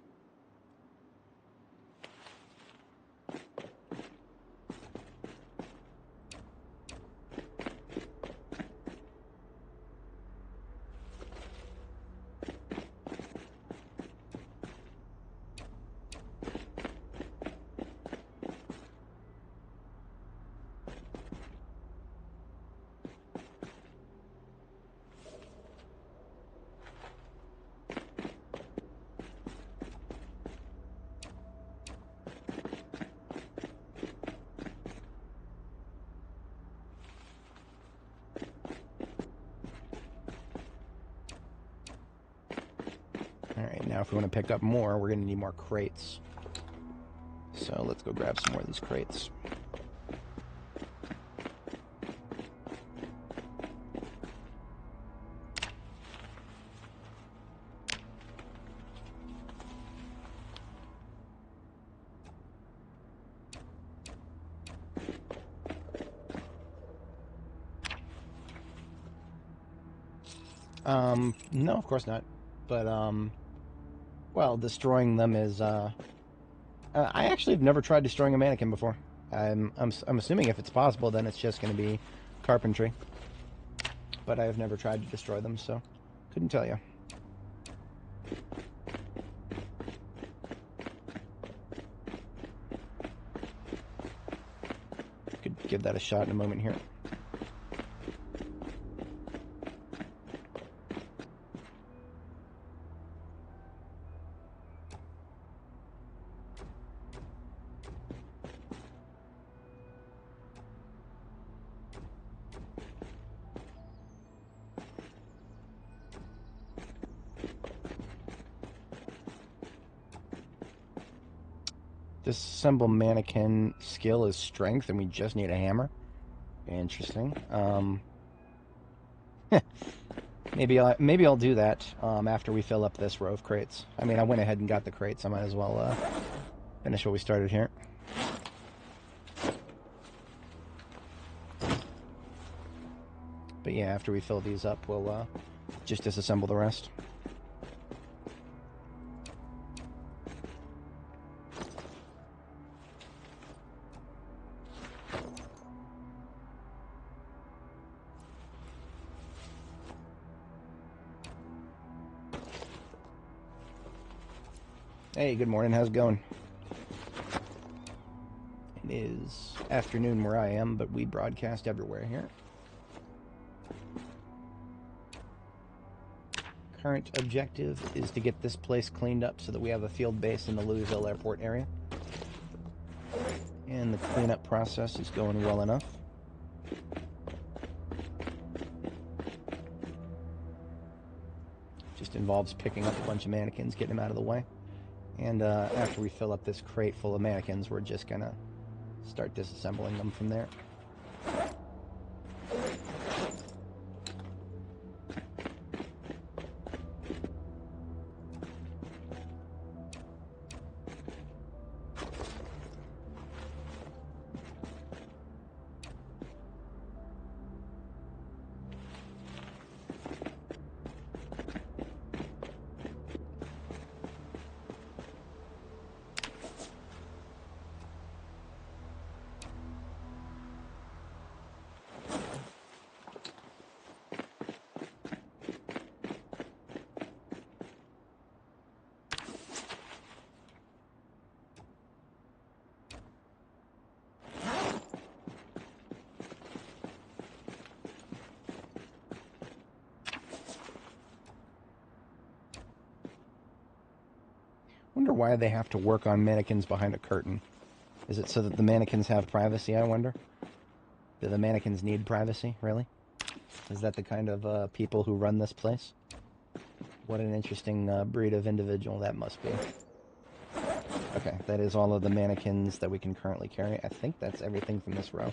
Alright, now if we want to pick up more, we're going to need more crates. So let's go grab some more of these crates. No, of course not. But, well, destroying them is, I actually have never tried destroying a mannequin before. I'm assuming if it's possible, then it's just going to be carpentry. But I have never tried to destroy them, so couldn't tell you. Could give that a shot in a moment here. Disassemble mannequin skill is strength, and we just need a hammer. Interesting. Maybe I'll do that after we fill up this row of crates. I mean, I went ahead and got the crates. I might as well finish what we started here. But yeah, after we fill these up, we'll just disassemble the rest. Hey, good morning. How's it going? It is afternoon where I am, but we broadcast everywhere here. Current objective is to get this place cleaned up so that we have a field base in the Louisville airport area. And the cleanup process is going well enough. Just involves picking up a bunch of mannequins, getting them out of the way. And after we fill up this crate full of mannequins, we're just gonna start disassembling them from there. Wonder why they have to work on mannequins behind a curtain. Is it so that the mannequins have privacy, I wonder? Do the mannequins need privacy, really? Is that the kind of people who run this place? What an interesting breed of individual that must be. Okay, that is all of the mannequins that we can currently carry. I think that's everything from this row.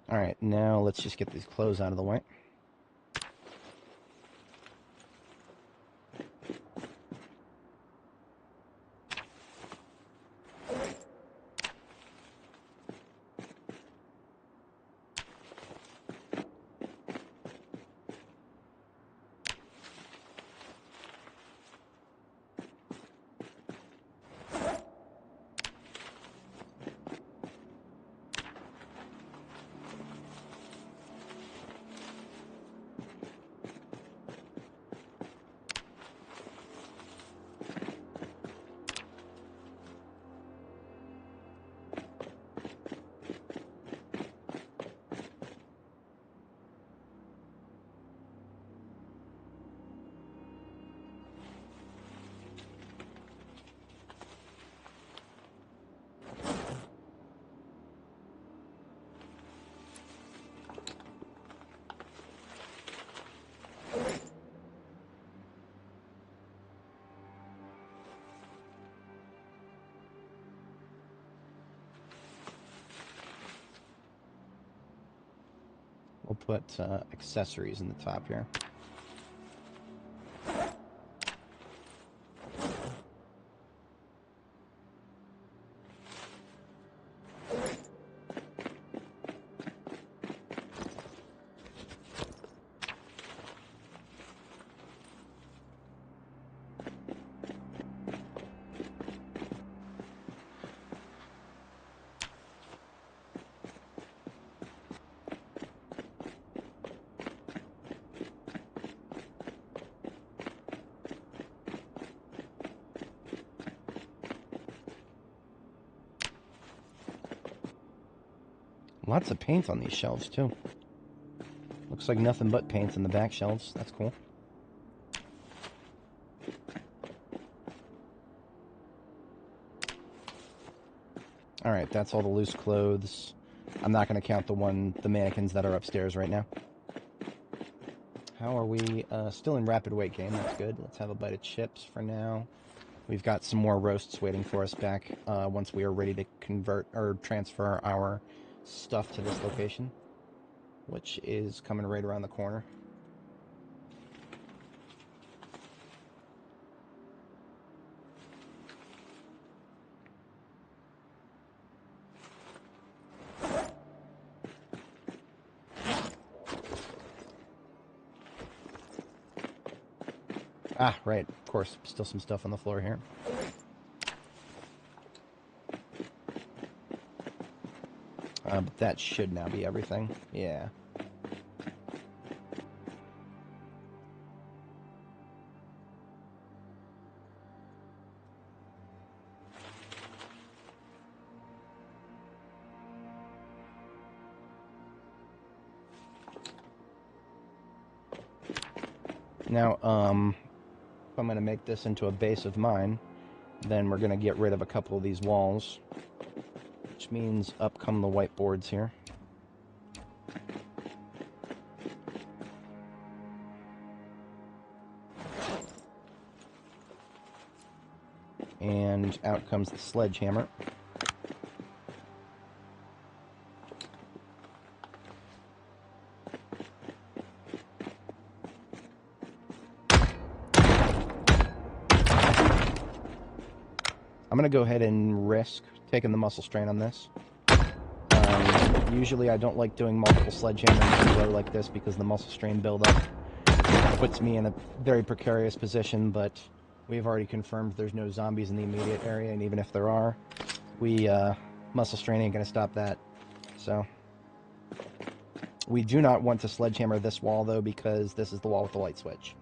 Alright, now let's just get these clothes out of the way. We'll put accessories in the top here. Lots of paint on these shelves, too. Looks like nothing but paint in the back shelves. That's cool. Alright, that's all the loose clothes. I'm not going to count the mannequins that are upstairs right now. How are we? Still in rapid weight game. That's good. Let's have a bite of chips for now. We've got some more roasts waiting for us back once we are ready to convert or transfer our stuff to this location, which is coming right around the corner. Ah, right, of course, still some stuff on the floor here. But that should now be everything. Yeah. Now, if I'm going to make this into a base of mine, then we're going to get rid of a couple of these walls, which means up come the whiteboards here. And out comes the sledgehammer. I'm going to go ahead and risk taking the muscle strain on this. Usually I don't like doing multiple sledgehammers in a row like this because the muscle strain buildup puts me in a very precarious position, but we've already confirmed there's no zombies in the immediate area, and even if there are, muscle strain ain't going to stop that. So, we do not want to sledgehammer this wall, though, because this is the wall with the light switch.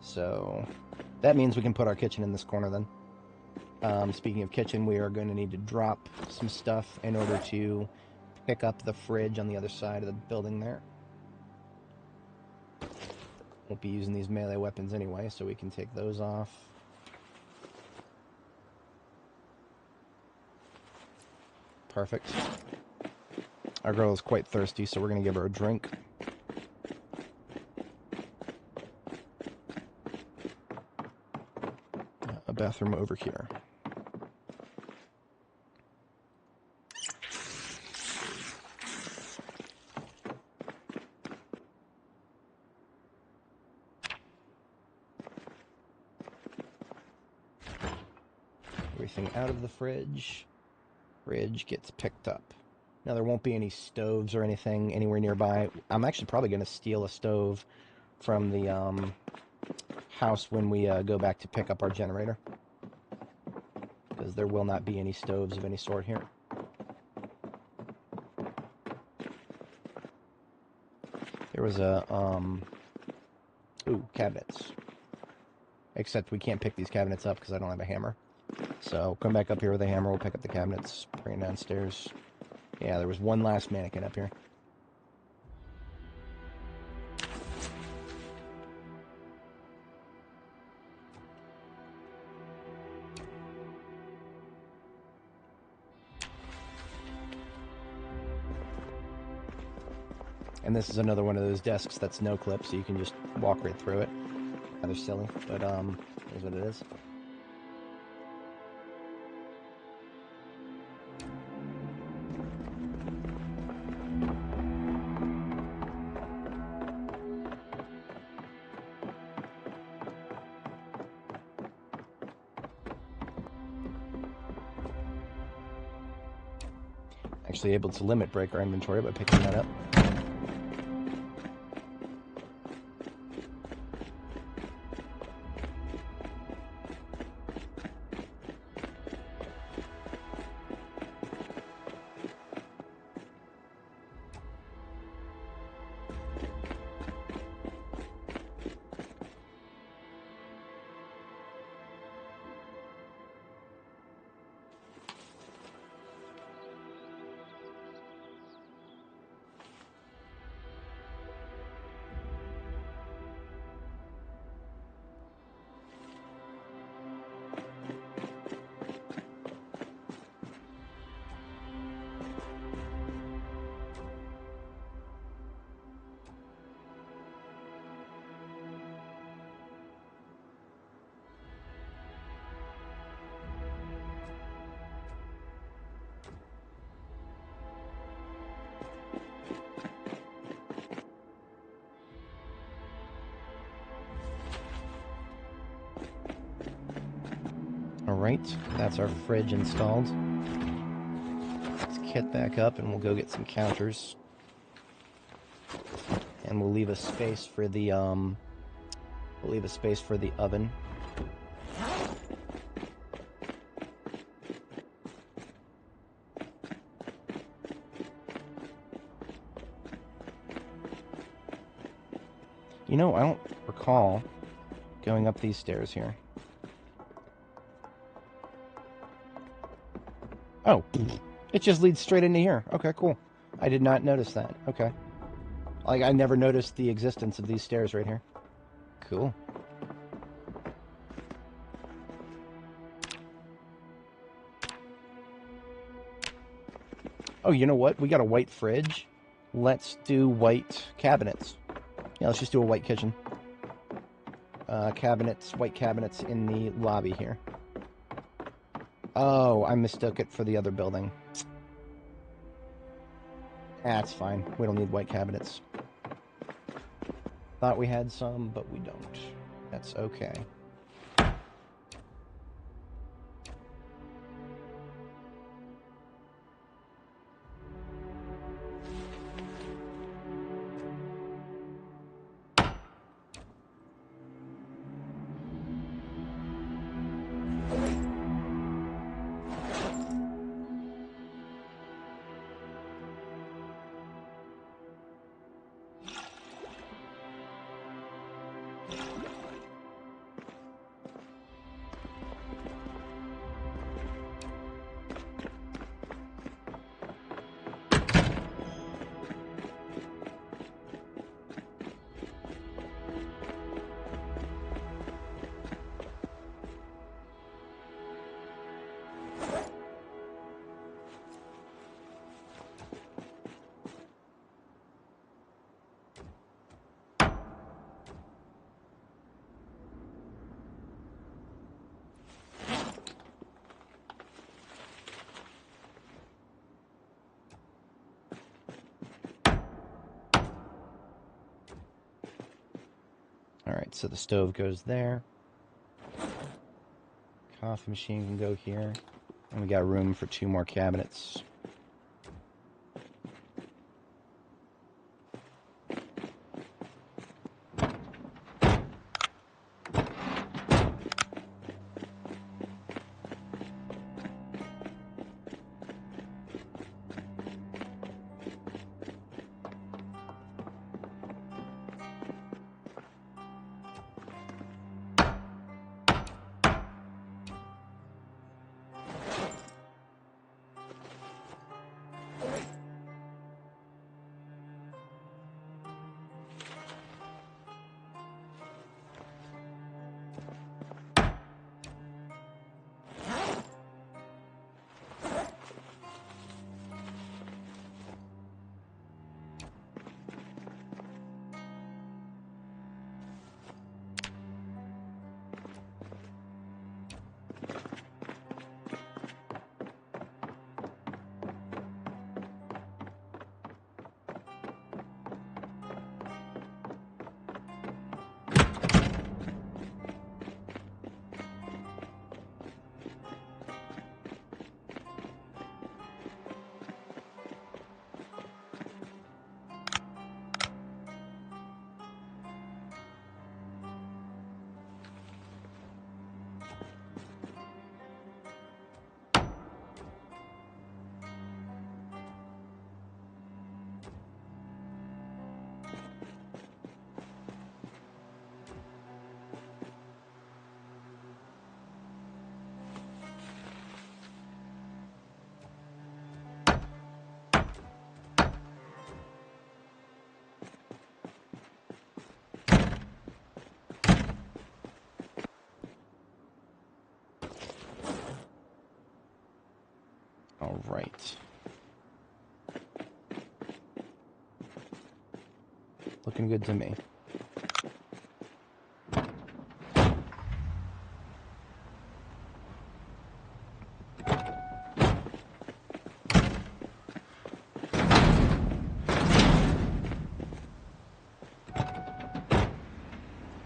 So, that means we can put our kitchen in this corner, then. Speaking of kitchen, we are going to need to drop some stuff in order to pick up the fridge on the other side of the building there. Won't be using these melee weapons anyway, so we can take those off. Perfect. Our girl is quite thirsty, so we're going to give her a drink. A bathroom over here. Everything out of the fridge. Fridge gets picked up. Now, there won't be any stoves or anything anywhere nearby. I'm actually probably going to steal a stove from the house when we go back to pick up our generator, because there will not be any stoves of any sort here. There was a, ooh, cabinets. Except we can't pick these cabinets up because I don't have a hammer. So, come back up here with a hammer, we'll pick up the cabinets, bring it downstairs. Yeah, there was one last mannequin up here. And this is another one of those desks that's no clip, so you can just walk right through it. Rather silly, but here's what it is. Actually able to limit break our inventory by picking that up. Alright, that's our fridge installed. Let's kit back up and we'll go get some counters. And we'll leave a space for the oven. You know, I don't recall going up these stairs here. Oh, it just leads straight into here. Okay, cool. I did not notice that. Okay. Like, I never noticed the existence of these stairs right here. Cool. Oh, you know what? We got a white fridge. Let's do white cabinets. Yeah, let's just do a white kitchen. White cabinets in the lobby here. Oh, I mistook it for the other building. That's fine. We don't need white cabinets. Thought we had some, but we don't. That's okay. Alright, so the stove goes there. Coffee machine can go here. And we got room for 2 more cabinets. All right. Looking good to me.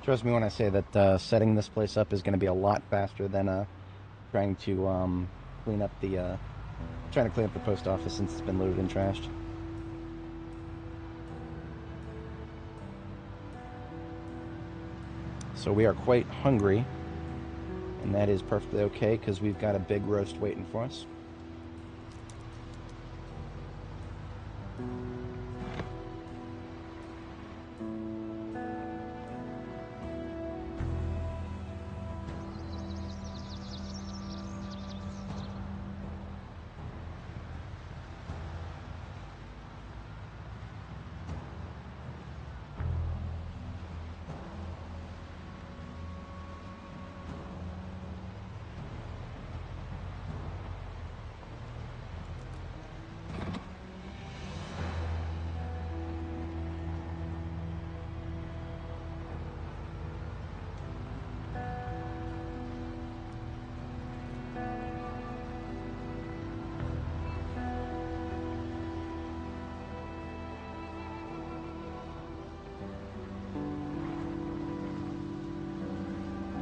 Trust me when I say that setting this place up is going to be a lot faster than Trying to clean up the post office since it's been looted and trashed. So we are quite hungry, and that is perfectly okay because we've got a big roast waiting for us.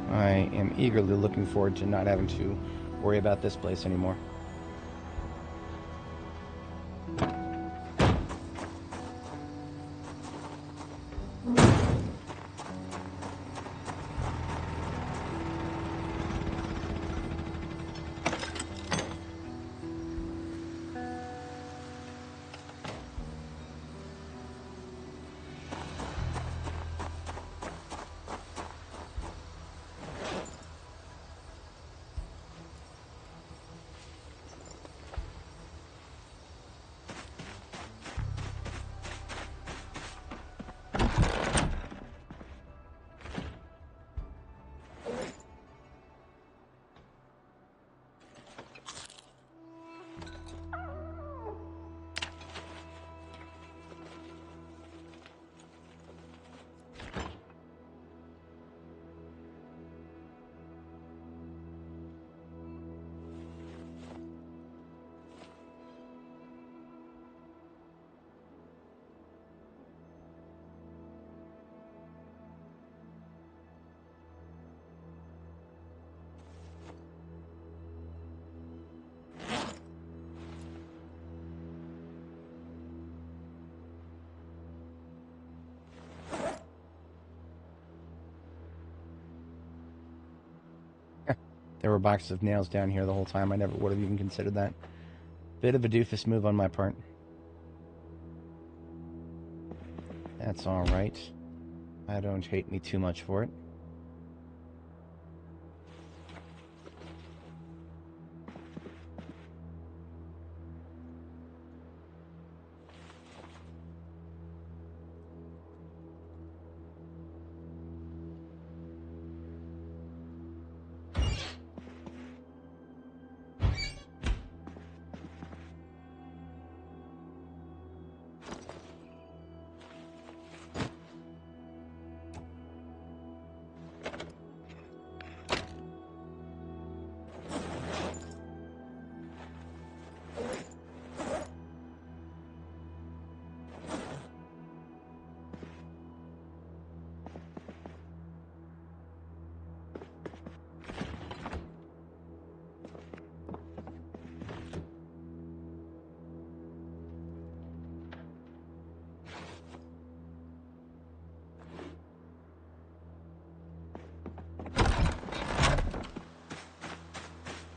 I am eagerly looking forward to not having to worry about this place anymore. There were boxes of nails down here the whole time. I never would have even considered that. Bit of a doofus move on my part. That's alright. I don't hate me too much for it.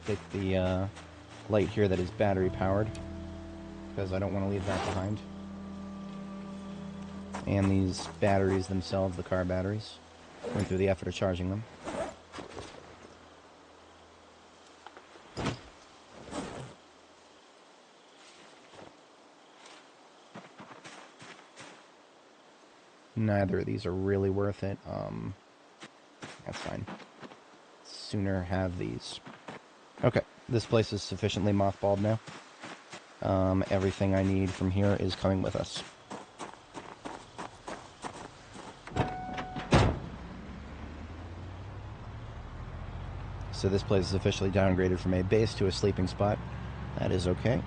Take the light here that is battery powered, because I don't want to leave that behind. And these batteries themselves, the car batteries, went through the effort of charging them. Neither of these are really worth it. That's fine. Sooner have these. Okay, this place is sufficiently mothballed now. Everything I need from here is coming with us. So this place is officially downgraded from a base to a sleeping spot. That is okay.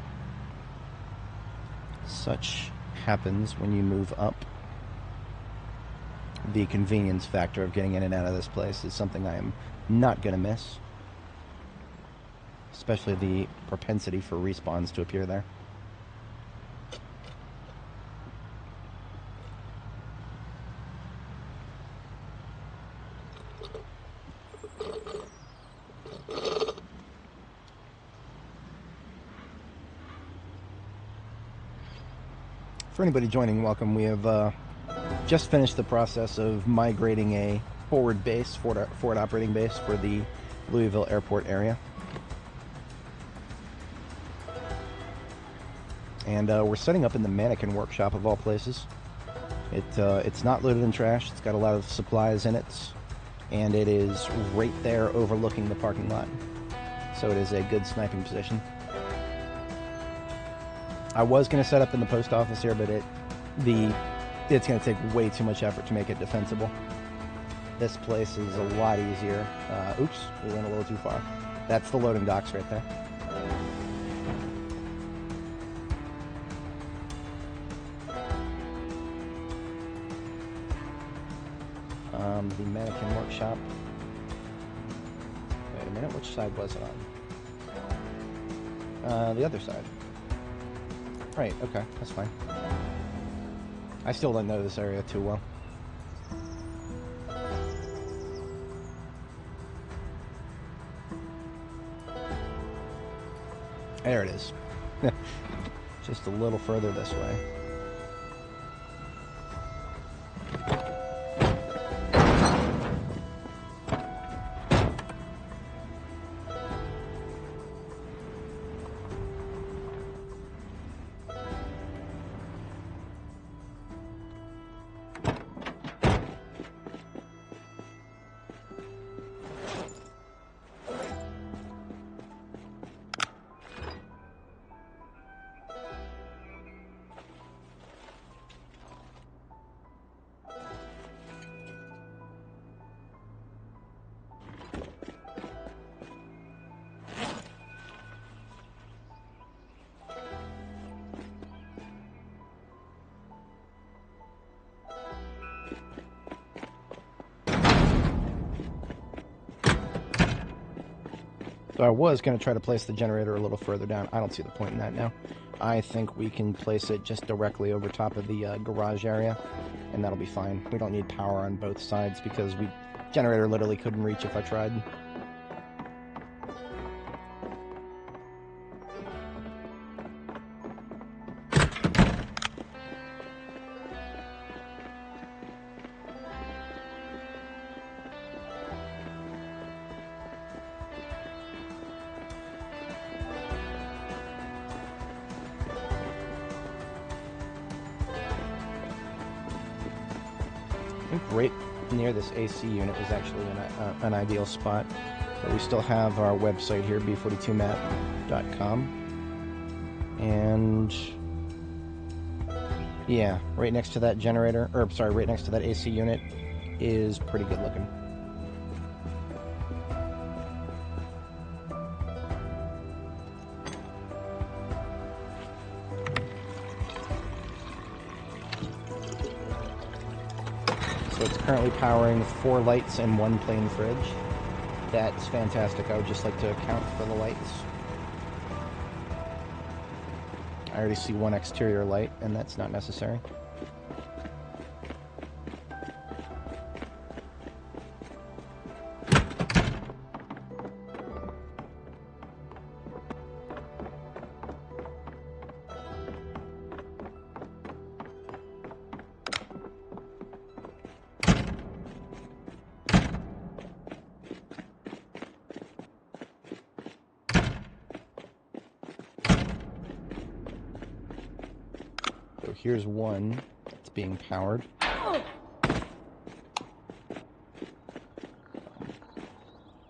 Such happens when you move up. The convenience factor of getting in and out of this place is something I am not going to miss. especially the propensity for respawns to appear there. For anybody joining, welcome. We have just finished the process of migrating a forward operating base for the Louisville airport area. And we're setting up in the mannequin workshop of all places. It's not loaded in trash, it's got a lot of supplies in it, and it is right there overlooking the parking lot. So it is a good sniping position. I was going to set up in the post office here, but it's going to take way too much effort to make it defensible. This place is a lot easier. Oops, we went a little too far. That's the loading docks right there. The mannequin workshop. Wait a minute, which side was it on? The other side. Right, okay, that's fine. I still don't know this area too well. There it is. Just a little further this way. So I was going to try to place the generator a little further down. I don't see the point in that now. I think we can place it just directly over top of the garage area, and that'll be fine. We don't need power on both sides because generator literally couldn't reach if I tried. I think right near this AC unit is actually an ideal spot. But we still have our website here, b42map.com. And yeah, right next to that generator, or sorry, right next to that AC unit is pretty good looking. So it's currently powering 4 lights and 1 plain fridge. That's fantastic. I would just like to account for the lights. I already see 1 exterior light, and that's not necessary. So here's 1 that's being powered.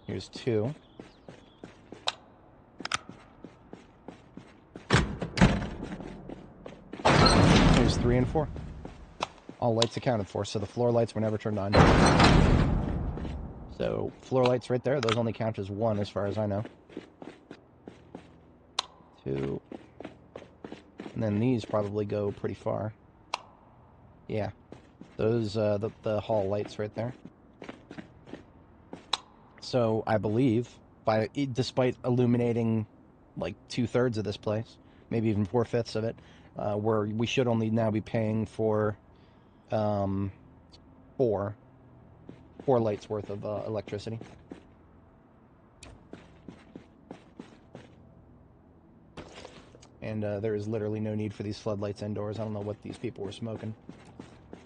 Here's 2. Here's 3 and 4. All lights accounted for, so the floor lights were never turned on. So floor lights right there, those only count as 1 as far as I know. 2. And then these probably go pretty far. Yeah. Those, the hall lights right there. So I believe despite illuminating like 2/3 of this place, maybe even 4/5 of it, where we should only now be paying for um, four lights worth of electricity. And there is literally no need for these floodlights indoors. I don't know what these people were smoking.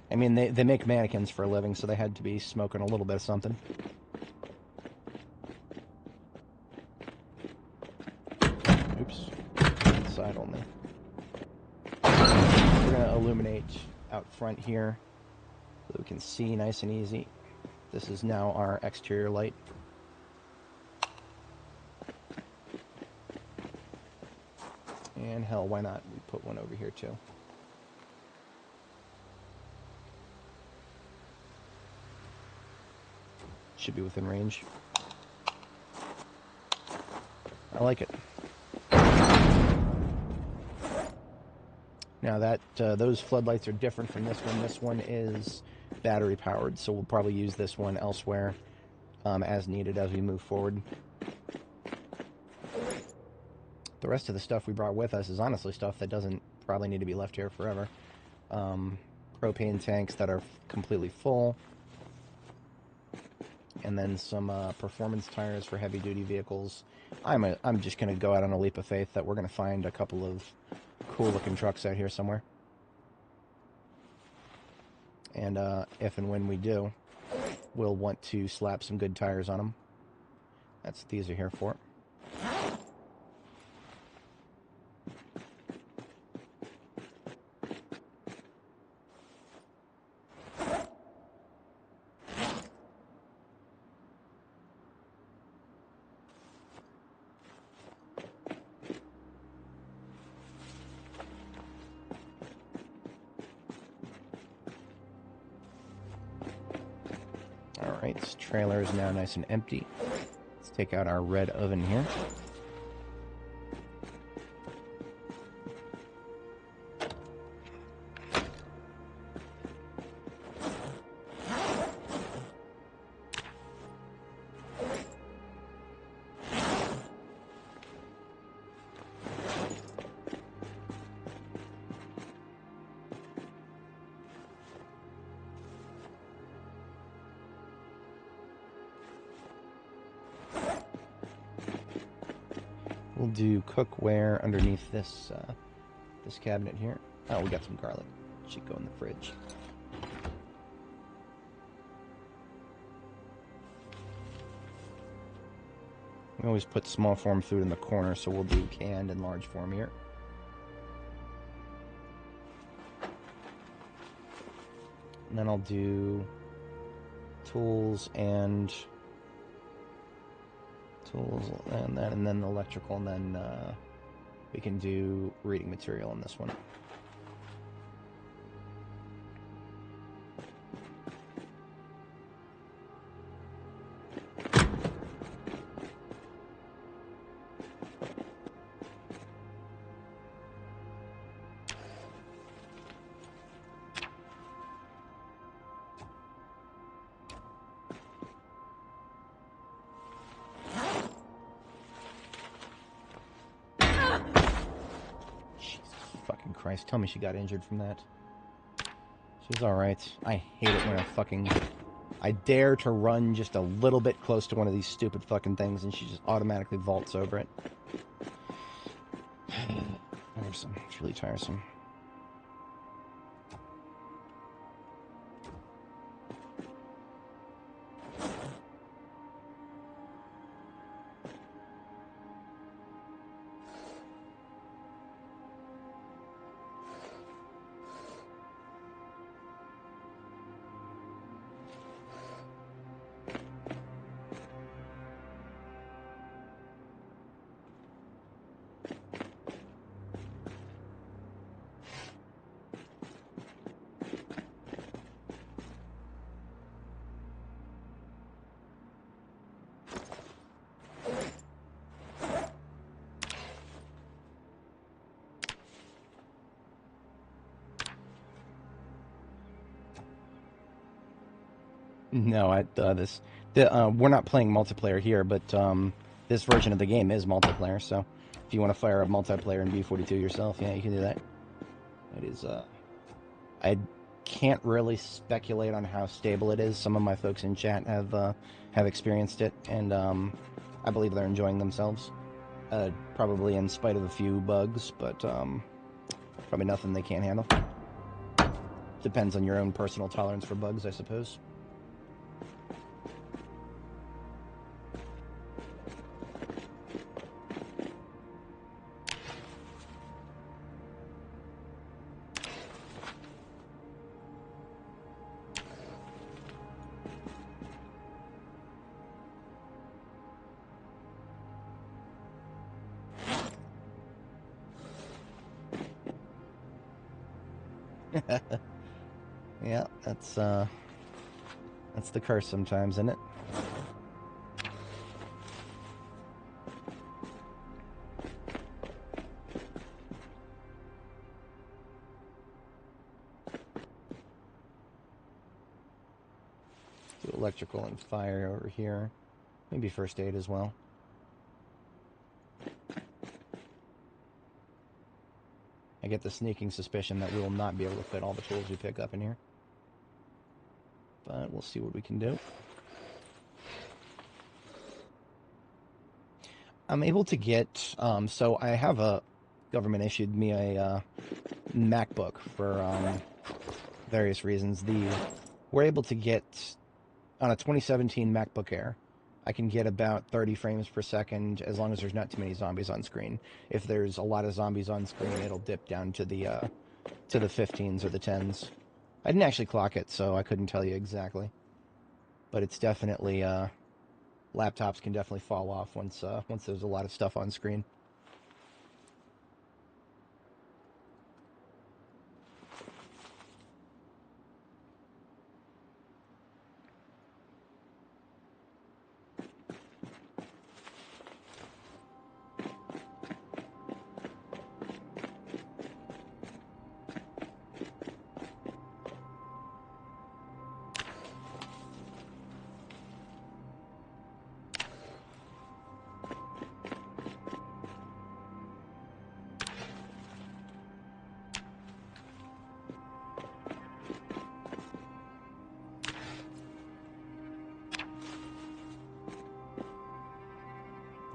I mean, they make mannequins for a living, so they had to be smoking a little bit of something. Oops. Inside only. We're going to illuminate out front here so we can see nice and easy. This is now our exterior light. And hell, why not? We put one over here too. Should be within range. I like it. Now that those floodlights are different from this one. This one is battery powered, so we'll probably use this one elsewhere as needed as we move forward. The rest of the stuff we brought with us is honestly stuff that doesn't probably need to be left here forever. Propane tanks that are completely full. And then some performance tires for heavy-duty vehicles. I'm just going to go out on a leap of faith that we're going to find a couple of cool-looking trucks out here somewhere. And if and when we do, we'll want to slap some good tires on them. That's what these are here for. Alright, this trailer is now nice and empty. Let's take out our red oven here. We'll do cookware underneath this this cabinet here. Oh, we got some garlic. Should go in the fridge. We always put small form food in the corner, so we'll do canned and large form here. And then I'll do tools and that, and then electrical, and then we can do reading material on this one. Christ, tell me she got injured from that. She's alright. I hate it when I dare to run just a little bit close to one of these stupid fucking things and she just automatically vaults over it. Tiresome. It's really tiresome. No, we're not playing multiplayer here, but this version of the game is multiplayer, so if you want to fire up multiplayer in B42 yourself, yeah, you can do that. It is, I can't really speculate on how stable it is. Some of my folks in chat have experienced it, and I believe they're enjoying themselves. Probably in spite of a few bugs, but probably nothing they can't handle. Depends on your own personal tolerance for bugs, I suppose. Yeah, that's the curse sometimes, isn't it? Do electrical and fire over here. Maybe first aid as well. I get the sneaking suspicion that we will not be able to fit all the tools we pick up in here. But we'll see what we can do. I'm able to get, so I have a, government issued me a MacBook for various reasons. We're able to get, on a 2017 MacBook Air, I can get about 30 frames per second as long as there's not too many zombies on screen. If there's a lot of zombies on screen, it'll dip down to the 15s or the 10s. I didn't actually clock it, so I couldn't tell you exactly. But it's definitely, laptops can definitely fall off once there's a lot of stuff on screen.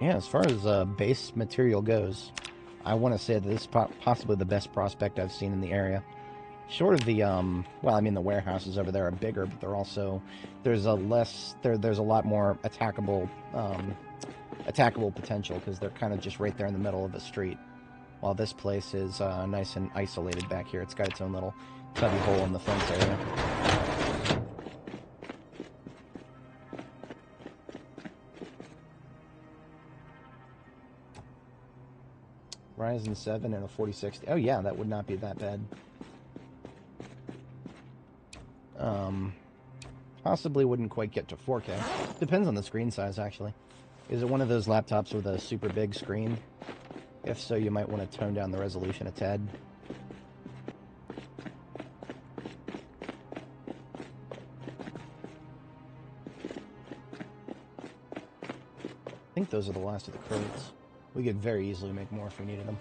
Yeah, as far as base material goes, I want to say that this is possibly the best prospect I've seen in the area. Short of the, well, I mean, the warehouses over there are bigger, but they're also, there's a lot more attackable potential, because they're kind of just right there in the middle of a street. While this place is nice and isolated back here. It's got its own little cubby hole in the fence area. Ryzen 7 and a 4060. Oh yeah, that would not be that bad. Possibly wouldn't quite get to 4K. Depends on the screen size, actually. Is it one of those laptops with a super big screen? If so, you might want to tone down the resolution a tad. I think those are the last of the crates. We could very easily make more if we needed them.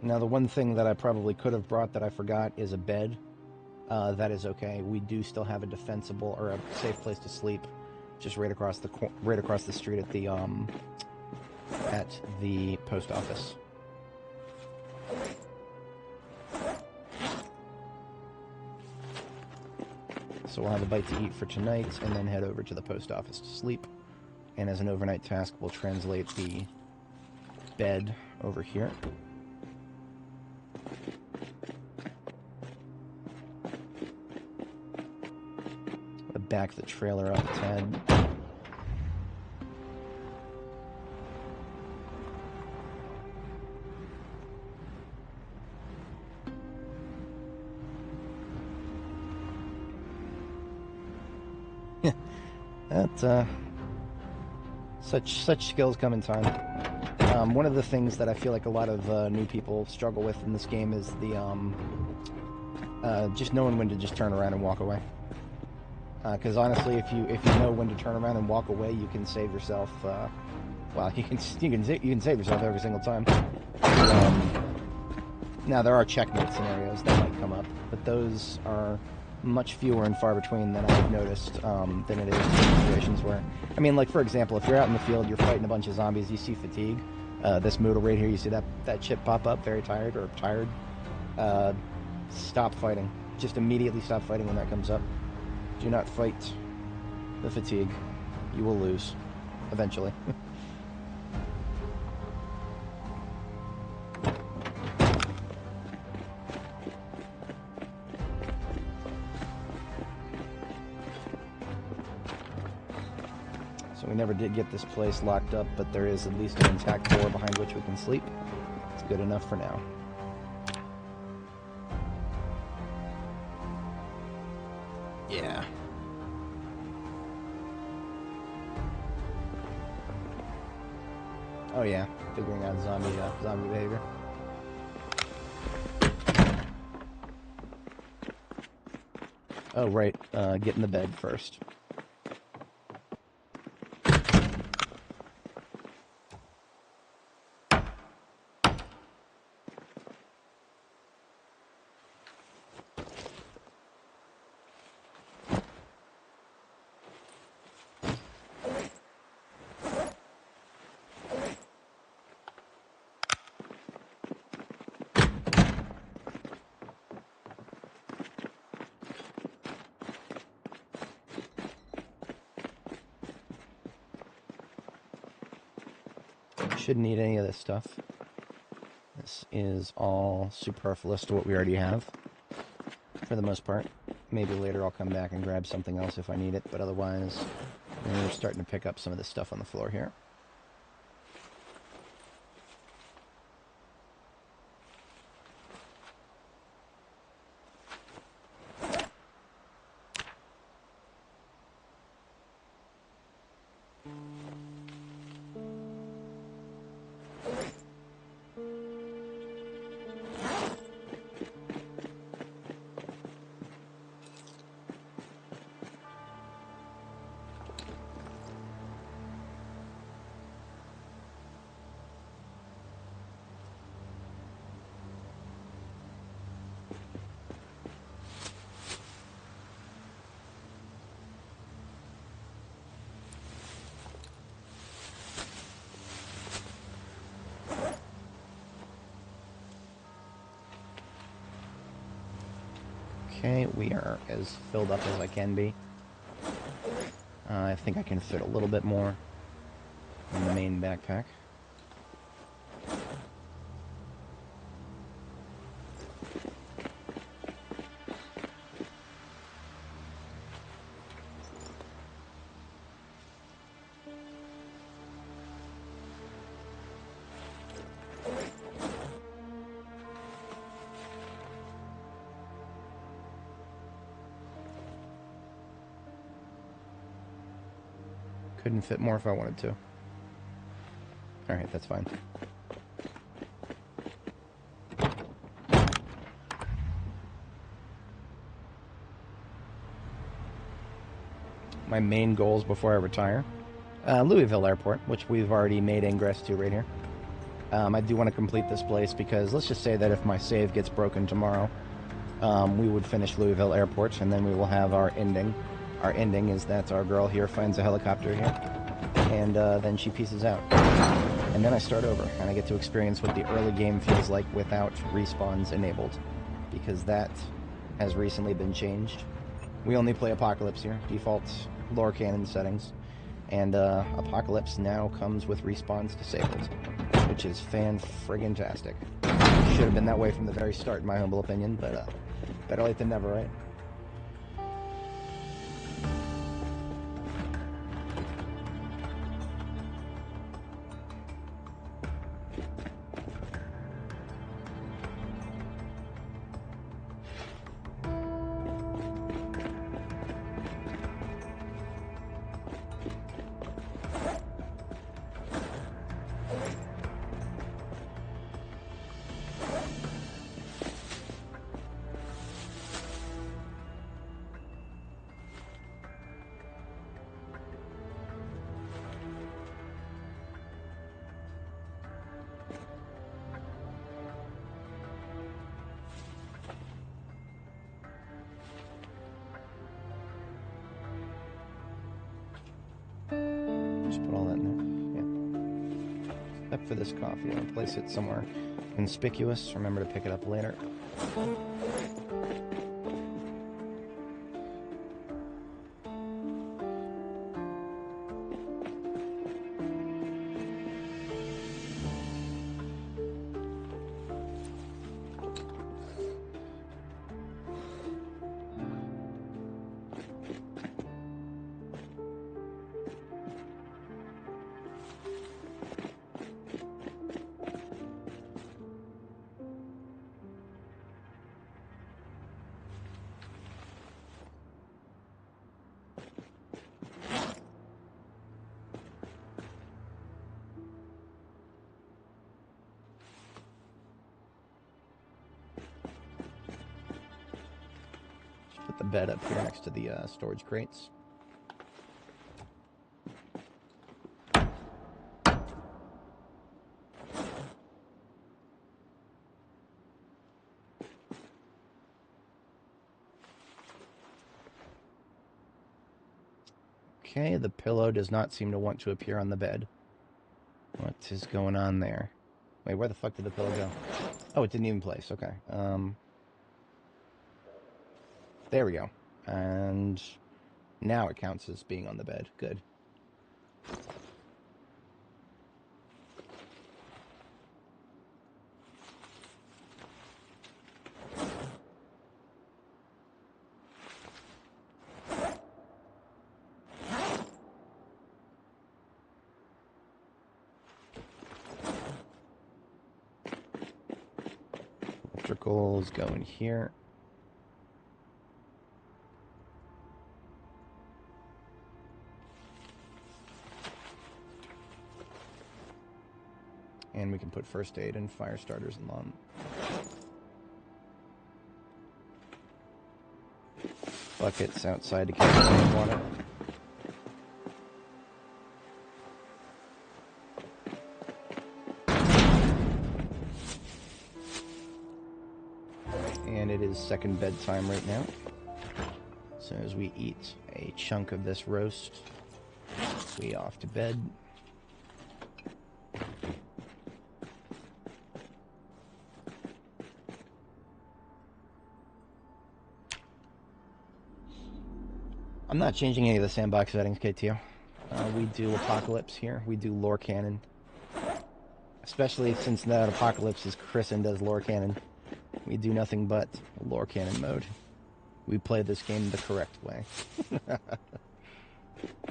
Now, the one thing that I probably could have brought that I forgot is a bed. That is okay. We do still have a defensible or a safe place to sleep, just right across the street at the post office. So we'll have a bite to eat for tonight, and then head over to the post office to sleep. And as an overnight task, we'll translate the bed over here. Back the trailer up a tad. That such skills come in time. One of the things that I feel like a lot of new people struggle with in this game is Just knowing when to just turn around and walk away. Because honestly, if you know when to turn around and walk away, you can save yourself. Well, you can save yourself every single time. Now there are checkmate scenarios that might come up, but those are much fewer and far between than I've noticed than it is in situations where, I mean, like for example, if you're out in the field, you're fighting a bunch of zombies, you see fatigue. This moodle right here, you see that chip pop up, very tired or tired. Stop fighting. Just immediately stop fighting when that comes up. Do not fight the fatigue. You will lose eventually. So we never did get this place locked up, but there is at least an intact door behind which we can sleep. It's good enough for now. Yeah. Oh yeah, figuring out zombie behavior. Oh right, get in the bed first. Shouldn't need any of this stuff. This is all superfluous to what we already have, for the most part. Maybe later I'll come back and grab something else if I need it, but otherwise, we're starting to pick up some of this stuff on the floor here. Okay, we are as filled up as I can be. I think I can fit a little bit more in the main backpack. Couldn't fit more if I wanted to. Alright, that's fine. My main goals before I retire. Louisville Airport, which we've already made ingress to right here. I do want to complete this place because let's just say that if my save gets broken tomorrow, we would finish Louisville Airport and then we will have our ending. Our ending is that our girl here finds a helicopter here, and then she pieces out. And then I start over, and I get to experience what the early game feels like without respawns enabled, because that has recently been changed. We only play Apocalypse here, default lore canon settings, and Apocalypse now comes with respawns disabled, which is fan-friggin-tastic. Should have been that way from the very start, in my humble opinion, but better late than never, right? Just put all that in there. Yeah. Except for this coffee. I'll place it somewhere conspicuous. Remember to pick it up later. Put the bed up here next to the storage crates. Okay, the pillow does not seem to want to appear on the bed. What is going on there? Wait, where the fuck did the pillow go? Oh, it didn't even place. Okay. There we go. And now it counts as being on the bed. Good. Electricals go in here. And we can put first aid and fire starters in them. Buckets outside to catch the water. And it is second bedtime right now. So as we eat a chunk of this roast, we off to bed. I'm not changing any of the sandbox settings, KTO. We do Apocalypse here. We do Lore Cannon. Especially since that Apocalypse is christened as Lore Cannon. We do nothing but Lore Cannon mode. We play this game the correct way.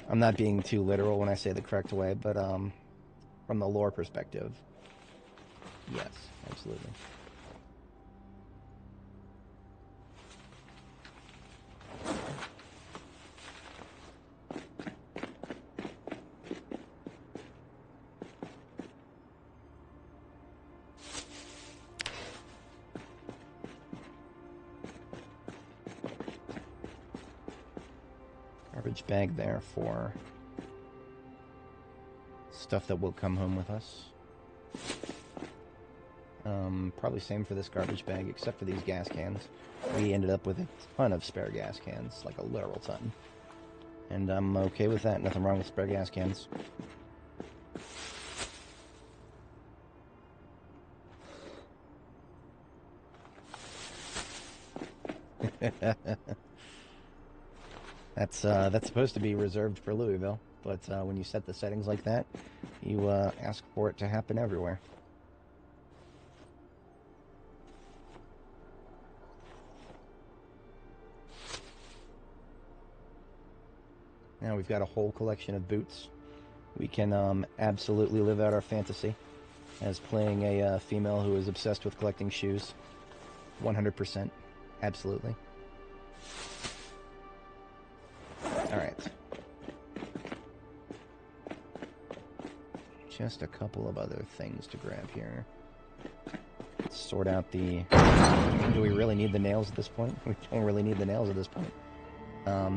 I'm not being too literal when I say the correct way, but from the lore perspective, yes, absolutely. Garbage bag there for stuff that will come home with us. Probably same for this garbage bag, except for these gas cans. We ended up with a ton of spare gas cans, like a literal ton. And I'm okay with that, nothing wrong with spare gas cans. That's supposed to be reserved for Louisville, but when you set the settings like that, you ask for it to happen everywhere. Now we've got a whole collection of boots. We can absolutely live out our fantasy as playing a female who is obsessed with collecting shoes. 100%. Absolutely. Alright. Just a couple of other things to grab here. Let's sort out the... Do we really need the nails at this point? We don't really need the nails at this point.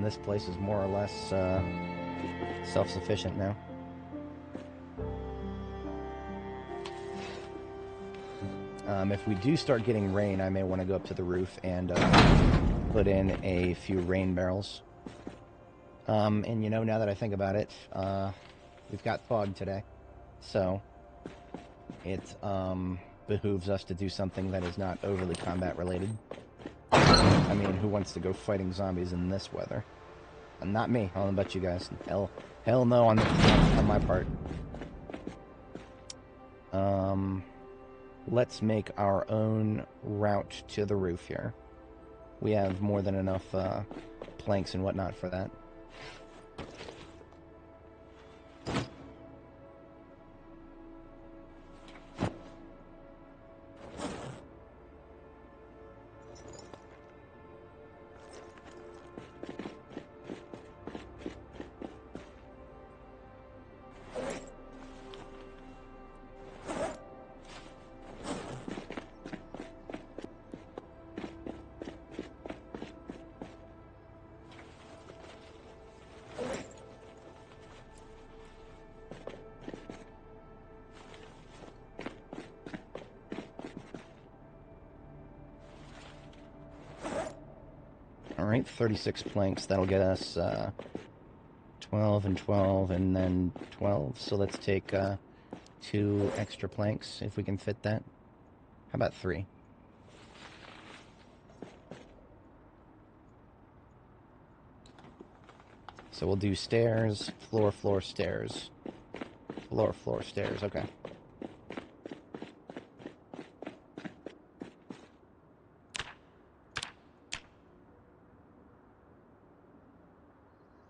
This place is more or less self-sufficient now. If we do start getting rain, I may want to go up to the roof and put in a few rain barrels. And you know, now that I think about it, We've got fog today, so it behooves us to do something that is not overly combat related. I mean, who wants to go fighting zombies in this weather? Not me. I don't know about you guys. Hell no on my part. Let's make our own route to the roof here. We have more than enough planks and whatnot for that. Alright, 36 planks. That'll get us 12 and 12 and then 12. So let's take 2 extra planks if we can fit that. How about 3? So we'll do stairs, floor, floor, stairs. Floor, floor, stairs. Okay.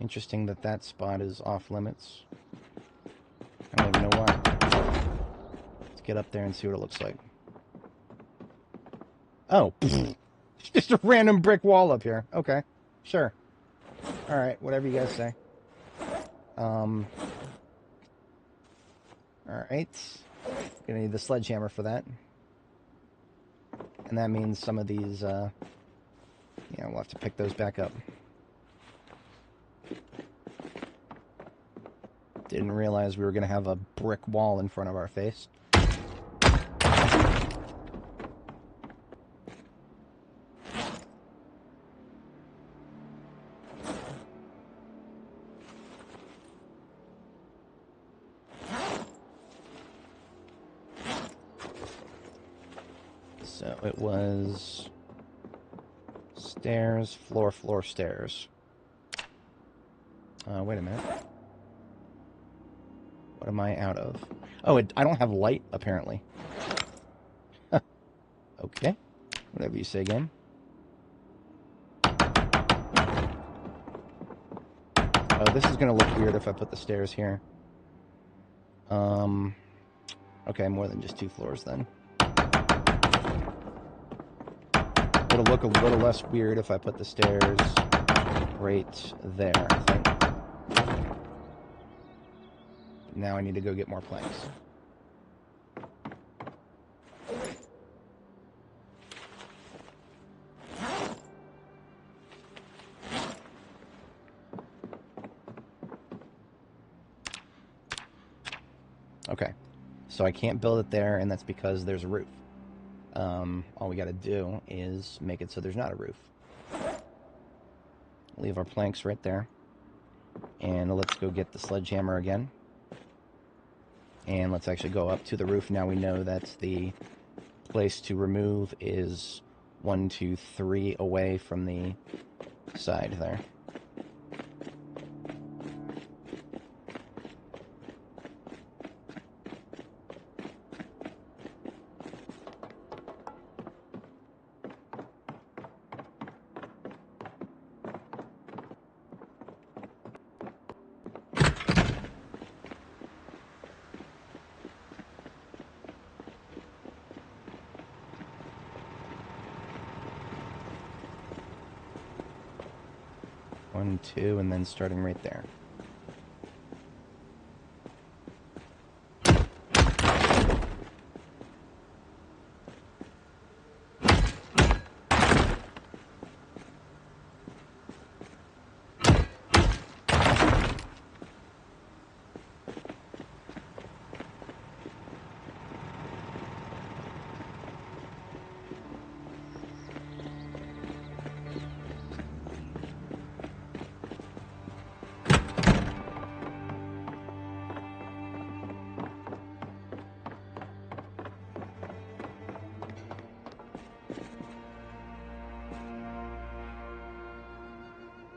Interesting that that spot is off limits. I don't even know why. Let's get up there and see what it looks like. Oh, just a random brick wall up here. Okay, sure. All right, whatever you guys say. All right, gonna need the sledgehammer for that, and that means some of these. Yeah, we'll have to pick those back up. Didn't realize we were going to have a brick wall in front of our face. So it was stairs, floor, floor, stairs. Wait a minute. What am I out of? Oh, I don't have light, apparently. Okay. Whatever you say, game. Oh, this is going to look weird if I put the stairs here. Okay, more than just 2 floors, then. It'll look a little less weird if I put the stairs right there, I think. Now I need to go get more planks. Okay, so I can't build it there, and that's because there's a roof. All we gotta do is make it so there's not a roof. Leave our planks right there. And let's go get the sledgehammer again. And let's actually go up to the roof. Now we know that the place to remove is 1, 2, 3 away from the side there. One, 2, and then starting right there.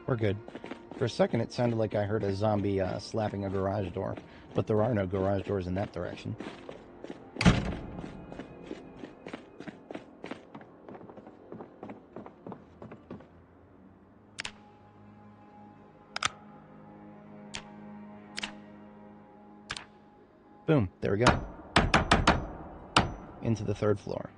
We're good. For a second, it sounded like I heard a zombie slapping a garage door, but there are no garage doors in that direction. Boom, there we go. Into the 3rd floor.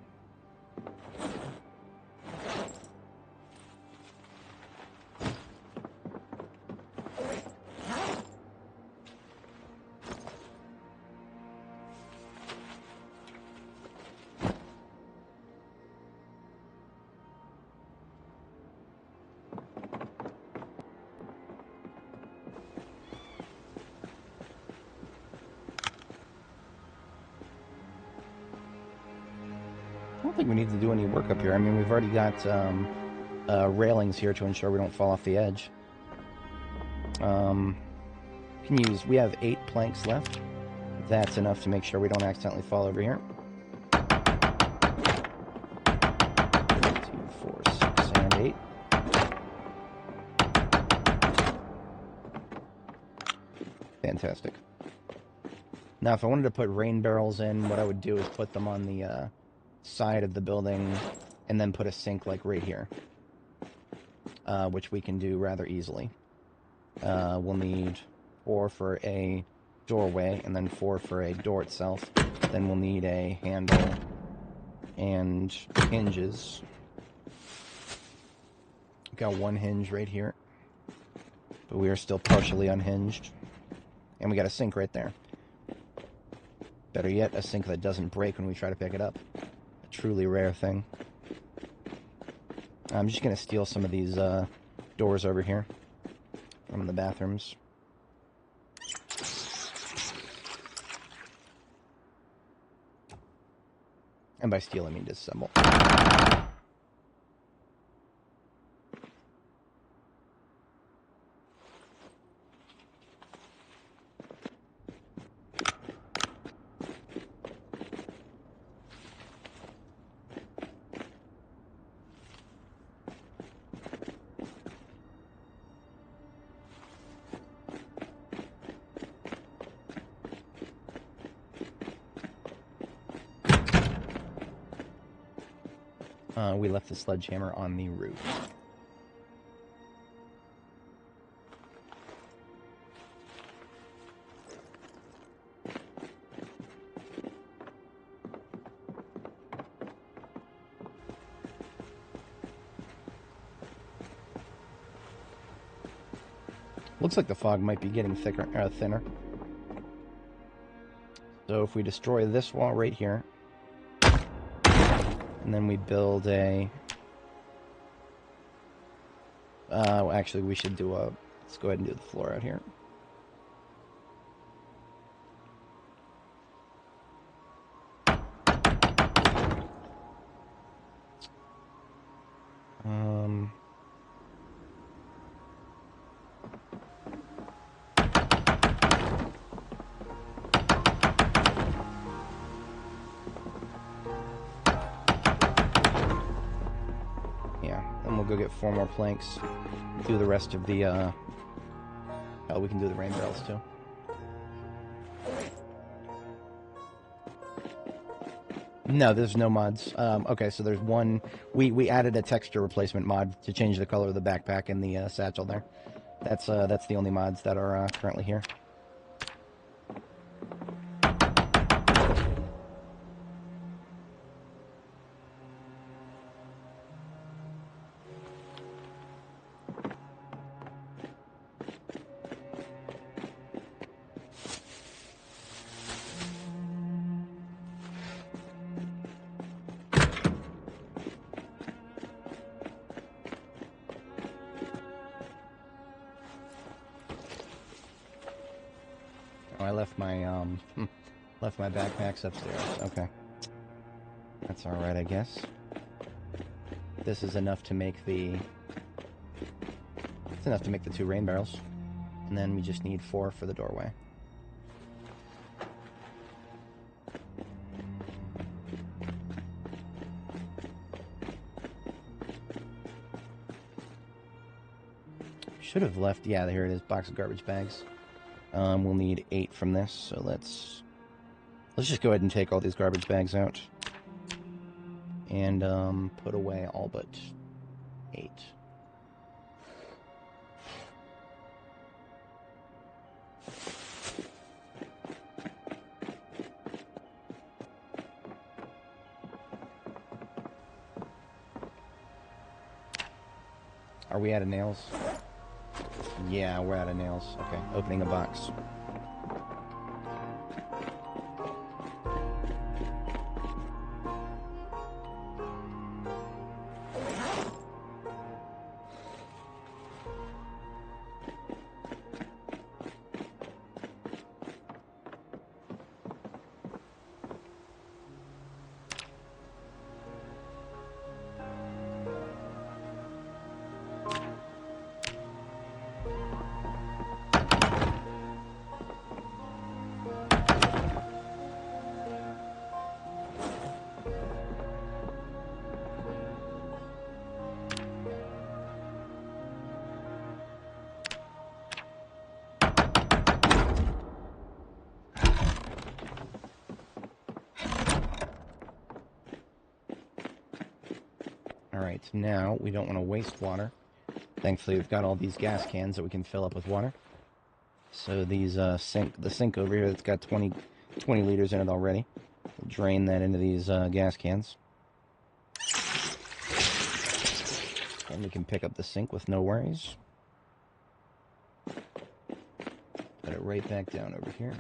I don't think we need to do any work up here. I mean, we've already got railings here to ensure we don't fall off the edge. We have 8 planks left. That's enough to make sure we don't accidentally fall over here. 2, 4, 6, and 8. Fantastic. Now, if I wanted to put rain barrels in, what I would do is put them on the side of the building and then put a sink like right here, which we can do rather easily. We'll need 4 for a doorway and then 4 for a door itself. Then we'll need a handle and hinges. We've got 1 hinge right here, but we are still partially unhinged. And we got a sink right there. Better yet, a sink that doesn't break when we try to pick it up. A truly rare thing. I'm just going to steal some of these doors over here from the bathrooms. And by steal, I mean disassemble. We left the sledgehammer on the roof. Looks like the fog might be getting thinner. So if we destroy this wall right here, and then we build a... actually, we should do a... Let's go ahead and do the floor out here. Go get 4 more planks, do the rest of the, we can do the rain barrels too. No, there's no mods. Okay, so there's one, we added a texture replacement mod to change the color of the backpack and the satchel there. That's the only mods that are currently here. I left my backpacks upstairs. Okay. That's alright, I guess. This is enough to make the... It's enough to make the 2 rain barrels. And then we just need 4 for the doorway. should have left... Yeah, here it is. Box of garbage bags. We'll need 8 from this, so let's just go ahead and take all these garbage bags out. And put away all but 8. Are we out of nails? Yeah, we're out of nails. Okay, opening a box. Alright, now we don't want to waste water. Thankfully, we've got all these gas cans that we can fill up with water. So these the sink over here that's got 20 liters in it already. We'll drain that into these gas cans. And we can pick up the sink with no worries. Put it right back down over here.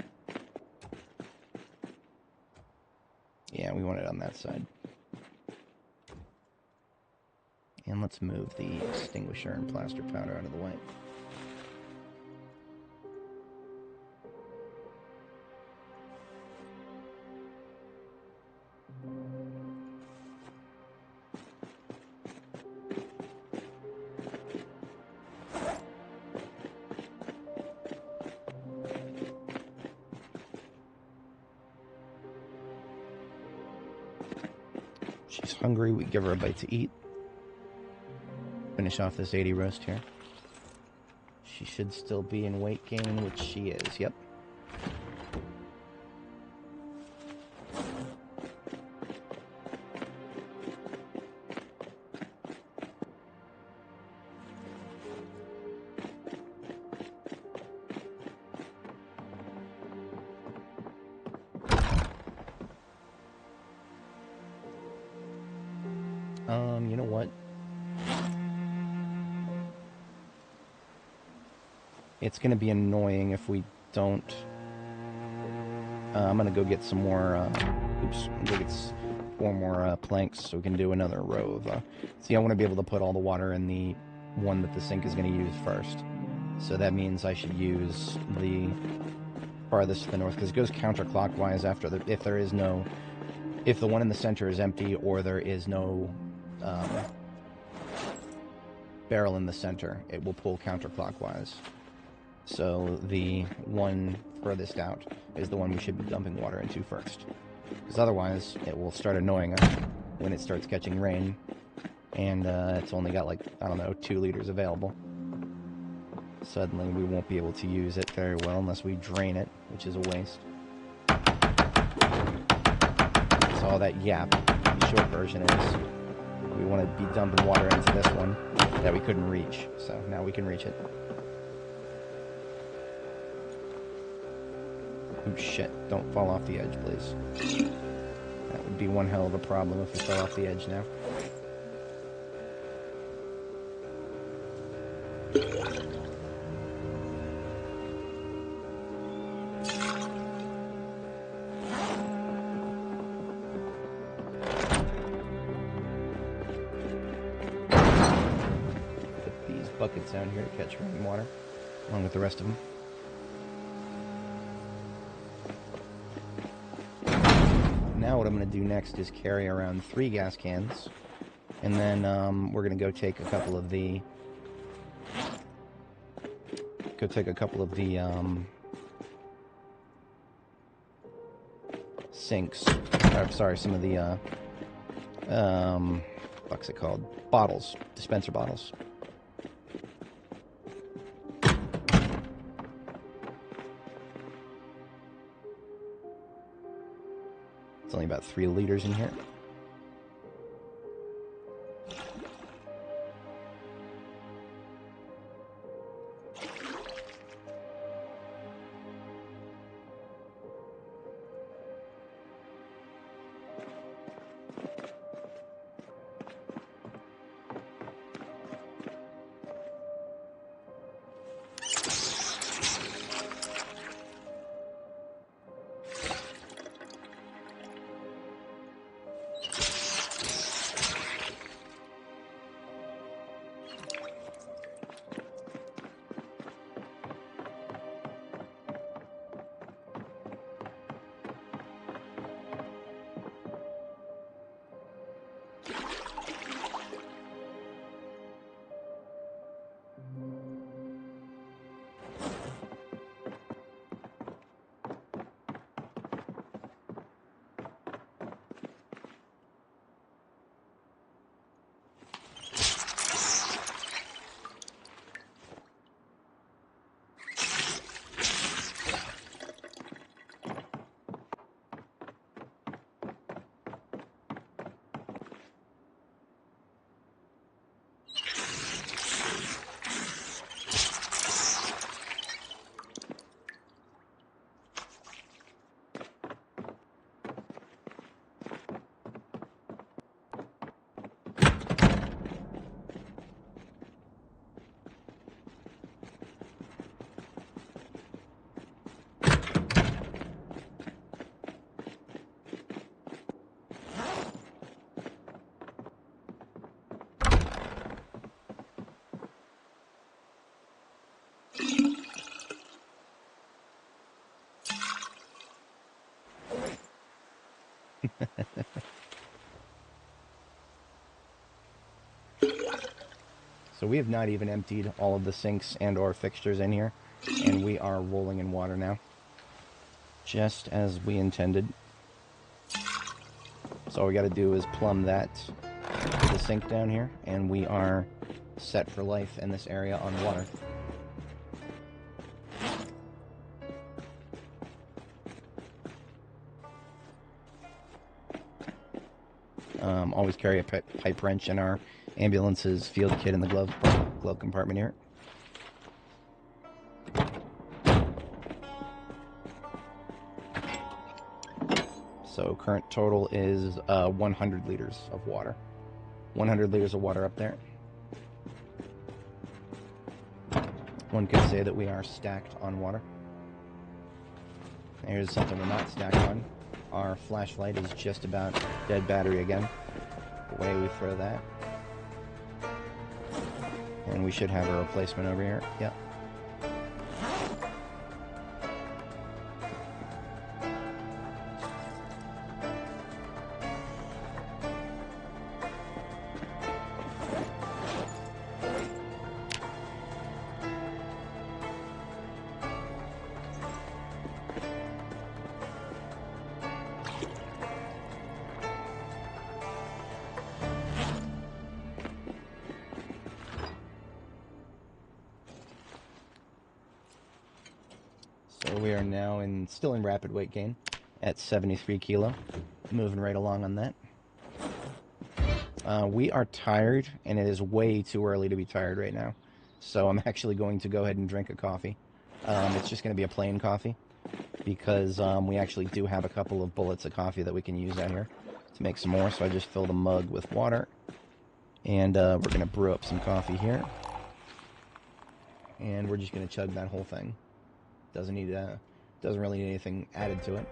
Yeah, we want it on that side. And let's move the extinguisher and plaster powder out of the way. She's hungry, we give her a bite to eat. Finish off this 80 roast here. She should still be in weight gain, which she is, yep. You know what? It's going to be annoying if we don't... I'm going to go get some more... oops. I'm going to get 4 more planks so we can do another row of... see, I want to be able to put all the water in the one that the sink is going to use first. So that means I should use the farthest to the north, because it goes counterclockwise after the... if there is no... if the one in the center is empty or there is no... barrel in the center, it will pull counterclockwise. So the one furthest out is the one we should be dumping water into first. Because otherwise, it will start annoying us when it starts catching rain. And it's only got, like, I don't know, 2 liters available. Suddenly we won't be able to use it very well unless we drain it, which is a waste. So all that yap, the short version is, we want to be dumping water into this one that we couldn't reach. So now we can reach it. Oh shit, don't fall off the edge, please. That would be one hell of a problem if we fell off the edge now. Put these buckets down here to catch rainwater, along with the rest of them. Now what I'm going to do next is carry around 3 gas cans, and then we're going to go take a couple of the sinks. Sorry, some of the what's it called? Bottles, dispenser bottles. It's only about 3 liters in here. So we have not even emptied all of the sinks and or fixtures in here, and we are rolling in water now, just as we intended. So all we got to do is plumb that the sink down here, and we are set for life in this area on water. Always carry a pipe wrench in our ambulance's field kit in the glove compartment here. So current total is 100 liters of water. 100 liters of water up there. One could say that we are stacked on water. Here's something we're not stacked on. Our flashlight is just about dead battery again. Away we throw that. And we should have a replacement over here. Yep. So we are now still in rapid weight gain at 73 kilo. Moving right along on that. We are tired, and it is way too early to be tired right now. So I'm actually going to go ahead and drink a coffee. It's just going to be a plain coffee, because we actually do have a couple of bullets of coffee that we can use out here to make some more. So I just filled a mug with water, and we're going to brew up some coffee here. And we're just going to chug that whole thing. Doesn't really need anything added to it.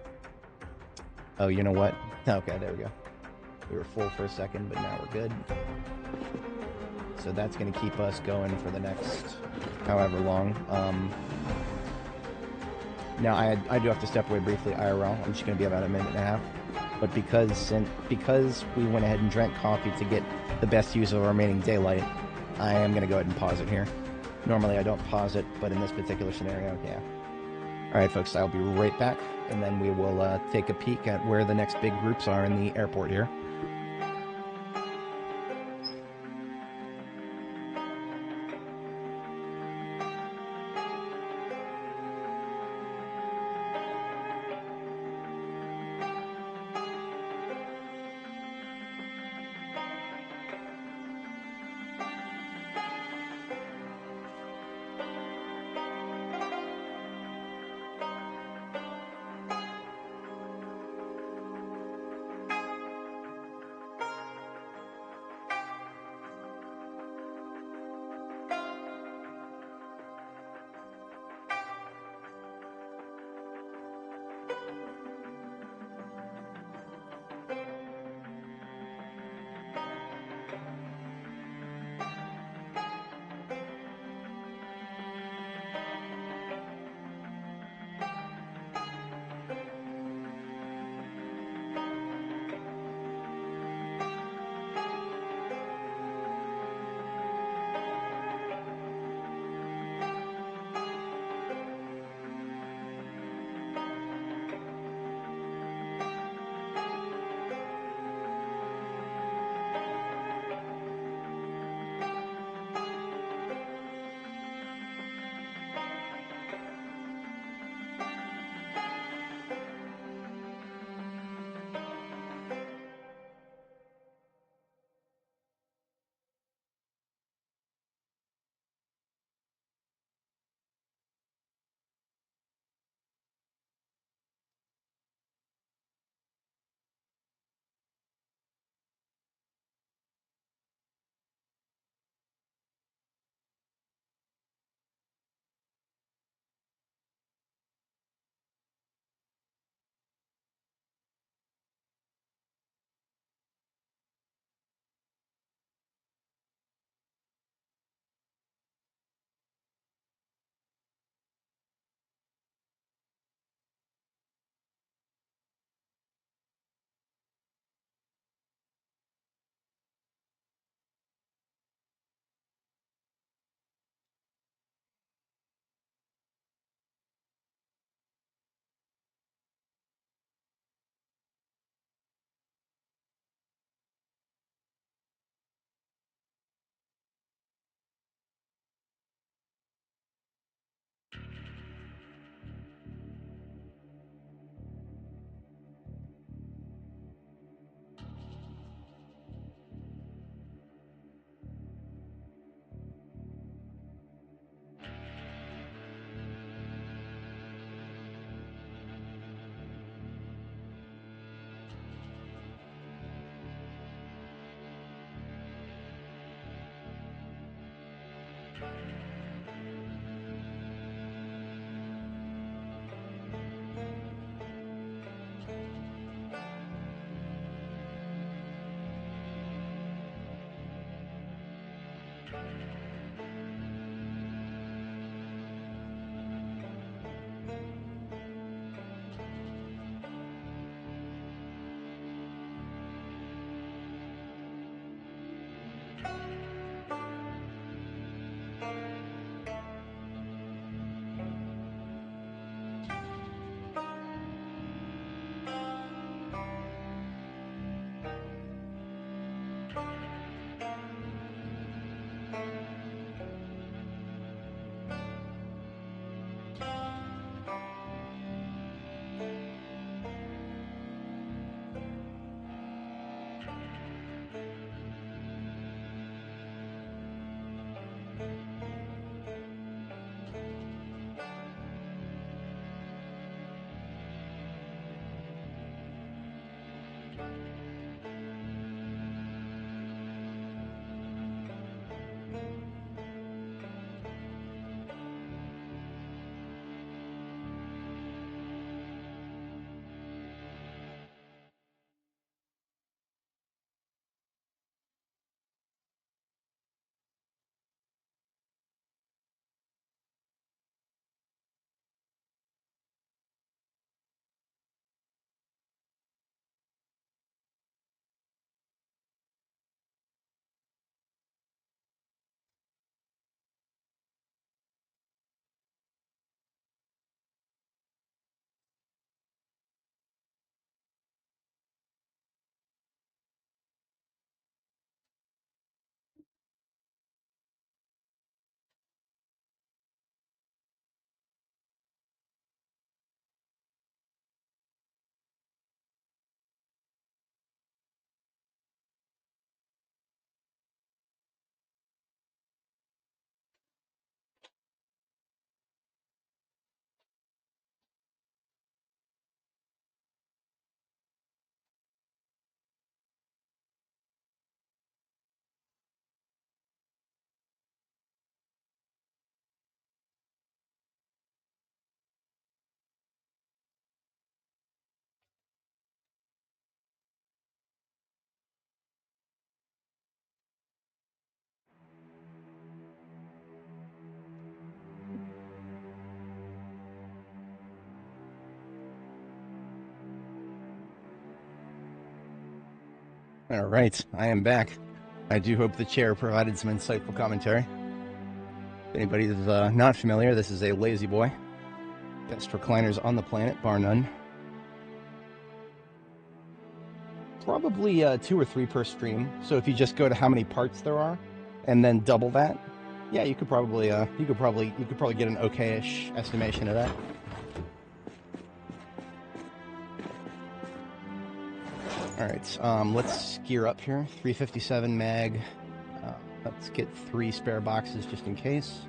Oh, you know what? Okay, there we go. We were full for a second, but now we're good. So that's going to keep us going for the next however long. Now, I do have to step away briefly, IRL. I'm just going to be about a minute and a half. But because we went ahead and drank coffee to get the best use of our remaining daylight, I am going to go ahead and pause it here. Normally I don't pause it, but in this particular scenario, yeah. Alright folks, I'll be right back, and then we will take a peek at where the next big groups are in the airport here. All right, I am back. I do hope the chair provided some insightful commentary. If anybody is not familiar, this is a lazy boy. Best recliners on the planet, bar none. Probably 2 or 3 per stream. So if you just go to how many parts there are, and then double that, yeah, you could probably get an okay-ish estimation of that. All right, let's gear up here. 357 mag. Let's get 3 spare boxes just in case.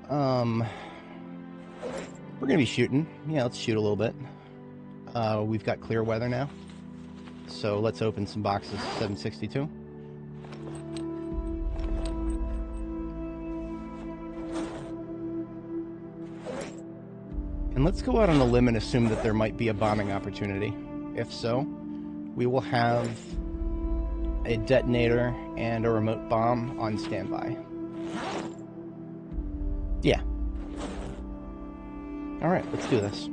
We're gonna be shooting. Yeah, let's shoot a little bit. We've got clear weather now, so let's open some boxes. 762. And let's go out on a limb and assume that there might be a bombing opportunity. If so, we will have a detonator and a remote bomb on standby. Yeah. All right, let's do this.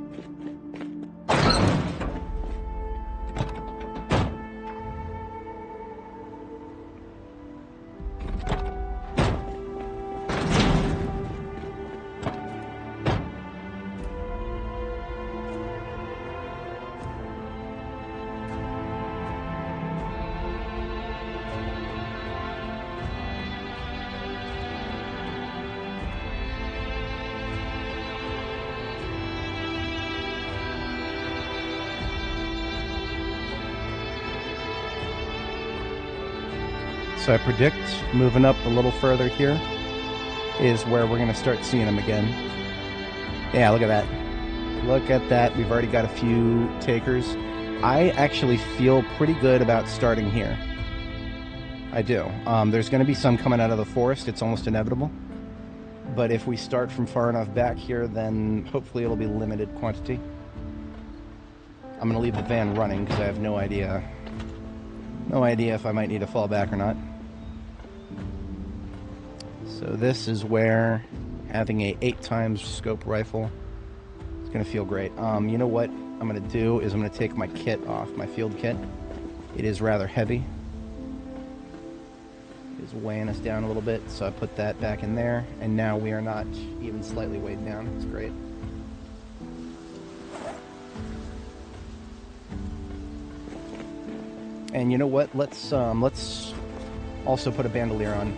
So I predict moving up a little further here is where we're going to start seeing them again. Yeah, look at that. Look at that. We've already got a few takers. I actually feel pretty good about starting here. I do. There's going to be some coming out of the forest. It's almost inevitable. But if we start from far enough back here, then hopefully it'll be limited quantity. I'm going to leave the van running because I have no idea if I might need to fall back or not. So this is where having a 8x scope rifle is going to feel great. You know what I'm going to do is I'm going to take my kit off, my field kit. It is rather heavy. It is weighing us down a little bit, so I put that back in there, and now we are not even slightly weighed down. It's great. And you know what? Let's also put a bandolier on.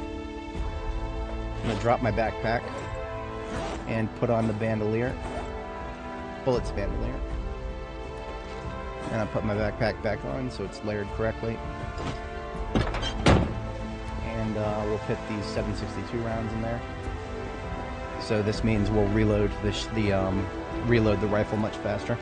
I'm gonna drop my backpack and put on the bandolier, bullets bandolier, and I put my backpack back on so it's layered correctly. And we'll fit these 762 rounds in there. So this means we'll reload reload the rifle much faster.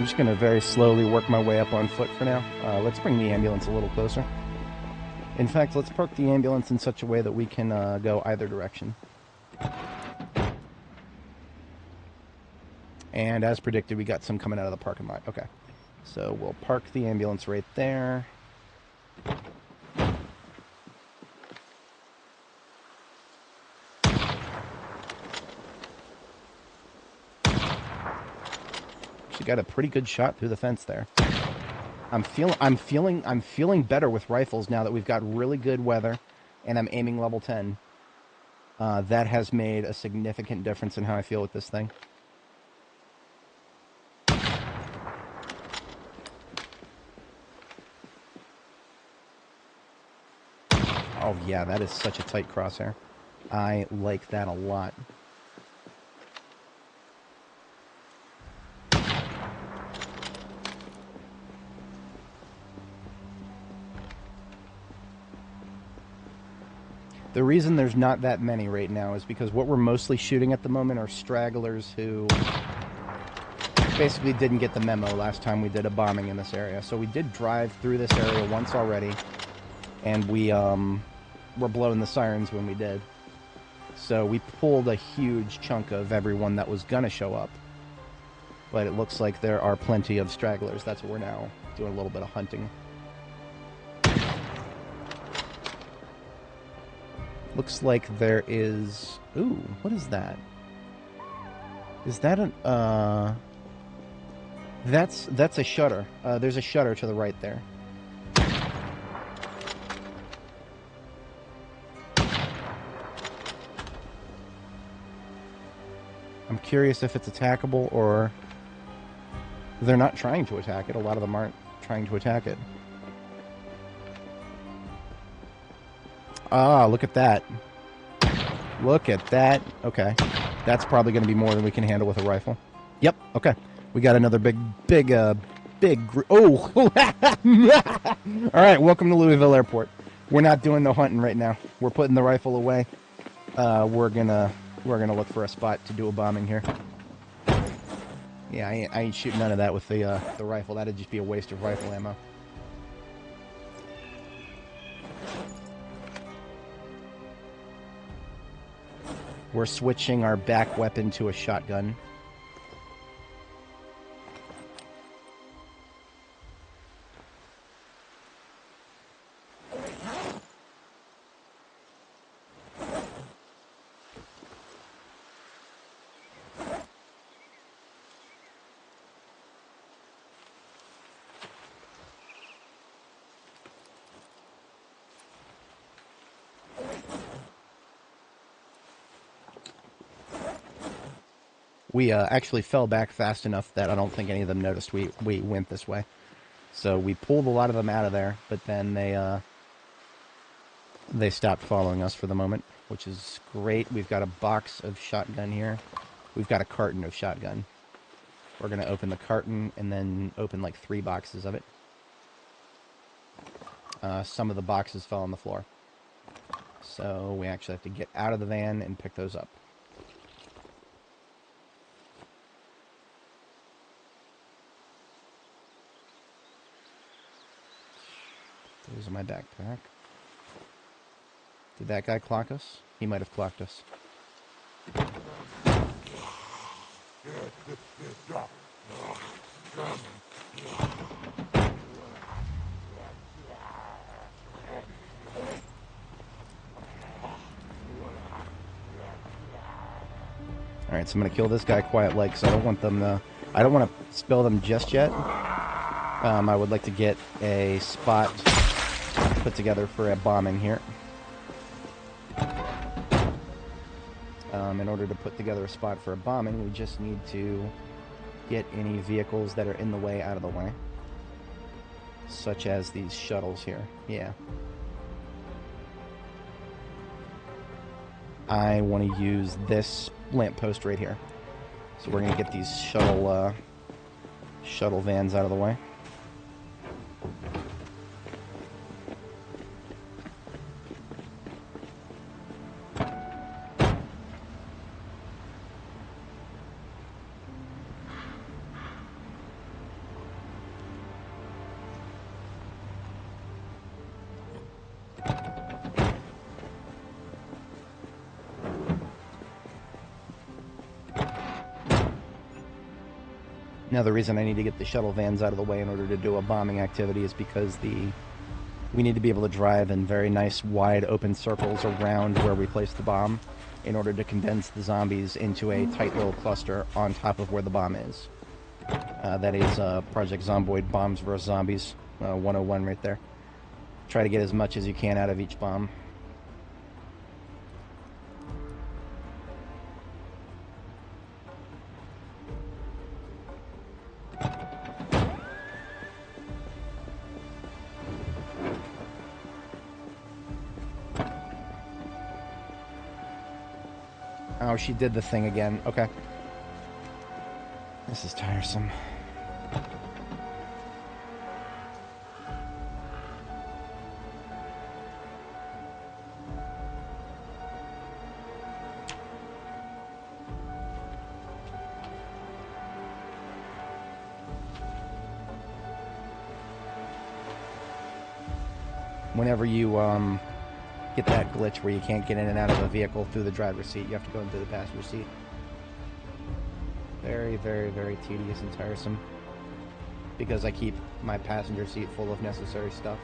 just going to very slowly work my way up on foot for now. Let's bring the ambulance a little closer. In fact, let's park the ambulance in such a way that we can go either direction. And as predicted, we got some coming out of the parking lot. Okay. So we'll park the ambulance right there. Actually got a pretty good shot through the fence there. I'm feeling better with rifles now that we've got really good weather and I'm aiming level 10. That has made a significant difference in how I feel with this thing. Oh yeah, that is such a tight crosshair. I like that a lot. The reason there's not that many right now is because what we're mostly shooting at the moment are stragglers who basically didn't get the memo last time we did a bombing in this area. So we did drive through this area once already, and we were blowing the sirens when we did. So we pulled a huge chunk of everyone that was gonna show up. But it looks like there are plenty of stragglers. That's what we're now doing, a little bit of hunting. Looks like there is... Ooh, what is that? Is that an... That's a shutter. There's a shutter to the right there. I'm curious if it's attackable or... They're not trying to attack it. A lot of them aren't trying to attack it. Ah, look at that. Look at that. Okay. That's probably going to be more than we can handle with a rifle. Yep, okay. We got another big... Oh! Alright, welcome to Louisville Airport. We're not doing no hunting right now. We're putting the rifle away. We're gonna look for a spot to do a bombing here. Yeah, I ain't shooting none of that with the rifle. That'd just be a waste of rifle ammo. We're switching our back weapon to a shotgun. We actually fell back fast enough that I don't think any of them noticed we went this way. So we pulled a lot of them out of there, but then they stopped following us for the moment, which is great. We've got a box of shotgun here. We've got a carton of shotgun. We're going to open the carton and then open like 3 boxes of it. Some of the boxes fell on the floor. So we actually have to get out of the van and pick those up. Those in my backpack. Did that guy clock us? He might have clocked us. Alright, so I'm going to kill this guy quiet like, because I don't want them to... I don't want to spill them just yet. I would like to get a spot put together for a bombing here. In order to put together a spot for a bombing, we just need to get any vehicles that are in the way out of the way. Such as these shuttles here. Yeah. I want to use this lamppost right here. So we're going to get these shuttle vans out of the way. Now, the reason I need to get the shuttle vans out of the way in order to do a bombing activity is because we need to be able to drive in very nice, wide, open circles around where we place the bomb in order to condense the zombies into a tight little cluster on top of where the bomb is. That is Project Zomboid Bombs vs. Zombies 101 right there. Try to get as much as you can out of each bomb. Oh, she did the thing again. Okay. This is tiresome. Whenever you get that glitch where you can't get in and out of a vehicle through the driver's seat, you have to go into the passenger seat. Very, very, very tedious and tiresome. Because I keep my passenger seat full of necessary stuff.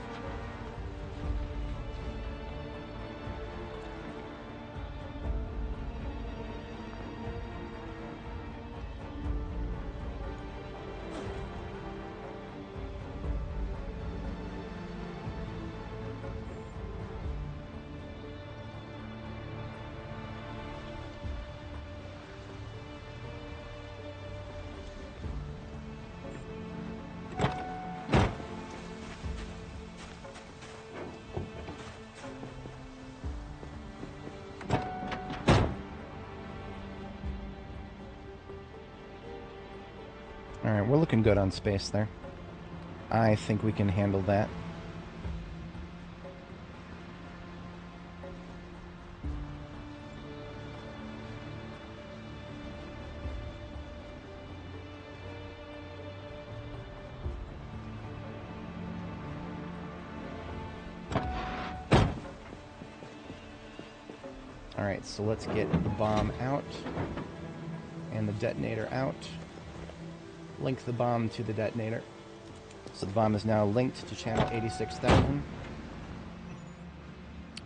Alright, we're looking good on space there. I think we can handle that. Alright, so let's get the bomb out and the detonator out. Link the bomb to the detonator. So the bomb is now linked to channel 86,000.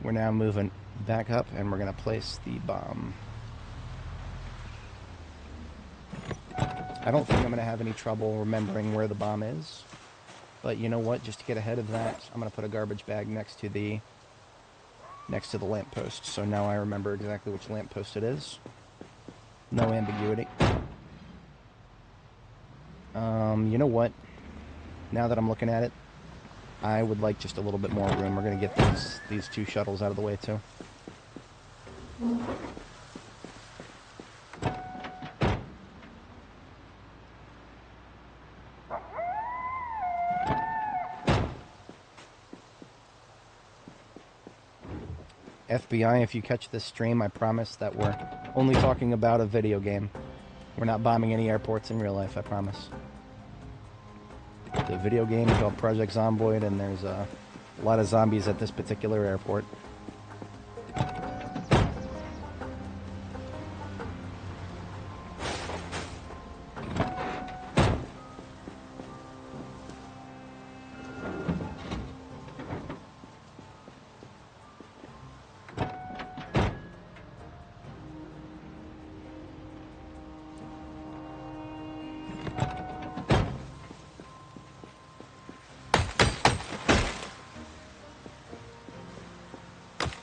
We're now moving back up and we're going to place the bomb. I don't think I'm going to have any trouble remembering where the bomb is. But you know what? Just to get ahead of that, I'm going to put a garbage bag next to the lamppost. So now I remember exactly which lamppost it is. No ambiguity. You know what? Now that I'm looking at it, I would like just a little bit more room. We're going to get these two shuttles out of the way, too. FBI, if you catch this stream, I promise that we're only talking about a video game. We're not bombing any airports in real life, I promise. It's a video game called Project Zomboid, and there's a lot of zombies at this particular airport.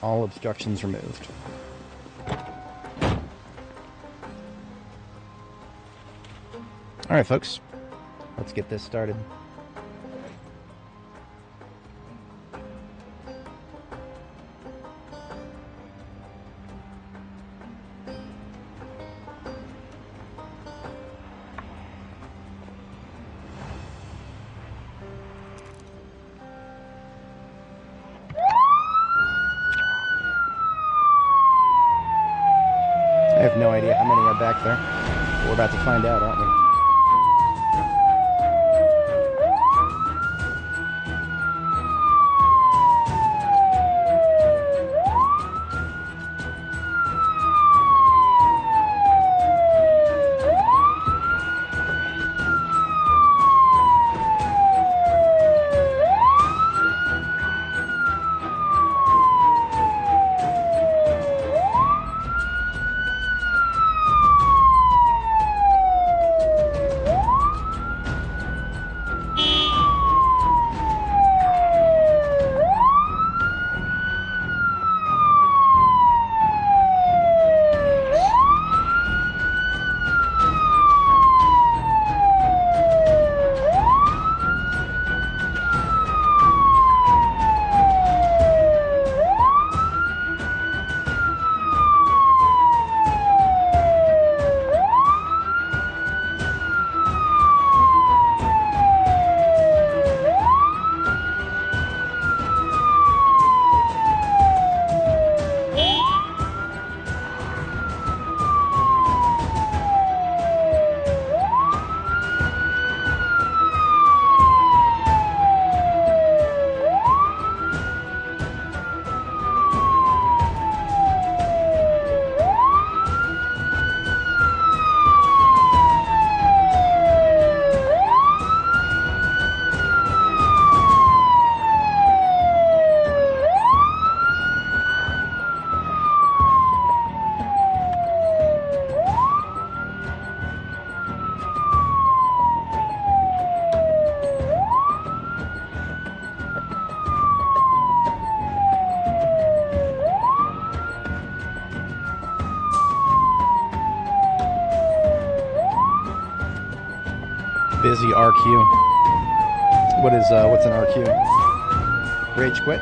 All obstructions removed. Alright, folks. Let's get this started. I have no idea how many are back there. But we're about to find out, aren't we? busy RQ. What's an RQ? Rage quit?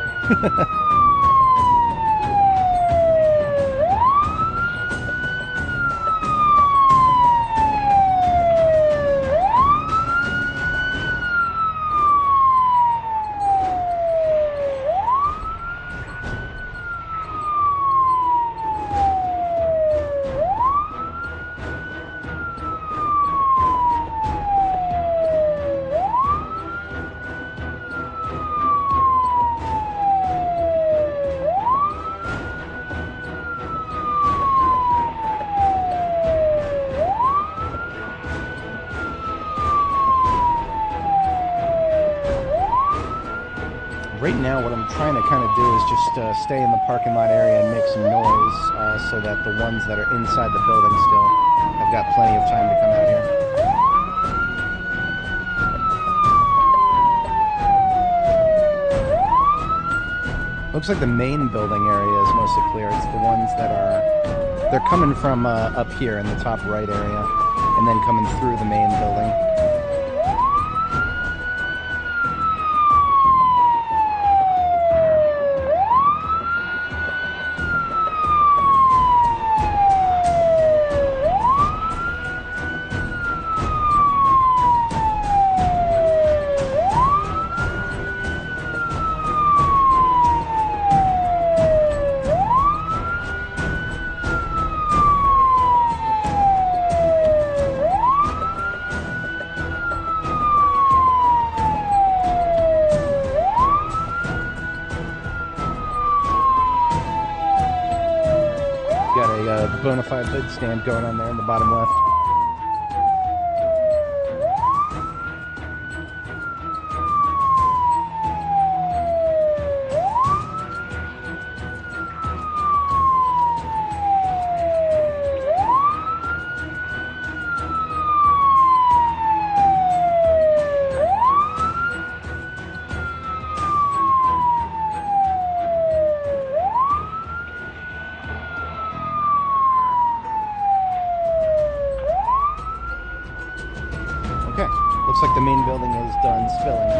Right now, what I'm trying to kind of do is just stay in the parking lot area and make some noise so that the ones that are inside the building still have got plenty of time to come out here. Looks like the main building area is mostly clear. It's the ones that they're coming from up here in the top right area and then coming through the main building. Bona fide lid stand going on there in the bottom left. Looks like the main building is done spilling.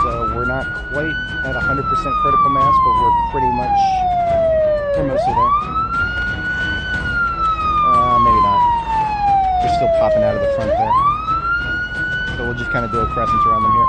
So we're not quite at 100% critical mass, but we're mostly there. Maybe not. They're still popping out of the front there. So we'll just kind of do a crescent around them here.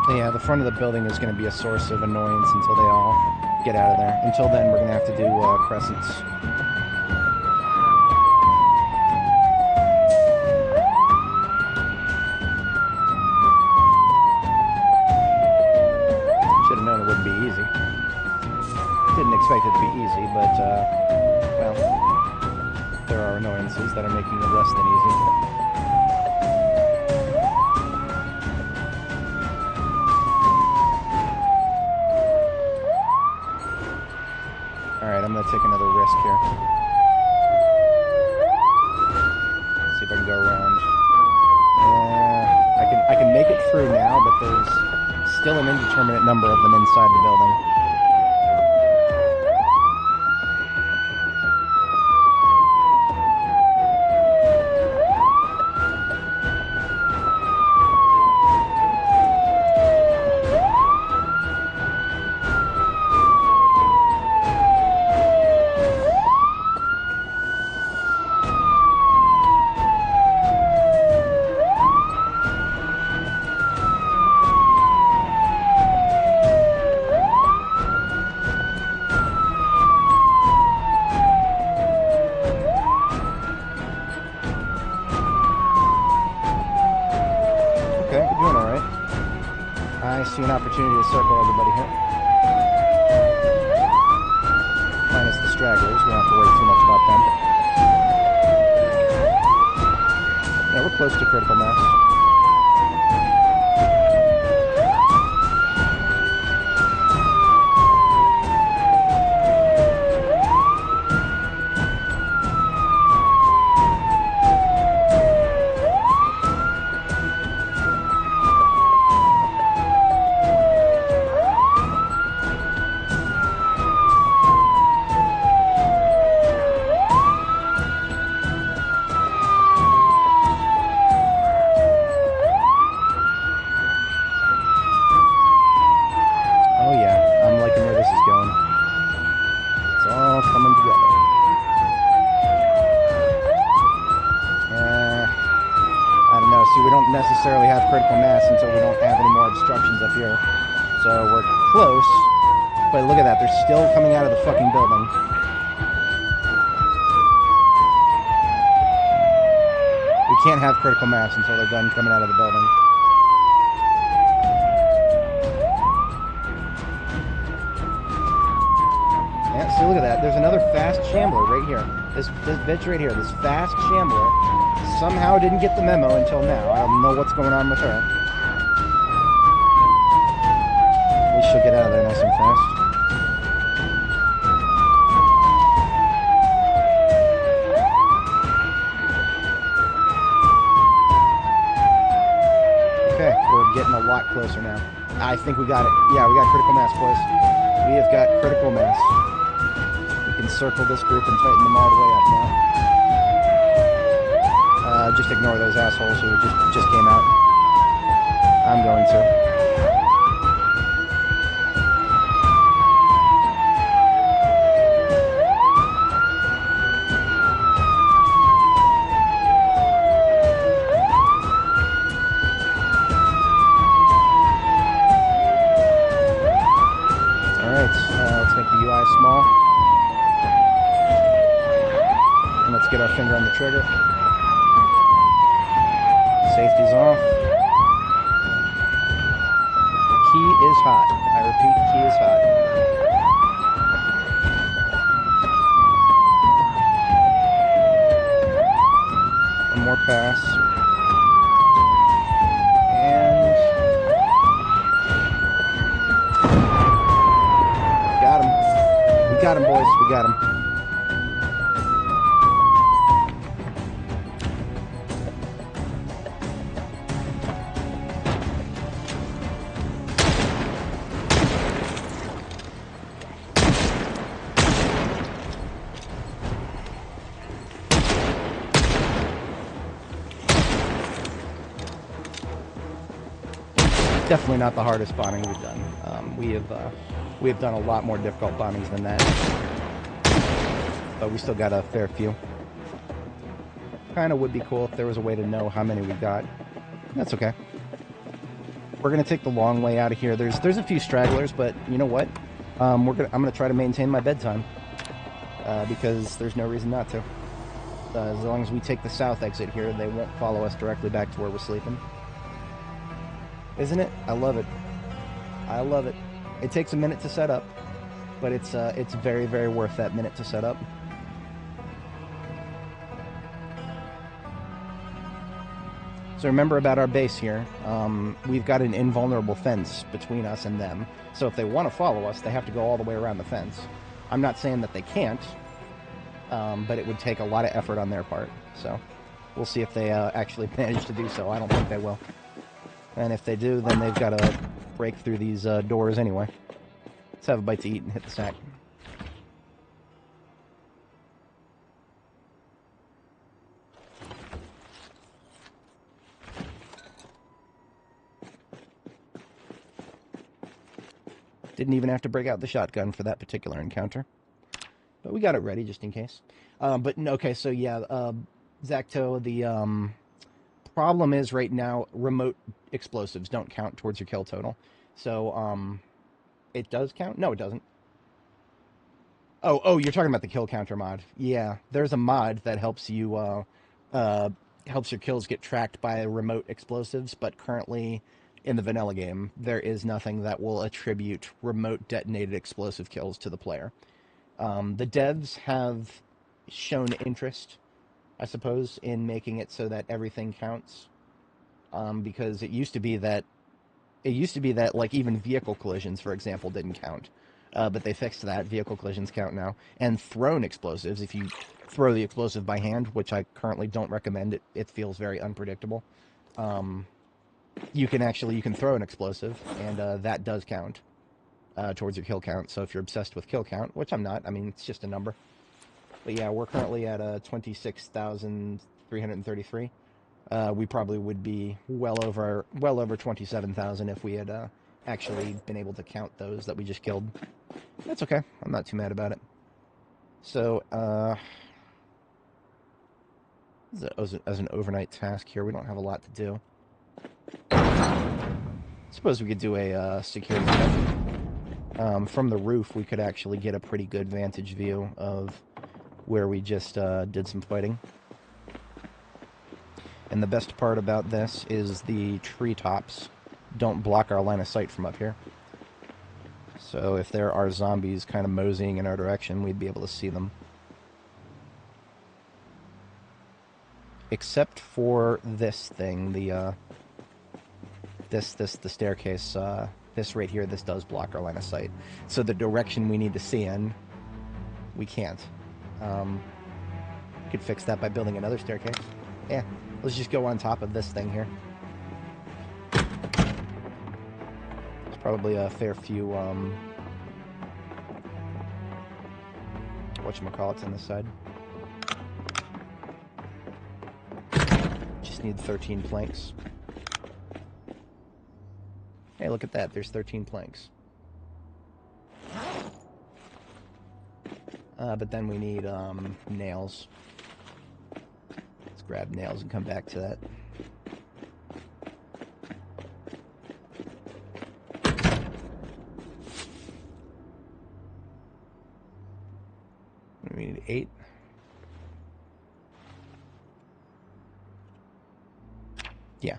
Yeah, the front of the building is going to be a source of annoyance until they all get out of there. Until then, we're going to have to do crescents. Should have known it wouldn't be easy. Didn't expect it to be easy, but, well, there are annoyances that are making it less than easy. Alright, I'm going to take another risk here. See if I can go around. I can make it through now, but there's still an indeterminate number of them inside the building. I see an opportunity to circle everybody here. Minus the stragglers, we don't have to worry too much about them. Yeah, we're close to critical mass. Necessarily have critical mass until we don't have any more obstructions up here. So we're close, but look at that, they're still coming out of the fucking building. We can't have critical mass until they're done coming out of the building. Yeah, see, look at that. There's another fast shambler right here. This bitch right here, this fast shambler, somehow didn't get the memo until now. I don't know what's going on with her. At least she'll get out of there nice and fast. Okay, we're getting a lot closer now. I think we got it. Yeah, we got critical mass, boys. We have got critical mass. We can circle this group and tighten them all the way up now. Just ignore those assholes who just came out. I'm going to. Alright, let's make the UI small. And let's get our finger on the trigger. Safety's off. Key is hot. I repeat, key is hot. One more pass. And... got him. We got him, boys. We got him. Definitely not the hardest bombing we've done. We have done a lot more difficult bombings than that, but we still got a fair few. Kind of would be cool if there was a way to know how many we got. That's okay. We're gonna take the long way out of here. There's a few stragglers, but you know what? I'm gonna try to maintain my bedtime because there's no reason not to. As long as we take the south exit here, they won't follow us directly back to where we're sleeping. Isn't it? I love it. I love it. It takes a minute to set up, but it's very, very worth that minute to set up. So remember about our base here. We've got an invulnerable fence between us and them. So if they want to follow us, they have to go all the way around the fence. I'm not saying that they can't, but it would take a lot of effort on their part. So we'll see if they actually manage to do so. I don't think they will. And if they do, then they've got to break through these doors anyway. Let's have a bite to eat and hit the sack. Didn't even have to break out the shotgun for that particular encounter. But we got it ready just in case. Okay, so yeah, Zacto, the problem is right now remote explosives don't count towards your kill total. So, it does count? No, it doesn't. Oh, you're talking about the kill counter mod. Yeah, there's a mod that helps you, helps your kills get tracked by remote explosives, but currently in the vanilla game, there is nothing that will attribute remote detonated explosive kills to the player. The devs have shown interest, I suppose, in making it so that everything counts. Because it used to be that like even vehicle collisions, for example, didn't count. But they fixed that. Vehicle collisions count now. And thrown explosives, if you throw the explosive by hand, which I currently don't recommend, it feels very unpredictable. You can throw an explosive, and that does count towards your kill count. So if you're obsessed with kill count, which I'm not, I mean, it's just a number. But yeah, we're currently at 26,333. We probably would be well over 27,000 if we had actually been able to count those that we just killed. That's okay. I'm not too mad about it. So, as an overnight task here, we don't have a lot to do. Suppose we could do a security check. From the roof, we could actually get a pretty good vantage view of where we just did some fighting. And the best part about this is the treetops don't block our line of sight from up here. So if there are zombies kind of moseying in our direction, we'd be able to see them. Except for this thing, the staircase, this right here, this does block our line of sight. So the direction we need to see in, we can't. Could fix that by building another staircase. Yeah, let's just go on top of this thing here. There's probably a fair few, whatchamacallits on this side. Just need 13 planks. Hey, look at that. There's 13 planks. But then we need nails. Let's grab nails and come back to that. We need 8. Yeah.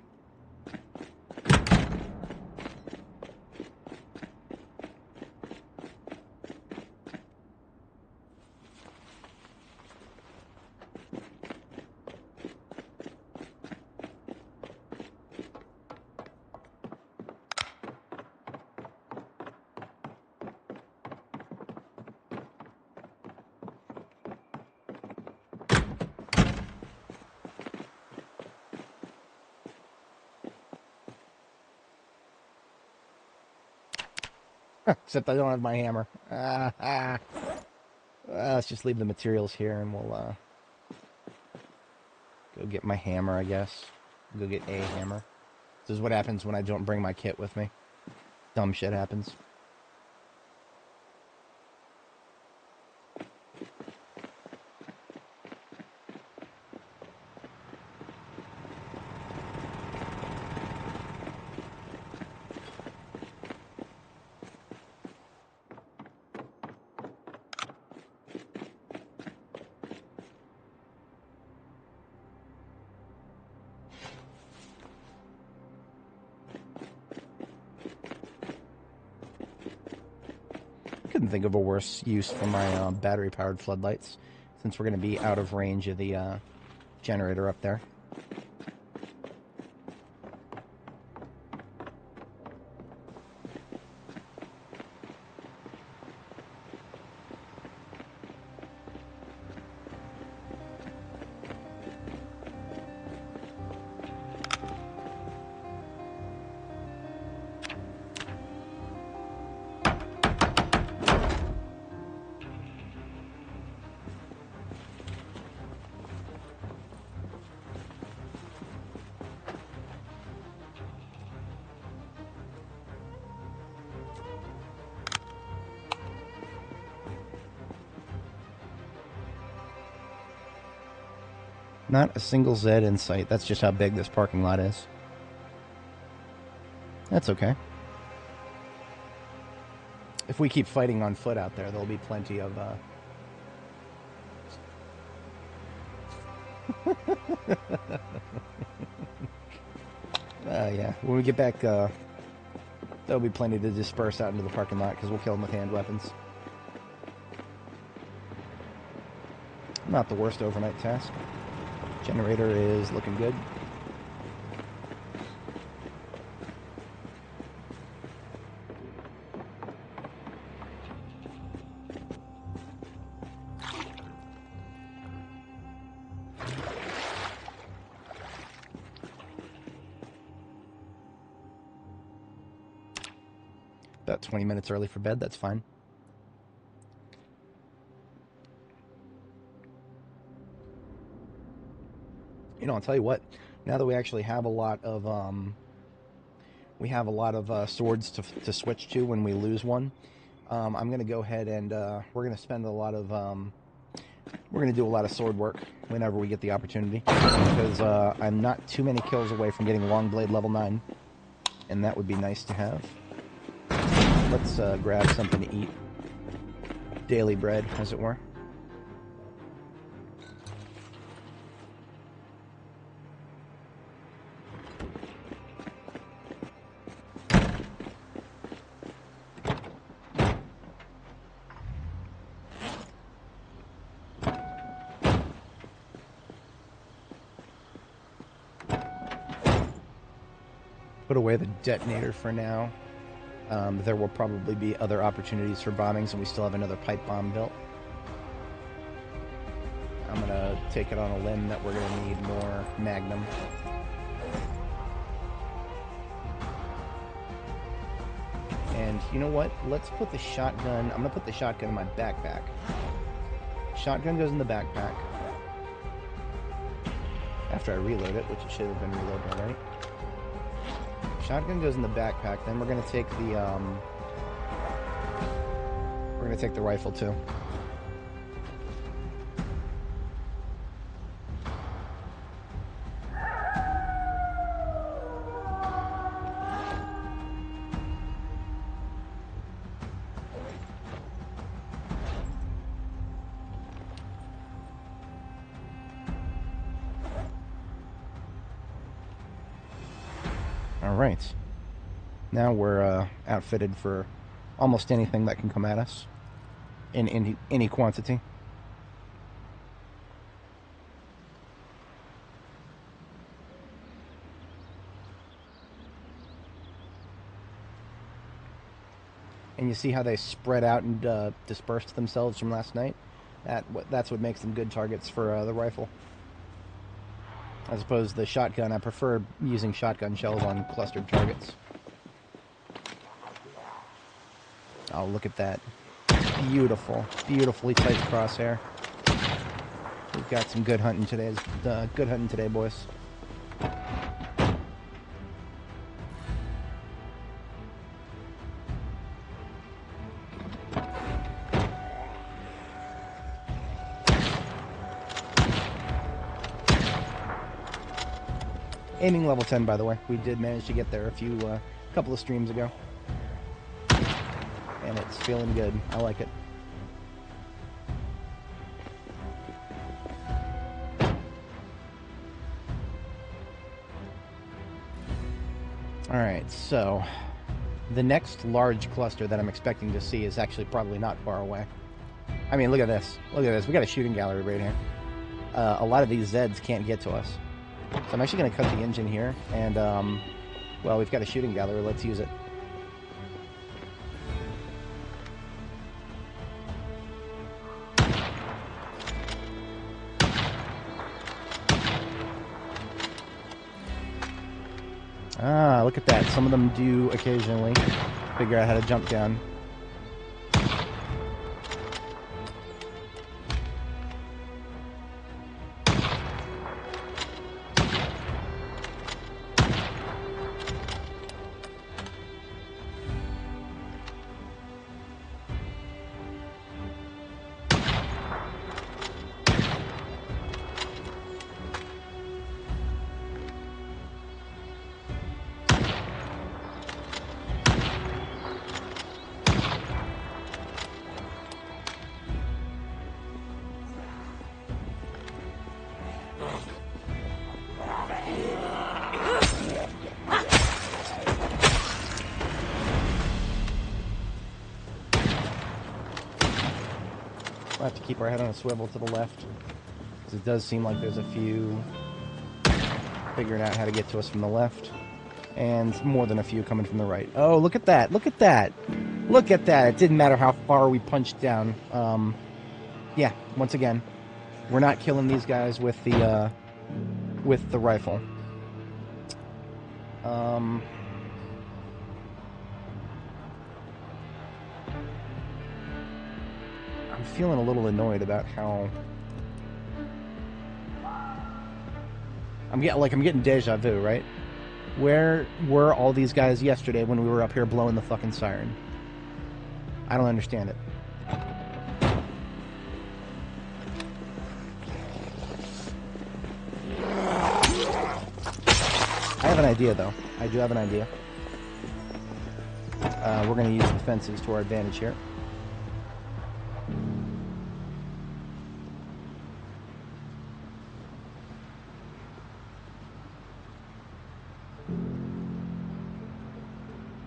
Except I don't have my hammer. Let's just leave the materials here and we'll go get my hammer, I guess. Go get a hammer. This is what happens when I don't bring my kit with me. Dumb shit happens. Couldn't think of a worse use for my battery-powered floodlights, since we're going to be out of range of the generator up there. Not a single Zed in sight. That's just how big this parking lot is. That's okay. If we keep fighting on foot out there, there'll be plenty of... Yeah, when we get back, there'll be plenty to disperse out into the parking lot because we'll kill them with hand weapons. Not the worst overnight task. Generator is looking good. About 20 minutes early for bed, that's fine. You know, I'll tell you what, now that we actually have a lot of, swords to switch to when we lose one, I'm going to go ahead and, we're going to spend a lot of, we're going to do a lot of sword work whenever we get the opportunity, because, I'm not too many kills away from getting Longblade level 9, and that would be nice to have. Let's, grab something to eat. Daily bread, as it were. Put away the detonator for now. There will probably be other opportunities for bombings, and we still have another pipe bomb built. I'm going to take it on a limb that we're going to need more Magnum. And you know what? Let's put the shotgun... I'm going to put the shotgun in my backpack. Shotgun goes in the backpack. After I reload it, which it should have been reloaded already. Shotgun goes in the backpack. Then we're gonna take the rifle too. Alright, now we're outfitted for almost anything that can come at us in any quantity. And you see how they spread out and dispersed themselves from last night? That's what makes them good targets for the rifle. As opposed to the shotgun, I prefer using shotgun shells on clustered targets. Oh, look at that. Beautiful. Beautifully tight crosshair. We've got some good hunting today, boys. Aiming level 10, by the way. We did manage to get there a couple of streams ago. And it's feeling good. I like it. Alright, so the next large cluster that I'm expecting to see is actually probably not far away. I mean, look at this. Look at this. We got a shooting gallery right here. A lot of these Zeds can't get to us. So I'm actually going to cut the engine here, and, well, we've got a shooting gallery. Let's use it. Ah, look at that. Some of them do occasionally figure out how to jump down. have to keep our head on a swivel to the left. Because it does seem like there's a few figuring out how to get to us from the left. And more than a few coming from the right. Oh, look at that! Look at that! Look at that! It didn't matter how far we punched down. Yeah, once again, we're not killing these guys with the rifle. I'm feeling a little annoyed about how I'm getting deja vu, right? Where were all these guys yesterday when we were up here blowing the fucking siren? I don't understand it. I have an idea, though. I do have an idea. We're going to use the fences to our advantage here.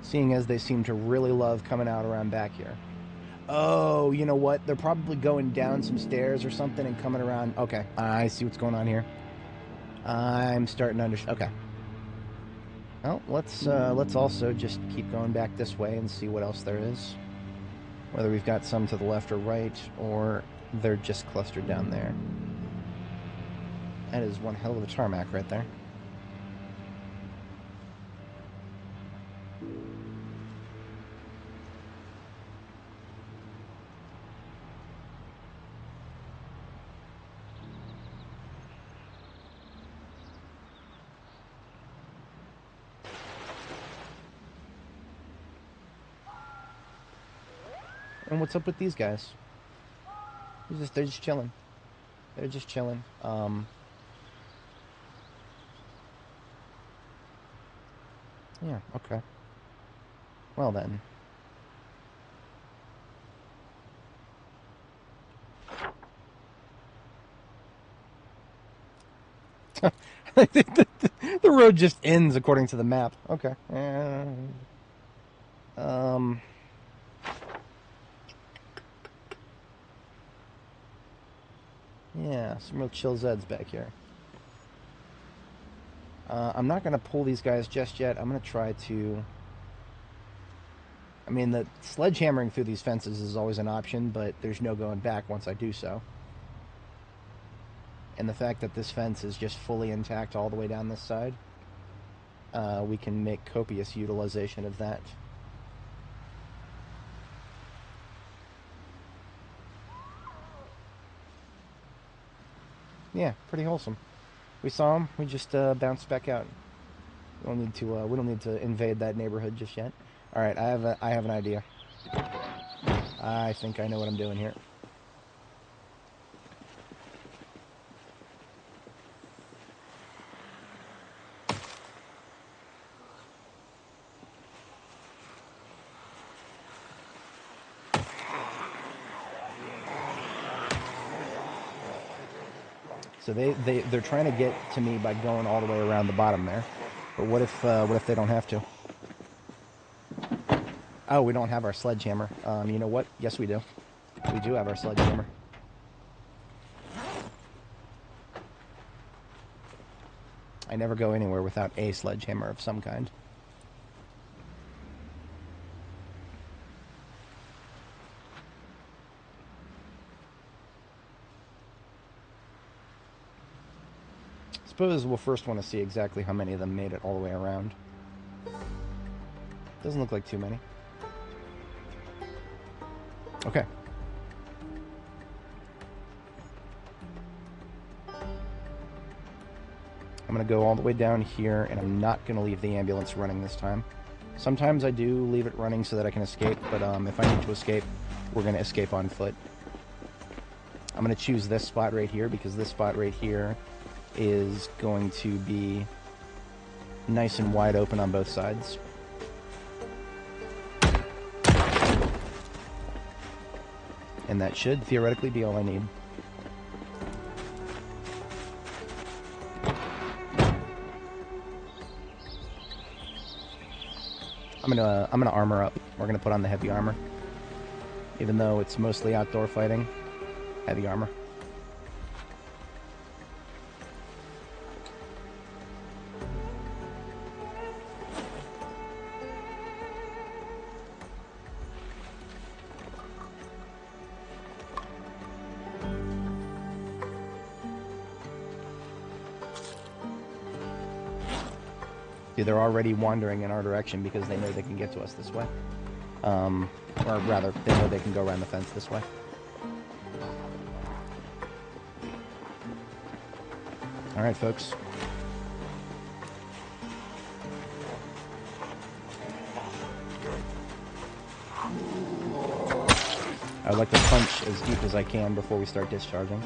Seeing as they seem to really love coming out around back here. Oh, you know what? They're probably going down some stairs or something and coming around. Okay, I see what's going on here. I'm starting to understand. Okay. Well, let's also just keep going back this way and see what else there is. Whether we've got some to the left or right, or they're just clustered down there. That is one hell of a tarmac right there. And what's up with these guys? They're just chilling. They're just chilling. Yeah, okay. Well then. The road just ends according to the map. Okay. Yeah, some real chill Zeds back here. I'm not going to pull these guys just yet. I'm going to try to... I mean, the sledgehammering through these fences is always an option, but there's no going back once I do so. And the fact that this fence is just fully intact all the way down this side, we can make copious utilization of that. Yeah, pretty wholesome. We saw him. We just bounced back out. We don't need to invade that neighborhood just yet. All right, I have an idea. I think I know what I'm doing here. So they're trying to get to me by going all the way around the bottom there. But what if they don't have to? Oh, we don't have our sledgehammer. You know what? Yes, we do. We do have our sledgehammer. I never go anywhere without a sledgehammer of some kind. I suppose we'll first want to see exactly how many of them made it all the way around. Doesn't look like too many. Okay. I'm going to go all the way down here, and I'm not going to leave the ambulance running this time. Sometimes I do leave it running so that I can escape, but if I need to escape, we're going to escape on foot. I'm going to choose this spot right here, because this spot right here is going to be nice and wide open on both sides. And that should theoretically be all I need. I'm gonna armor up. We're gonna put on the heavy armor. Even though it's mostly outdoor fighting. heavy armor. See, they're already wandering in our direction because they know they can get to us this way. Or rather, they know they can go around the fence this way. Alright, folks. I'd like to punch as deep as I can before we start discharging.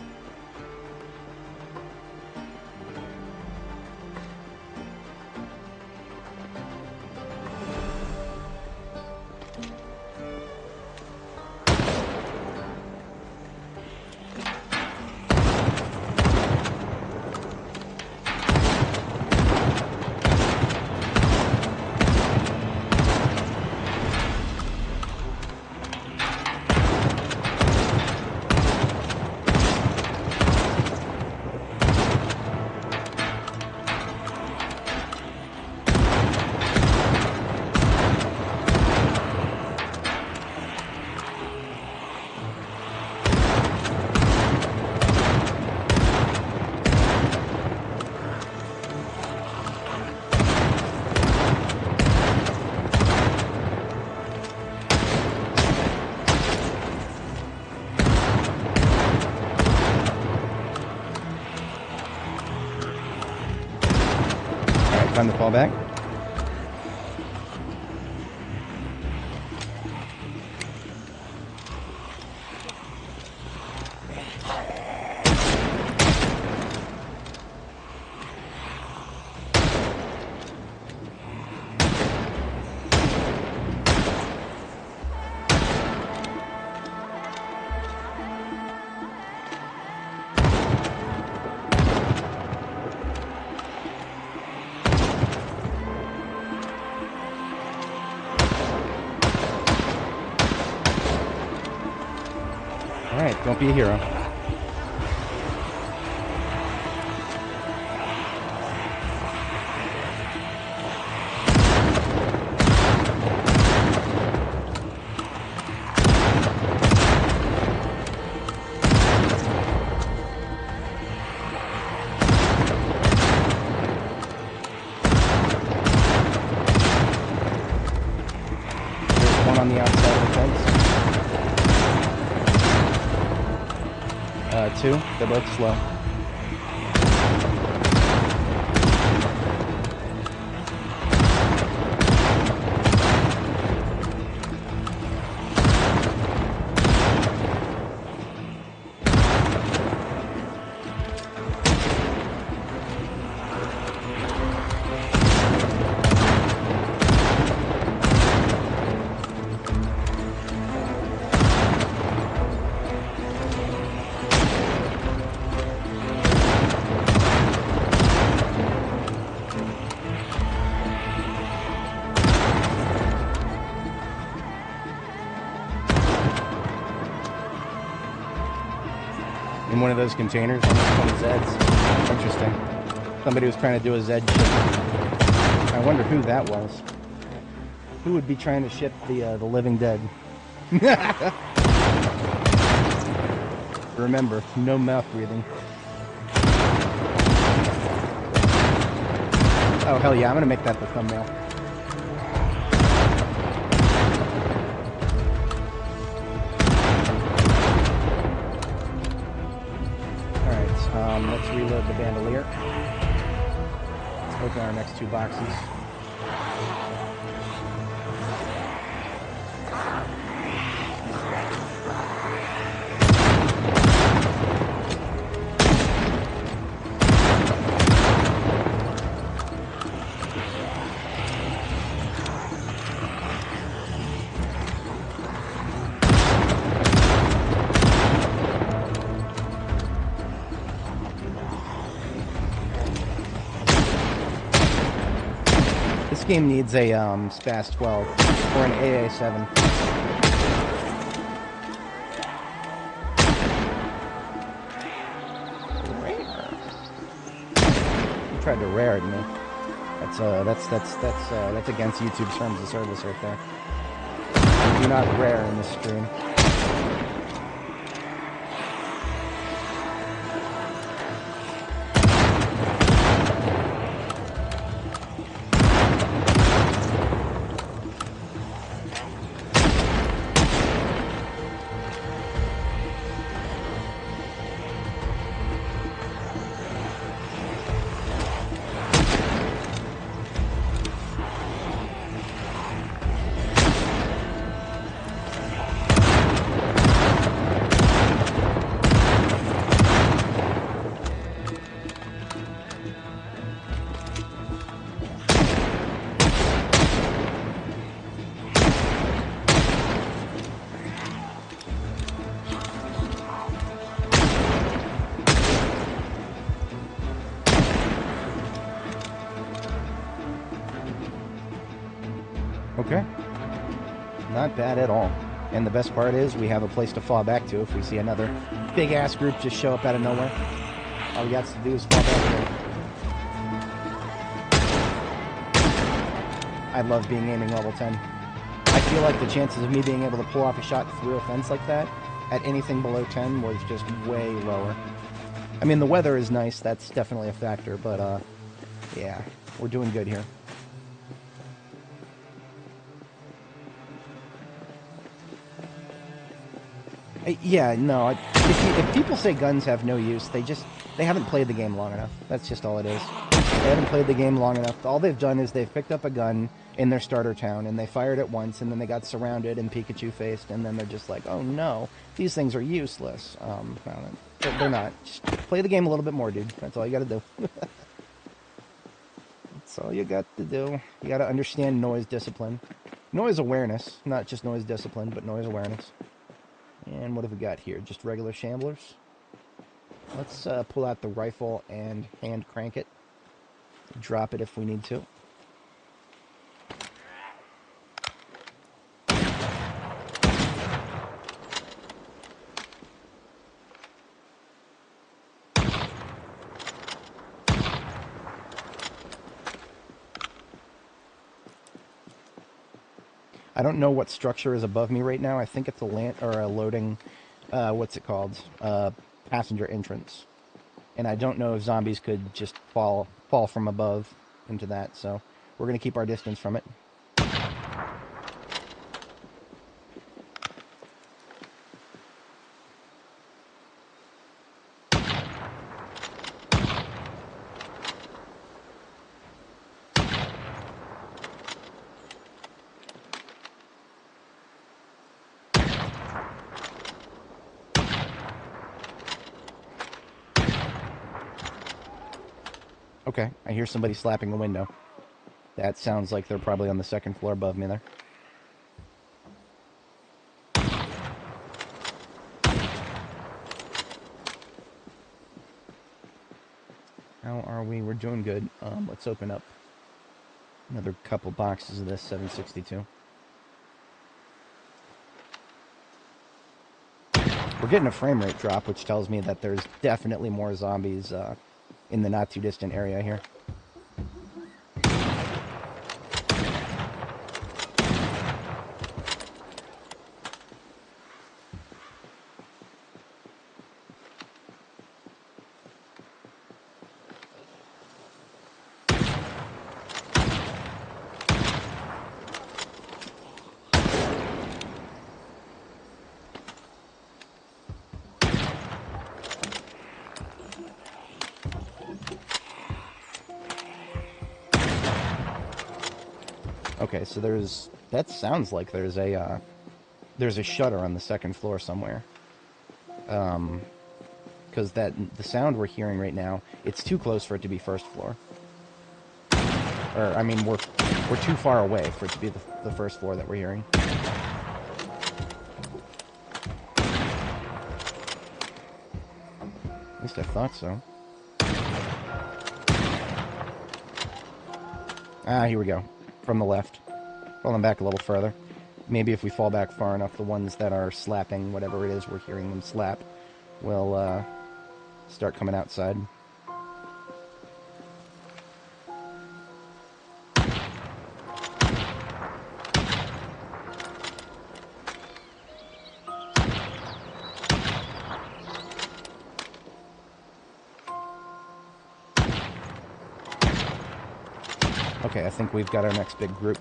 Time to fall back. Alright, don't be a hero. There's one on the outside of the fence. Two, they're both slow. In one of those containers on one of Zeds. Interesting. Somebody was trying to do a Zed ship. I wonder who that was. Who would be trying to ship the living dead? Remember, no mouth breathing. Oh hell yeah, I'm gonna make that the thumbnail. Let's reload the bandolier. Let's open our next two boxes. This game needs a SPAS 12 or an AA7. tried to rare me. That's against YouTube's terms of service right there. Do not rare in this stream. Okay. Not bad at all. And the best part is we have a place to fall back to if we see another big-ass group just show up out of nowhere. All we got to do is fall back to it. I love being aiming level 10. I feel like the chances of me being able to pull off a shot through a fence like that at anything below 10 was just way lower. I mean, the weather is nice. That's definitely a factor, but, yeah, we're doing good here. Yeah, no, if people say guns have no use, they haven't played the game long enough. That's just all it is. They haven't played the game long enough. All they've done is they've picked up a gun in their starter town, and they fired it once, and then they got surrounded and Pikachu-faced, and then they're just like, oh no, these things are useless. I don't know. They're not. Just play the game a little bit more, dude. That's all you gotta do. That's all you got to do. You gotta understand noise discipline. Noise awareness. Not just noise discipline, but noise awareness. And what have we got here? Just regular shamblers. Let's pull out the rifle and hand crank it. Drop it if we need to. I don't know what structure is above me right now. I think it's a loading, what's it called? Passenger entrance. And I don't know if zombies could just fall from above into that, so we're going to keep our distance from it. Okay, I hear somebody slapping a window. That sounds like they're probably on the second floor above me there. How are we? We're doing good. Let's open up another couple boxes of this 762. We're getting a frame rate drop, which tells me that there's definitely more zombies in the not too distant area here. Okay, so that sounds like there's a shutter on the second floor somewhere. Because the sound we're hearing right now, it's too close for it to be first floor. Or, I mean, we're too far away for it to be the first floor that we're hearing. At least I thought so. Ah, here we go. From the left. Falling back a little further. Maybe if we fall back far enough, the ones that are slapping, whatever it is we're hearing them slap, will start coming outside. Okay, I think we've got our next big group.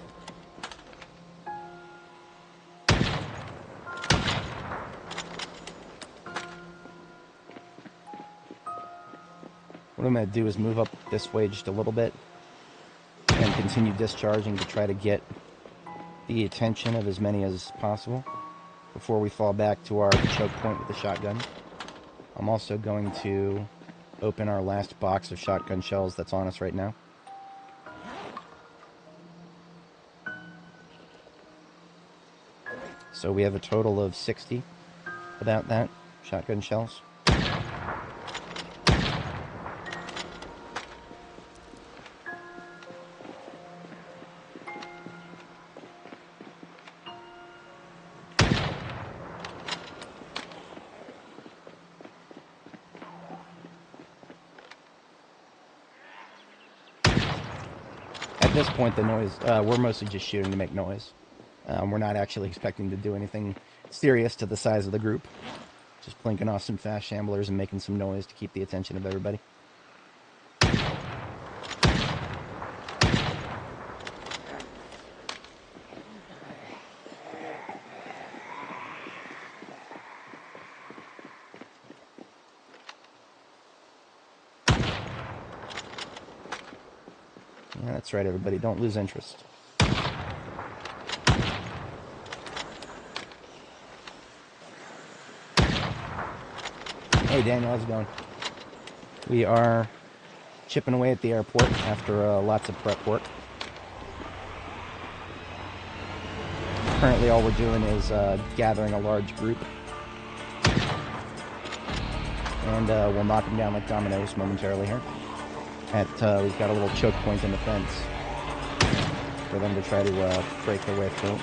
What I'm going to do is move up this way just a little bit and continue discharging to try to get the attention of as many as possible before we fall back to our choke point with the shotgun. I'm also going to open our last box of shotgun shells that's on us right now. So we have a total of 60 without that shotgun shells. At this point, the noise, we're mostly just shooting to make noise. We're not actually expecting to do anything serious to the size of the group. Just plinking off some fast shamblers and making some noise to keep the attention of everybody. Yeah, that's right, everybody. Don't lose interest. Hey, Daniel, how's it going? We are chipping away at the airport after lots of prep work. Currently, all we're doing is gathering a large group. And we'll knock them down like dominoes momentarily here. We've got a little choke point in the fence for them to try to break their way through.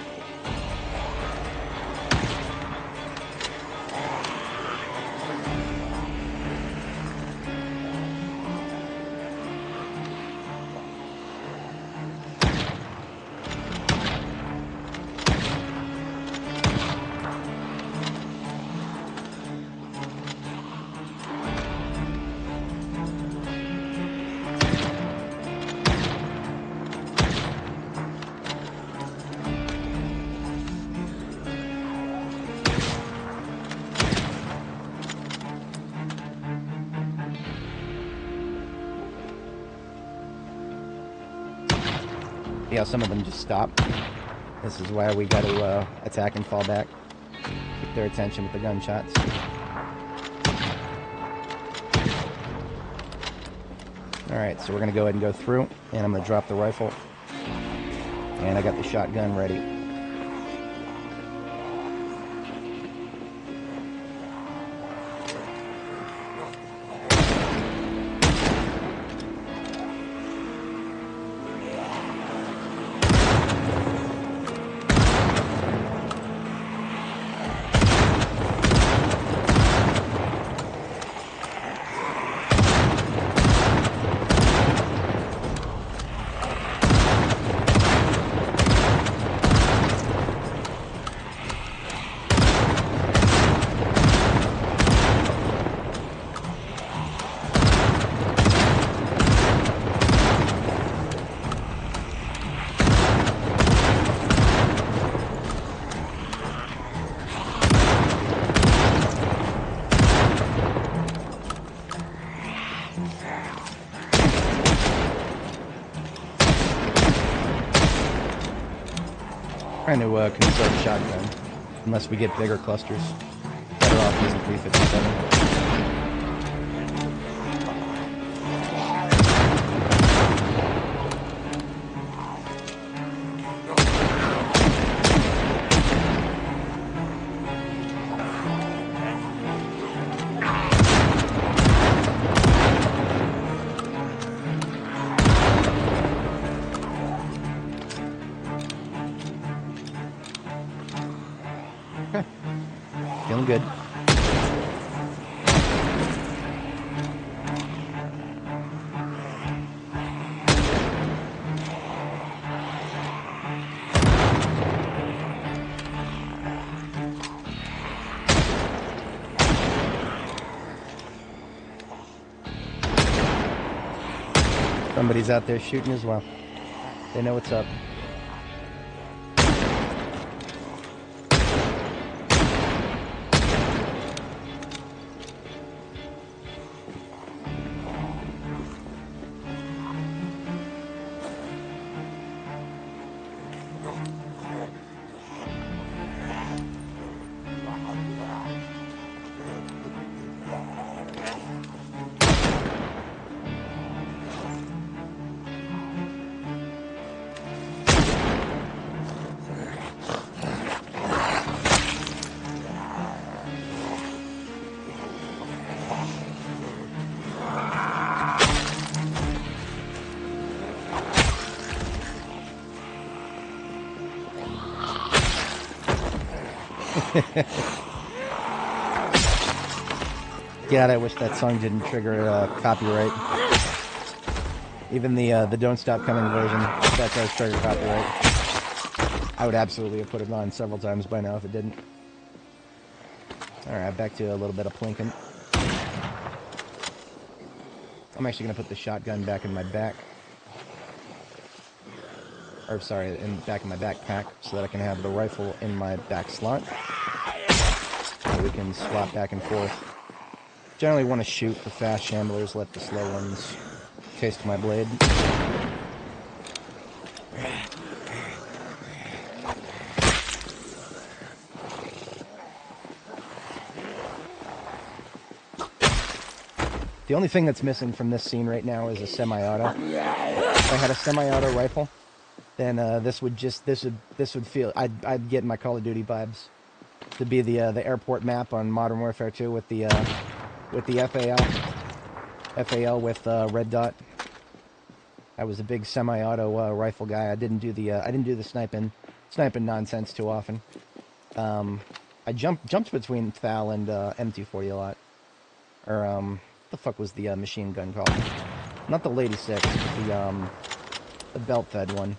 Yeah, some of them just stop. This is why we got to attack and fall back. Keep their attention with the gunshots. Alright, so we're going to go ahead and go through, and I'm going to drop the rifle. And I got the shotgun ready. Trying to conserve shotgun, unless we get bigger clusters. Better off using 357. Feeling good. Somebody's out there shooting as well. They know what's up. God, I wish that song didn't trigger copyright. Even the Don't Stop Coming version, that does trigger copyright. I would absolutely have put it on several times by now if it didn't. Alright, back to a little bit of plinking. I'm actually going to put the shotgun back in my back. Or, sorry, back in my backpack, so that I can have the rifle in my back slot. So we can swap back and forth. Generally want to shoot the fast shamblers, let the slow ones taste my blade. The only thing that's missing from this scene right now is a semi-auto. If I had a semi-auto rifle, then this would feel, I'd get my Call of Duty vibes. To be the airport map on Modern Warfare 2 with the FAL with red dot. I was a big semi-auto rifle guy. I didn't do the sniping nonsense too often. I jumped between FAL and M240 a lot. Or what the fuck was the machine gun called? Not the Lady 6, the belt fed one.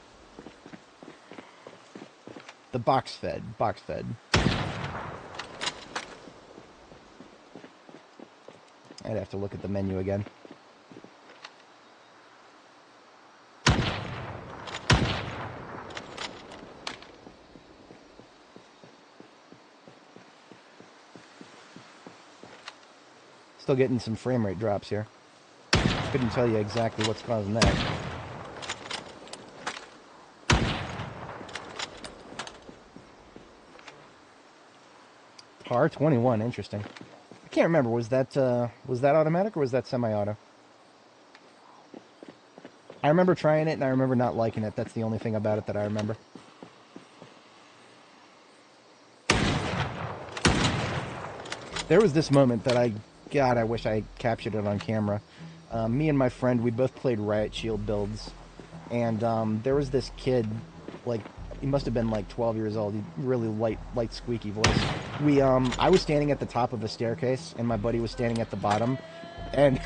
The box fed. I'd have to look at the menu again. Still getting some frame rate drops here. Couldn't tell you exactly what's causing that. R21, interesting. I can't remember, was that automatic or was that semi-auto? I remember trying it and I remember not liking it. That's the only thing about it that I remember. There was this moment that God, I wish I captured it on camera. Me and my friend, we both played Riot Shield builds. And there was this kid, like, he must have been like 12 years old. Really light squeaky voice. I was standing at the top of a staircase, and my buddy was standing at the bottom. And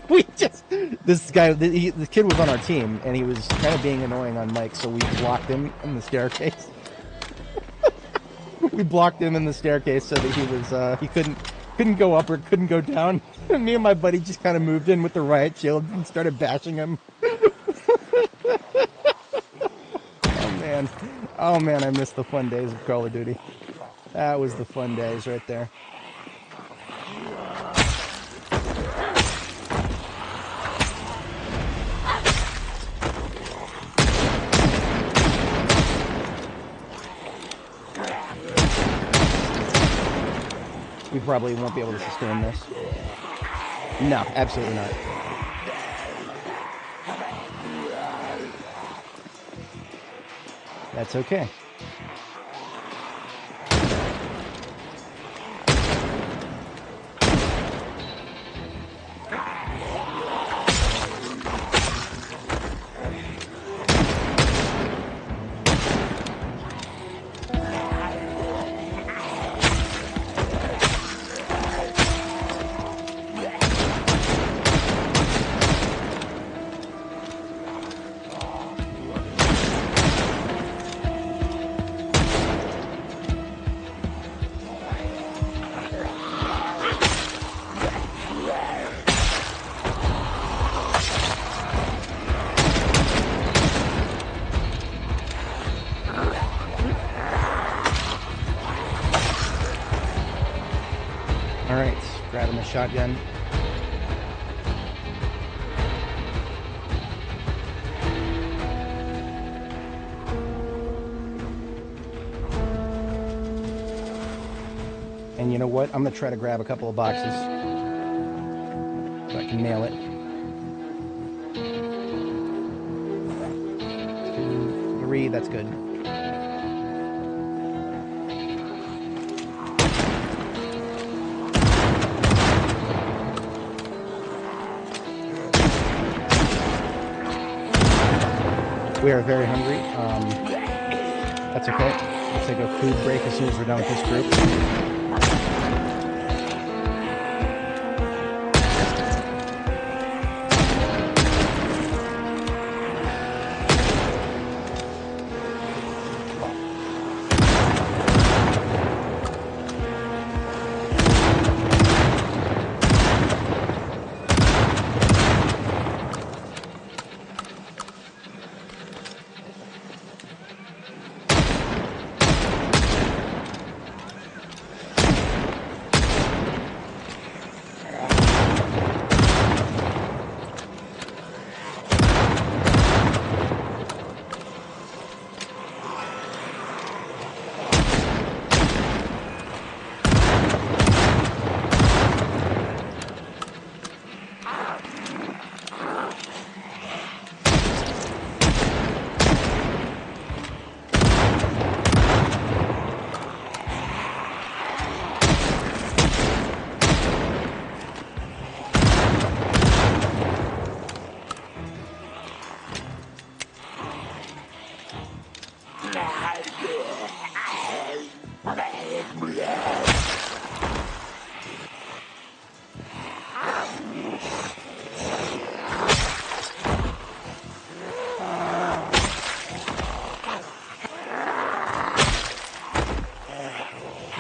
we just, this guy, the kid was on our team, and he was kind of being annoying on mic, so we blocked him in the staircase. We blocked him in the staircase so that he was, he couldn't go up or couldn't go down. And me and my buddy just kind of moved in with the riot shield and started bashing him. Oh man, I miss the fun days of Call of Duty. That was the fun days right there. We probably won't be able to sustain this. No, absolutely not. That's okay. him a shotgun. And you know what? I'm going to try to grab a couple of boxes so I can nail it. 2, 3, that's good. We are very hungry. That's okay. We'll take a food break as soon as we're done with this group.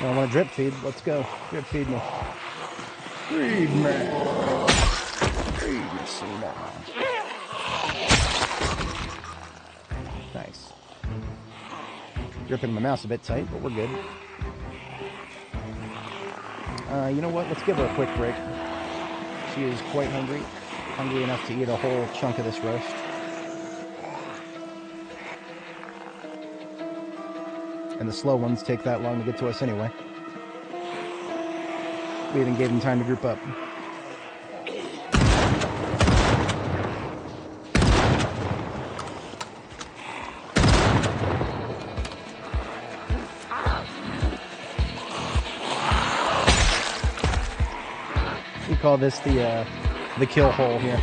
I want to drip feed. Let's go. Drip feed me. Feed me. Feed me some now. Nice. Gripping my mouse a bit tight, but we're good. You know what? Let's give her a quick break. She is quite hungry. Hungry enough to eat a whole chunk of this roast. And the slow ones take that long to get to us anyway. We even gave them time to group up. We call this the kill hole here.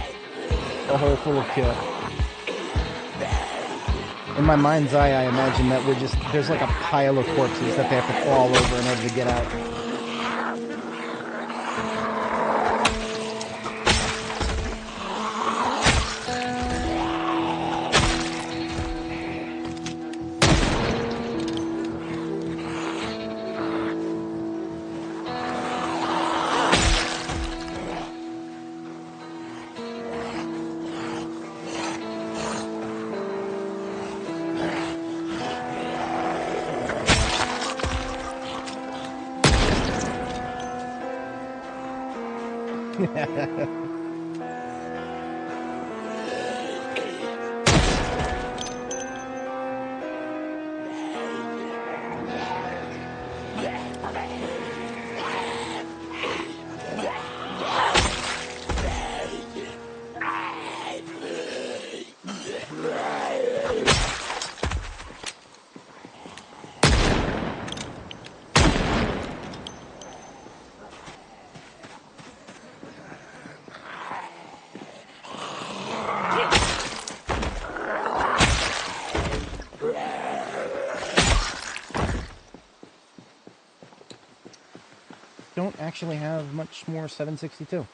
A hole full of kill. In my mind's eye, I imagine that there's like a pile of corpses that they have to crawl over in order to get out. Don't actually have much more 762.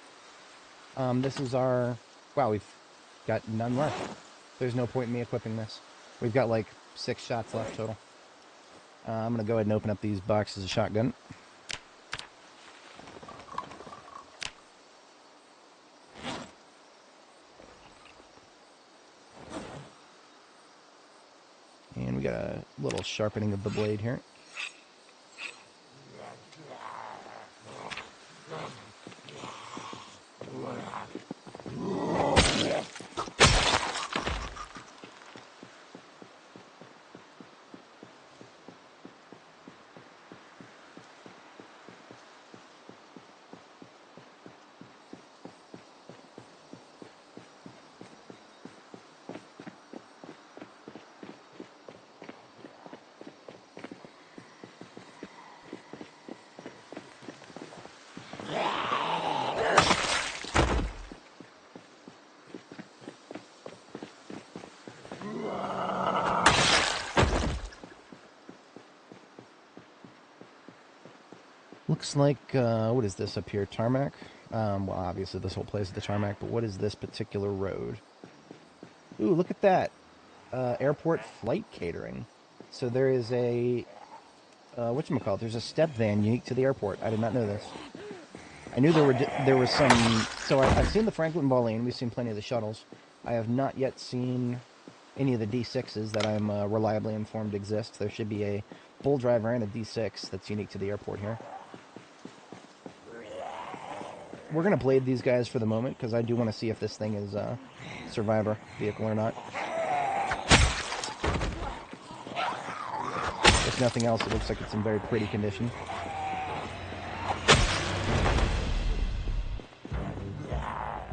This is our... Wow, we've got none left. There's no point in me equipping this. We've got like 6 shots left total. I'm going to go ahead and open up these boxes of shotgun. And we got a little sharpening of the blade here. Looks like, what is this up here? Tarmac? Well, obviously this whole place is the tarmac, but what is this particular road? Ooh, look at that. Airport flight catering. So there is a, whatchamacallit, there's a step van unique to the airport. I did not know this. I knew there was some, so I've seen the Franklin Pauline, we've seen plenty of the shuttles. I have not yet seen any of the D6s that I'm reliably informed exist. There should be a bull driver and a D6 that's unique to the airport here. We're going to blade these guys for the moment, because I do want to see if this thing is a survivor vehicle or not. If nothing else, it looks like it's in very pretty condition.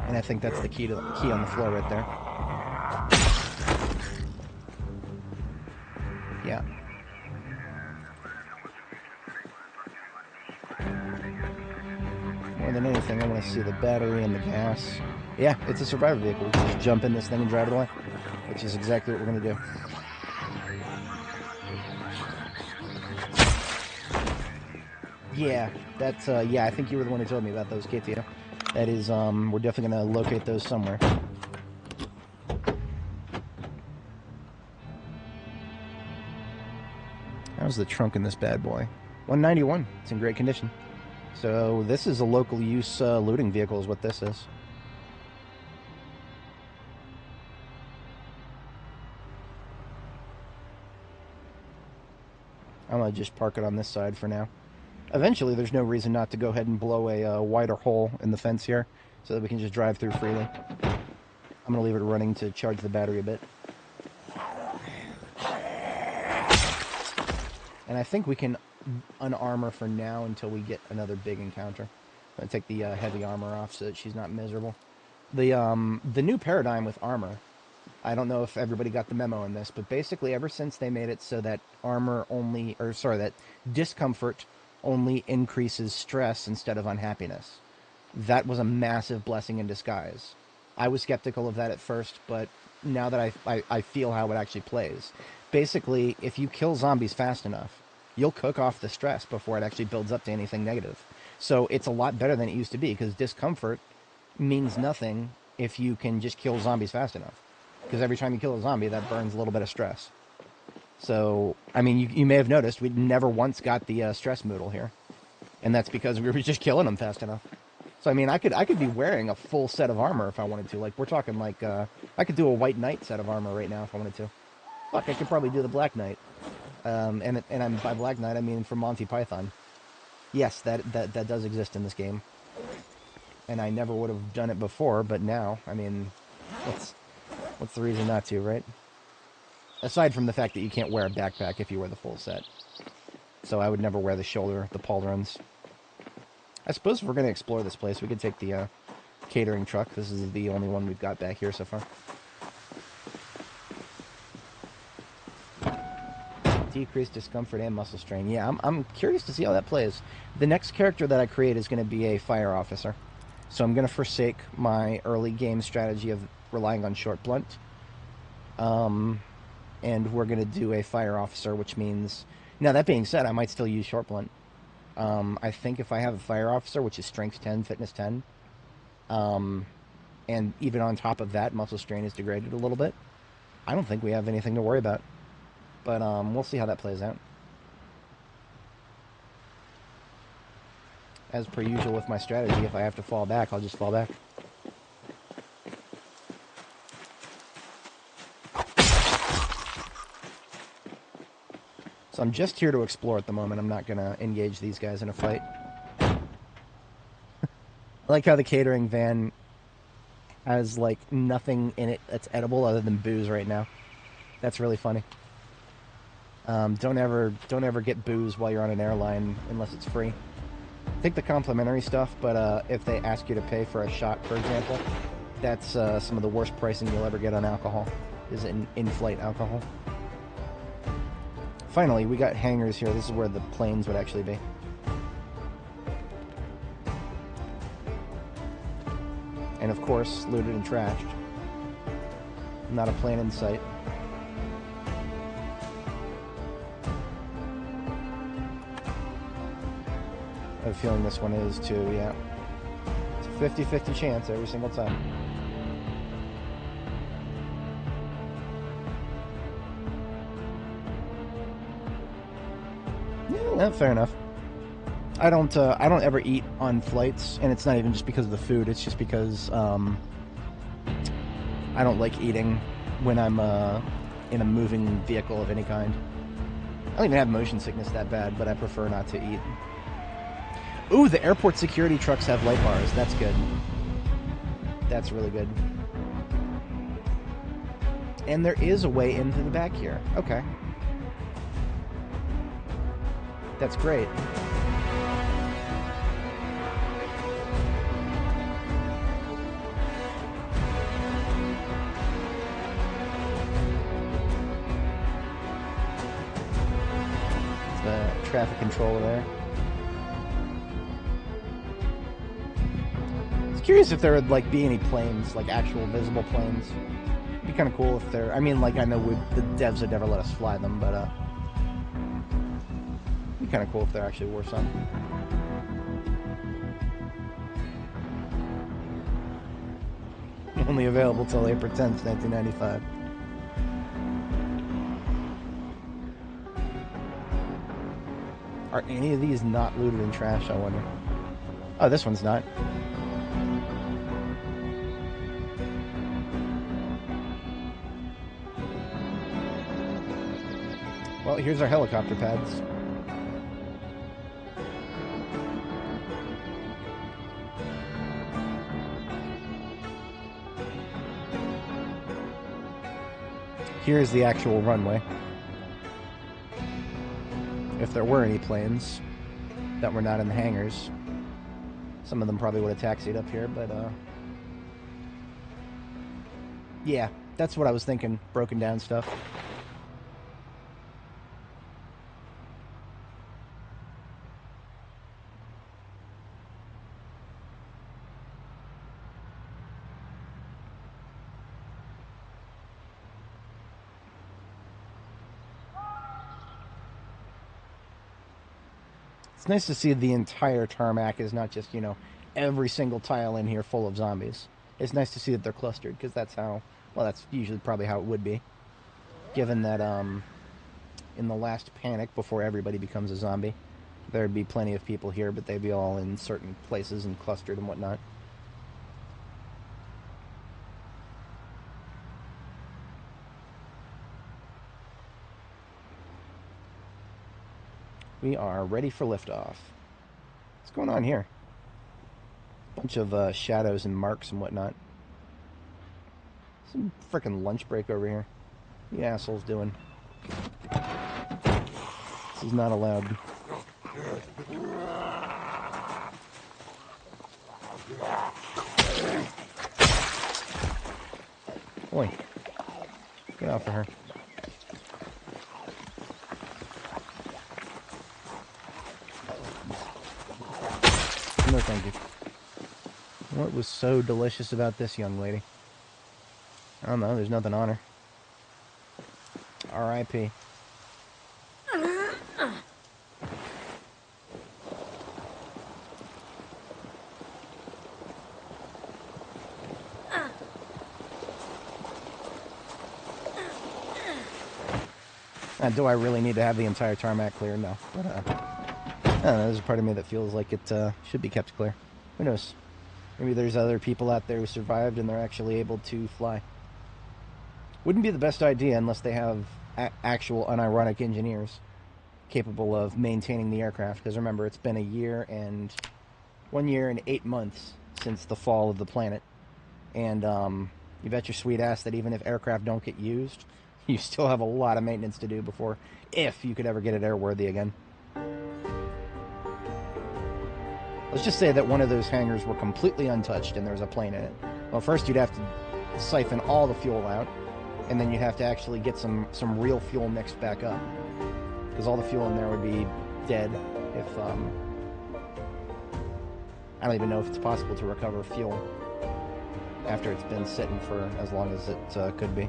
And I think that's the key on the floor right there. Yeah. More than anything, I want to see the battery and the gas. Yeah, it's a survivor vehicle. We can just jump in this thing and drive it away, which is exactly what we're going to do. Yeah, that's, yeah, I think you were the one who told me about those, KTO. That is, we're definitely going to locate those somewhere. How's the trunk in this bad boy? 191. It's in great condition. So this is a local use looting vehicle is what this is. I'm going to just park it on this side for now. Eventually, there's no reason not to go ahead and blow a wider hole in the fence here so that we can just drive through freely. I'm going to leave it running to charge the battery a bit. And I think we can unarmor for now until we get another big encounter. I'm going to take the heavy armor off so that she's not miserable. The new paradigm with armor, I don't know if everybody got the memo in this, but basically ever since they made it so that armor only, or sorry, that discomfort only increases stress instead of unhappiness. That was a massive blessing in disguise. I was skeptical of that at first, but now that I feel how it actually plays. Basically, if you kill zombies fast enough, you'll cook off the stress before it actually builds up to anything negative. So it's a lot better than it used to be, because discomfort means nothing if you can just kill zombies fast enough. Because every time you kill a zombie, that burns a little bit of stress. So, I mean, you may have noticed we never once got the stress moodle here. And that's because we were just killing them fast enough. So, I mean, I could be wearing a full set of armor if I wanted to. Like, we're talking like, I could do a white knight set of armor right now if I wanted to. Fuck, I could probably do the black knight. And I'm, by black knight, I mean from Monty Python. Yes, that does exist in this game. And I never would have done it before, but now, I mean, what's the reason not to, right? Aside from the fact that you can't wear a backpack if you wear the full set. So I would never wear the shoulder, the pauldrons. I suppose if we're going to explore this place, we could take the catering truck. This is the only one we've got back here so far. Decreased discomfort and muscle strain. Yeah, I'm curious to see how that plays. The next character that I create is going to be a fire officer. So I'm going to forsake my early game strategy of relying on short blunt. And we're going to do a fire officer, which means... Now, that being said, I might still use short blunt. I think if I have a fire officer, which is strength 10, fitness 10, and even on top of that, muscle strain is degraded a little bit, I don't think we have anything to worry about. But we'll see how that plays out. As per usual with my strategy, if I have to fall back, I'll just fall back. So I'm just here to explore at the moment. I'm not going to engage these guys in a fight. I like how the catering van has, like, nothing in it that's edible other than booze right now. That's really funny. Don't ever get booze while you're on an airline unless it's free. Take the complimentary stuff, but if they ask you to pay for a shot, for example, that's some of the worst pricing you'll ever get on alcohol, is in-flight alcohol. Finally, we got hangars here. This is where the planes would actually be. And of course, looted and trashed. Not a plane in sight. have a feeling this one is too, yeah. It's a 50-50 chance every single time. Yeah, fair enough. I don't ever eat on flights, and it's not even just because of the food, it's just because, I don't like eating when I'm, in a moving vehicle of any kind. I don't even have motion sickness that bad, but I prefer not to eat. Ooh, the airport security trucks have light bars. That's good. That's really good. And there is a way into the back here. Okay. That's great. The traffic controller there. I was curious if there would like be any planes, like actual visible planes. It'd be kind of cool if there. I mean, like I know the devs would never let us fly them, but it'd be kind of cool if there actually were some. Only available till April 10th, 1995. Are any of these not looted and trashed, I wonder? Oh, this one's not. Well, here's our helicopter pads. Here's the actual runway. If there were any planes that were not in the hangars, some of them probably would have taxied up here, but yeah, that's what I was thinking, broken down stuff. It's nice to see the entire tarmac is not just, you know, every single tile in here full of zombies. It's nice to see that they're clustered, because that's how, well, that's usually probably how it would be. Given that, in the last panic, before everybody becomes a zombie, there'd be plenty of people here, but they'd be all in certain places and clustered and whatnot. We are ready for liftoff. What's going on here? Bunch of shadows and marks and whatnot. Some frickin' lunch break over here. What are you assholes doing? This is not allowed. Oi. Get off of her. No, thank you. What was so delicious about this young lady? I don't know, there's nothing on her. R.I.P. Do I really need to have the entire tarmac clear? No. But, I don't know, there's a part of me that feels like it should be kept clear. Who knows? Maybe there's other people out there who survived and they're actually able to fly. Wouldn't be the best idea unless they have actual unironic engineers capable of maintaining the aircraft. Because remember, it's been 1 year and 8 months since the fall of the planet. And you bet your sweet ass that even if aircraft don't get used, you still have a lot of maintenance to do before, if you could ever get it airworthy again. Let's just say that one of those hangars were completely untouched and there was a plane in it. Well, first you'd have to siphon all the fuel out, and then you'd have to actually get some real fuel mixed back up. Because all the fuel in there would be dead if, I don't even know if it's possible to recover fuel after it's been sitting for as long as it could be.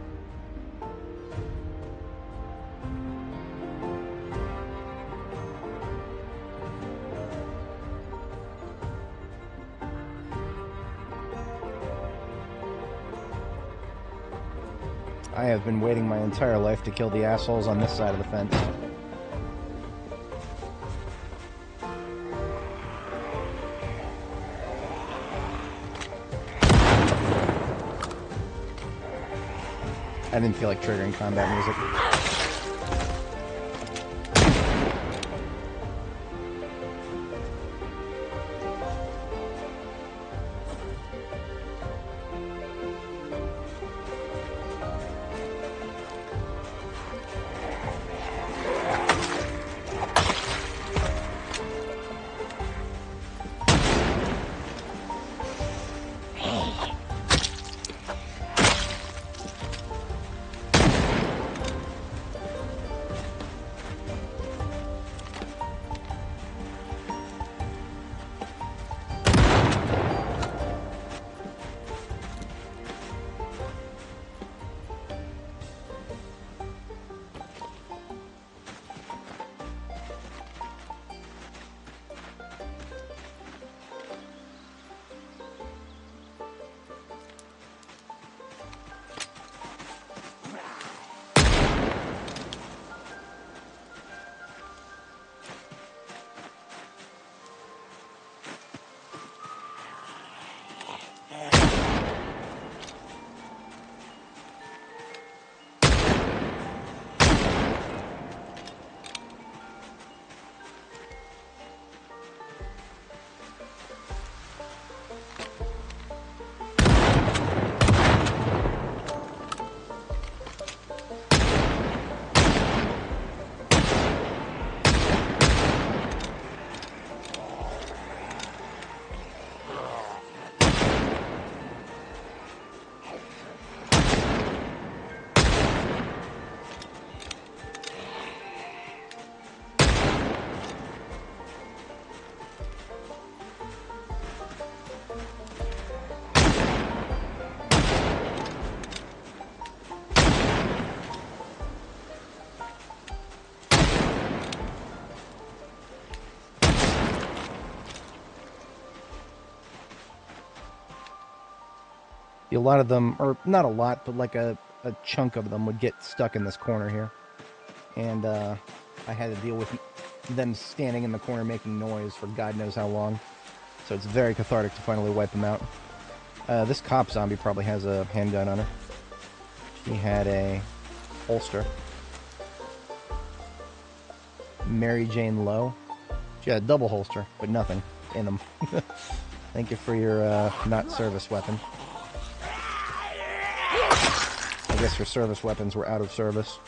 I have been waiting my entire life to kill the assholes on this side of the fence. I didn't feel like triggering combat music. A lot of them, or not a lot, but like a chunk of them would get stuck in this corner here. And I had to deal with them standing in the corner making noise for God knows how long. So it's very cathartic to finally wipe them out. This cop zombie probably has a handgun on her. She had a holster. Mary Jane Lowe. She had a double holster, but nothing in them. Thank you for your not service weapon. I guess her service weapons were out of service.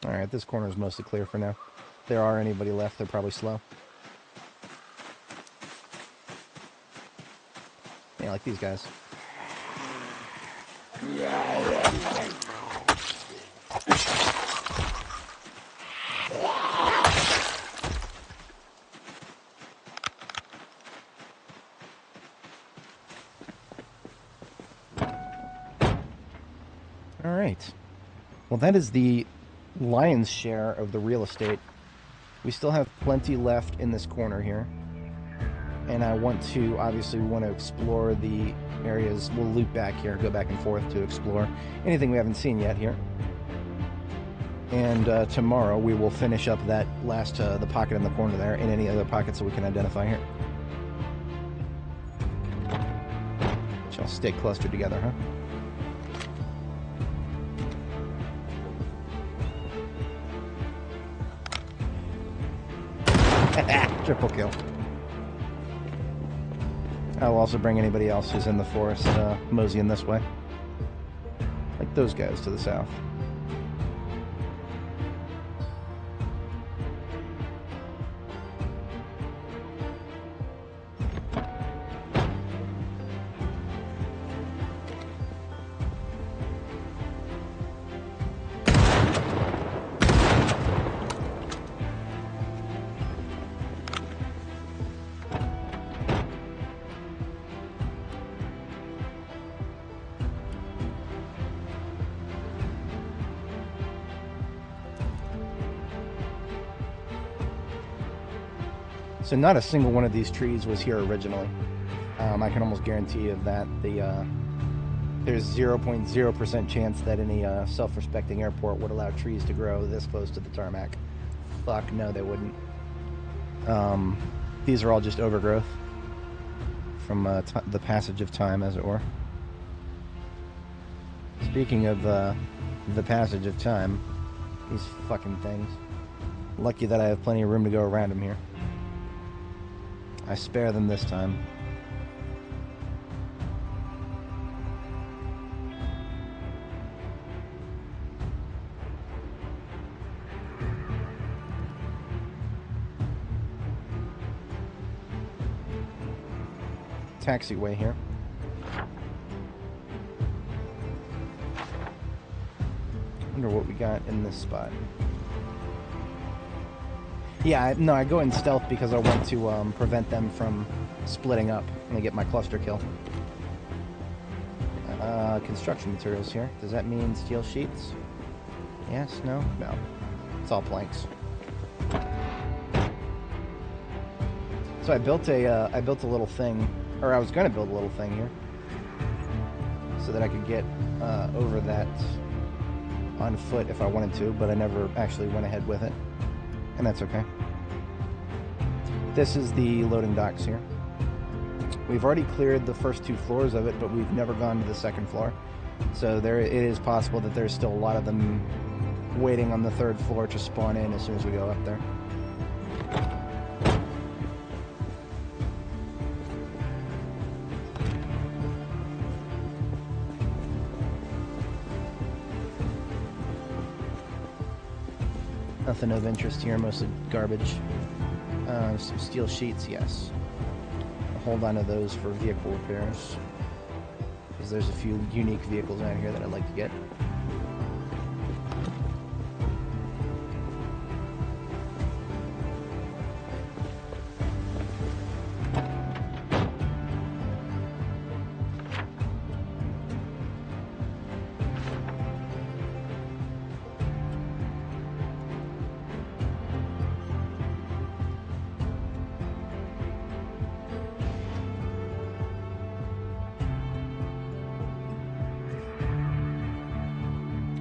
Alright, this corner is mostly clear for now. If there are anybody left, they're probably slow. Yeah, like these guys. Alright. Well, that is the lion's share of the real estate. We still have plenty left in this corner here. And I want to, obviously, we want to explore the areas. We'll loop back here, go back and forth to explore anything we haven't seen yet here. And tomorrow we will finish up that last, the pocket in the corner there, and any other pockets that we can identify here. Which all stay clustered together, huh? Triple kill. I'll also bring anybody else who's in the forest moseying this way. Like those guys to the south. So not a single one of these trees was here originally. I can almost guarantee you that there's 0.0% chance that any self-respecting airport would allow trees to grow this close to the tarmac. Fuck no, they wouldn't. These are all just overgrowth from the passage of time, as it were. Speaking of the passage of time, these fucking things. Lucky that I have plenty of room to go around them here. I spare them this time. Taxiway here. Wonder what we got in this spot. Yeah, no, I go in stealth because I want to prevent them from splitting up and I get my cluster kill. Construction materials here. Does that mean steel sheets? Yes, no, no. It's all planks. So I built a little thing, or I was going to build a little thing here, so that I could get over that on foot if I wanted to, but I never actually went ahead with it, and that's okay. This is the loading docks here. We've already cleared the first 2 floors of it, but we've never gone to the 2nd floor, so it is possible that there's still a lot of them waiting on the 3rd floor to spawn in as soon as we go up there. Nothing of interest here, mostly garbage. Some steel sheets, yes. I'll hold on to those for vehicle repairs, because there's a few unique vehicles out here that I'd like to get.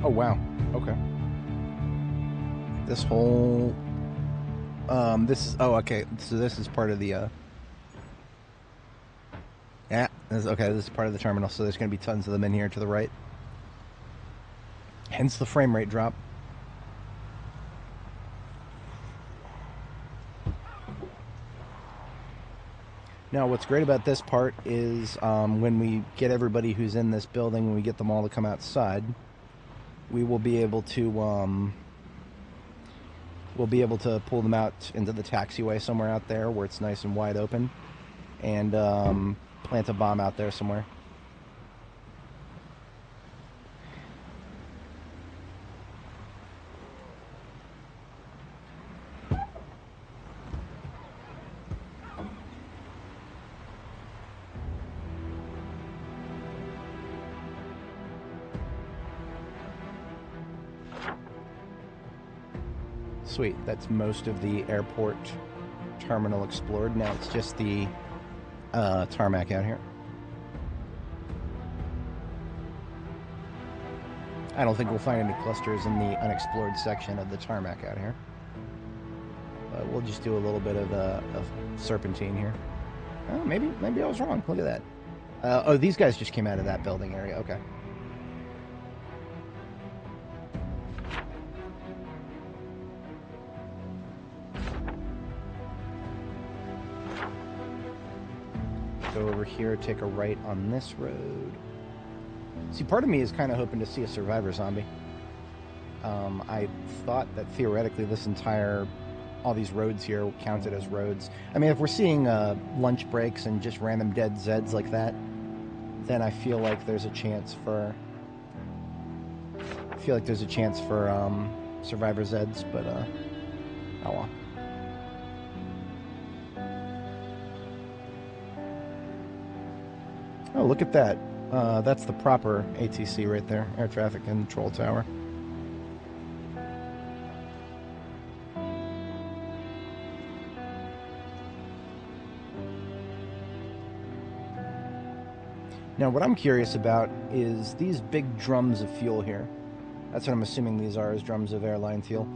Oh, wow. Okay. This whole... this is... Oh, okay. So this is part of the, Yeah. Okay, this is part of the terminal, so there's going to be tons of them in here to the right. Hence the frame rate drop. Now, what's great about this part is when we get everybody who's in this building, when we get them all to come outside, we will be able to pull them out into the taxiway somewhere out there where it's nice and wide open, and plant a bomb out there somewhere. Sweet, that's most of the airport terminal explored. Now it's just the tarmac out here. I don't think we'll find any clusters in the unexplored section of the tarmac out here. But we'll just do a little bit of serpentine here. Oh, maybe I was wrong. Look at that. Oh, these guys just came out of that building area. Okay. Go over here, take a right on this road. See, part of me is kind of hoping to see a survivor zombie. I thought that theoretically all these roads here counted as roads. I mean, if we're seeing lunch breaks and just random dead Zeds like that, then I feel like there's a chance for... survivor Zeds, but oh well. Oh, look at that. That's the proper ATC right there. Air Traffic Control Tower. Now, what I'm curious about is these big drums of fuel here. That's what I'm assuming these are, is drums of airline fuel.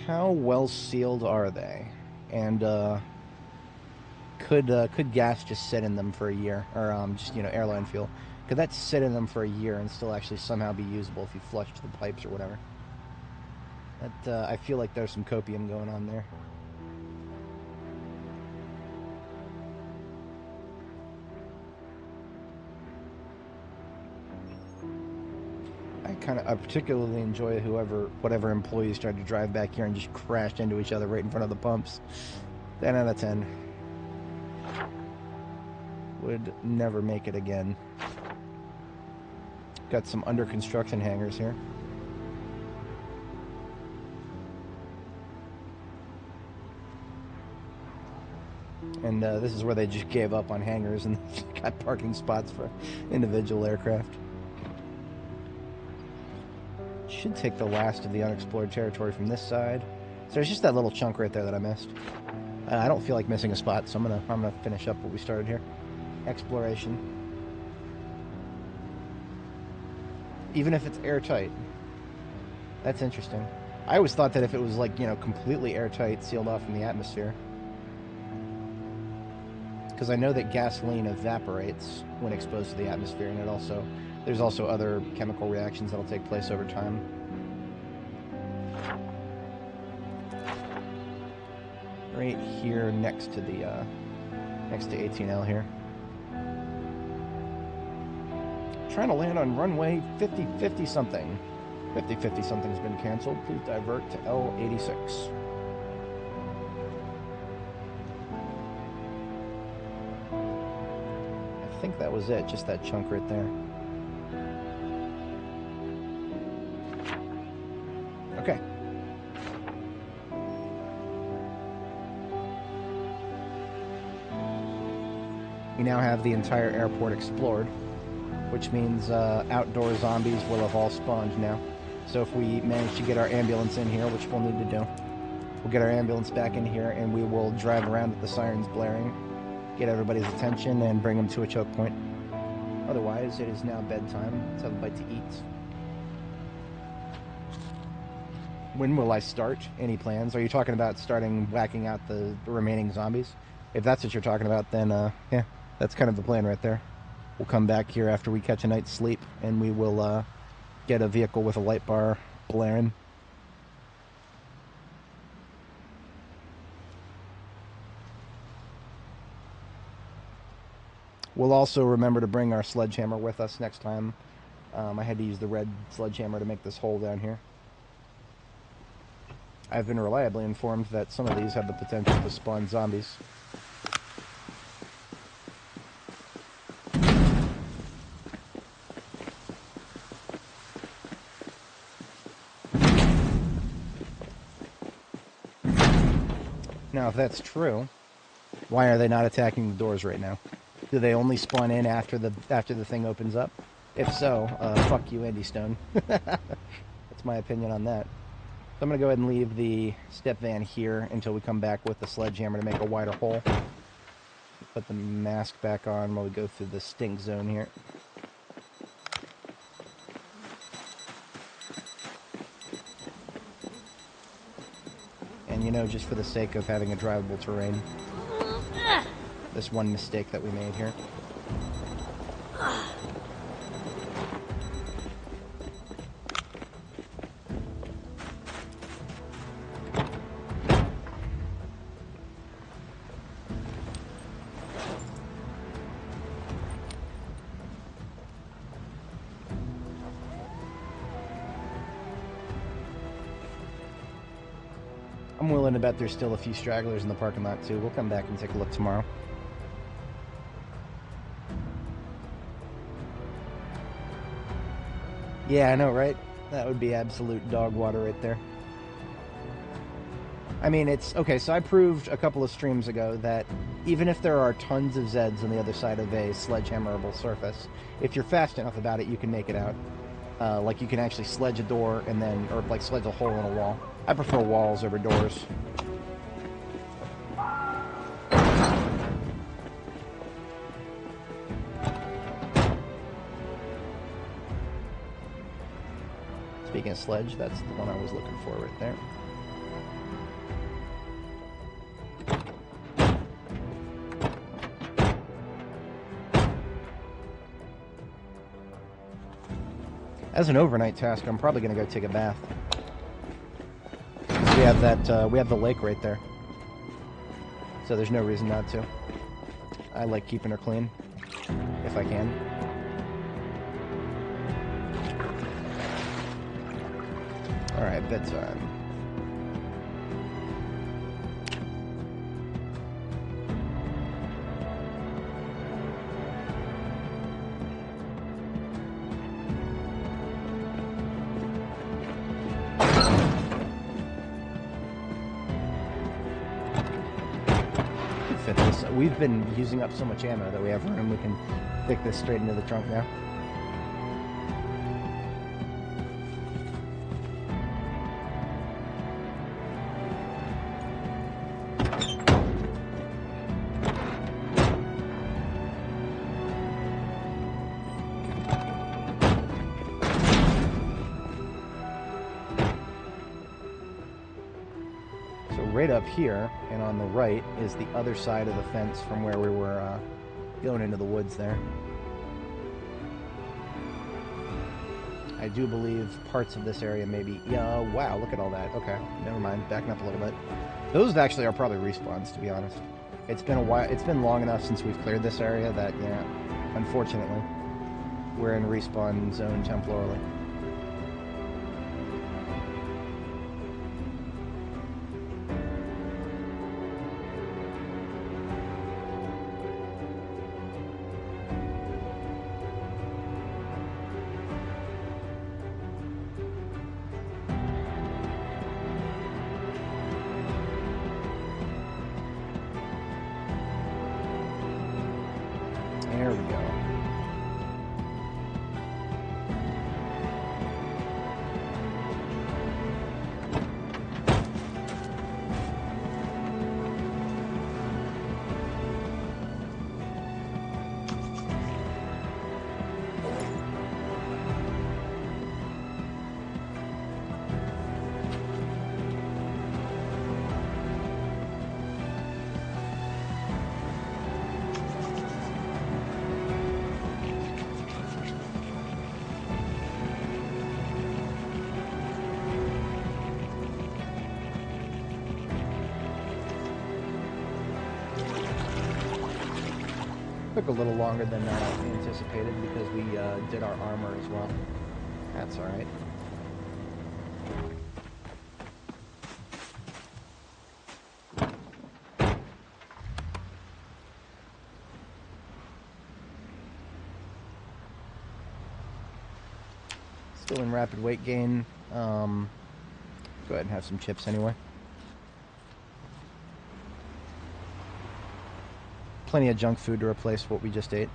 How well sealed are they? And could gas just sit in them for a year, or just, you know, airline fuel? Could that sit in them for a year and still actually somehow be usable if you flushed the pipes or whatever? That I feel like there's some copium going on there. I particularly enjoy whatever employees tried to drive back here and just crashed into each other right in front of the pumps. 10 out of 10. Would never make it again. Got some under construction hangars here. And this is where they just gave up on hangars and got parking spots for individual aircraft. Should take the last of the unexplored territory from this side. So there's just that little chunk right there that I missed. I don't feel like missing a spot, so I'm gonna finish up what we started here. Exploration. Even if it's airtight. That's interesting. I always thought that if it was, like, you know, completely airtight, sealed off from the atmosphere. Because I know that gasoline evaporates when exposed to the atmosphere, and there's also other chemical reactions that'll take place over time. Right here next to 18L here. Trying to land on runway 5050 something. 5050 something's been canceled. Please divert to L86. I think that was it, just that chunk right there. Okay. We now have the entire airport explored, which means outdoor zombies will have all spawned now. So if we manage to get our ambulance in here, which we'll need to do, we'll get our ambulance back in here and we will drive around with the sirens blaring, get everybody's attention, and bring them to a choke point. Otherwise, it is now bedtime. Let's have a bite to eat. When will I start? Any plans? Are you talking about starting whacking out the remaining zombies? If that's what you're talking about, then yeah, that's kind of the plan right there. We'll come back here after we catch a night's sleep, and we will get a vehicle with a light bar blaring. We'll also remember to bring our sledgehammer with us next time. I had to use the red sledgehammer to make this hole down here. I've been reliably informed that some of these have the potential to spawn zombies. Now, if that's true, why are they not attacking the doors right now? Do they only spawn in after the thing opens up? If so, fuck you, Andy Stone. That's my opinion on that. So I'm going to go ahead and leave the step van here until we come back with the sledgehammer to make a wider hole. Put the mask back on while we go through the stink zone here. And, you know, just for the sake of having a drivable terrain, this one mistake that we made here. I'm willing to bet there's still a few stragglers in the parking lot too. We'll come back and take a look tomorrow. Yeah, I know, right? That would be absolute dog water right there. I mean, it's... Okay, so I proved a couple of streams ago that even if there are tons of Zeds on the other side of a sledgehammerable surface, if you're fast enough about it, you can make it out. Like, you can actually sledge a door and then... Or, like, sledge a hole in a wall. I prefer walls over doors. Speaking of sledge, that's the one I was looking for right there. As an overnight task, I'm probably going to go take a bath. We have that, we have the lake right there. So there's no reason not to. I like keeping her clean, if I can. Alright, bedtime. Fit this. We've been using up so much ammo that we have room. We can stick this straight into the trunk now. Right up here, and on the right, is the other side of the fence from where we were going into the woods there. I do believe parts of this area maybe... Yeah, wow, look at all that. Okay, never mind, backing up a little bit. Those actually are probably respawns, to be honest. It's been a while. It's been long enough since we've cleared this area that, yeah, unfortunately, we're in respawn zone temporarily. There we go. Took a little longer than anticipated because we did our armor as well. That's alright. Still in rapid weight gain. Go ahead and have some chips anyway. Plenty of junk food to replace what we just ate.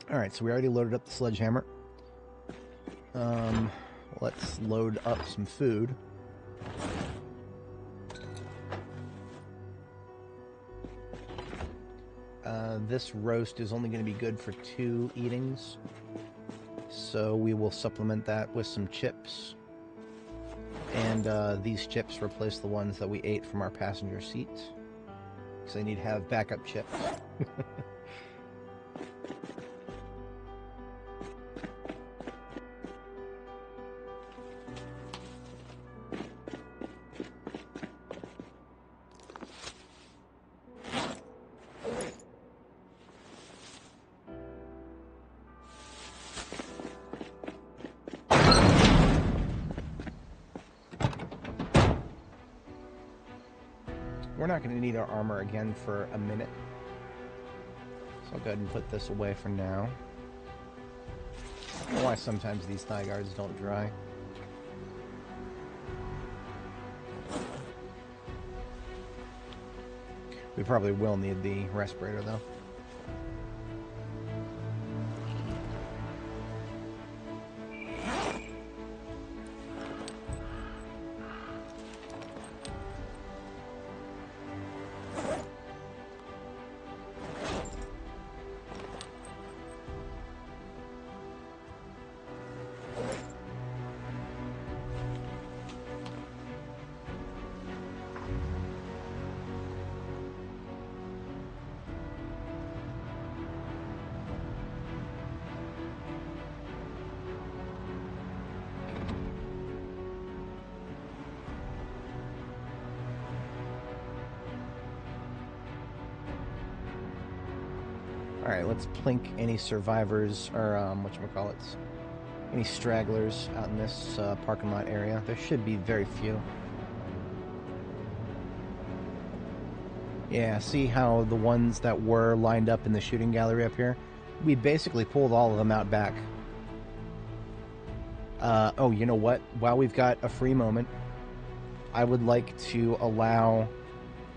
Alright, so we already loaded up the sledgehammer. Let's load up some food. This roast is only going to be good for 2 eatings, so we will supplement that with some chips. And these chips replace the ones that we ate from our passenger seats, because I need to have backup chips. we're not going to need our armor again for a minute. So I'll go ahead and put this away for now. I don't know why sometimes these thigh guards don't dry. We probably will need the respirator, though. Alright, let's plink any survivors, or whatchamacallits, any stragglers out in this parking lot area. There should be very few. Yeah, see how the ones that were lined up in the shooting gallery up here? We basically pulled all of them out back. Oh, you know what? While we've got a free moment, I would like to allow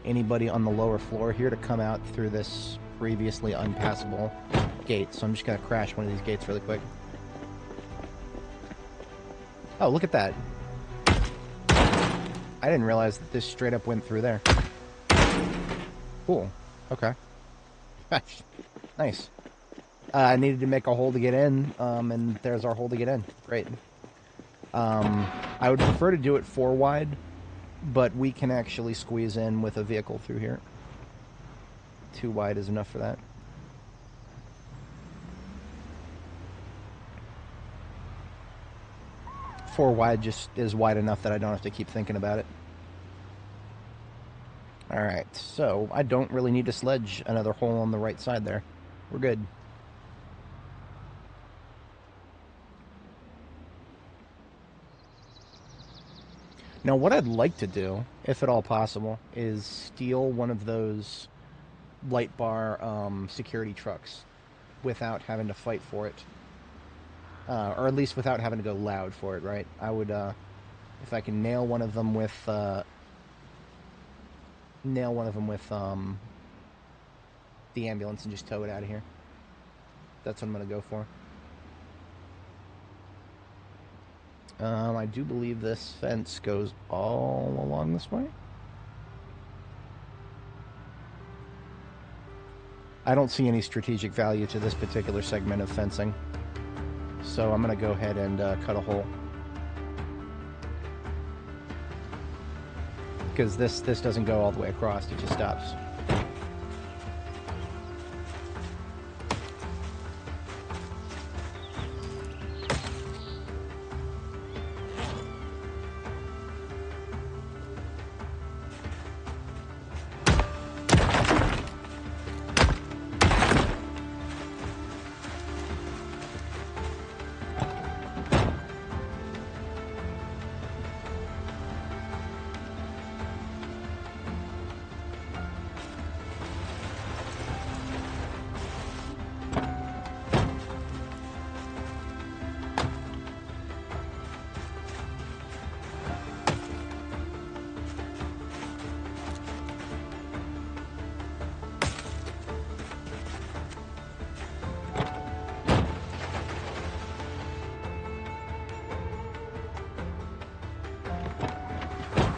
anybody on the lower floor here to come out through this previously unpassable gate. So I'm just going to crash one of these gates really quick. Oh, look at that. I didn't realize that this straight up went through there. Cool. Okay. Nice. I needed to make a hole to get in, and there's our hole to get in. Great. I would prefer to do it 4 wide, but we can actually squeeze in with a vehicle through here. 2 wide is enough for that. Four wide just is wide enough that I don't have to keep thinking about it. Alright, so I don't really need to sledge another hole on the right side there. We're good. Now what I'd like to do, if at all possible, is steal one of those light bar security trucks without having to fight for it. Or at least without having to go loud for it, right? I would, if I can nail one of them with, the ambulance and just tow it out of here. That's what I'm going to go for. I do believe this fence goes all along this way. I don't see any strategic value to this particular segment of fencing. So I'm going to go ahead and cut a hole. Because this doesn't go all the way across, it just stops.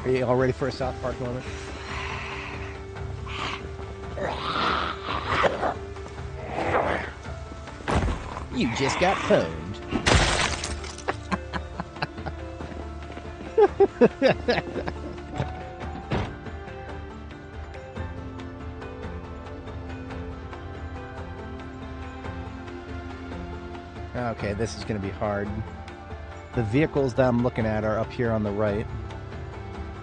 Are you all ready for a South Park moment? You just got pwned. Okay, this is going to be hard. The vehicles that I'm looking at are up here on the right.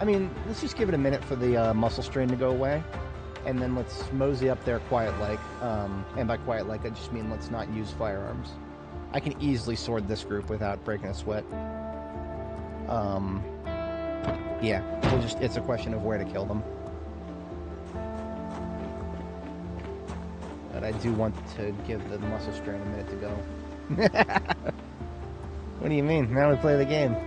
I mean, let's just give it a minute for the muscle strain to go away, and then let's mosey up there quiet-like. And by quiet-like, I just mean let's not use firearms. I can easily sword this group without breaking a sweat. Yeah, it's a question of where to kill them. But I do want to give the muscle strain a minute to go. What do you mean? Now we play the game.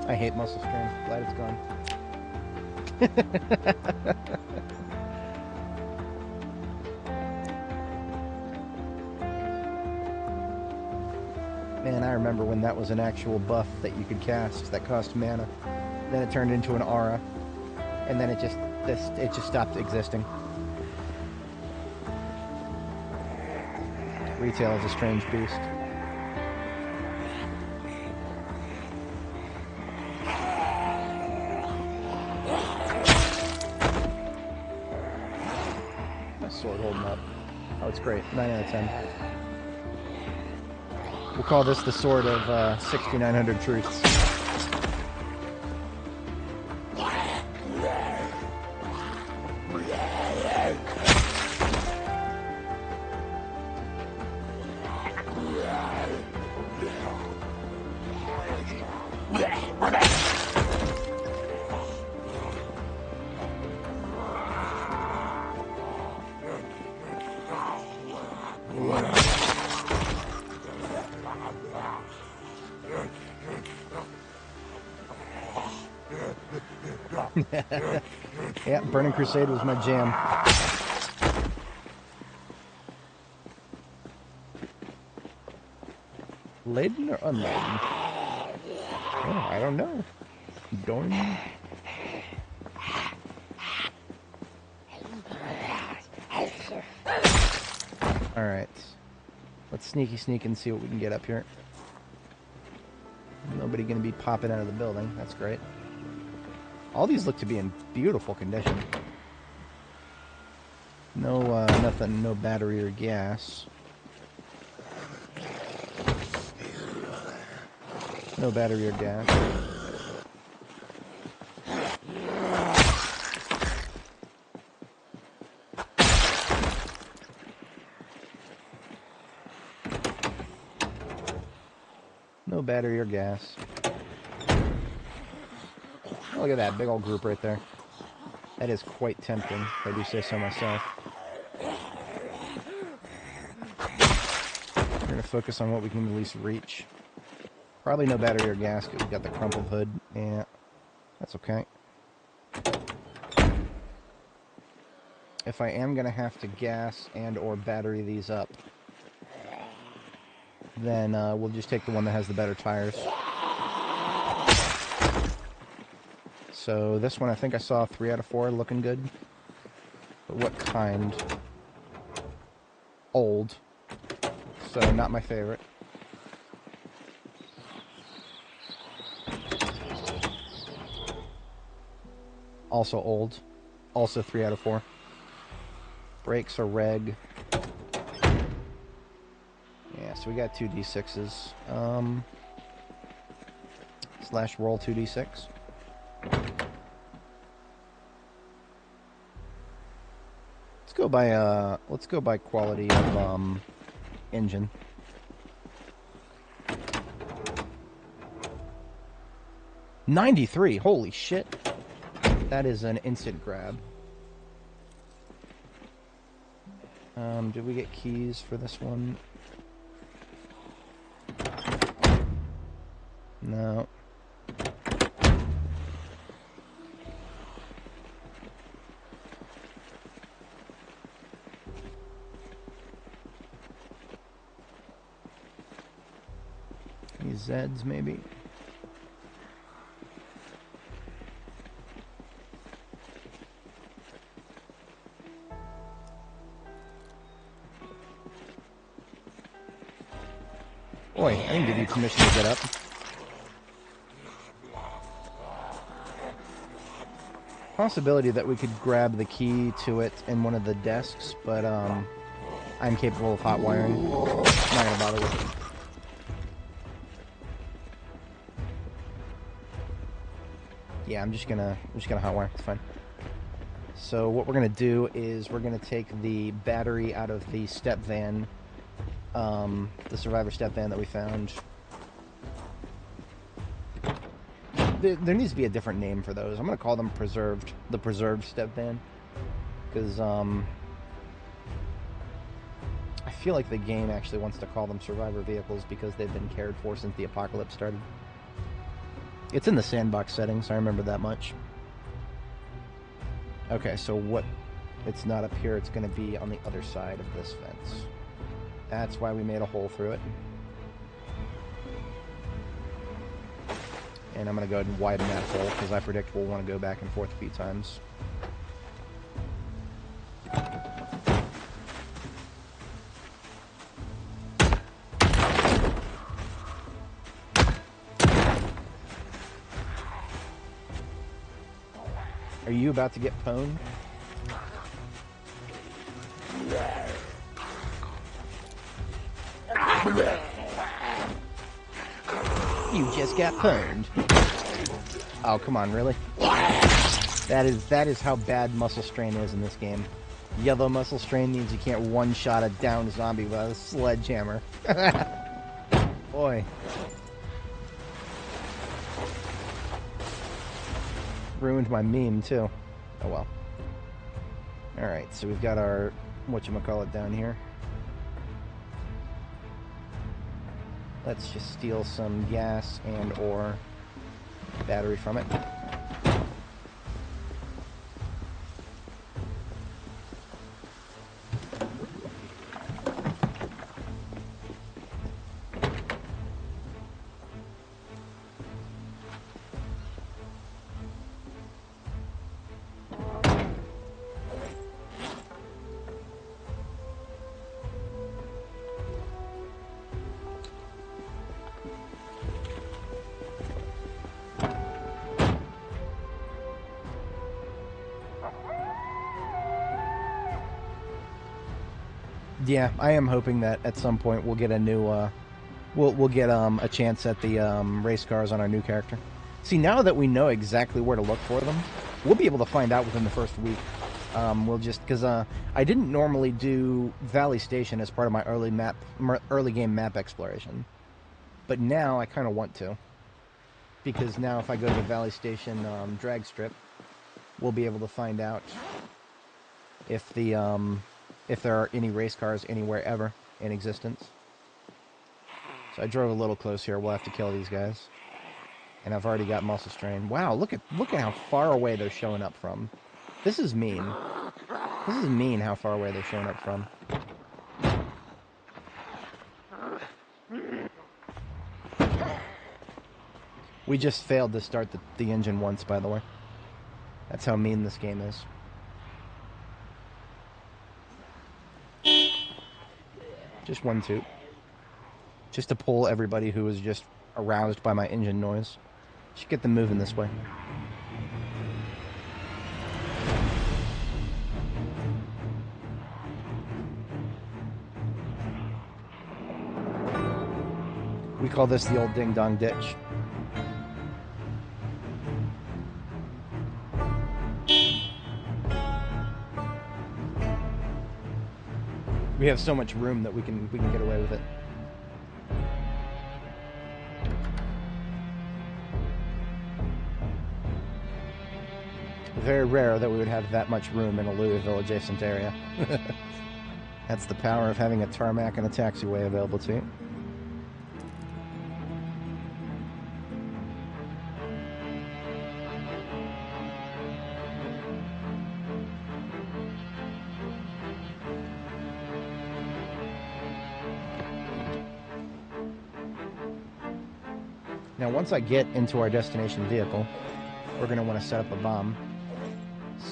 I hate muscle strain. Glad it's gone. Man, I remember when that was an actual buff that you could cast that cost mana. Then it turned into an aura, and then it just stopped existing. Retail is a strange beast. My sword holding up. Oh, it's great. 9 out of 10. We'll call this the sword of 6,900 truths. Yeah, Burning Crusade was my jam. Laden or unladen? Oh, I don't know. Don't. Alright. Let's sneak and see what we can get up here. Nobody gonna be popping out of the building. That's great. All these look to be in beautiful condition. No, nothing, no battery or gas. No battery or gas. No battery or gas. Look at that big old group right there. That is quite tempting, if I do say so myself. We're going to focus on what we can at least reach. Probably no battery or gas, because we've got the crumpled hood. Yeah, that's okay. If I am going to have to gas and or battery these up, then we'll just take the one that has the better tires. So this one, I think I saw 3 out of 4 looking good. But what kind? Old. So not my favorite. Also old. Also 3 out of 4. Brakes are reg. Yeah, so we got 2 D6s. Slash roll 2 D6. Let's go by quality of engine. $93. Holy shit. That is an instant grab. Did we get keys for this one? No. Zeds, maybe. Boy, I didn't give you permission to get up. Possibility that we could grab the key to it in one of the desks, but I'm capable of hot wiring. I'm not gonna bother with it. Yeah, I'm just gonna hotwire. It's fine. So what we're gonna do is we're gonna take the battery out of the step van, the survivor step van that we found there needs to be a different name for those. I'm gonna call them the preserved step van, because I feel like the game actually wants to call them survivor vehicles because they've been cared for since the apocalypse started. It's in the sandbox settings, I remember that much. Okay, so what? It's not up here, it's going to be on the other side of this fence. That's why we made a hole through it. And I'm going to go ahead and widen that hole, because I predict we'll want to go back and forth a few times. Are you about to get pwned? You just got pwned. Oh, come on, really? That is how bad muscle strain is in this game. Yellow muscle strain means you can't one-shot a downed zombie with a sledgehammer. Boy. Ruined my meme, too. Oh, well. Alright, so we've got our whatchamacallit down here. Let's just steal some gas and or battery from it. Yeah, I am hoping that at some point we'll get a new, we'll get a chance at the race cars on our new character. See, now that we know exactly where to look for them, we'll be able to find out within the first week. We'll just, because I didn't normally do Valley Station as part of my early game map exploration, but now I kind of want to, because now if I go to the Valley Station drag strip, we'll be able to find out if there are any race cars anywhere ever in existence. So I drove a little close here. We'll have to kill these guys. And I've already got muscle strain. Wow, look at how far away they're showing up from. This is mean. This is mean how far away they're showing up from. We just failed to start the engine once, by the way. That's how mean this game is. Just one toot. Just to pull everybody who was just aroused by my engine noise. Should get them moving this way. We call this the old ding-dong ditch. We have so much room that we can get away with it. Very rare that we would have that much room in a Louisville adjacent area. That's the power of having a tarmac and a taxiway available to you. Now, once I get into our destination vehicle, we're going to want to set up a bomb.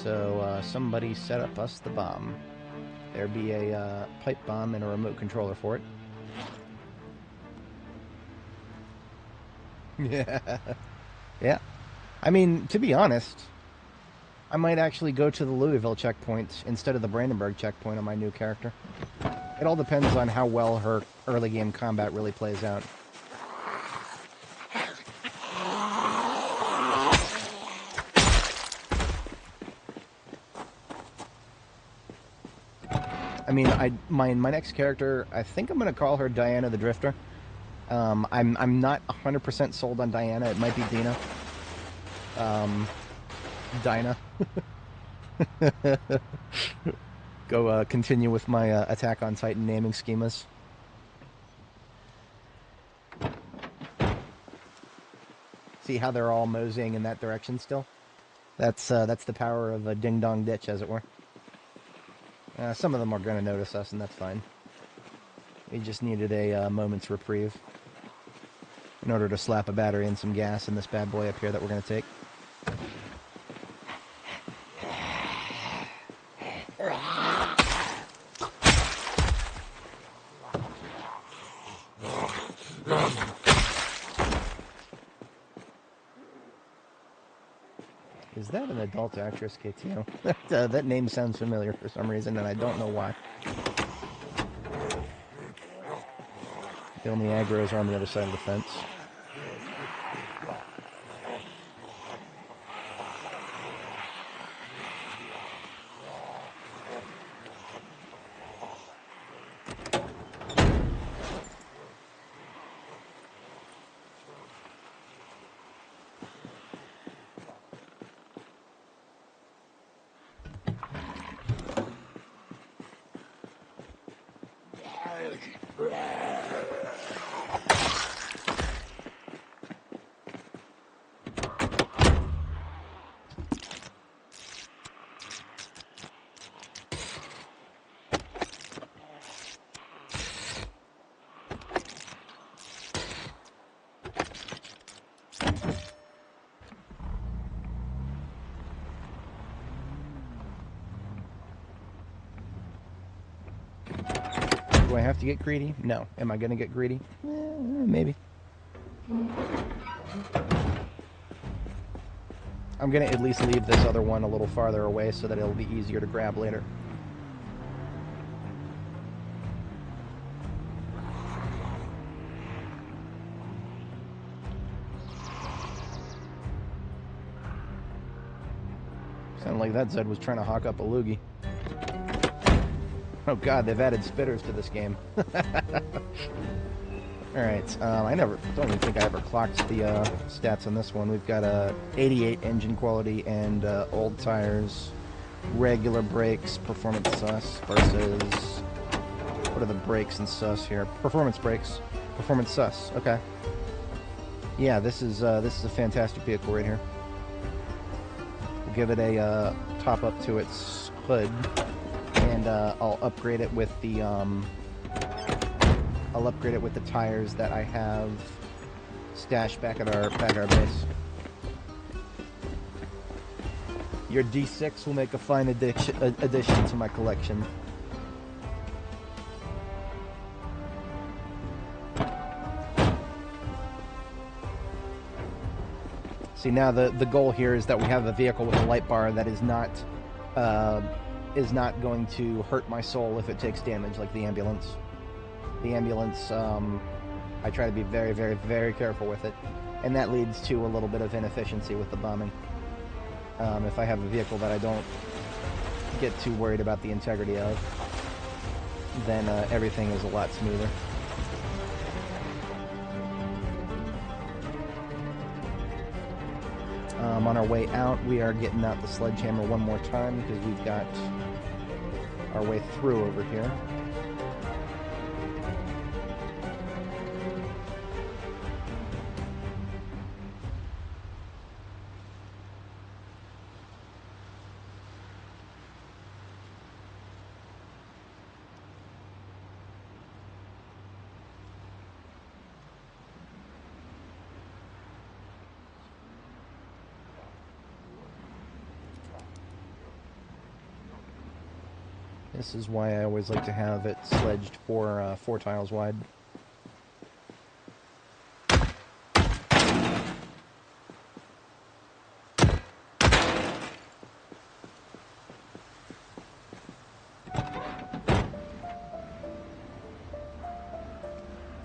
So, somebody set up us the bomb. There'd be a pipe bomb and a remote controller for it. Yeah. Yeah. I mean, to be honest, I might actually go to the Louisville checkpoint instead of the Brandenburg checkpoint on my new character. It all depends on how well her early game combat really plays out. I mean, my next character, I think I'm going to call her Diana the Drifter. I'm not 100% sold on Diana. It might be Dina. Dinah. Go continue with my Attack on Titan naming schemas. See how they're all moseying in that direction still? That's the power of a ding-dong ditch, as it were. Some of them are going to notice us, and that's fine. We just needed a moment's reprieve in order to slap a battery and some gas in this bad boy up here that we're going to take. Is that an adult actress, KTO? That name sounds familiar for some reason, and I don't know why. The only aggros are on the other side of the fence. Do I have to get greedy? No. Am I going to get greedy? Maybe. I'm going to at least leave this other one a little farther away so that it'll be easier to grab later. Sounded like that Zed was trying to hawk up a loogie. Oh god, they've added spitters to this game. Alright, I don't even think I ever clocked the stats on this one. We've got 88 engine quality and old tires, regular brakes, performance sus versus... What are the brakes and sus here? Performance brakes. Performance sus, okay. Yeah, this is a fantastic vehicle right here. We'll give it a top up to its hood. And I'll upgrade it with the tires that I have stashed back at our base. Your D6 will make a fine addition to my collection. See, now the goal here is that we have a vehicle with a light bar that is not going to hurt my soul if it takes damage, like the ambulance. The ambulance, I try to be very, very, very careful with it, and that leads to a little bit of inefficiency with the bombing. If I have a vehicle that I don't get too worried about the integrity of, then everything is a lot smoother. On our way out, we are getting out the sledgehammer one more time because we've got our way through over here. This is why I always like to have it sledged for 4 tiles wide.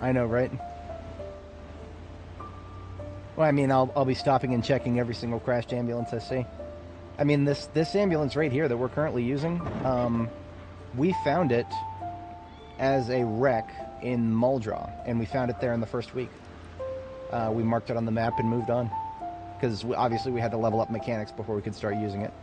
I know, right? Well, I mean, I'll be stopping and checking every single crashed ambulance I see. I mean, this ambulance right here that we're currently using, we found it as a wreck in Muldraw, and we found it there in the first week. We marked it on the map and moved on. because obviously we had to level up mechanics before we could start using it.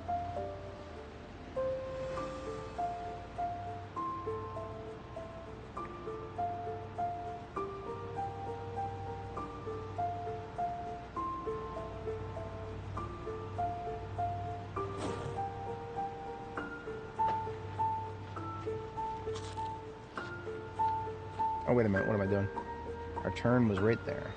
Oh, wait a minute, what am I doing? Our turn was right there.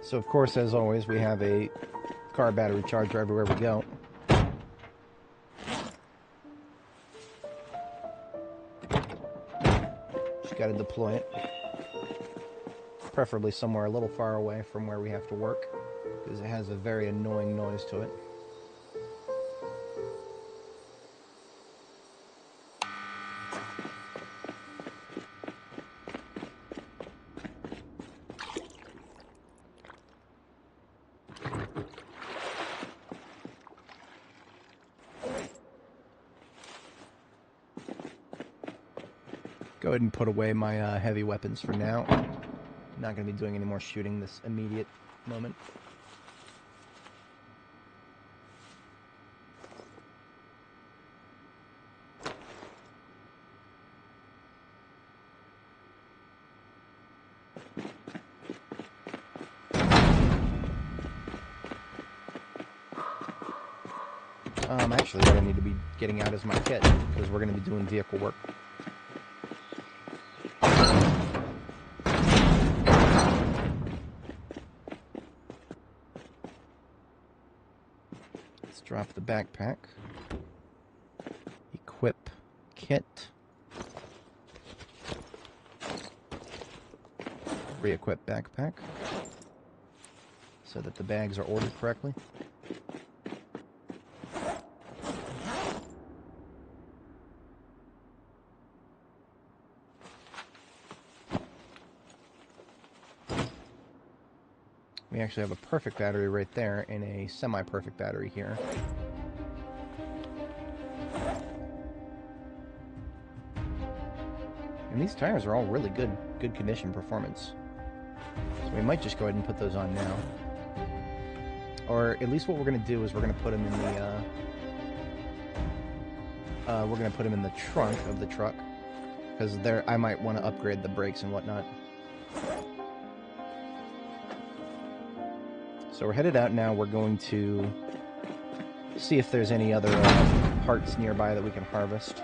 So, of course, as always, we have a car battery charger everywhere we go. Just got to deploy it. Preferably somewhere a little far away from where we have to work, because it has a very annoying noise to it. Go ahead and put away my heavy weapons for now. I'm not going to be doing any more shooting this immediate moment. Actually, what I need to be getting out is my kit, because we're going to be doing vehicle work. Let's drop the backpack. Equip kit. Re-equip backpack, so that the bags are ordered correctly. We actually have a perfect battery right there and a semi-perfect battery here. And these tires are all really good condition performance. So we might just go ahead and put those on now. Or at least what we're going to do is we're going to put them in the trunk of the truck, because there I might want to upgrade the brakes and whatnot. So we're headed out now. We're going to see if there's any other parts nearby that we can harvest.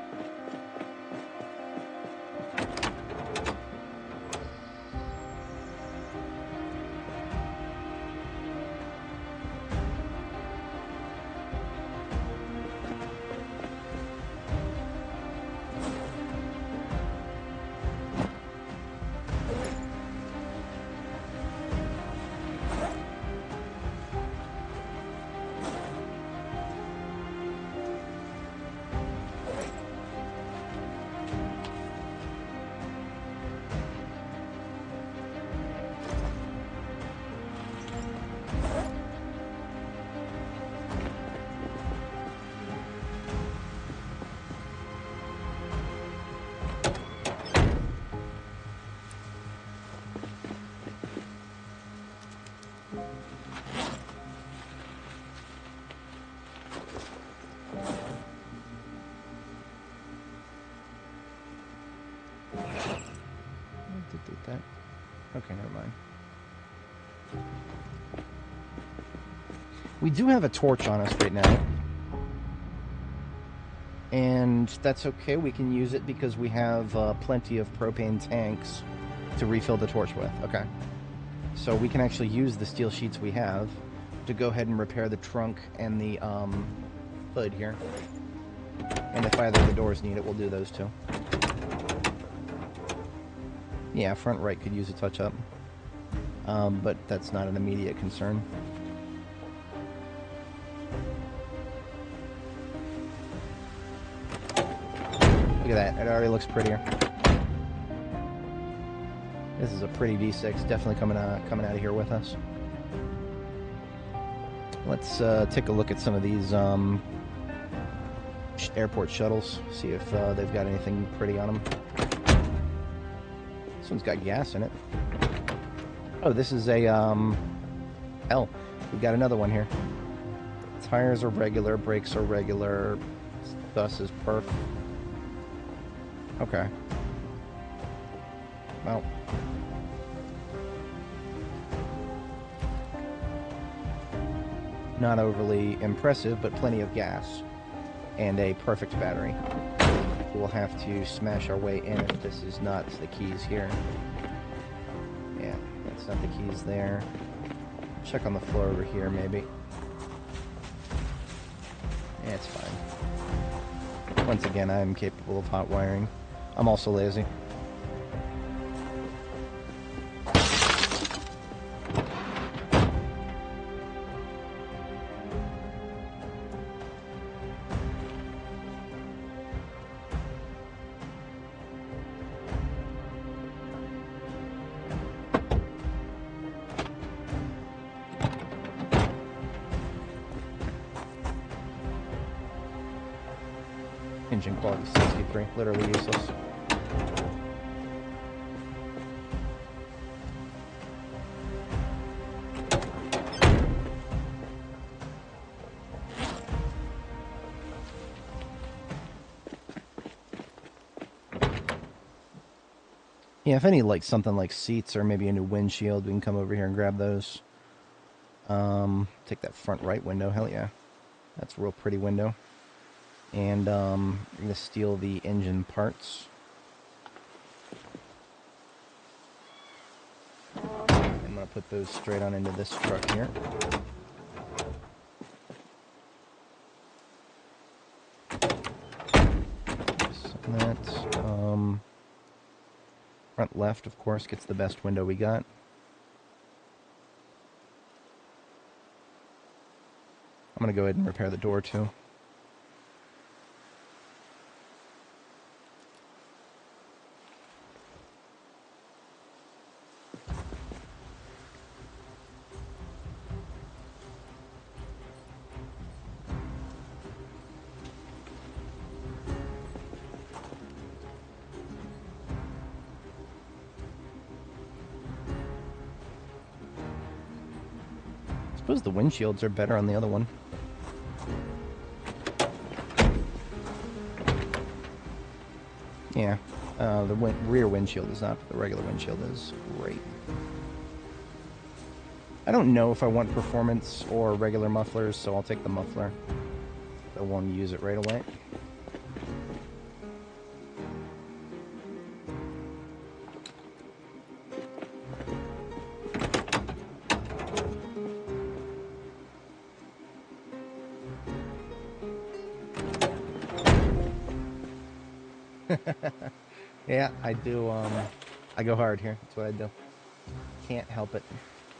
That. Okay, never mind. We do have a torch on us right now. And that's okay, we can use it because we have plenty of propane tanks to refill the torch with. Okay. So we can actually use the steel sheets we have to go ahead and repair the trunk and the hood here. And if either of the doors need it, we'll do those too. Yeah, front right could use a touch-up. But that's not an immediate concern. Look at that, it already looks prettier. This is a pretty V6, definitely coming out of here with us. Let's take a look at some of these airport shuttles, see if they've got anything pretty on them. This one's got gas in it. Oh, this is a, hell, we've got another one here. Tires are regular, brakes are regular, bus is perf. Okay. Well. Not overly impressive, but plenty of gas. And a perfect battery. We'll have to smash our way in if this is not the keys here. Yeah, that's not the keys there. Check on the floor over here, maybe. Yeah, it's fine. Once again, I'm capable of hot wiring. I'm also lazy. Engine quality 63, literally useless. Yeah, if any, like, something like seats or maybe a new windshield, we can come over here and grab those. Take that front right window, hell yeah. That's a real pretty window. And, we're gonna steal the engine parts. I'm gonna put those straight on into this truck here. That, front left, of course, gets the best window we got. I'm gonna go ahead and repair the door, too. I suppose the windshields are better on the other one. Yeah, the rear windshield is not, but the regular windshield is great. I don't know if I want performance or regular mufflers, so I'll take the muffler. I won't use it right away. Yeah, I do, I go hard here. That's what I do. Can't help it.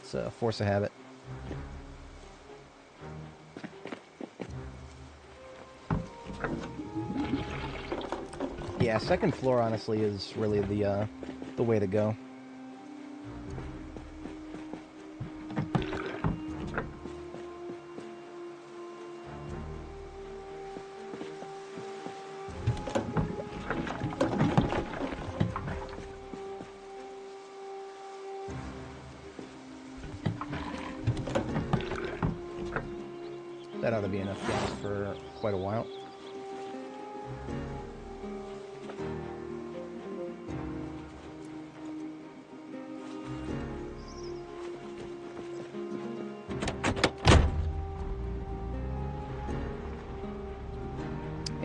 It's a force of habit. Yeah, second floor, honestly, is really the way to go. That ought to be enough gas for quite a while.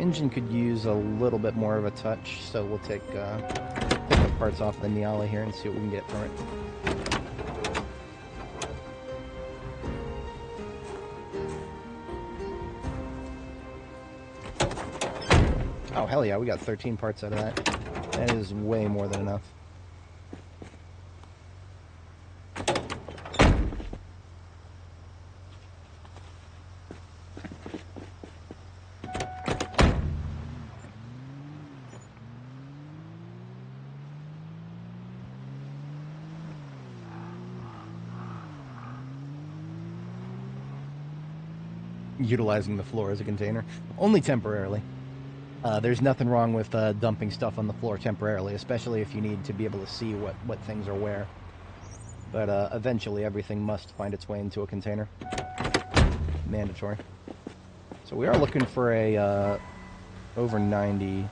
Engine could use a little bit more of a touch, so we'll take the parts off the Niali here and see what we can get from it. Oh, hell yeah, we got 13 parts out of that. That is way more than enough. Utilizing the floor as a container. Only temporarily. There's nothing wrong with dumping stuff on the floor temporarily, especially if you need to be able to see what things are where. But eventually everything must find its way into a container. Mandatory. So we are looking for a over 90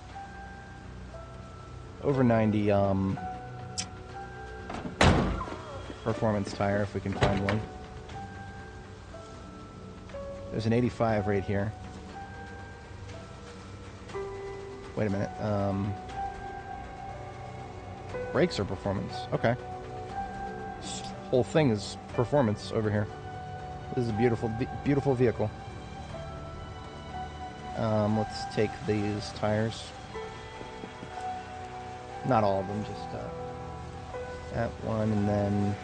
performance tire if we can find one. There's an 85 right here. Wait a minute. Brakes are performance. Okay. This whole thing is performance over here. This is a beautiful, beautiful vehicle. Let's take these tires. Not all of them, just that one and then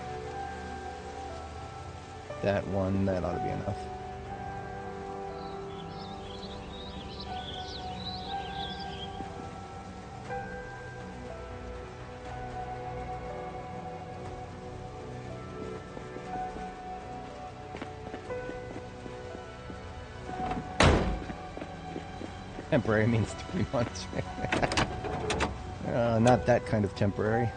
that one. That ought to be enough. Temporary means 3 months. Not that kind of temporary.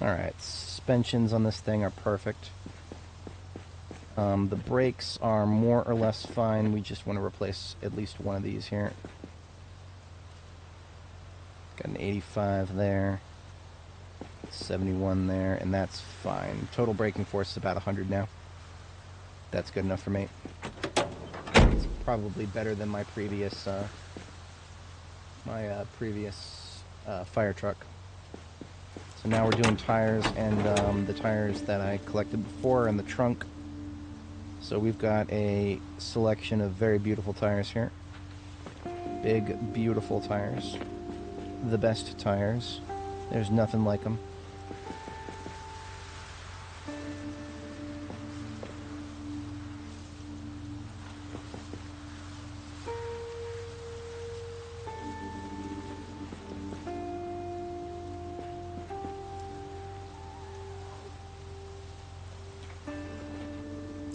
Alright, suspensions on this thing are perfect. The brakes are more or less fine. We just want to replace at least one of these here. Got an 85 there, 71 there, and that's fine. Total braking force is about 100 now. That's good enough for me. It's probably better than my previous fire truck. So now we're doing tires, and the tires that I collected before are in the trunk. So we've got a selection of very beautiful tires here. Big, beautiful tires. The best tires. There's nothing like them.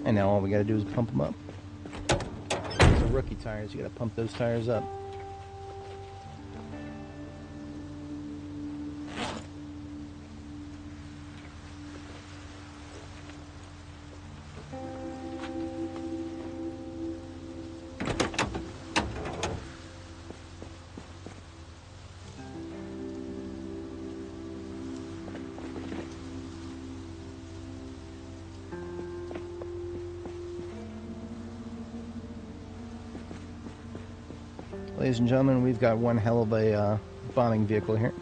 And now all we gotta do is pump them up. Those are rookie tires, you gotta pump those tires up. Ladies and gentlemen, we've got one hell of a bombing vehicle here.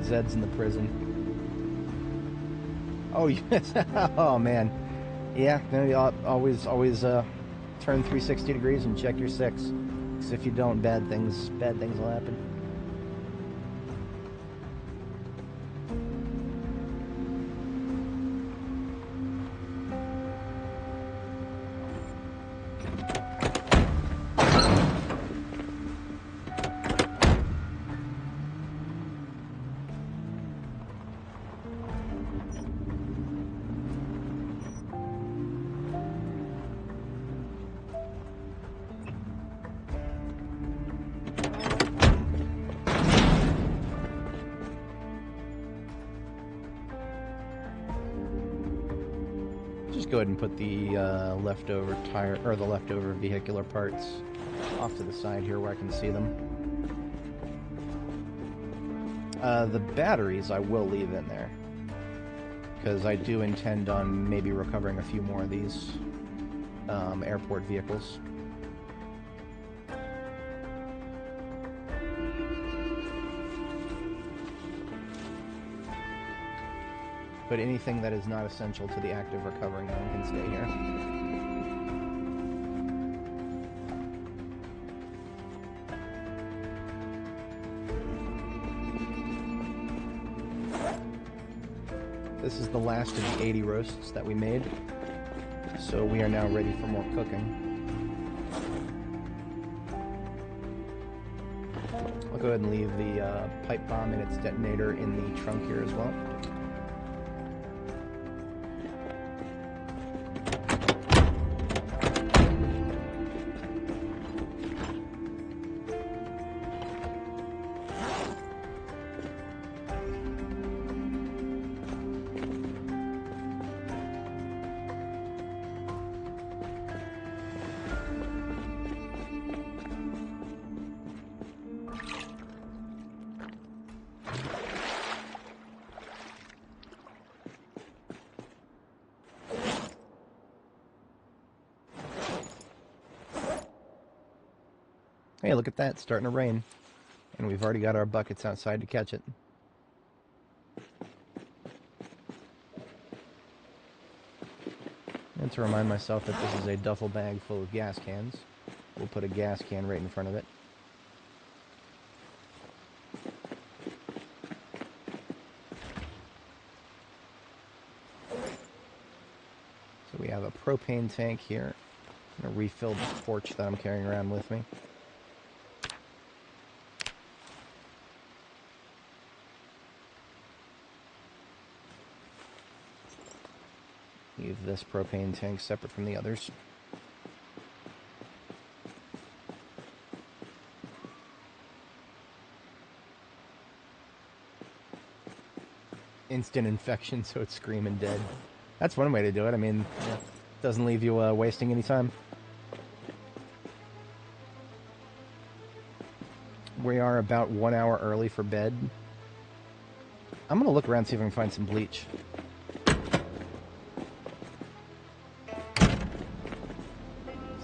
Zeds in the prison. Oh, yes. Oh man. Yeah, no, always turn 360 degrees and check your 6. Because if you don't, bad things will happen. go ahead and put the leftover tire, or the leftover vehicular parts off to the side here where I can see them. The batteries I will leave in there, because I do intend on maybe recovering a few more of these airport vehicles. But anything that is not essential to the act of recovering them can stay here. This is the last of the 80 roasts that we made, so we are now ready for more cooking. I'll go ahead and leave the pipe bomb and its detonator in the trunk here as well. Hey, look at that, it's starting to rain. And we've already got our buckets outside to catch it. And to remind myself that this is a duffel bag full of gas cans, we'll put a gas can right in front of it. So we have a propane tank here, and a refilled torch that I'm carrying around with me. Leave this propane tank separate from the others. Instant infection, so it's screaming dead. That's one way to do it. I mean, yeah, doesn't leave you wasting any time. We are about 1 hour early for bed. I'm gonna look around, see if I can find some bleach.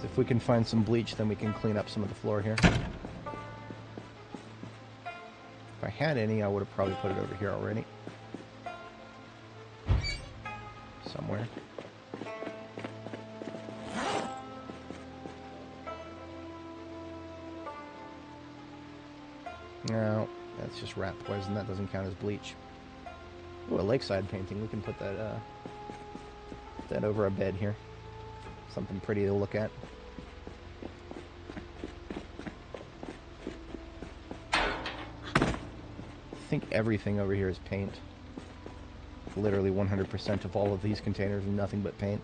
If we can find some bleach, then we can clean up some of the floor here. If I had any, I would have probably put it over here already. Somewhere. No, that's just rat poison. That doesn't count as bleach. Ooh, a lakeside painting. We can put that, that over a bed here. Something pretty to look at. I think everything over here is paint. Literally 100% of all of these containers are nothing but paint.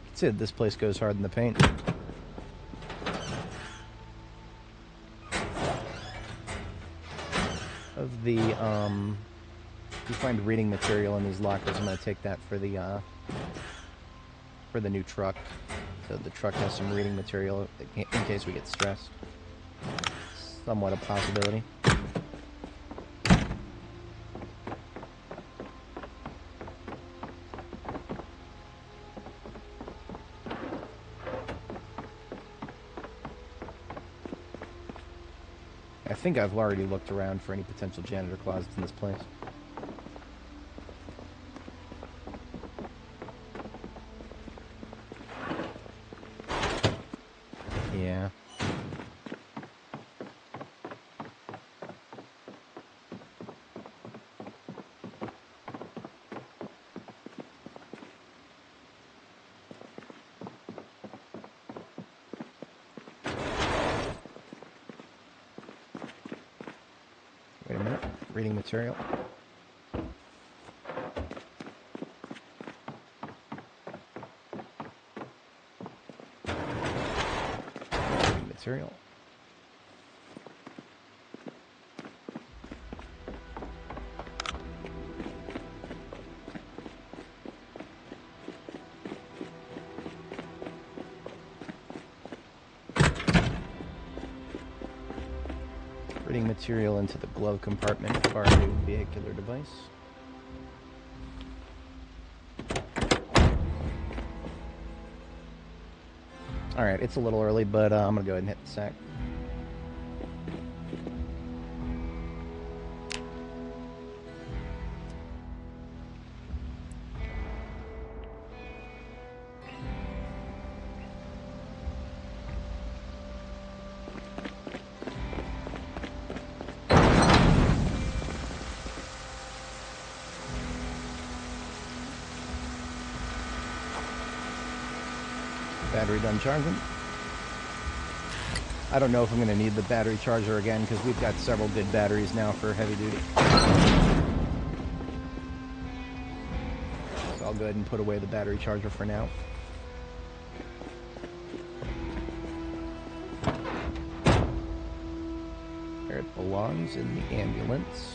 That's it, this place goes hard in the paint. Of the, if you find reading material in these lockers, I'm going to take that for the new truck. So the truck has some reading material in case we get stressed. Somewhat a possibility. I think I've already looked around for any potential janitor closets in this place. Yeah. Wait a minute. Reading material. material. Putting material into the glove compartment of our new vehicular device. Alright, it's a little early, but I'm going to go ahead and hit the sack. Battery done charging. I don't know if I'm going to need the battery charger again because we've got several good batteries now for heavy duty. So I'll go ahead and put away the battery charger for now. There it belongs in the ambulance.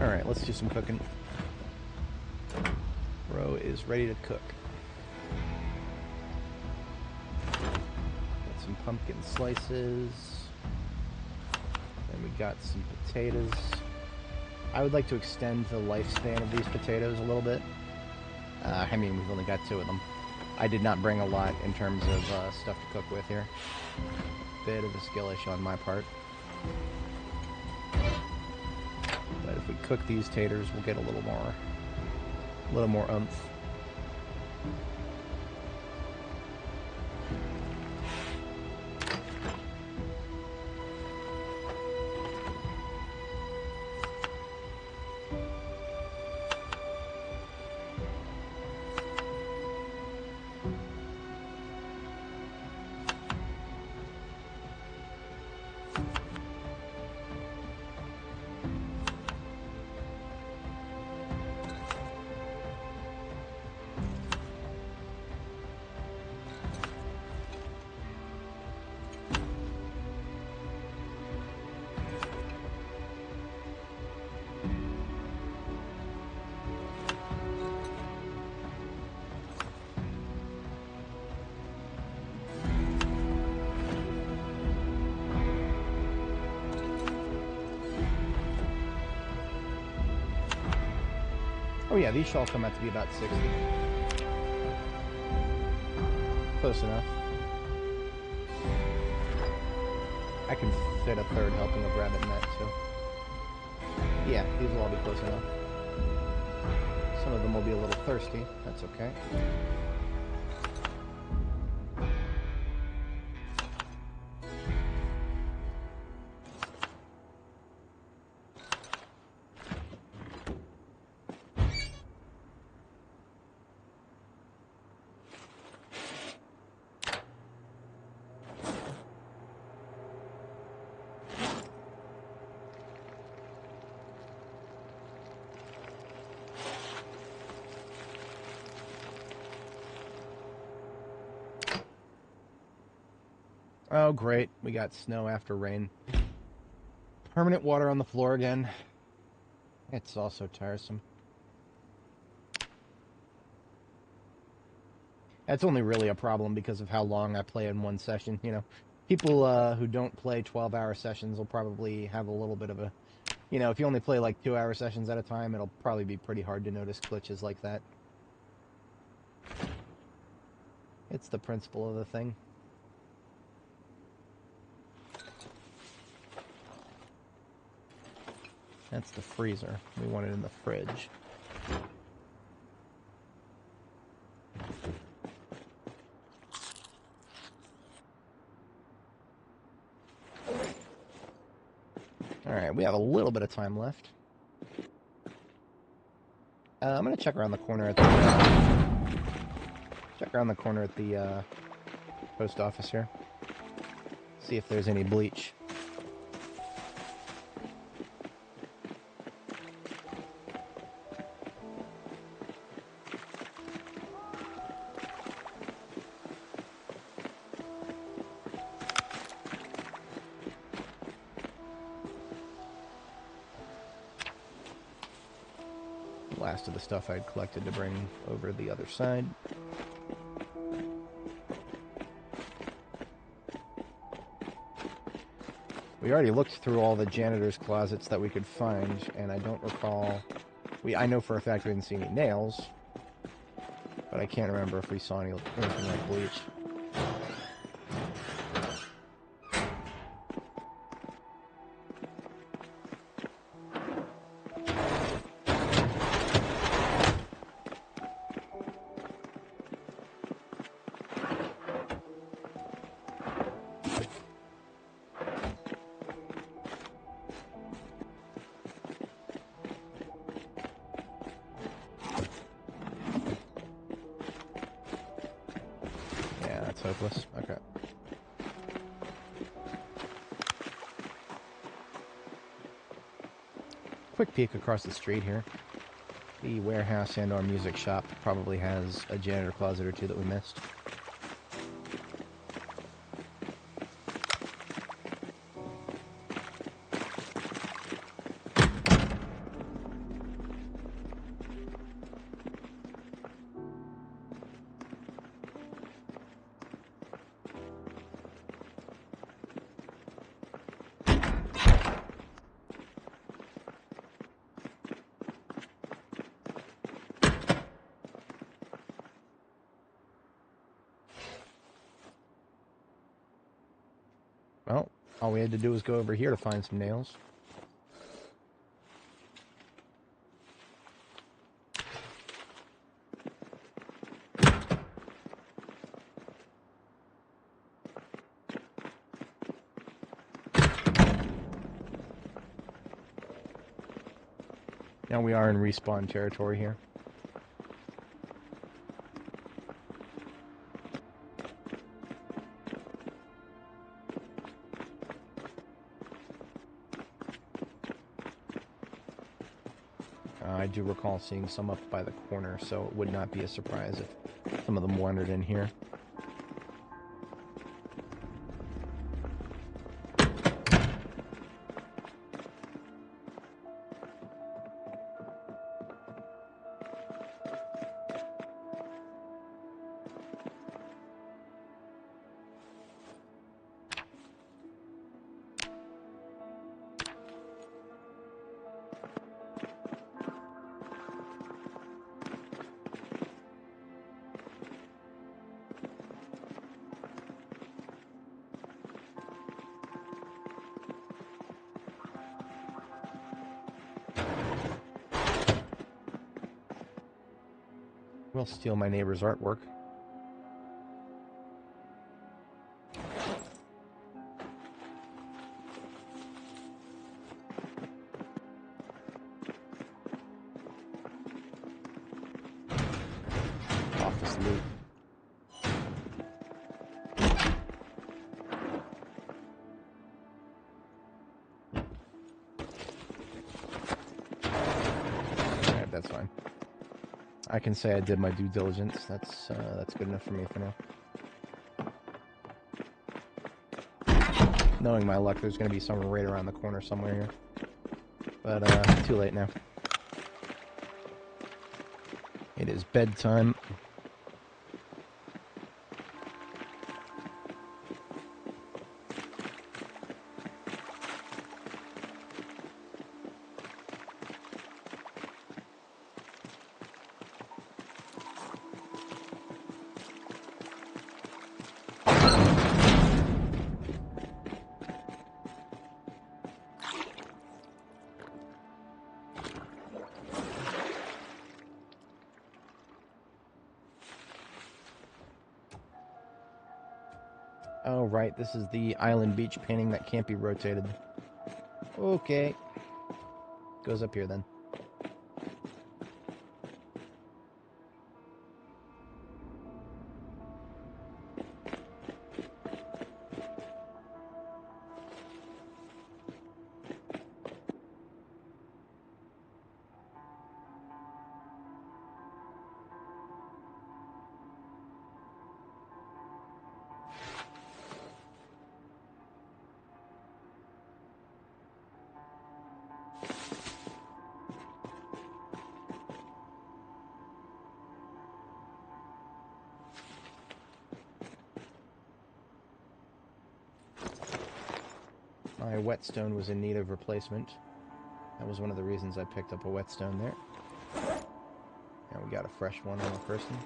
Alright, let's do some cooking. Bro is ready to cook. Got some pumpkin slices. And we got some potatoes. I would like to extend the lifespan of these potatoes a little bit. I mean, we've only got 2 of them. I did not bring a lot in terms of stuff to cook with here. Bit of a skill issue on my part. But if we cook these taters, we'll get a little more oomph. Oh yeah, these should all come out to be about 60. Close enough. I can fit a third helping of rabbit in that too. Yeah, these will all be close enough. Some of them will be a little thirsty. That's okay. Oh, great. We got snow after rain. Permanent water on the floor again. It's also tiresome. That's only really a problem because of how long I play in one session, you know. People who don't play 12-hour sessions will probably have a little bit of a... You know, if you only play like 2-hour sessions at a time, it'll probably be pretty hard to notice glitches like that. It's the principle of the thing. That's the freezer. We want it in the fridge. Alright, we have a little bit of time left. I'm gonna check around the corner at the post office here. See if there's any bleach. Last of the stuff I'd collected to bring over the other side. We already looked through all the janitor's closets that we could find, and I don't recall... I know for a fact we didn't see any nails, but I can't remember if we saw anything like bleach. Hopeless. Okay. Quick peek across the street here. The warehouse and our music shop probably has a janitor closet or two that we missed. Well, all we had to do was go over here to find some nails. Now we are in respawn territory here. I do recall seeing some up by the corner, so it would not be a surprise if some of them wandered in here. We'll steal my neighbor's artwork. Office loot. Alright, that's fine. I can say I did my due diligence. That's good enough for me for now. Knowing my luck, there's going to be someone right around the corner somewhere here. But, too late now. It is bedtime. Oh, right, this is the island beach painting that can't be rotated. Okay. Goes up here, then. My whetstone was in need of replacement. That was one of the reasons I picked up a whetstone there. And we got a fresh one on the person.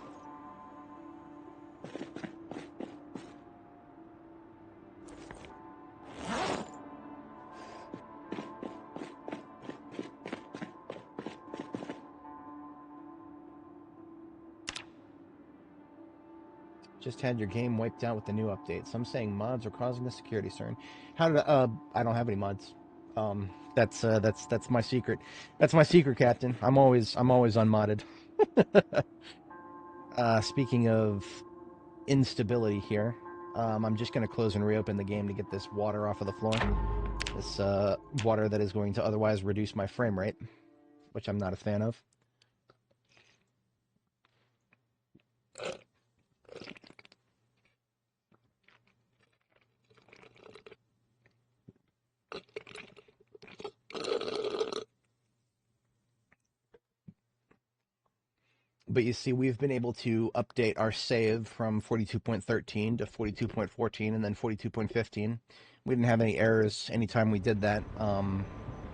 Just had your game wiped out with the new update. Some saying mods are causing a security concern. How did I don't have any mods. That's my secret. That's my secret, Captain. I'm always unmodded. Speaking of instability here, I'm just gonna close and reopen the game to get this water off of the floor. This water that is going to otherwise reduce my frame rate, which I'm not a fan of. But you see, we've been able to update our save from 42.13 to 42.14 and then 42.15. We didn't have any errors anytime we did that,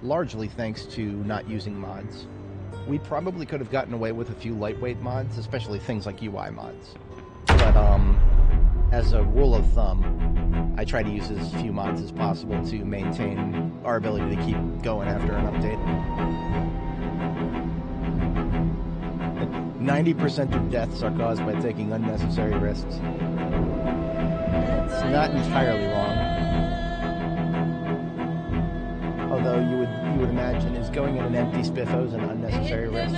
largely thanks to not using mods. We probably could have gotten away with a few lightweight mods, especially things like UI mods. But as a rule of thumb, I try to use as few mods as possible to maintain our ability to keep going after an update. 90% of deaths are caused by taking unnecessary risks. It's not entirely wrong. Although you would imagine, is going in an empty spiffos an unnecessary risk?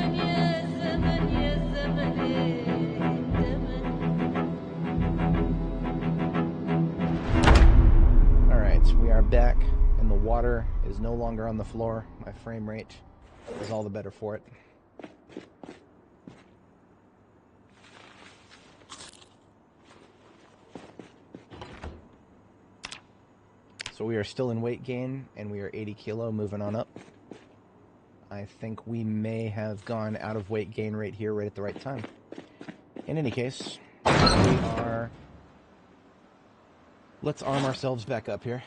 Alright, we are back, and the water is no longer on the floor. My frame rate is all the better for it. So we are still in weight gain, and we are 80 kilo, moving on up. I think we may have gone out of weight gain right here, right at the right time. In any case, we are... Let's arm ourselves back up here.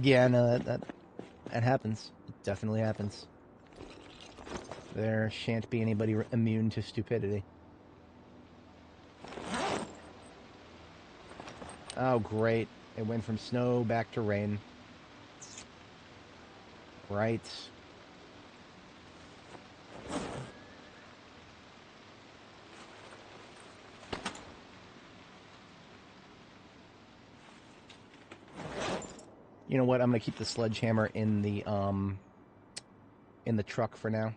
Yeah, no, that happens. It definitely happens. There shan't be anybody immune to stupidity. Oh, great. It went from snow back to rain. Right. You know what? I'm gonna keep the sledgehammer in the truck for now.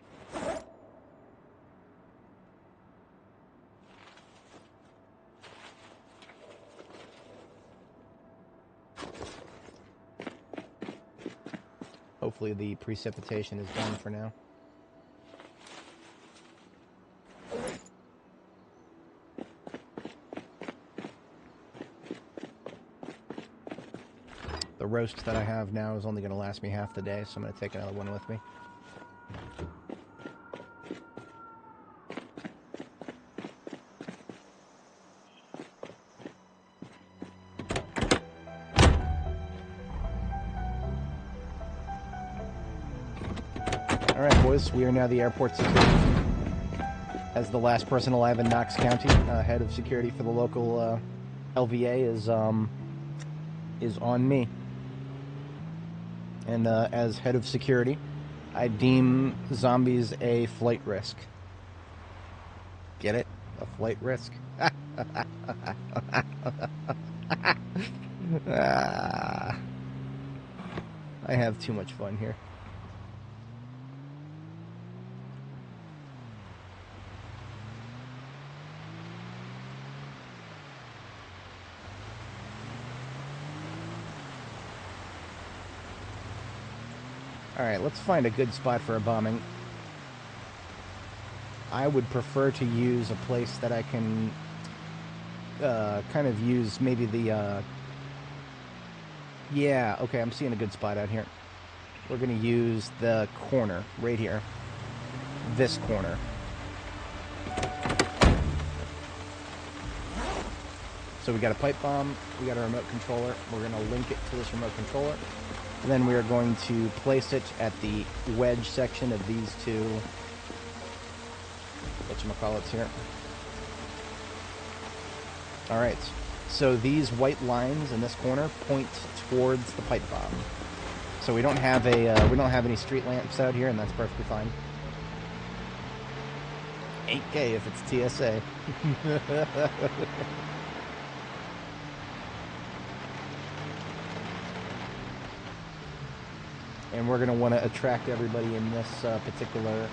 Hopefully the precipitation is done for now. The roast that I have now is only going to last me half the day, so I'm going to take another one with me. Alright, boys, we are now the airport security. As the last person alive in Knox County, head of security for the local LVA is on me. And as head of security, I deem zombies a flight risk. Get it? A flight risk. Ah, I have too much fun here. Alright, let's find a good spot for a bombing. I would prefer to use a place that I can kind of use maybe the... Yeah, okay, I'm seeing a good spot out here. We're going to use the corner right here. This corner. So we got a pipe bomb, we got a remote controller. We're going to link it to this remote controller. And then we are going to place it at the wedge section of these two whatchamacallits here. Alright, so these white lines in this corner point towards the pipe bomb. So we don't have any street lamps out here, and that's perfectly fine. 8K if it's TSA. And we're going to want to attract everybody in this particular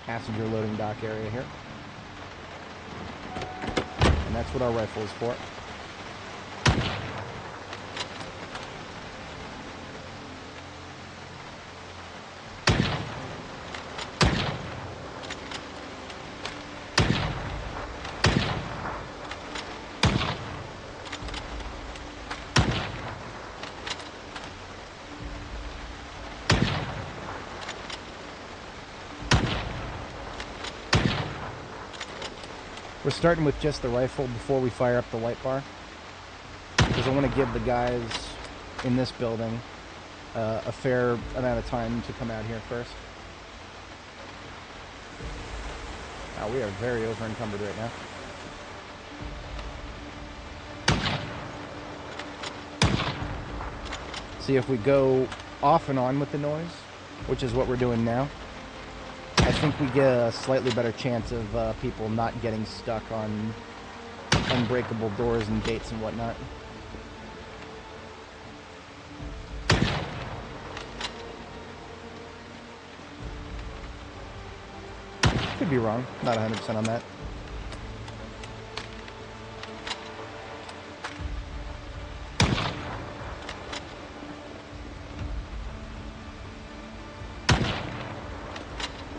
passenger loading dock area here. And that's what our rifle is for. We're starting with just the rifle before we fire up the light bar, because I want to give the guys in this building a fair amount of time to come out here first. Wow, we are very over encumbered right now. See, if we go off and on with the noise, which is what we're doing now, I think we get a slightly better chance of people not getting stuck on unbreakable doors and gates and whatnot. Could be wrong. Not 100% on that.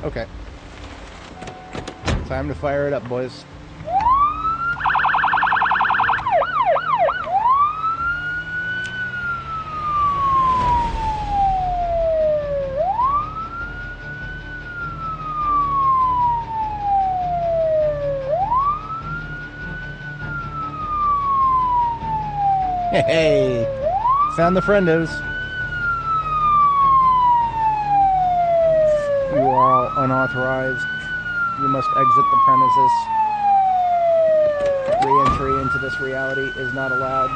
Okay. Time to fire it up, boys. Hey! Found the friendos. You are all unauthorized. You must exit the premises. Re-entry into this reality is not allowed.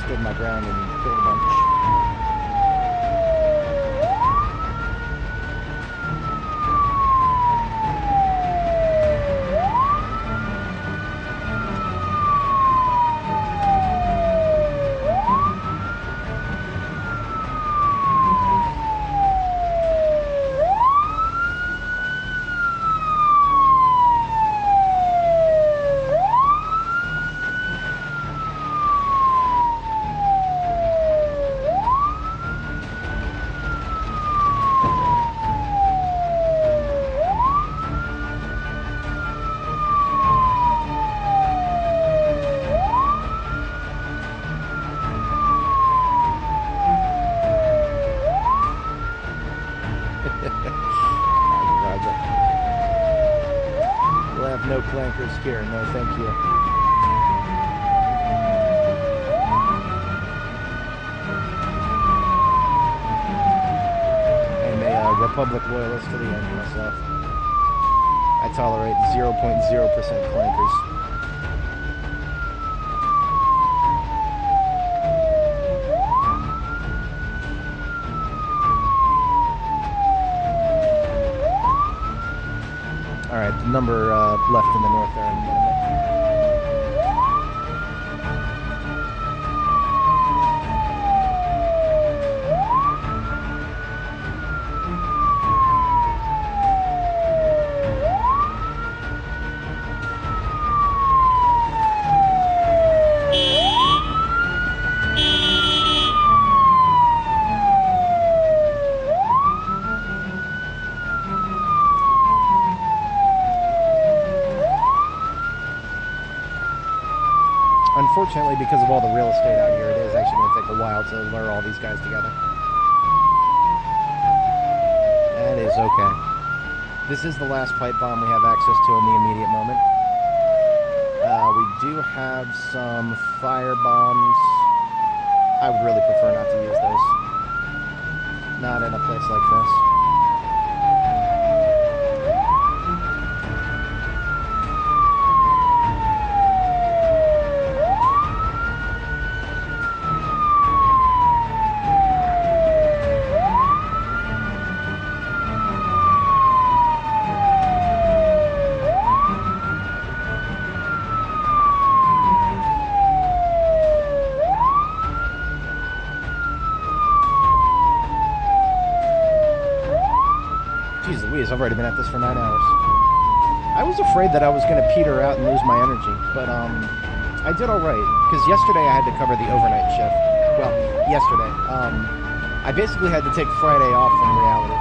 stood my ground and killed a bunch. No clankers here, no thank you. I'm a Republic loyalist to the end myself. I tolerate 0.0% clankers. Alright, the number left in the north there in a minute. Unfortunately, because of all the real estate out here, it is actually going to take a while to lure all these guys together. That is okay. This is the last pipe bomb we have access to in the immediate moment. We do have some fire bombs. I would really prefer not to use those. Not in a place like this. I've already been at this for 9 hours. I was afraid that I was going to peter out and lose my energy, but I did all right, because yesterday I had to cover the overnight shift. Well, yesterday. I basically had to take Friday off from reality.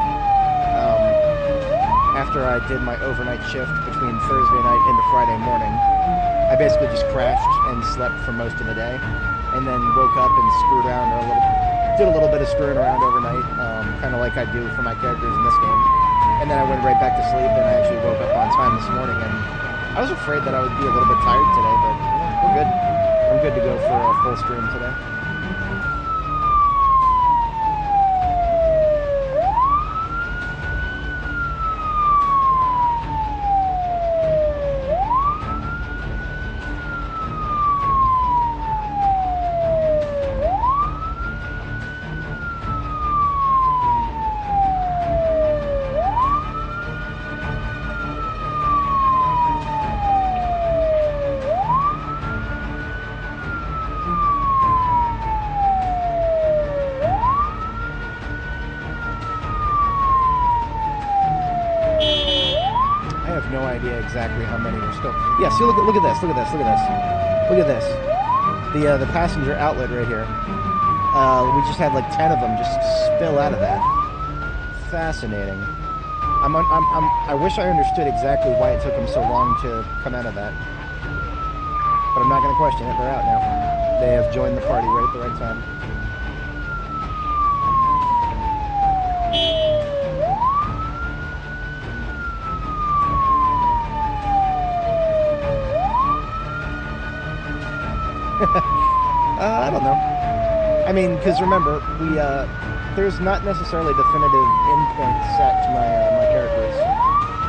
After I did my overnight shift between Thursday night into Friday morning, I basically just crashed and slept for most of the day, and then woke up and screwed around did a little bit of screwing around overnight, kind of like I do for my characters in this game. And then I went right back to sleep, and I actually woke up on time this morning, and I was afraid that I would be a little bit tired today, but we're good. I'm good to go for a full stream today. Exactly how many are still. Yeah, see, look at this. Look at this. The passenger outlet right here. We just had like 10 of them just spill out of that. Fascinating. I wish I understood exactly why it took them so long to come out of that. But I'm not going to question it. They're out now. They have joined the party right at the right time. I don't know. I mean, because remember, there's not necessarily definitive endpoint set to my characters.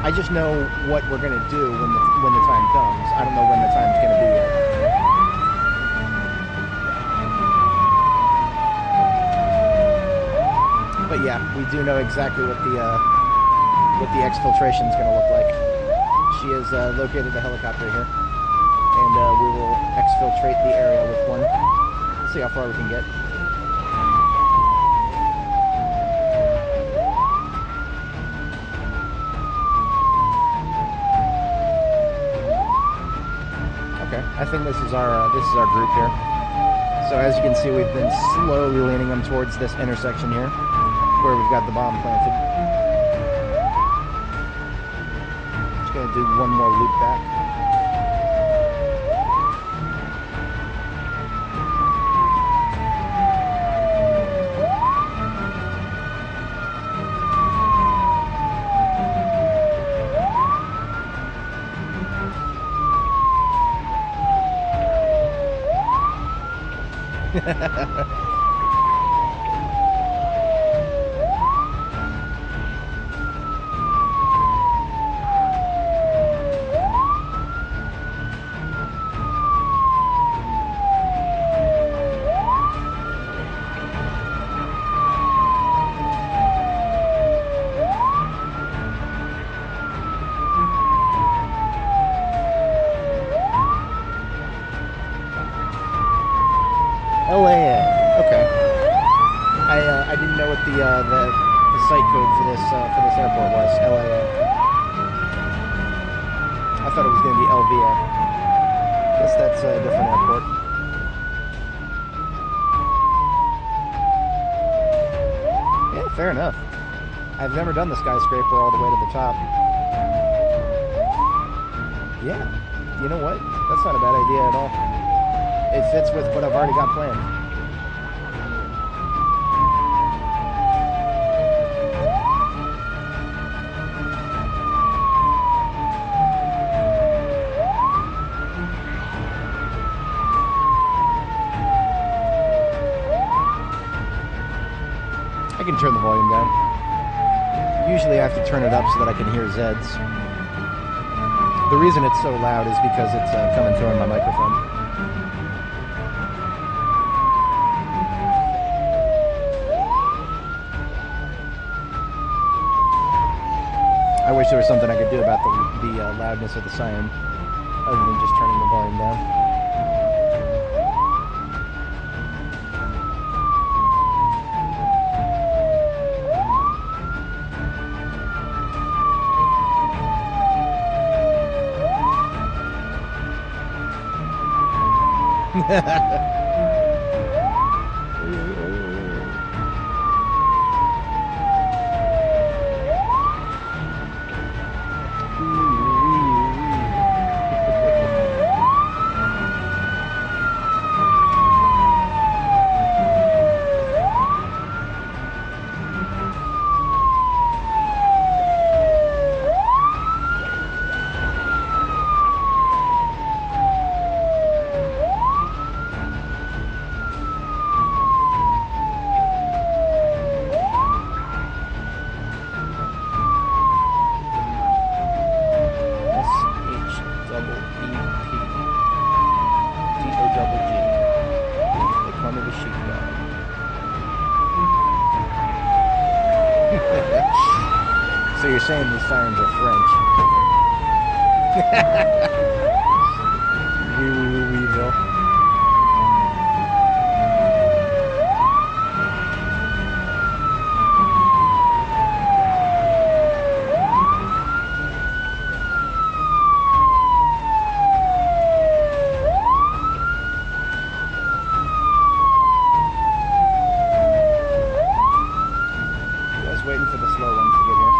I just know what we're gonna do when the time comes. I don't know when the time's gonna be yet. yeah, we do know exactly what the exfiltration is going to look like. She has located a helicopter here, and we will exfiltrate the area with one. See how far we can get. Okay, I think this is our group here. So as you can see, we've been slowly leaning them towards this intersection here, where we've got the bomb planted. Just gonna do one more loop back. LAA. Okay. I didn't know what the site code for this airport was. LAA. I thought it was going to be LVA. Guess that's a different airport. Yeah, fair enough. I've never done the skyscraper all the way to the top. Yeah. You know what? That's not a bad idea at all. It fits with what I've already got planned. I can turn the volume down. Usually I have to turn it up so that I can hear Zeds. The reason it's so loud is because it's coming through on my microphone. I wish there was something I could do about the loudness of the siren, other than just turning the volume down. So you're saying these sirens are French? Weevil. Waiting for the slow ones to get here.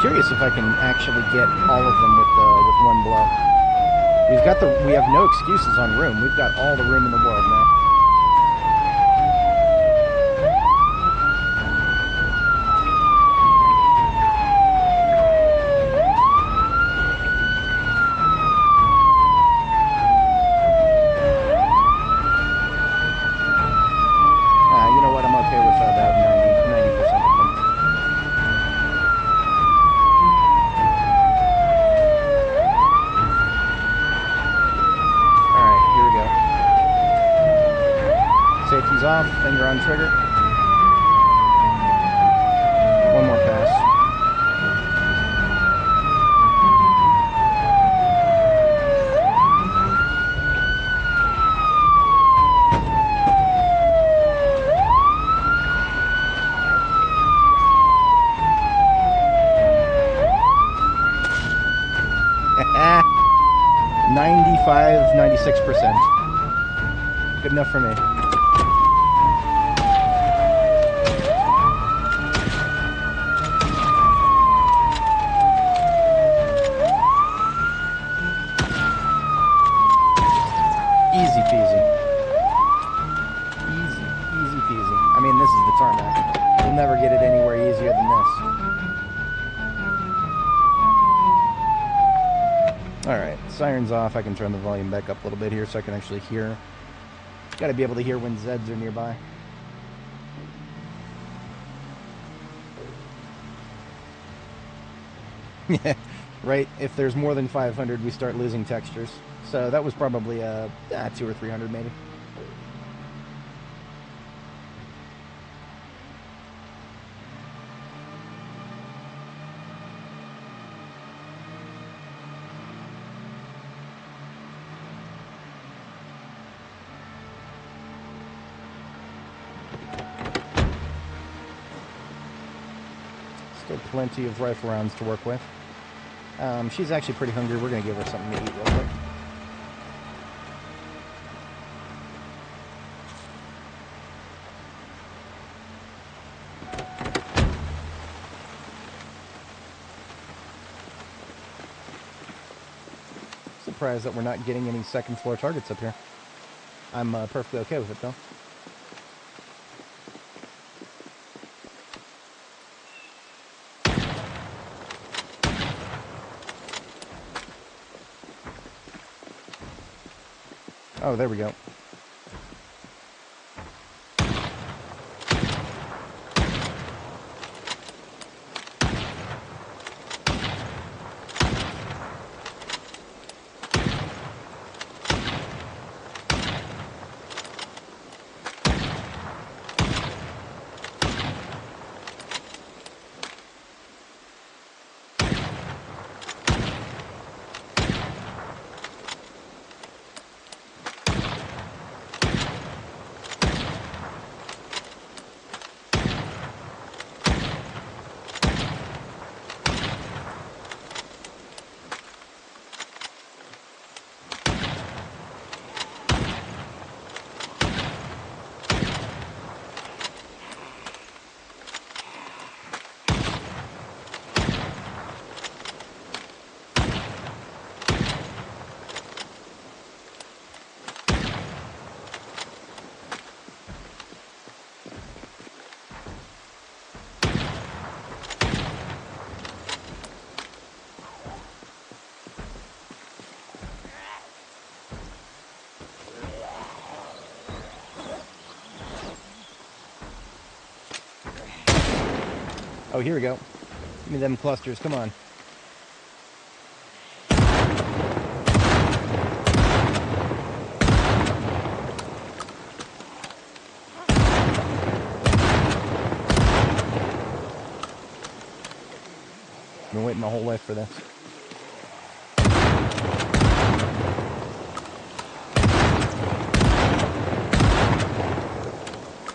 Curious if I can actually get all of them with one blow. We have no excuses on room. We've got all the room in the world now. You know what? I'm okay with about 90% of them. Alright, here we go. Safety's off, finger on trigger. One more pass. Ah, 95, 96%. Good enough for me. Easy peasy. Easy peasy. I mean, this is the tarmac. You'll never get it anywhere easier than this. Alright, siren's off. I can turn the volume back up a little bit here so I can actually hear. Gotta be able to hear when Zeds are nearby. Yeah, right. If there's more than 500, we start losing textures. So that was probably 200 or 300 maybe. Still plenty of rifle rounds to work with. She's actually pretty hungry. We're going to give her something to eat real quick. Surprised that we're not getting any second floor targets up here. I'm perfectly okay with it though. Oh, there we go. Oh, here we go. Give me them clusters, come on. I've been waiting my whole life for this.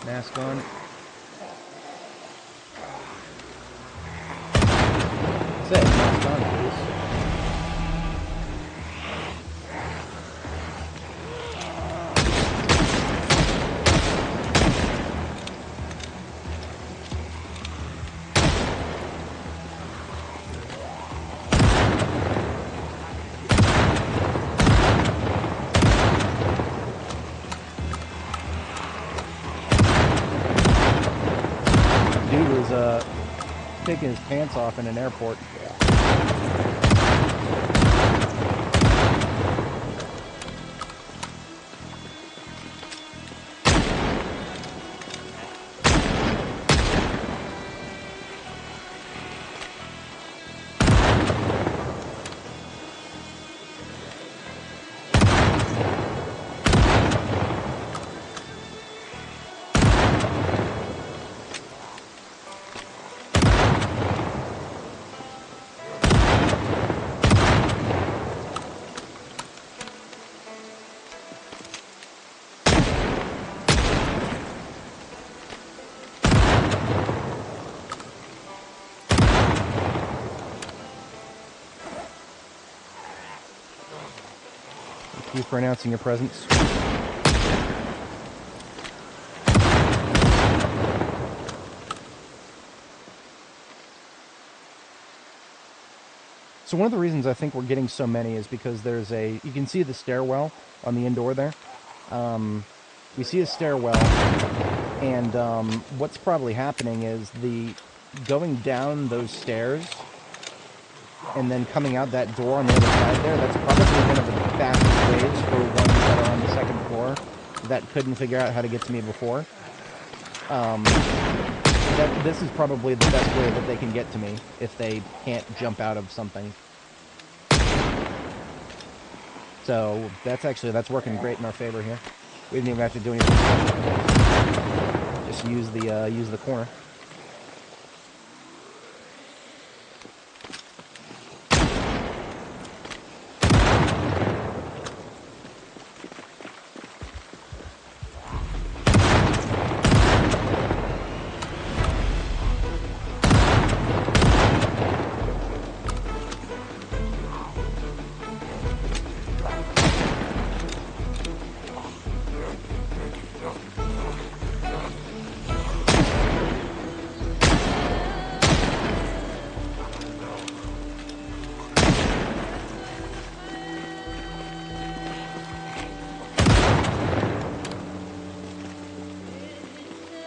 Mask on. That's it. Mask on, please. taking his pants off in an airport. Thank you for announcing your presence. So one of the reasons I think we're getting so many is because there's you can see the stairwell on the indoor there. We see a stairwell, and what's probably happening is going down those stairs and then coming out that door on the other side there, that's probably one of the fastest ways for ones that are on the second floor that couldn't figure out how to get to me before. This is probably the best way that they can get to me if they can't jump out of something. So that's working great in our favor here. We didn't even have to do anything special. Just use the corner.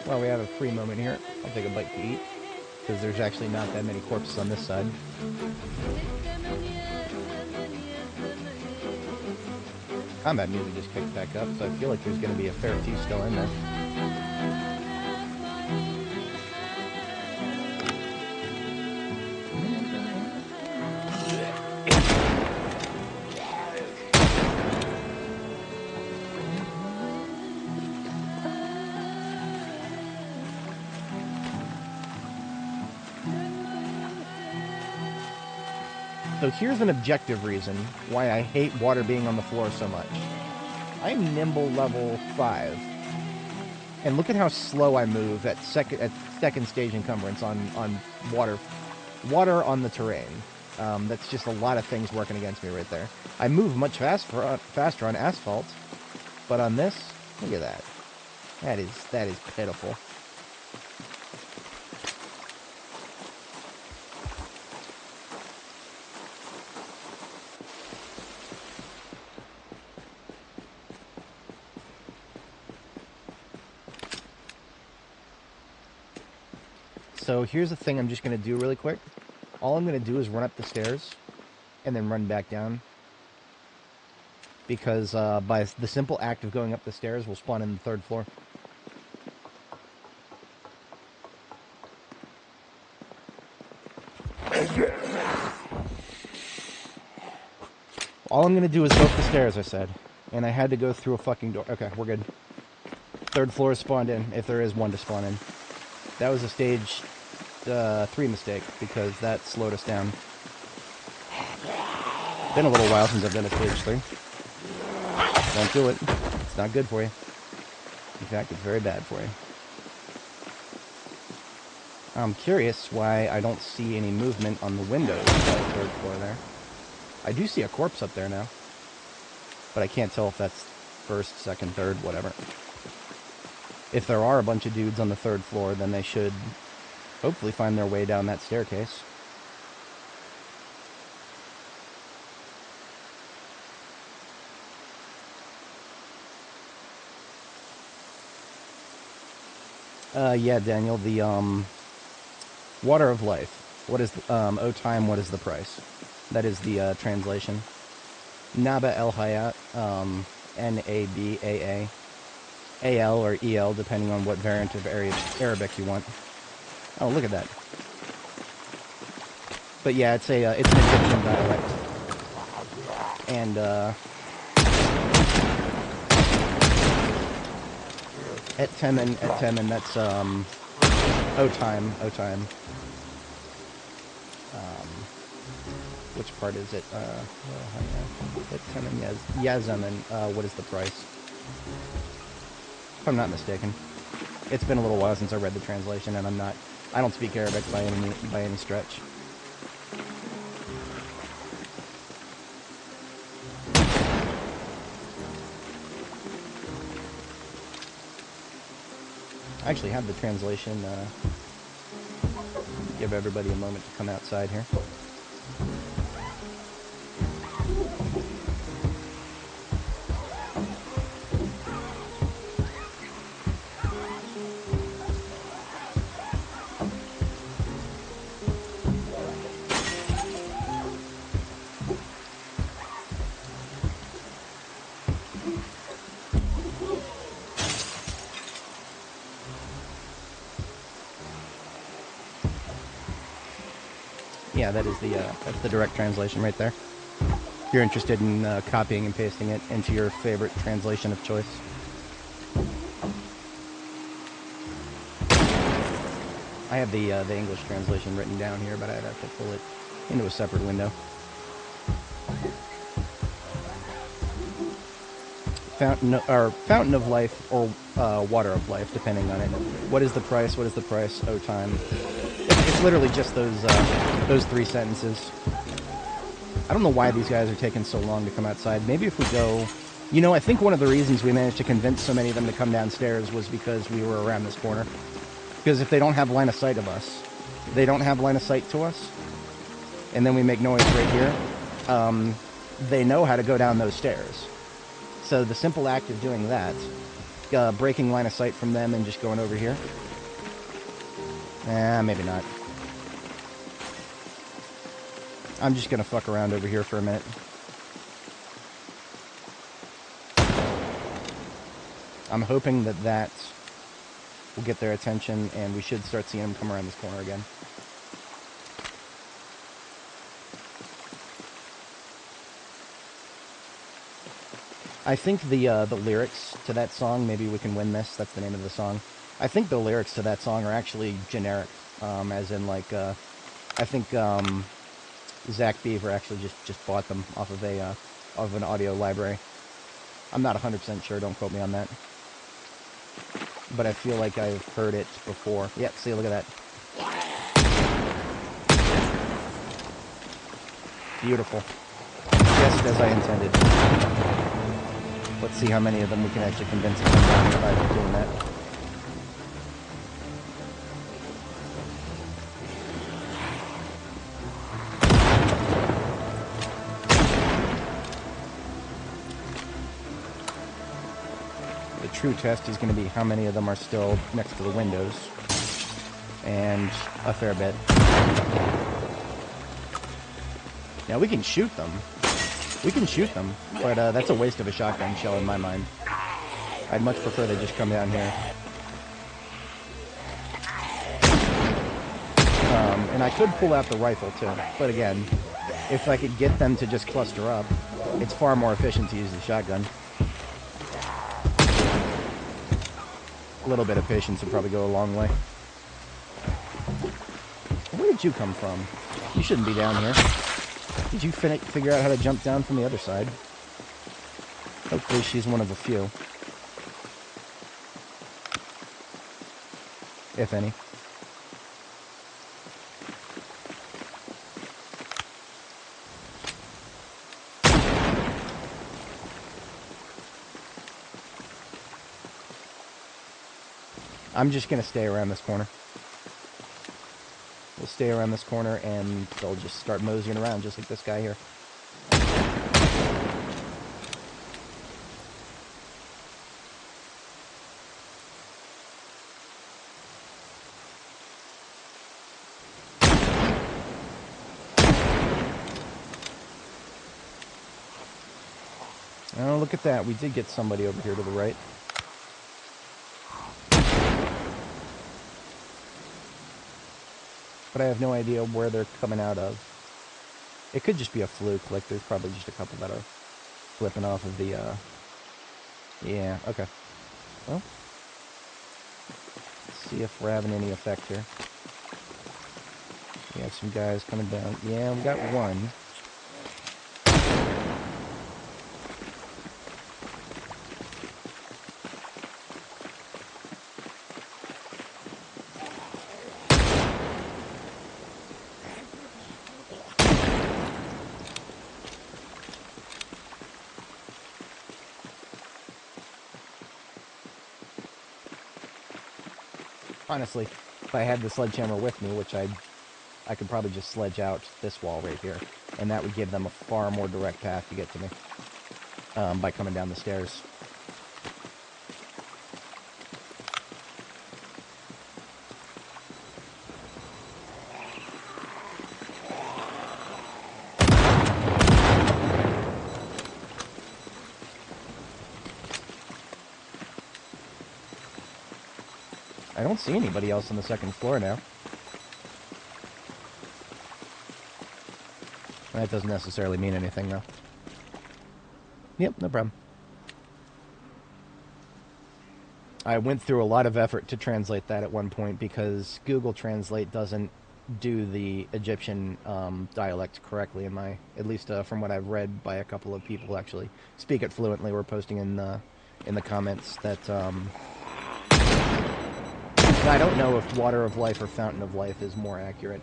While we have a free moment here, I'll take a bite to eat, because there's actually not that many corpses on this side. Combat music just kicked back up, so I feel like there's going to be a fair few still in there. So here's an objective reason why I hate water being on the floor so much. I'm nimble level 5. And look at how slow I move at second stage encumbrance on water. Water on the terrain. That's just a lot of things working against me right there. I move much faster on asphalt, but on this, look at that. That is pitiful. So here's the thing I'm just going to do really quick. All I'm going to do is run up the stairs and then run back down. Because by the simple act of going up the stairs, we'll spawn in the third floor. All I'm going to do is go up the stairs, I said. And I had to go through a fucking door. Okay, we're good. Third floor is spawned in, if there is one to spawn in. That was a stage 3 mistake, because that slowed us down. Been a little while since I've done a stage 3. Don't do it. It's not good for you. In fact, it's very bad for you. I'm curious why I don't see any movement on the windows of the third floor there. I do see a corpse up there now. But I can't tell if that's first, second, third, whatever. If there are a bunch of dudes on the third floor, then they should hopefully find their way down that staircase. Yeah, Daniel, the Water of life. What is the, O time, what is the price? That is the translation. Naba el Hayat, Nabaa, AL or EL, depending on what variant of Arabic you want. Oh, look at that. But yeah, it's an Egyptian dialect. And, Et Temen, that's, O time. Which part is it? Et Temen, Yazemen, what is the price? If I'm not mistaken. It's been a little while since I read the translation, and I don't speak Arabic by any stretch. I actually have the translation. Give everybody a moment to come outside here. Yeah, that's the direct translation right there. If you're interested in copying and pasting it into your favorite translation of choice. I have the English translation written down here, but I'd have to pull it into a separate window. Fountain of life or water of life, depending on it. What is the price? What is the price? O time. It's literally just those three sentences. I don't know why these guys are taking so long to come outside. Maybe if we go... You know, I think one of the reasons we managed to convince so many of them to come downstairs was because we were around this corner. Because if they don't have line of sight of us, they don't have line of sight to us, and then we make noise right here, they know how to go down those stairs. So the simple act of doing that, breaking line of sight from them and just going over here, maybe not. I'm just gonna fuck around over here for a minute. I'm hoping that will get their attention, and we should start seeing them come around this corner again. I think the lyrics to that song, maybe we can win this, that's the name of the song. I think the lyrics to that song are actually generic, as in like, I think Zach Beaver actually just bought them off of an audio library. I'm not 100% sure, don't quote me on that. But I feel like I've heard it before. Yep, see, look at that. Beautiful. Just as I intended. Let's see how many of them we can actually convince to come down by doing that. The true test is going to be how many of them are still next to the windows. And a fair bit. Now we can shoot them. We can shoot them, but that's a waste of a shotgun shell in my mind. I'd much prefer they just come down here. And I could pull out the rifle too, but again, if I could get them to just cluster up, it's far more efficient to use the shotgun. A little bit of patience would probably go a long way. Where did you come from? You shouldn't be down here. Did you figure out how to jump down from the other side? Hopefully she's one of a few. If any. I'm just going to stay around this corner. We'll stay around this corner, and they'll just start moseying around, just like this guy here. Oh, look at that. We did get somebody over here to the right. But I have no idea where they're coming out of. It could just be a fluke. Like, there's probably just a couple that are flipping off of the, Yeah, okay. Well, let's see if we're having any effect here. We have some guys coming down. Yeah, we got one. Honestly, if I had the sledgehammer with me, which I could probably just sledge out this wall right here, and that would give them a far more direct path to get to me by coming down the stairs. I don't see anybody else on the second floor now. That doesn't necessarily mean anything, though. Yep, no problem. I went through a lot of effort to translate that at one point because Google Translate doesn't do the Egyptian dialect correctly in my, at least from what I've read by a couple of people who actually speak it fluently. We're posting in the comments that I don't know if Water of Life or Fountain of Life is more accurate.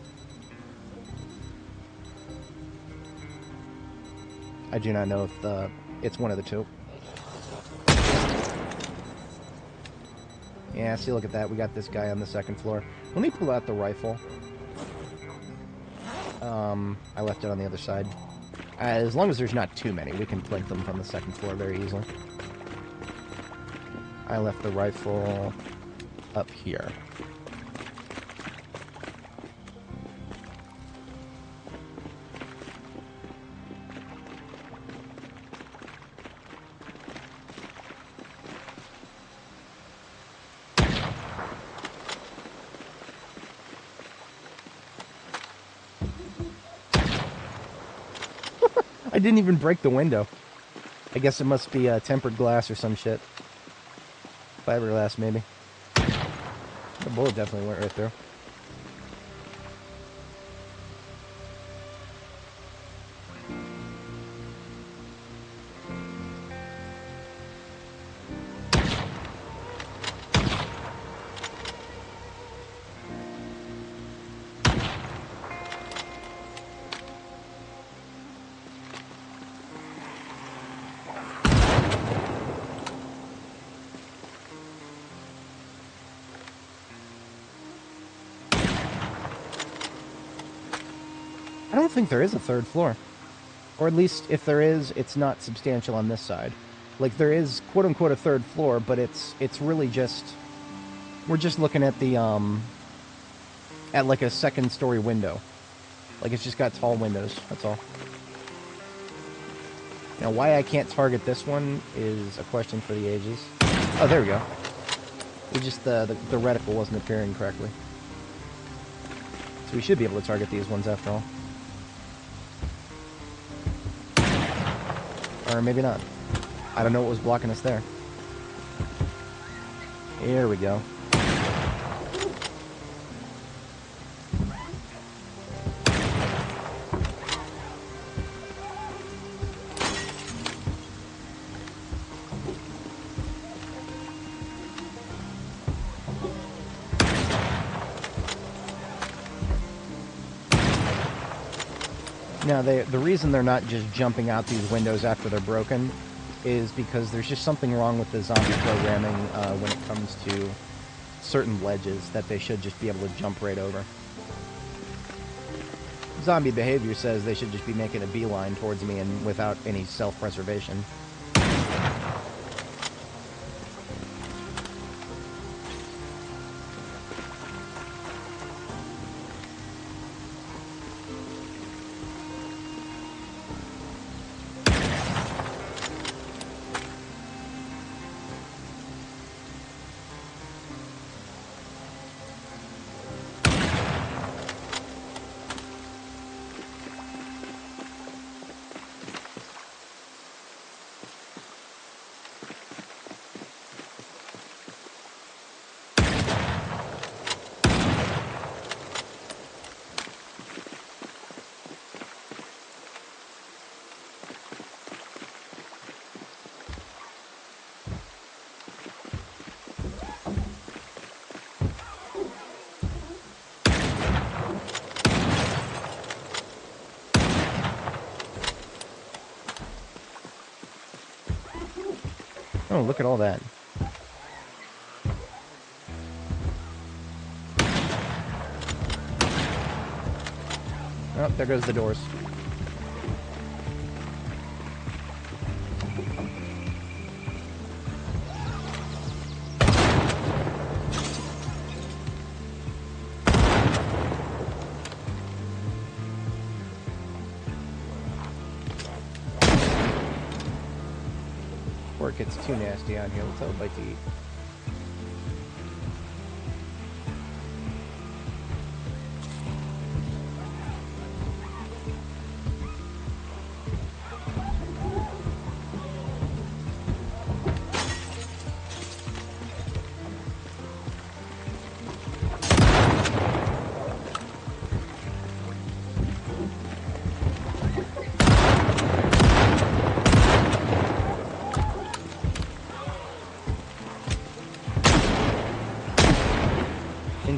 I do not know if it's one of the two. Yeah, see, look at that. We got this guy on the second floor. Let me pull out the rifle. I left it on the other side. As long as there's not too many, we can flank them from the second floor very easily. I left the rifle up here. I didn't even break the window. I guess it must be tempered glass or some shit. Fiberglass, maybe. The bullet definitely went right through. I don't think there is a third floor. Or at least, if there is, it's not substantial on this side. Like, there is, quote-unquote, a third floor, but it's really just... We're just looking at the, at, like, a second-story window. Like, it's just got tall windows, that's all. Now, why I can't target this one is a question for the ages. Oh, there we go. It just, the reticle wasn't appearing correctly. So we should be able to target these ones after all. Or maybe not. I don't know what was blocking us there. Here we go. Now, the reason they're not just jumping out these windows after they're broken is because there's just something wrong with the zombie programming when it comes to certain ledges that they should just be able to jump right over. Zombie behavior says they should just be making a beeline towards me and without any self-preservation. Oh, look at all that. Oh, there goes the doors. Before it gets too nasty out here, let's have a bite to eat.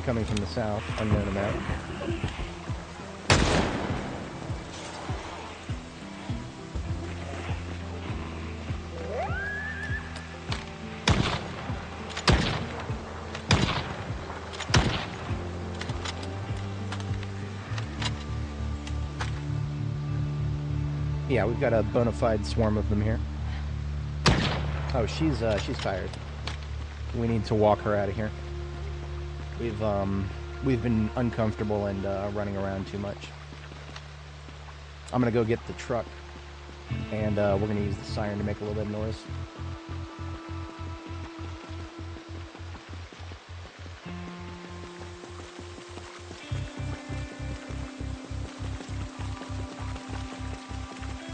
Coming from the south, unknown amount. Yeah, we've got a bona fide swarm of them here. Oh, she's tired. We need to walk her out of here. We've been uncomfortable and running around too much. I'm gonna go get the truck, and we're gonna use the siren to make a little bit of noise.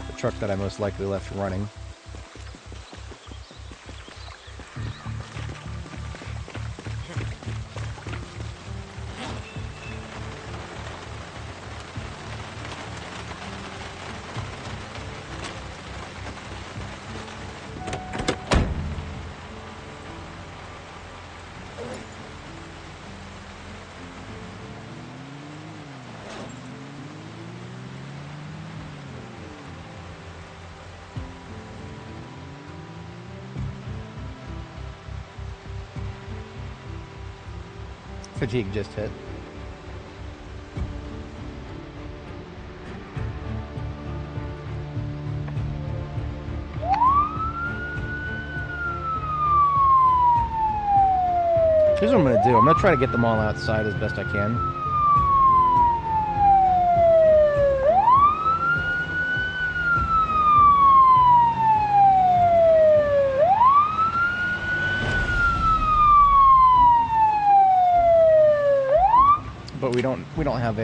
The truck that I most likely left running. Fatigue just hit. Here's what I'm going to do. I'm going to try to get them all outside as best I can. But we don't have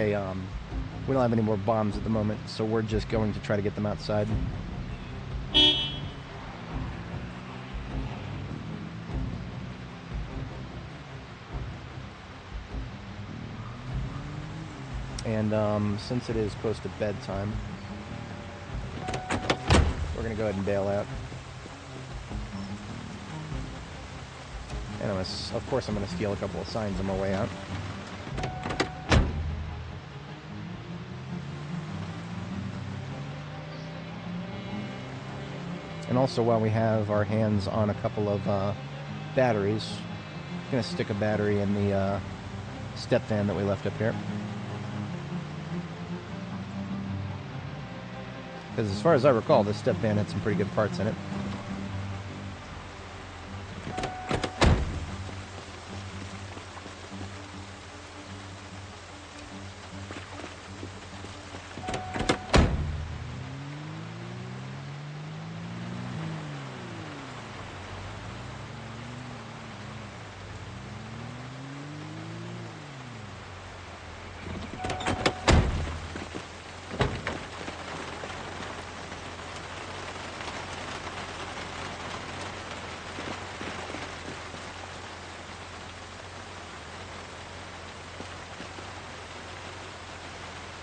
any more bombs at the moment, so we're just going to try to get them outside. And since it is close to bedtime, we're gonna go ahead and bail out. And of course I'm gonna steal a couple of signs on my way out. And also, while we have our hands on a couple of batteries, I'm going to stick a battery in the step van that we left up here. Because as far as I recall, this step van had some pretty good parts in it.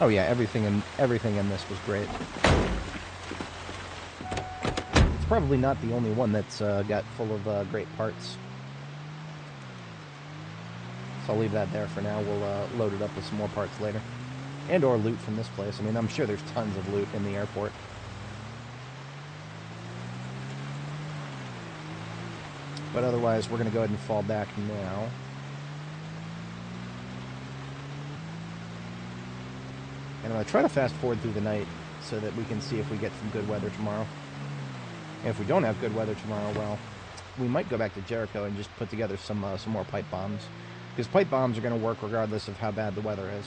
Oh yeah, everything in this was great. It's probably not the only one that's got full of great parts. So I'll leave that there for now. We'll load it up with some more parts later. And or loot from this place. I mean, I'm sure there's tons of loot in the airport. But otherwise, we're going to go ahead and fall back now. And I'm going to try to fast forward through the night so that we can see if we get some good weather tomorrow. And if we don't have good weather tomorrow, well, we might go back to Jericho and just put together some more pipe bombs. Because pipe bombs are going to work regardless of how bad the weather is.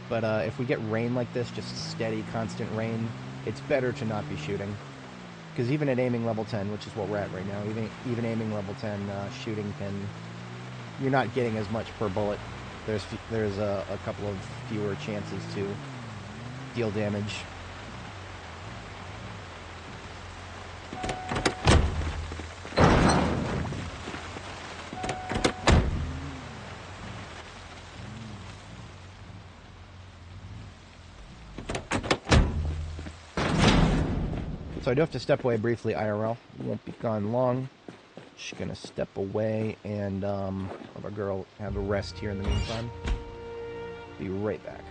But if we get rain like this, just steady, constant rain, it's better to not be shooting. Because even at aiming level 10, which is what we're at right now, even aiming level 10, shooting you're not getting as much per bullet. There's a couple of fewer chances to deal damage. So I do have to step away briefly, IRL. Won't be gone long. Just gonna step away and let our girl have a rest here in the meantime. Be right back.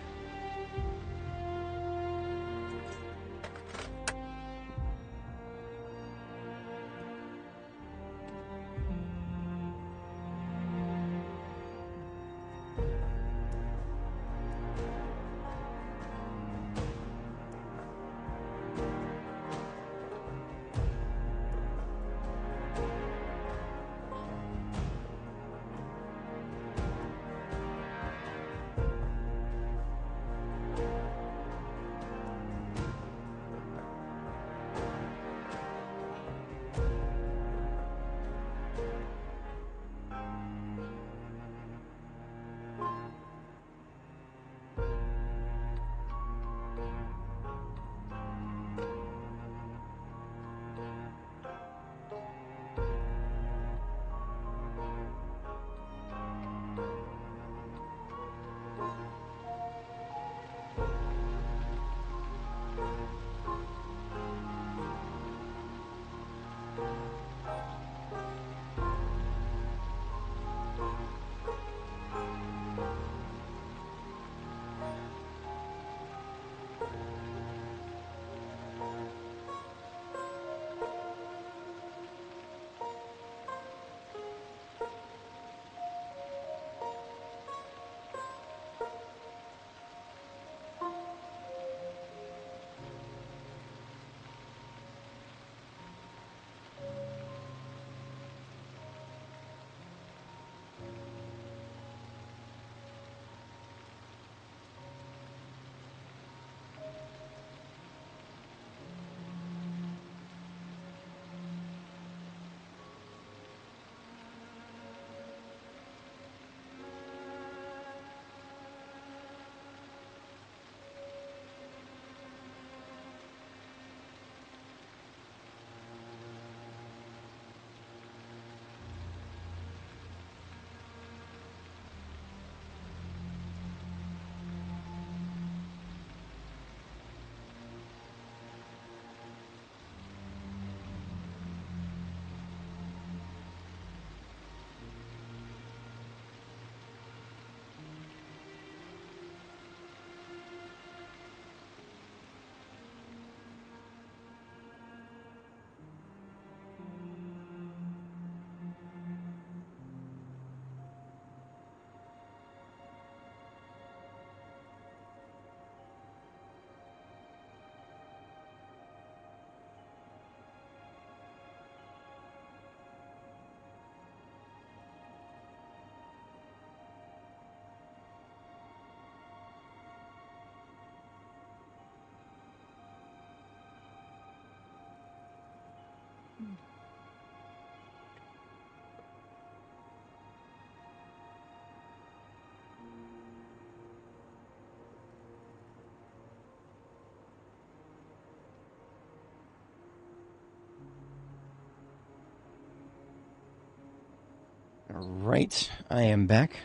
Alright, I am back.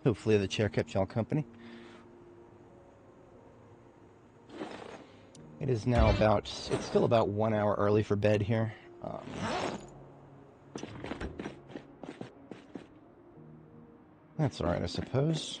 Hopefully the chair kept y'all company. It is now it's still about 1 hour early for bed here. That's alright, I suppose.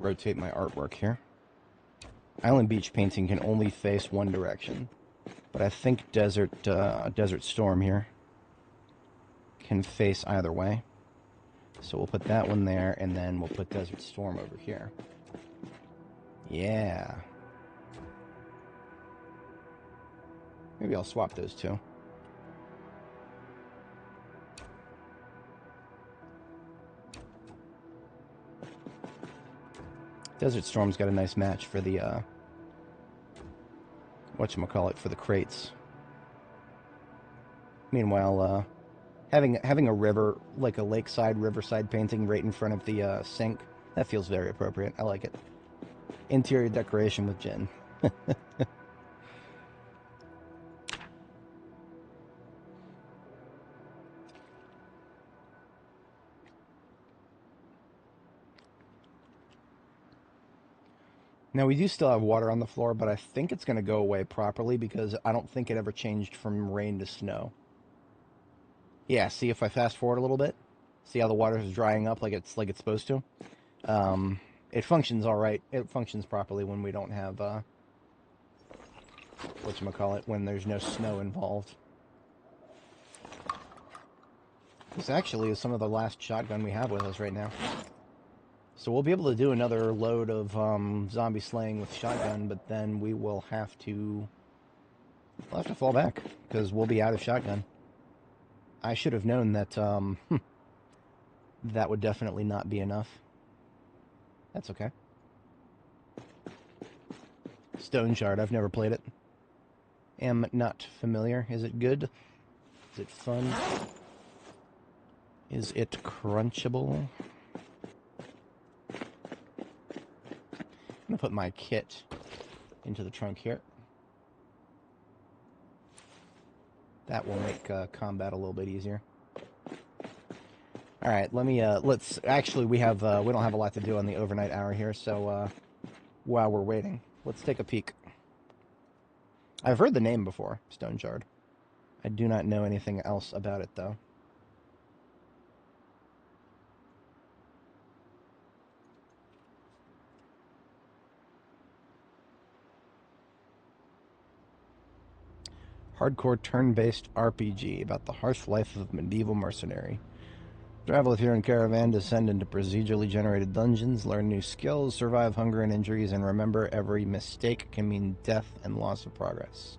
rotate my artwork here. Island Beach painting can only face one direction, but I think Desert Storm here can face either way. So we'll put that one there, and then we'll put Desert Storm over here. Yeah. Maybe I'll swap those two. Desert Storm's got a nice match for the, whatchamacallit, for the crates. Meanwhile, having a river, like a lakeside, riverside painting right in front of the sink, that feels very appropriate. I like it. Interior decoration with gin. Now, we do still have water on the floor, but I think it's going to go away properly because I don't think it ever changed from rain to snow. Yeah, see if I fast forward a little bit? See how the water is drying up like it's supposed to? It functions all right. It functions properly when we don't have, whatchamacallit, when there's no snow involved. This actually is some of the last shotgun we have with us right now. So we'll be able to do another load of zombie slaying with shotgun, but then we will have to... We'll have to fall back, because we'll be out of shotgun. I should have known that that would definitely not be enough. That's okay. Stone Shard, I've never played it. Am not familiar. Is it good? Is it fun? Is it crunchable? I'm going to put my kit into the trunk here. That will make combat a little bit easier. All right, let me, let's, actually we don't have a lot to do on the overnight hour here, so while we're waiting, let's take a peek. I've heard the name before, Stone Shard. I do not know anything else about it, though. Hardcore turn-based RPG about the harsh life of a medieval mercenary. Travel with your own caravan, descend into procedurally generated dungeons, learn new skills, survive hunger and injuries, and remember every mistake can mean death and loss of progress.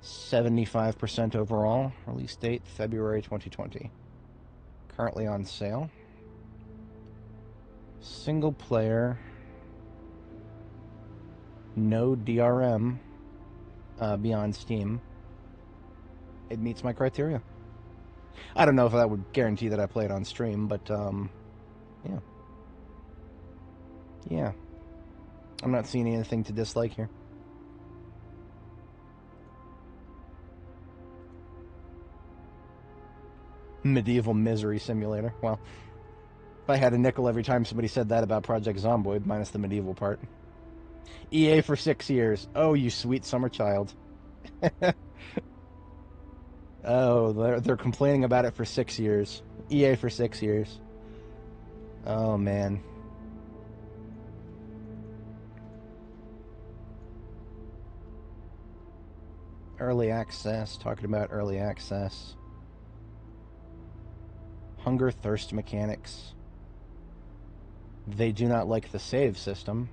75% overall. Release date, February 2020. Currently on sale. Single player. No DRM beyond Steam. It meets my criteria. I don't know if that would guarantee that I play it on stream, but, yeah. Yeah. I'm not seeing anything to dislike here. Medieval misery simulator. Well, if I had a nickel every time somebody said that about Project Zomboid, minus the medieval part. EA for 6 years. Oh, you sweet summer child. Oh, they're complaining about it for 6 years. EA for 6 years. Oh, man. Early access. Talking about early access. Hunger, thirst mechanics. They do not like the save system.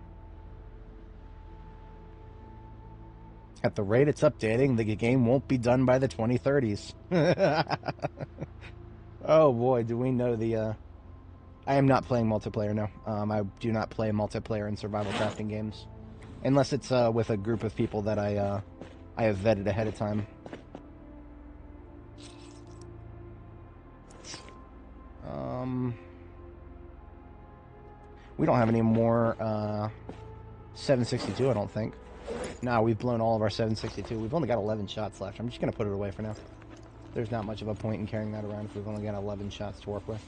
At the rate it's updating, the game won't be done by the 2030s. Oh boy, do we know the... I am not playing multiplayer, no. I do not play multiplayer in survival crafting games. Unless it's with a group of people that I have vetted ahead of time. We don't have any more 762, I don't think. No, we've blown all of our 762. We've only got 11 shots left. I'm just going to put it away for now. There's not much of a point in carrying that around if we've only got 11 shots to work with.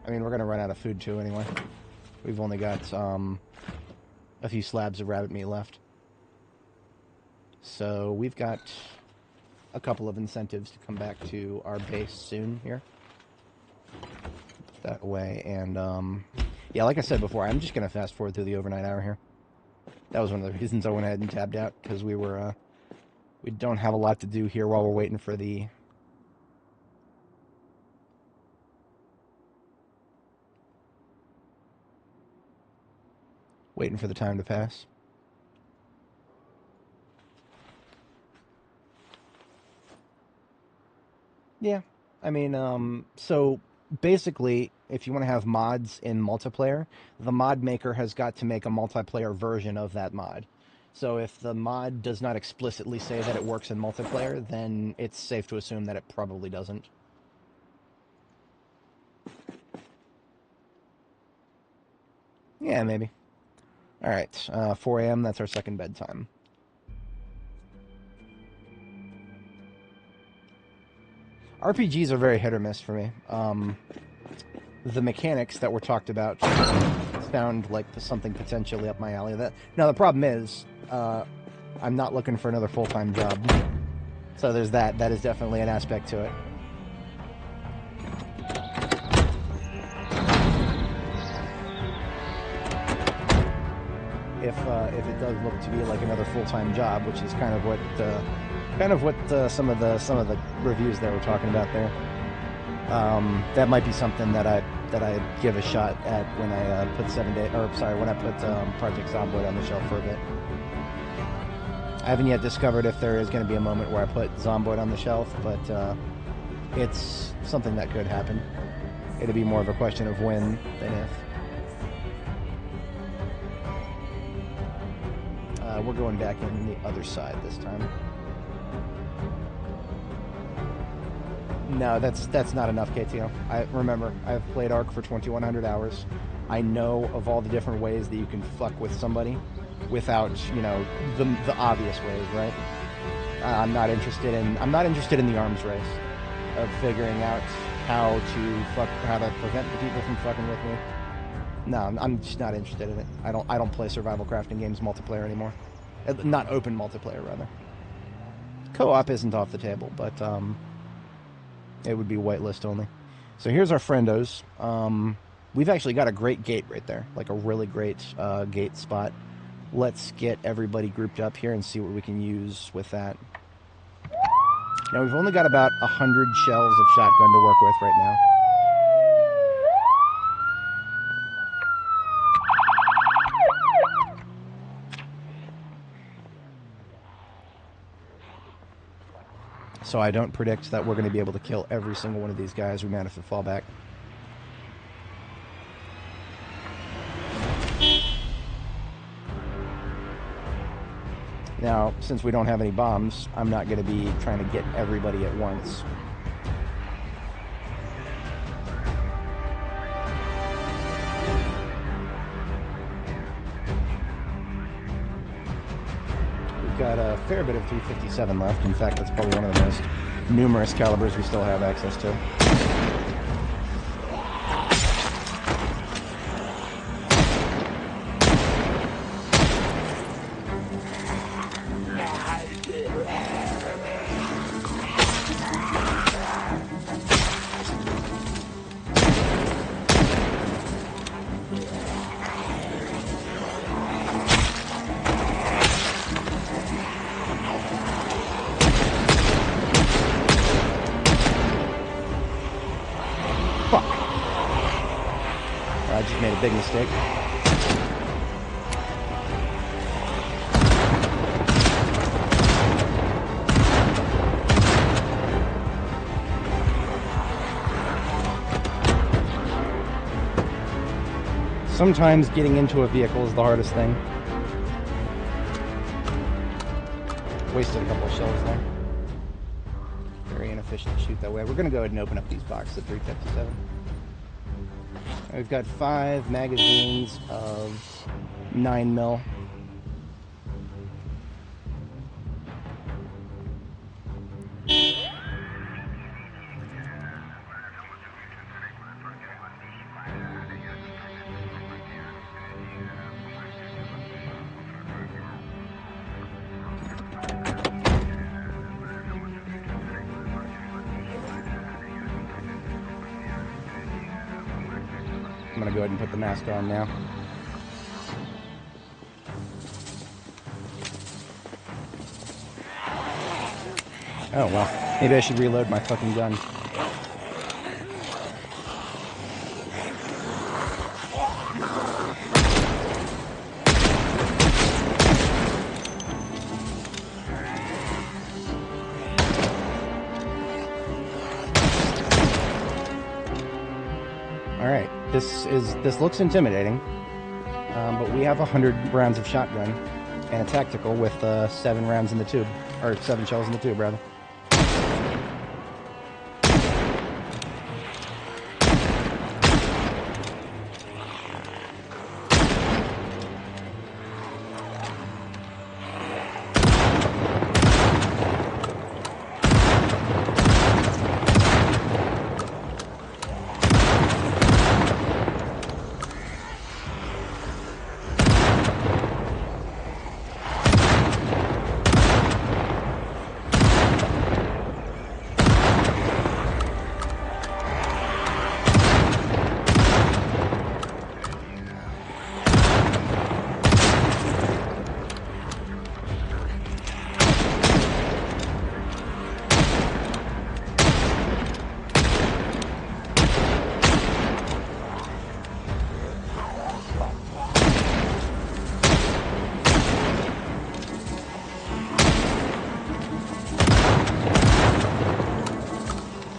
I mean, we're going to run out of food too anyway. We've only got a few slabs of rabbit meat left. So we've got a couple of incentives to come back to our base soon here. Put that away, and Yeah, like I said before, I'm just gonna fast forward through the overnight hour here. That was one of the reasons I went ahead and tabbed out, because we don't have a lot to do here while we're waiting for the... waiting for the time to pass. Yeah, I mean, so basically, if you want to have mods in multiplayer, the mod maker has got to make a multiplayer version of that mod. So if the mod does not explicitly say that it works in multiplayer, then it's safe to assume that it probably doesn't. Yeah, maybe. Alright, 4 a.m., that's our second bedtime. RPGs are very hit or miss for me. The mechanics that were talked about sound like something potentially up my alley. Now, the problem is, I'm not looking for another full-time job. So there's that. That is definitely an aspect to it. If it does look to be like another full-time job, which is kind of what some of the reviews that we're talking about there, that might be something that I give a shot at when I put when I put Project Zomboid on the shelf for a bit. I haven't yet discovered if there is going to be a moment where I put Zomboid on the shelf, but it's something that could happen. It'll be more of a question of when than if. We're going back in the other side this time. No, that's not enough, KTO. Remember, I've played Ark for 2,100 hours. I know of all the different ways that you can fuck with somebody without, the obvious ways, right? I'm not interested in the arms race of figuring out how to prevent the people from fucking with me. No, I'm just not interested in it. I don't play survival crafting games multiplayer anymore. Not open multiplayer, rather. Co-op isn't off the table, but it would be whitelist only. So here's our friendos. We've actually got a great gate right there, like a really great gate spot. Let's get everybody grouped up here and see what we can use with that. Now, we've only got about 100 shells of shotgun to work with right now. So I don't predict that we're going to be able to kill every single one of these guys. We might have to fall back. Now, since we don't have any bombs, I'm not going to be trying to get everybody at once. We've got a fair bit of 357 left. In fact, that's probably one of the most numerous calibers we still have access to. Big mistake. Sometimes getting into a vehicle is the hardest thing. Wasted a couple of shells there. Very inefficient to shoot that way. We're going to go ahead and open up these boxes at 357. We've got 5 magazines of 9mm. I'm gonna go ahead and put the mask on now. Oh, well, maybe I should reload my fucking gun. Alright, this looks intimidating, but we have 100 rounds of shotgun and a tactical with 7 rounds in the tube, or 7 shells in the tube, rather.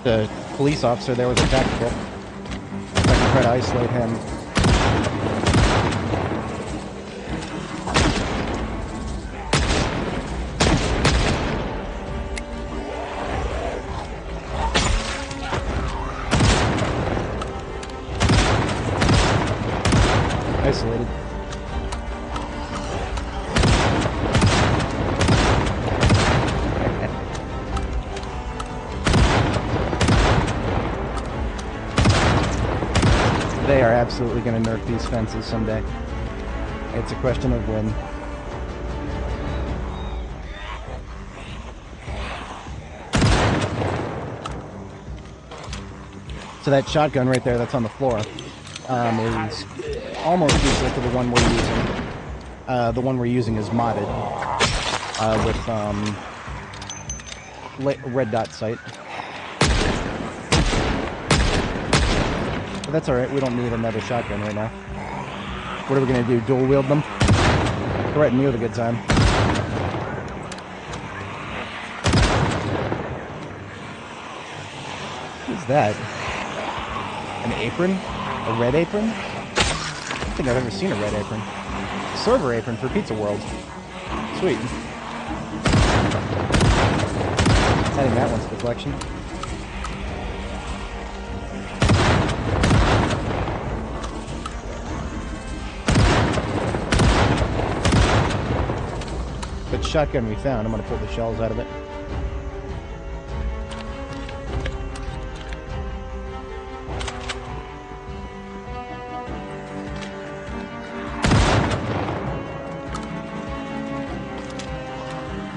The police officer there was a tactical. I can try to isolate him. Isolated. They are absolutely going to nerf these fences someday. It's a question of when. So that shotgun right there that's on the floor is almost equal to the one we're using. The one we're using is modded with red dot sight. But that's alright, we don't need another shotgun right now. What are we going to do, dual wield them? Threaten you with a good time. What is that? An apron? A red apron? I don't think I've ever seen a red apron. Server apron for Pizza World. Sweet. Adding that one to the collection. But shotgun we found, I'm going to pull the shells out of it.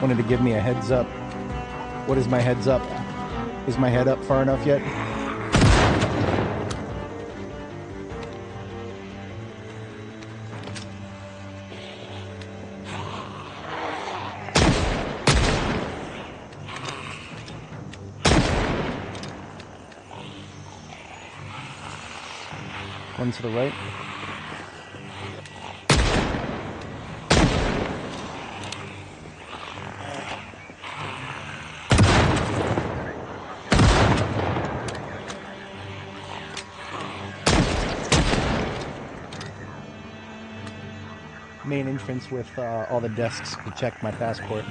Wanted to give me a heads up. What is my heads up? Is my head up far enough yet? One to the right. Main entrance with all the desks to check my passport.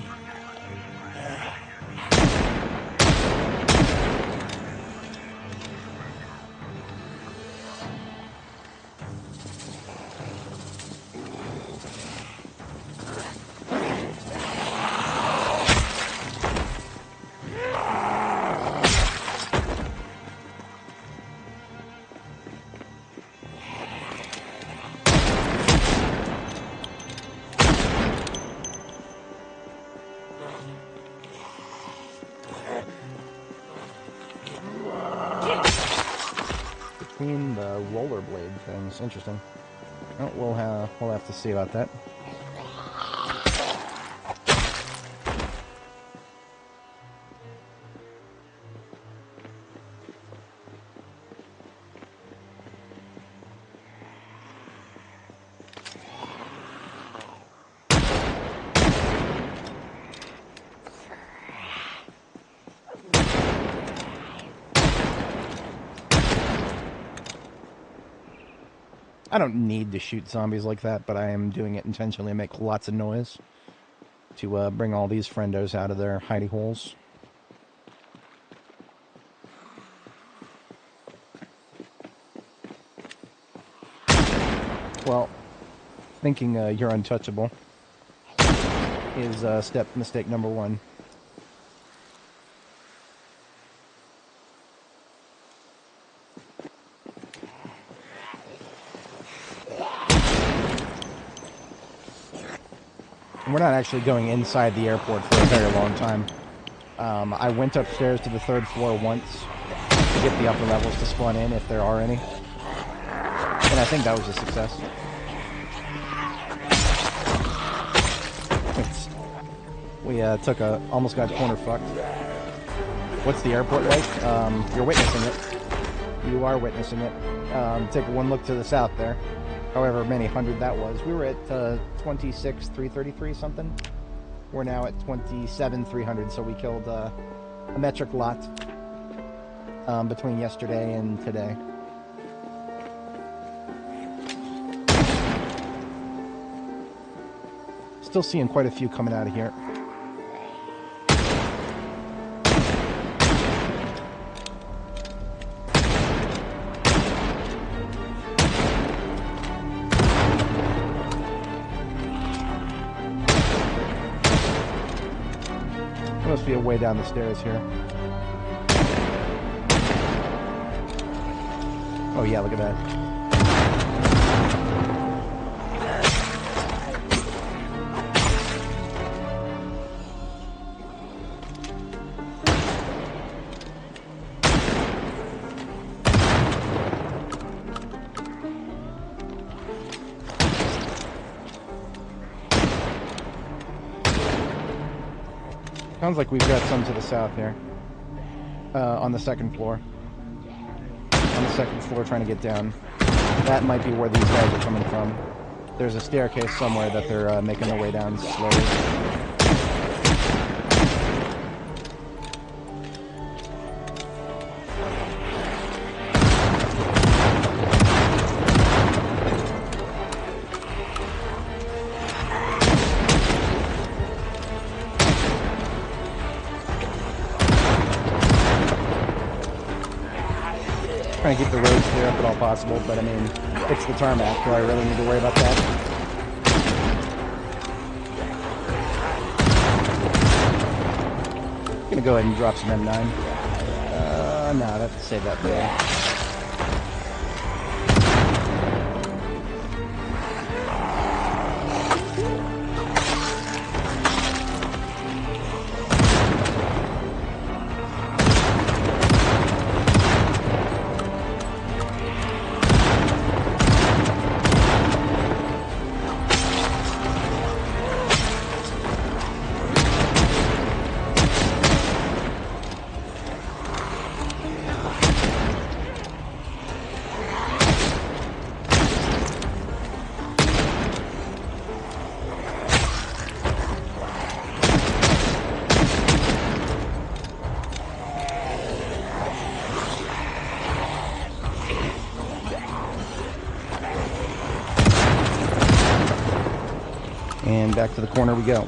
between the rollerblade things. Interesting. Oh, we'll have to see about that. I don't need to shoot zombies like that, but I am doing it intentionally to make lots of noise to bring all these friendos out of their hidey holes. Well, thinking you're untouchable is step mistake number one. We're not actually going inside the airport for a very long time. I went upstairs to the 3rd floor once to get the upper levels to spawn in, if there are any. And I think that was a success. We almost got corner fucked. What's the airport like? You're witnessing it. You are witnessing it. Take one look to the south there. However many hundred that was. We were at 26,333 something. We're now at 27,300, so we killed a metric lot between yesterday and today. Still seeing quite a few coming out of here. Must be a way down the stairs here. Oh yeah, look at that. Sounds like we've got some to the south here. On the 2nd floor. On the 2nd floor trying to get down. That might be where these guys are coming from. There's a staircase somewhere that they're making their way down slowly. Trying to keep the roads clear if at all possible, but I mean, it's the tarmac. Do I really need to worry about that? I'm gonna go ahead and drop some M9. No, I have to save that for later. And back to the corner we go.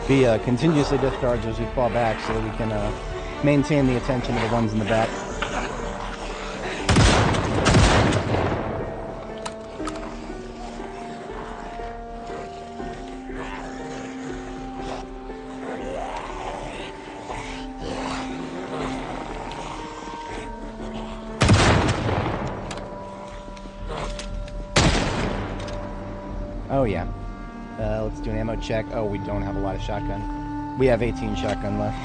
Be continuously discharged as we fall back so that we can maintain the attention of the ones in the back. Oh, yeah. Let's do an ammo check. Oh, we don't have a lot of shotgun. We have 18 shotgun left.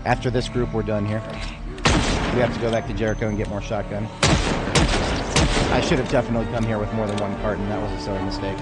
After this group, we're done here. We have to go back to Jericho and get more shotgun. I should have definitely come here with more than one carton. That was a silly mistake.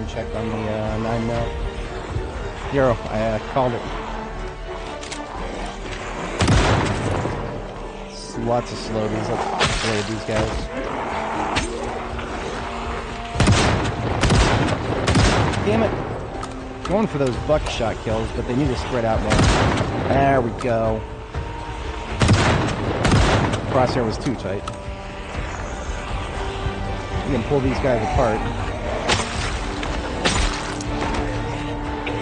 Check on the 9mm. 0, I called it. Lots of slowies. Let's blade these guys. Damn it! Going for those buckshot kills, but they need to spread out more. There we go. Crosshair was too tight. You can pull these guys apart.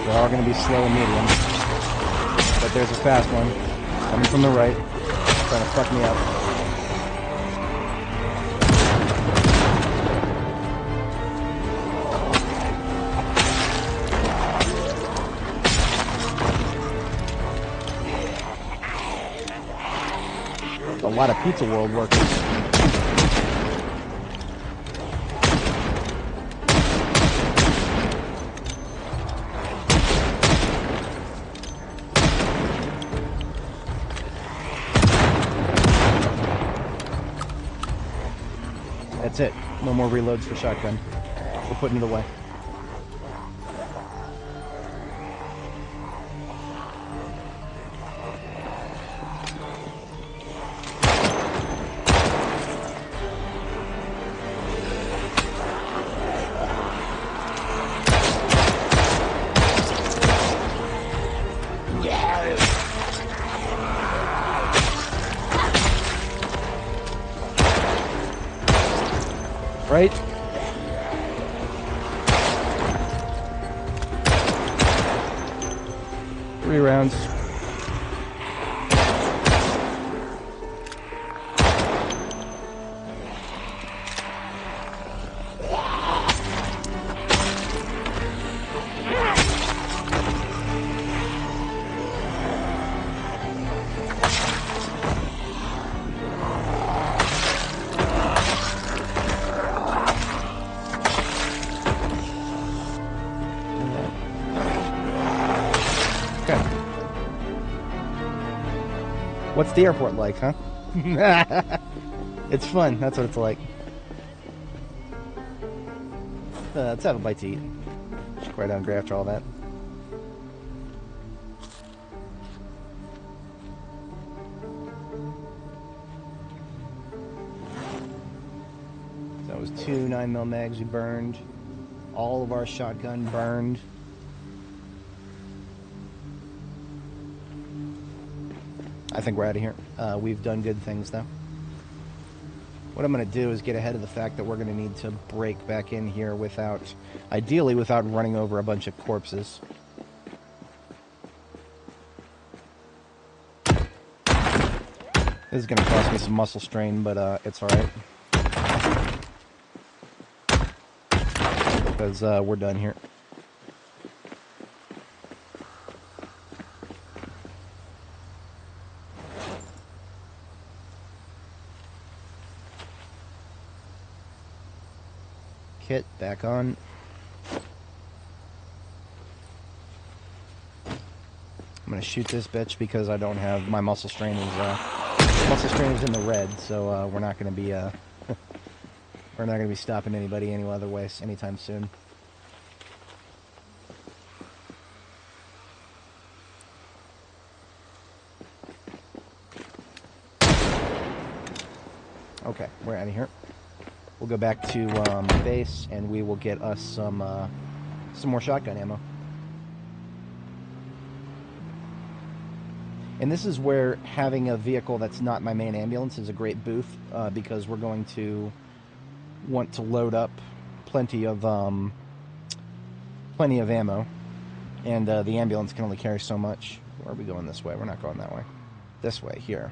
They're all going to be slow and medium. But there's a fast one coming from the right, trying to fuck me up. A lot of Pizza World workers. That's it. No more reloads for shotgun. We're putting it away. Right? Three rounds. What's the airport like, huh? It's fun. That's what it's like. Let's have a bite to eat. Should quite hungry after all that. So that was 2 9mm mags we burned. All of our shotgun burned. I think we're out of here. We've done good things though. What I'm going to do is get ahead of the fact that we're going to need to break back in here without, ideally without running over a bunch of corpses. This is going to cost me some muscle strain, but it's alright. Because we're done here. Kit back on. I'm gonna shoot this bitch because I don't have my muscle strain is in the red, so we're not gonna be we're not gonna be stopping anybody any other way anytime soon. Okay, we're out of here. we'll go back to base, and we will get us some more shotgun ammo. And this is where having a vehicle that's not my main ambulance is a great boost, because we're going to want to load up plenty of ammo, and the ambulance can only carry so much. Where are we going this way? We're not going that way. This way, here.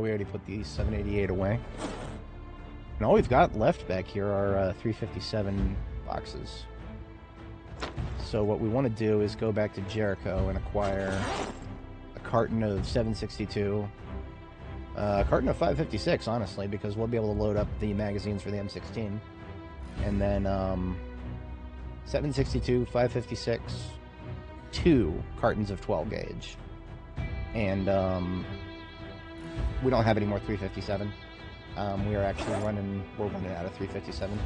We already put the 788 away. And all we've got left back here are 357 boxes. So what we want to do is go back to Jericho and acquire a carton of 762, a carton of 556, honestly, because we'll be able to load up the magazines for the M16. And then 762, 556, 2 cartons of 12 gauge. And we don't have any more 357. We are actually we're running out of 357.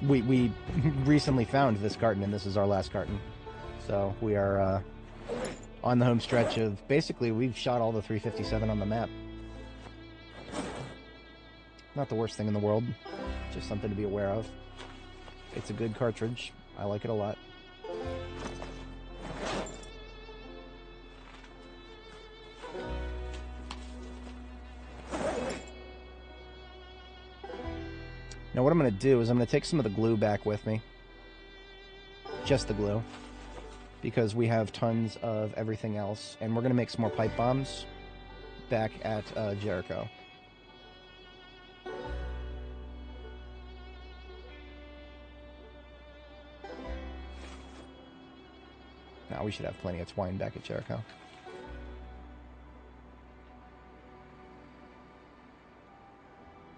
We recently found this carton, and this is our last carton. So we are on the home stretch of, basically, we've shot all the 357 on the map. Not the worst thing in the world, just something to be aware of. It's a good cartridge. I like it a lot. Now what I'm going to do is I'm going to take some of the glue back with me. Just the glue. Because we have tons of everything else. And we're going to make some more pipe bombs back at Jericho. Now we should have plenty of twine back at Jericho.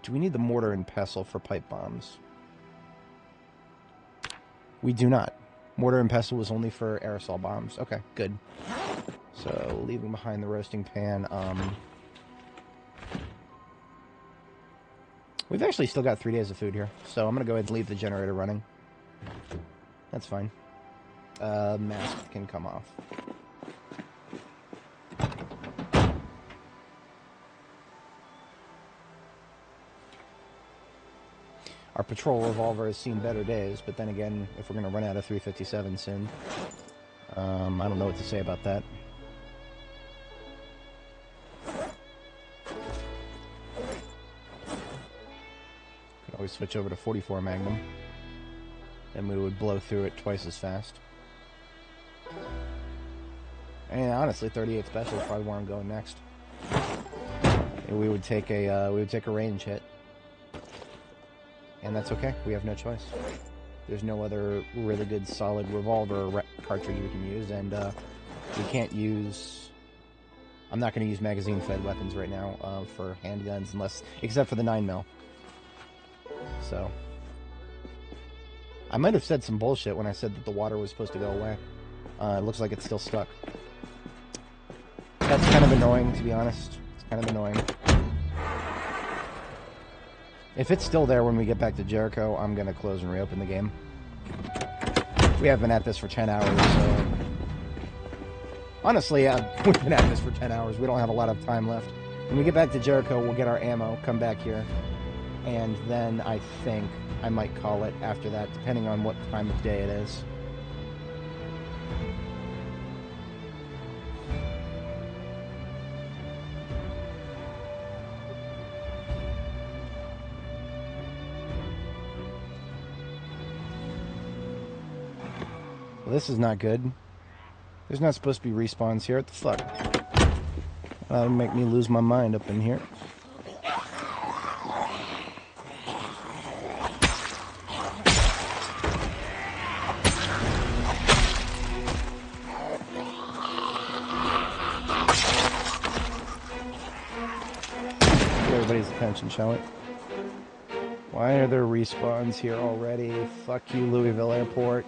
Do we need the mortar and pestle for pipe bombs? We do not. Mortar and pestle was only for aerosol bombs. Okay, good. So, leaving behind the roasting pan. We've actually still got 3 days of food here. So, I'm going to go ahead and leave the generator running. That's fine. Mask can come off. Our patrol revolver has seen better days, but then again, if we're going to run out of 357 soon, I don't know what to say about that. Could always switch over to 44 Magnum, and we would blow through it twice as fast. And honestly, 38 Special is probably where I'm going next. And we would take a range hit. And that's okay. We have no choice. There's no other really good solid revolver cartridge we can use, and we can't use... I'm not going to use magazine-fed weapons right now for handguns, except for the 9mm. So... I might have said some bullshit when I said that the water was supposed to go away. It looks like it's still stuck. That's kind of annoying, to be honest. It's kind of annoying. If it's still there when we get back to Jericho, I'm going to close and reopen the game. We have been at this for 10 hours, so... Honestly, we've been at this for 10 hours. We don't have a lot of time left. When we get back to Jericho, we'll get our ammo, come back here, and then I think I might call it after that, depending on what time of day it is. Well, this is not good. There's not supposed to be respawns here. What the fuck? That would make me lose my mind up in here. Get everybody's attention, shall we? Why are there respawns here already? Fuck you, Louisville Airport.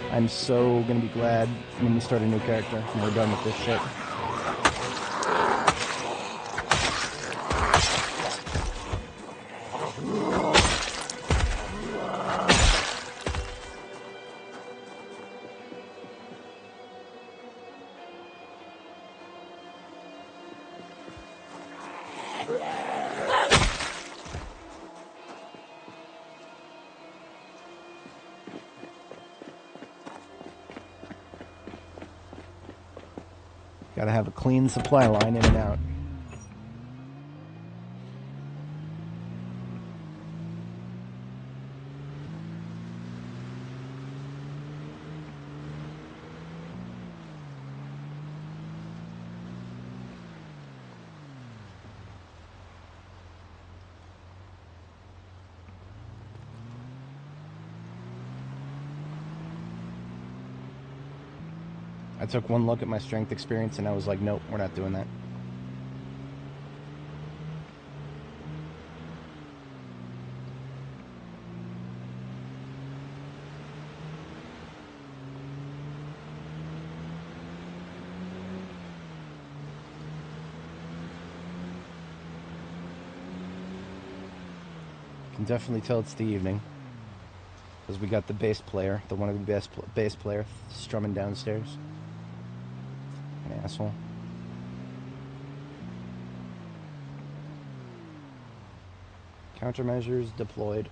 I'm so gonna be glad when we start a new character and we're done with this shit. Gotta have a clean supply line in and out. I took one look at my strength experience and I was like, nope, we're not doing that. Can definitely tell it's the evening. Because we got the bass player, the one of the best bass player strumming downstairs. An asshole. Countermeasures deployed.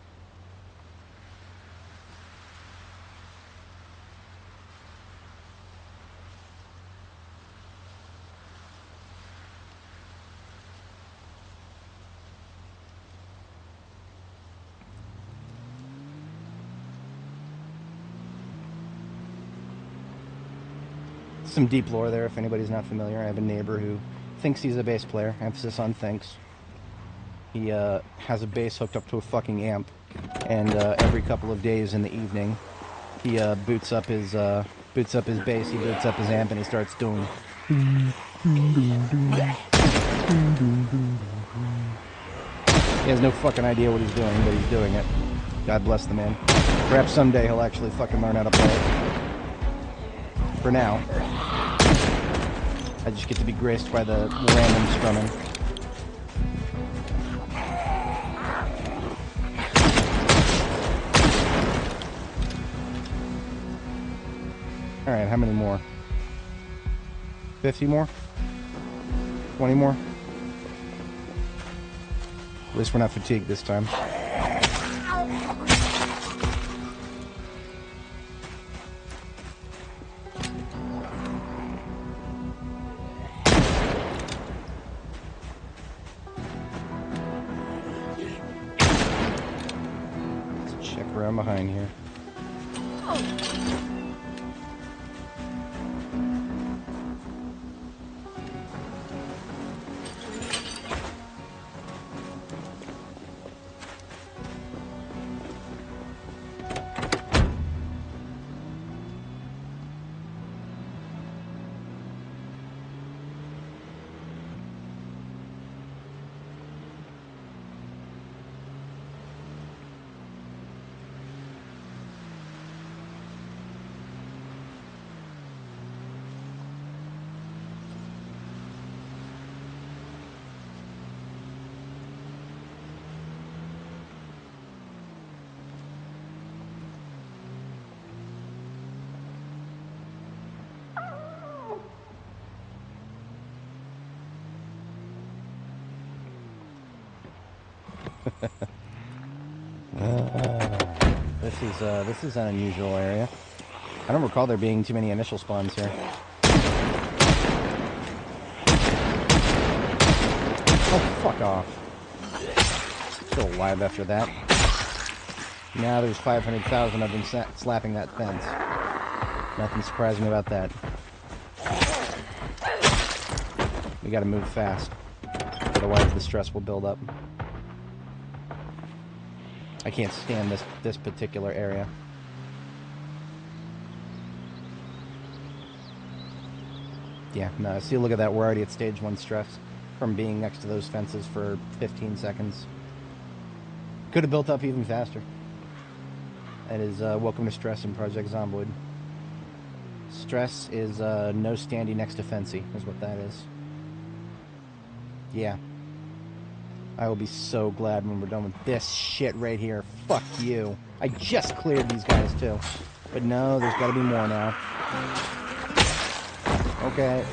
Some deep lore there if anybody's not familiar. I have a neighbor who thinks he's a bass player. Emphasis on thinks. He has a bass hooked up to a fucking amp, and every couple of days in the evening, he boots up his bass, he boots up his amp, and he starts doing. He has no fucking idea what he's doing, but he's doing it. God bless the man. Perhaps someday he'll actually fucking learn how to play it. For now, I just get to be graced by the random strumming. Alright, how many more? 50 more? 20 more? At least we're not fatigued this time. Around behind here. This is an unusual area. I don't recall there being too many initial spawns here. Oh, fuck off. Still alive after that. Now there's 500,000 of them slapping that fence. Nothing surprising me about that. We gotta move fast. Otherwise the stress will build up. I can't stand this particular area. Yeah, no, see, look at that. We're already at stage 1 stress from being next to those fences for 15 seconds. Could have built up even faster. That is welcome to stress in Project Zomboid. Stress is no standing next to Fancy, is what that is. Yeah. I will be so glad when we're done with this shit right here. Fuck you. I just cleared these guys too. But no, there's gotta be more now. Okay.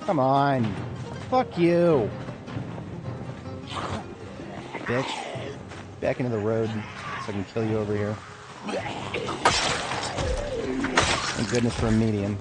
Come on. Fuck you. Bitch. Back into the road so I can kill you over here. Thank goodness for a median.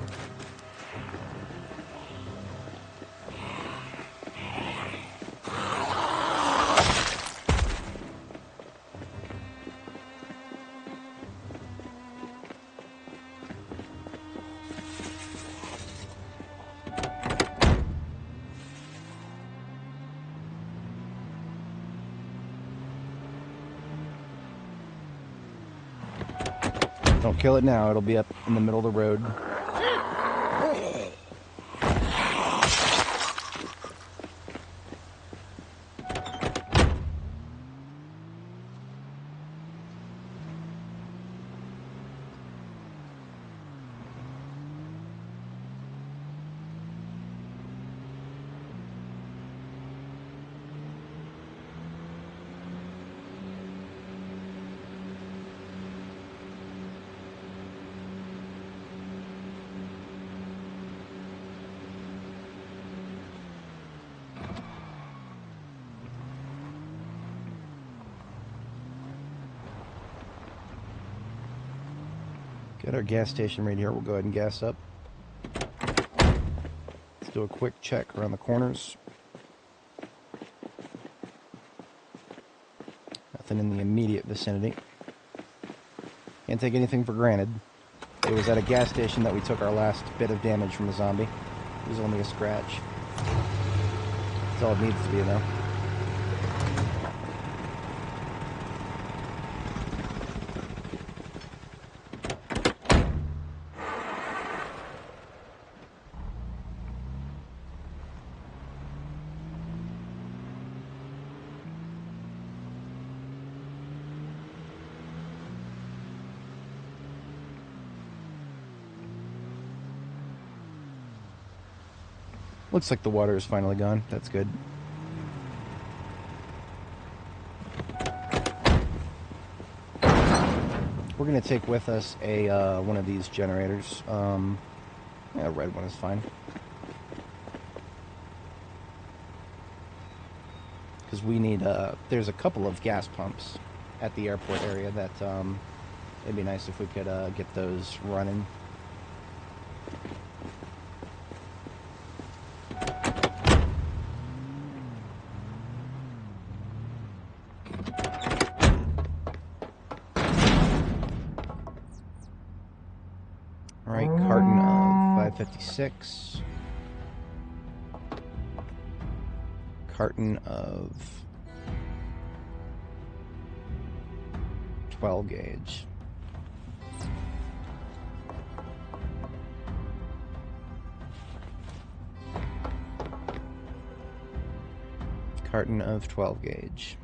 Don't kill it now, it'll be up in the middle of the road. Got our gas station right here. We'll go ahead and gas up. Let's do a quick check around the corners. Nothing in the immediate vicinity. Can't take anything for granted. It was at a gas station that we took our last bit of damage from the zombie. It was only a scratch. That's all it needs to be, though. Looks like the water is finally gone. That's good. We're going to take with us a one of these generators. Yeah, a red one is fine. Because we need, there's a couple of gas pumps at the airport area that it'd be nice if we could get those running. Alright, carton of 556. Carton of 12 gauge. Carton of 12 gauge.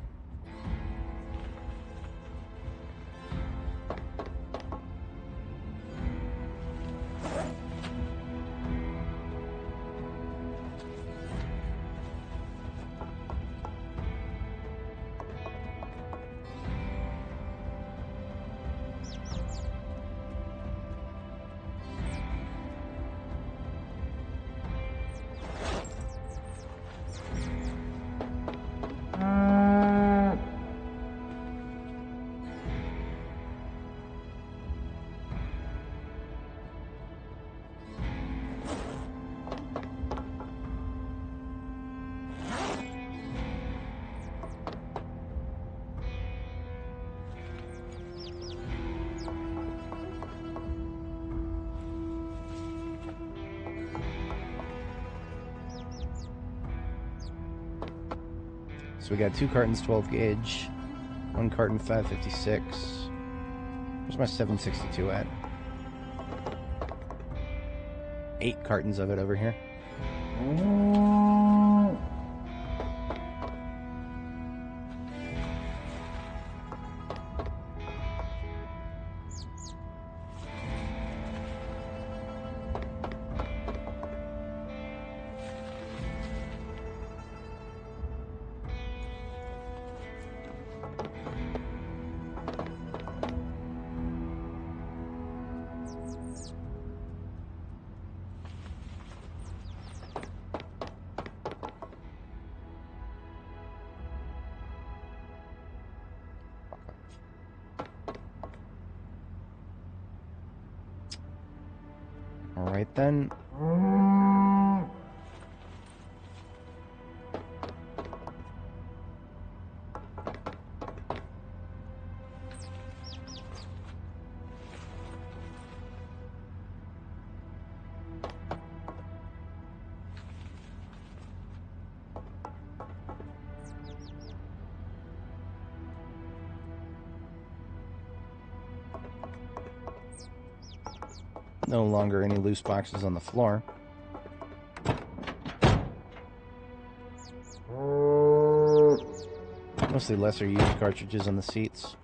So we got 2 cartons 12 gauge, 1 carton 556. Where's my 762 at? 8 cartons of it over here. Alright then. No longer any loose boxes on the floor. Mostly lesser used cartridges on the seats.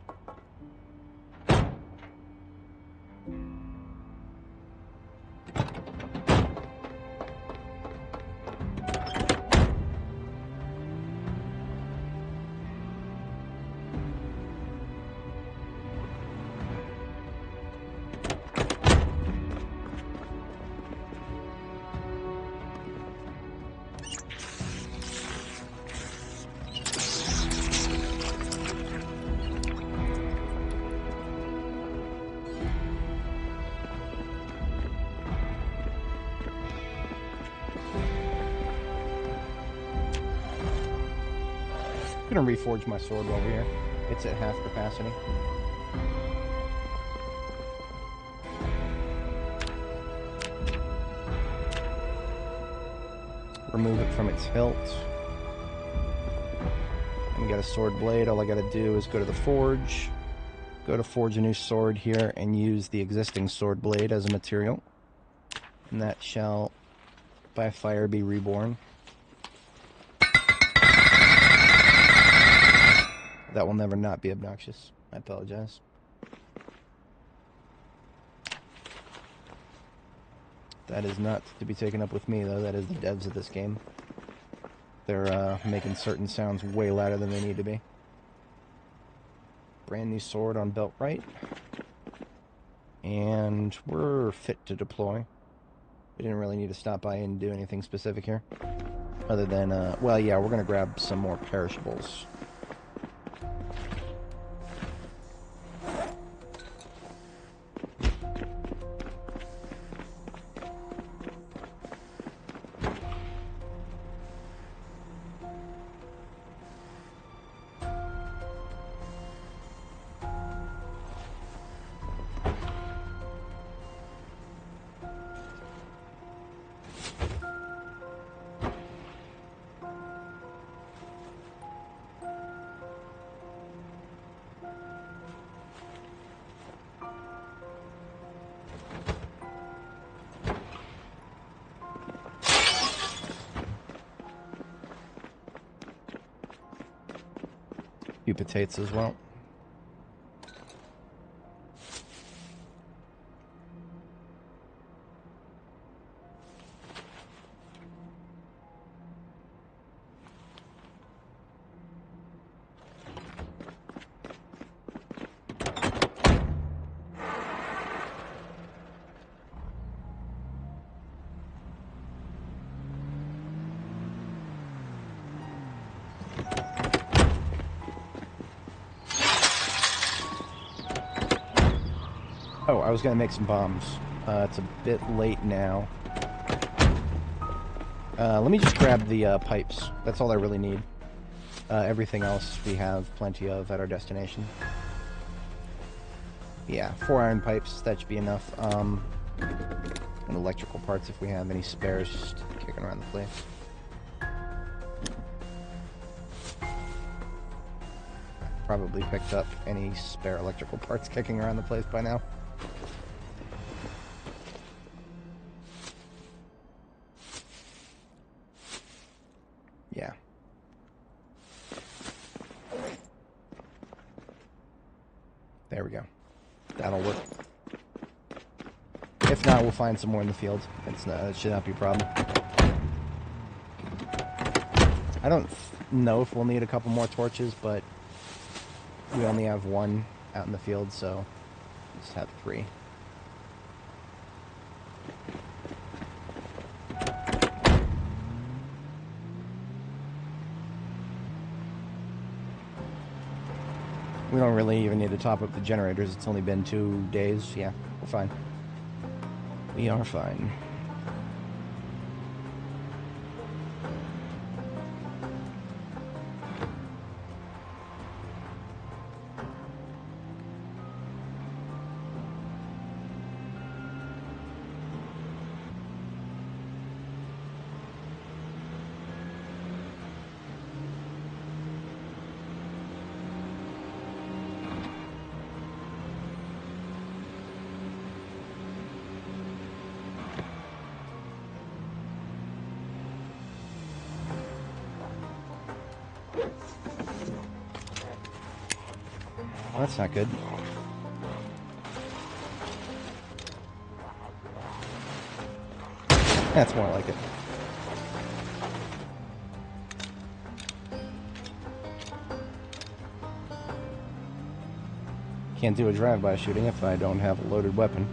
I'm gonna reforge my sword over here. It's at half capacity. Remove it from its hilt. And we got a sword blade. All I gotta do is go to the forge, go to forge a new sword here, and use the existing sword blade as a material. And that shall, by fire, be reborn. That will never not be obnoxious. I apologize. That is not to be taken up with me, though. That is the devs of this game. They're making certain sounds way louder than they need to be. Brand new sword on belt right. And we're fit to deploy. We didn't really need to stop by and do anything specific here. Other than, well, yeah, we're going to grab some more perishables. Few potatoes as well. Oh, I was going to make some bombs. It's a bit late now. Let me just grab the pipes. That's all I really need. Everything else we have plenty of at our destination. Yeah, 4 iron pipes, that should be enough. And electrical parts if we have any spares, just kicking around the place. probably picked up any spare electrical parts kicking around the place by now. Yeah. There we go. That'll work. If not, we'll find some more in the field. It should not be a problem. I don't know if we'll need a couple more torches, but we only have one out in the field, so we just have 3. We don't really even need to top up the generators. It's only been 2 days. Yeah, we're fine. We are fine. Well, that's not good. That's more like it. Can't do a drive-by shooting if I don't have a loaded weapon.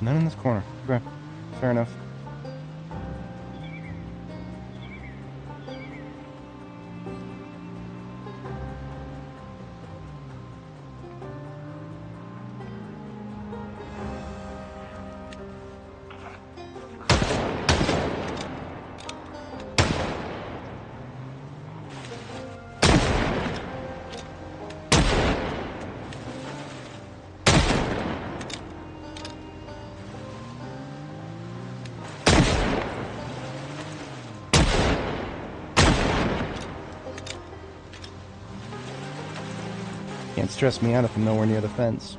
None in this corner. Okay. Fair enough. Can't stress me out if I'm nowhere near the fence.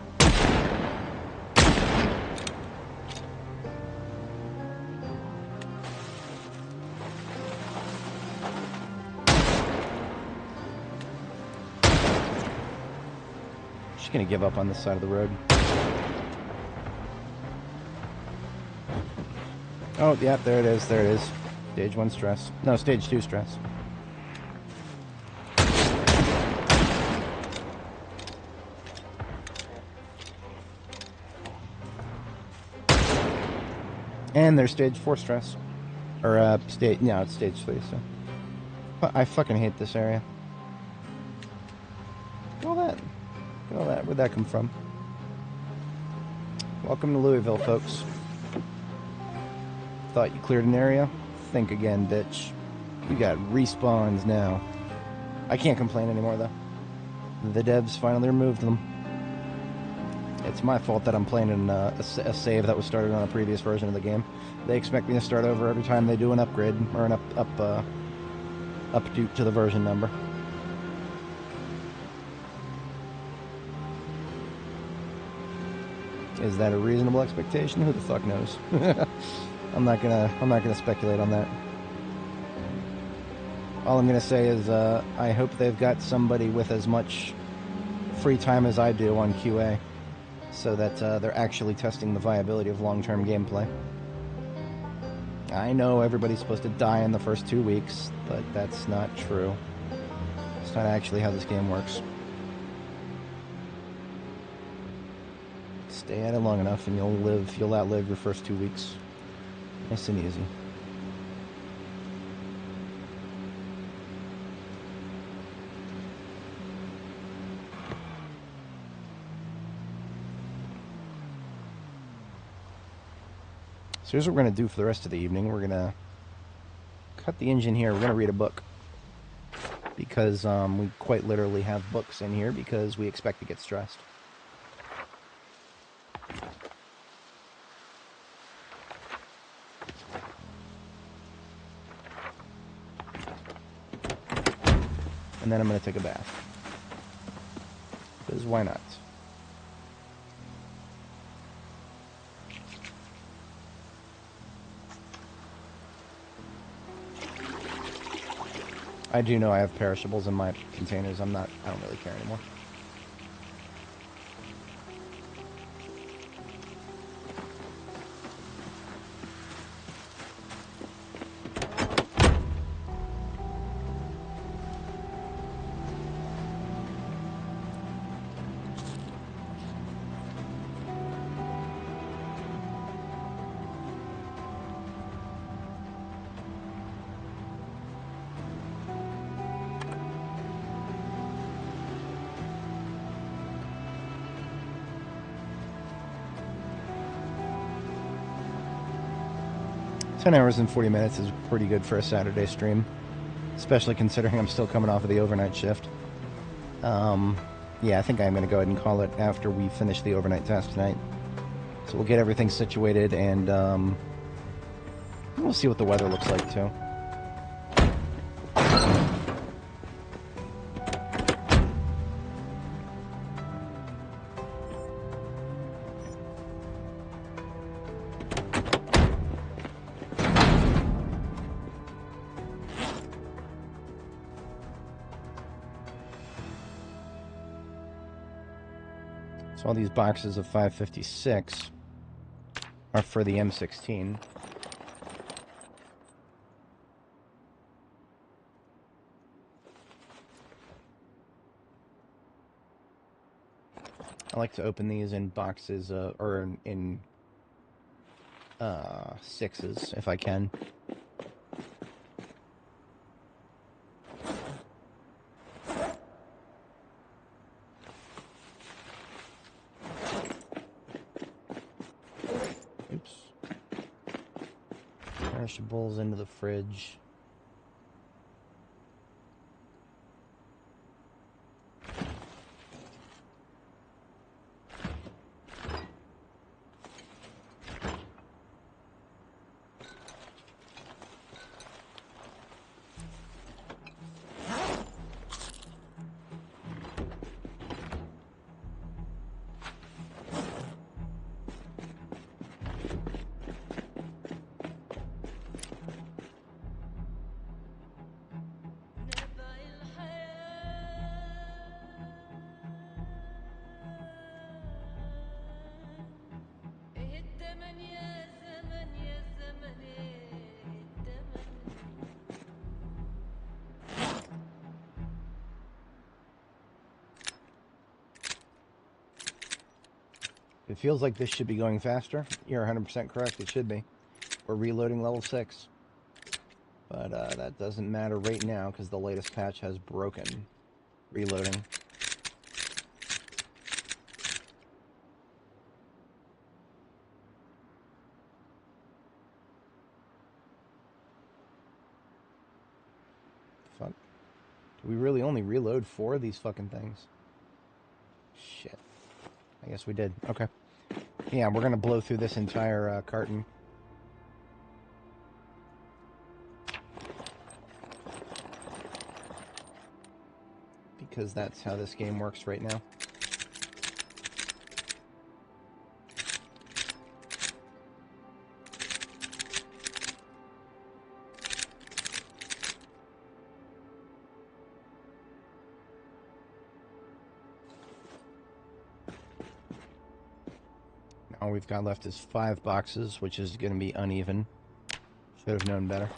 She's gonna give up on this side of the road. Oh, yeah, there it is, there it is. Stage 1 stress. No, stage 2 stress. And there's stage 4 stress. Or, no, it's stage 3, so. I fucking hate this area. Look at all that. Look at all that. Where'd that come from? Welcome to Louisville, folks. Thought you cleared an area? Think again, bitch. We got respawns now. I can't complain anymore, though. The devs finally removed them. It's my fault that I'm playing in a save that was started on a previous version of the game. They expect me to start over every time they do an upgrade, or an update to the version number. Is that a reasonable expectation? Who the fuck knows? I'm not gonna speculate on that. All I'm gonna say is I hope they've got somebody with as much free time as I do on QA, so that they're actually testing the viability of long-term gameplay. I know everybody's supposed to die in the first 2 weeks, but that's not true. It's not actually how this game works. Stay at it long enough and you'll outlive your first 2 weeks. Nice and easy. So here's what we're going to do for the rest of the evening. We're going to cut the engine here. We're going to read a book. Because we quite literally have books in here because we expect to get stressed. And then I'm going to take a bath. Because why not? I do know I have perishables in my containers. I don't really care anymore. $10 hours and 40 minutes is pretty good for a Saturday stream, especially considering I'm still coming off of the overnight shift. Yeah, I think I'm going to go ahead and call it after we finish the overnight task tonight. So we'll get everything situated, and we'll see what the weather looks like, too. So all these boxes of 556 are for the M16. I like to open these in boxes, or in sixes, if I can. Perishables into the fridge. It feels like this should be going faster. You're 100% correct, it should be. We're reloading level 6. But that doesn't matter right now because the latest patch has broken reloading. Fuck. Do we really only reload 4 of these fucking things? Shit. I guess we did. Okay. Yeah, we're gonna blow through this entire carton. Because that's how this game works right now. All we've got left is 5 boxes, which is going to be uneven. Should have known better.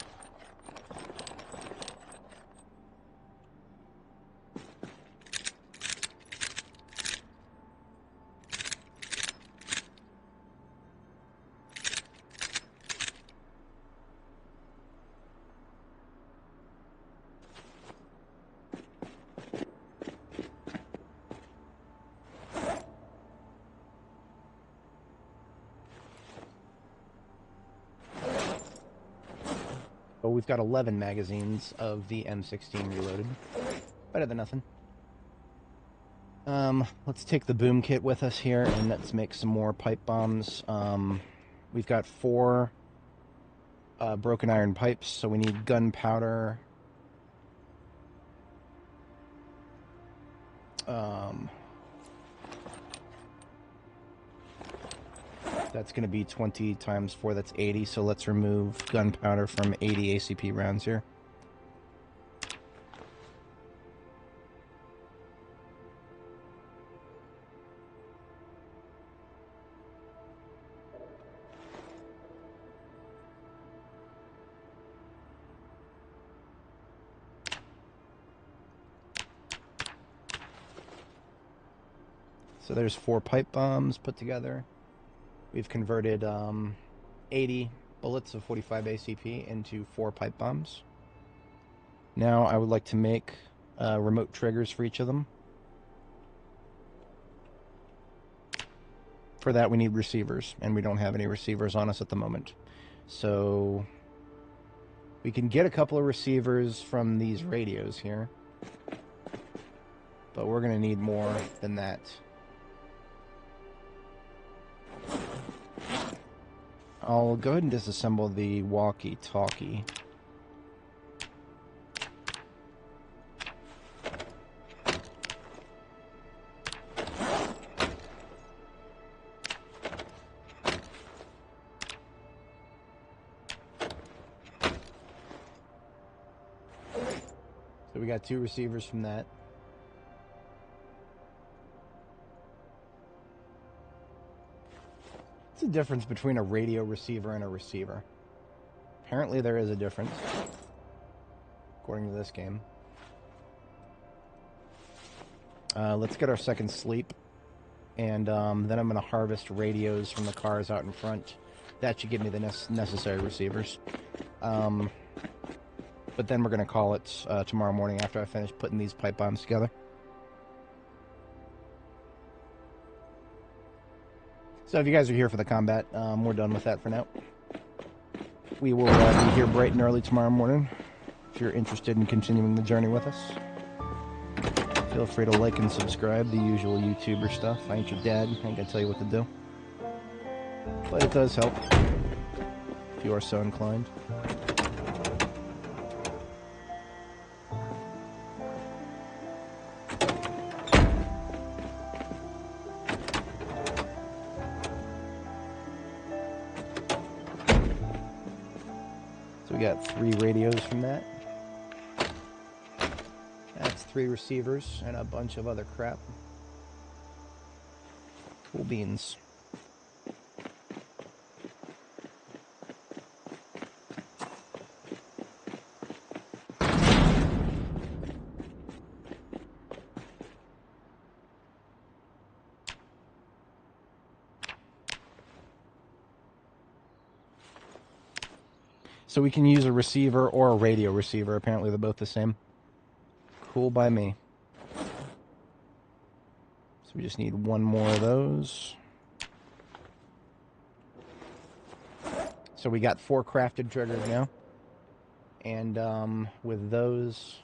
But we've got 11 magazines of the M16 reloaded. Better than nothing. Let's take the boom kit with us here, and let's make some more pipe bombs. We've got 4 broken iron pipes, so we need gunpowder. That's going to be 20 times 4, that's 80, so let's remove gunpowder from 80 ACP rounds here. So there's 4 pipe bombs put together. We've converted 80 bullets of 45 ACP into 4 pipe bombs. Now I would like to make remote triggers for each of them. For that we need receivers, and we don't have any receivers on us at the moment. So we can get a couple of receivers from these radios here, but we're going to need more than that. I'll go ahead and disassemble the walkie-talkie. So we got 2 receivers from that. What's the difference between a radio receiver and a receiver? Apparently there is a difference, according to this game. Let's get our second sleep, and then I'm going to harvest radios from the cars out in front. That should give me the necessary receivers. But then we're going to call it tomorrow morning after I finish putting these pipe bombs together. So if you guys are here for the combat, we're done with that for now. We will be here bright and early tomorrow morning. If you're interested in continuing the journey with us, feel free to like and subscribe, the usual YouTuber stuff. I ain't your dad, I ain't gonna tell you what to do. But it does help, if you are so inclined. So we got 3 radios from that. That's 3 receivers and a bunch of other crap. Cool beans. So we can use a receiver or a radio receiver. Apparently they're both the same. Cool by me. So we just need 1 more of those. So we got 4 crafted triggers now. And with those,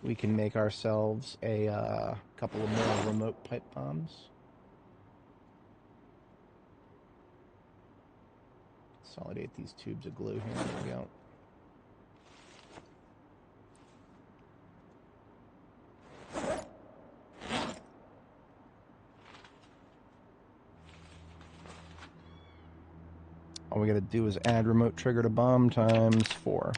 we can make ourselves a couple of more remote pipe bombs. Consolidate these tubes of glue here. There we go. All we gotta do is add remote trigger to bomb times 4.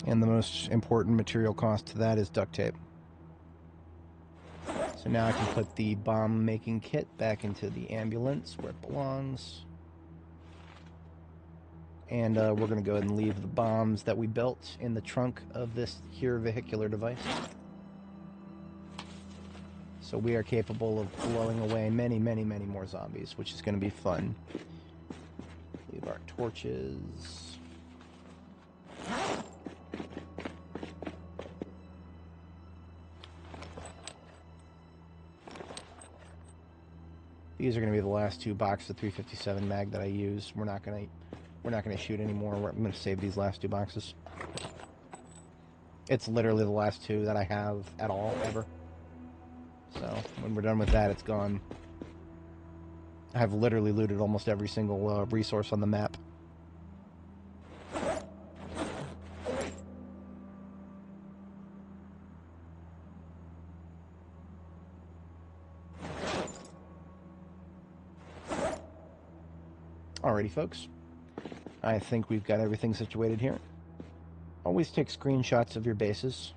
And the most important material cost to that is duct tape. So now I can put the bomb making kit back into the ambulance where it belongs. And we're going to go ahead and leave the bombs that we built in the trunk of this here vehicular device. So we are capable of blowing away many, many, many more zombies, which is going to be fun. Leave our torches. These are going to be the last 2 boxes of 357 mag that I use. We're not going to shoot anymore. I'm going to save these last 2 boxes. It's literally the last 2 that I have at all, ever. So, when we're done with that, it's gone. I've literally looted almost every single resource on the map. Alrighty, folks. I think we've got everything situated here. Always take screenshots of your bases.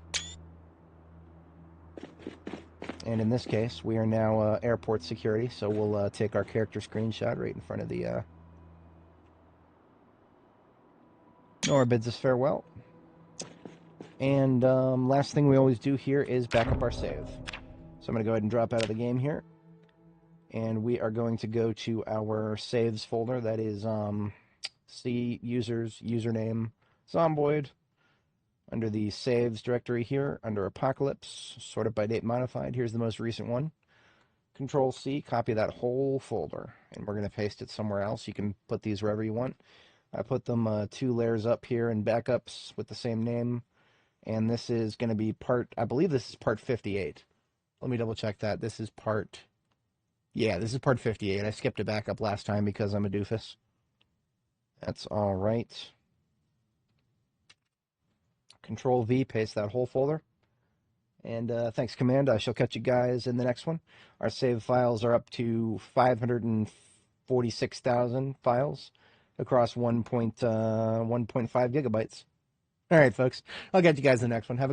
And in this case, we are now airport security, so we'll take our character screenshot right in front of the... Nora bids us farewell. And last thing we always do here is back up our save. So I'm going to go ahead and drop out of the game here. And we are going to go to our saves folder. That is C users, username, Zomboid. Under the saves directory here, under Apocalypse, sorted by date modified. Here's the most recent one. Control C, copy that whole folder. And we're going to paste it somewhere else. You can put these wherever you want. I put them 2 layers up here in backups with the same name. And this is going to be part, I believe this is part 58. Let me double check that. This is part... Yeah, this is part 58. I skipped a backup last time because I'm a doofus. That's all right. Control V, paste that whole folder. And thanks, Command. I shall catch you guys in the next one. Our save files are up to 546,000 files across 1.5 gigabytes. All right, folks. I'll catch you guys in the next one. Have a good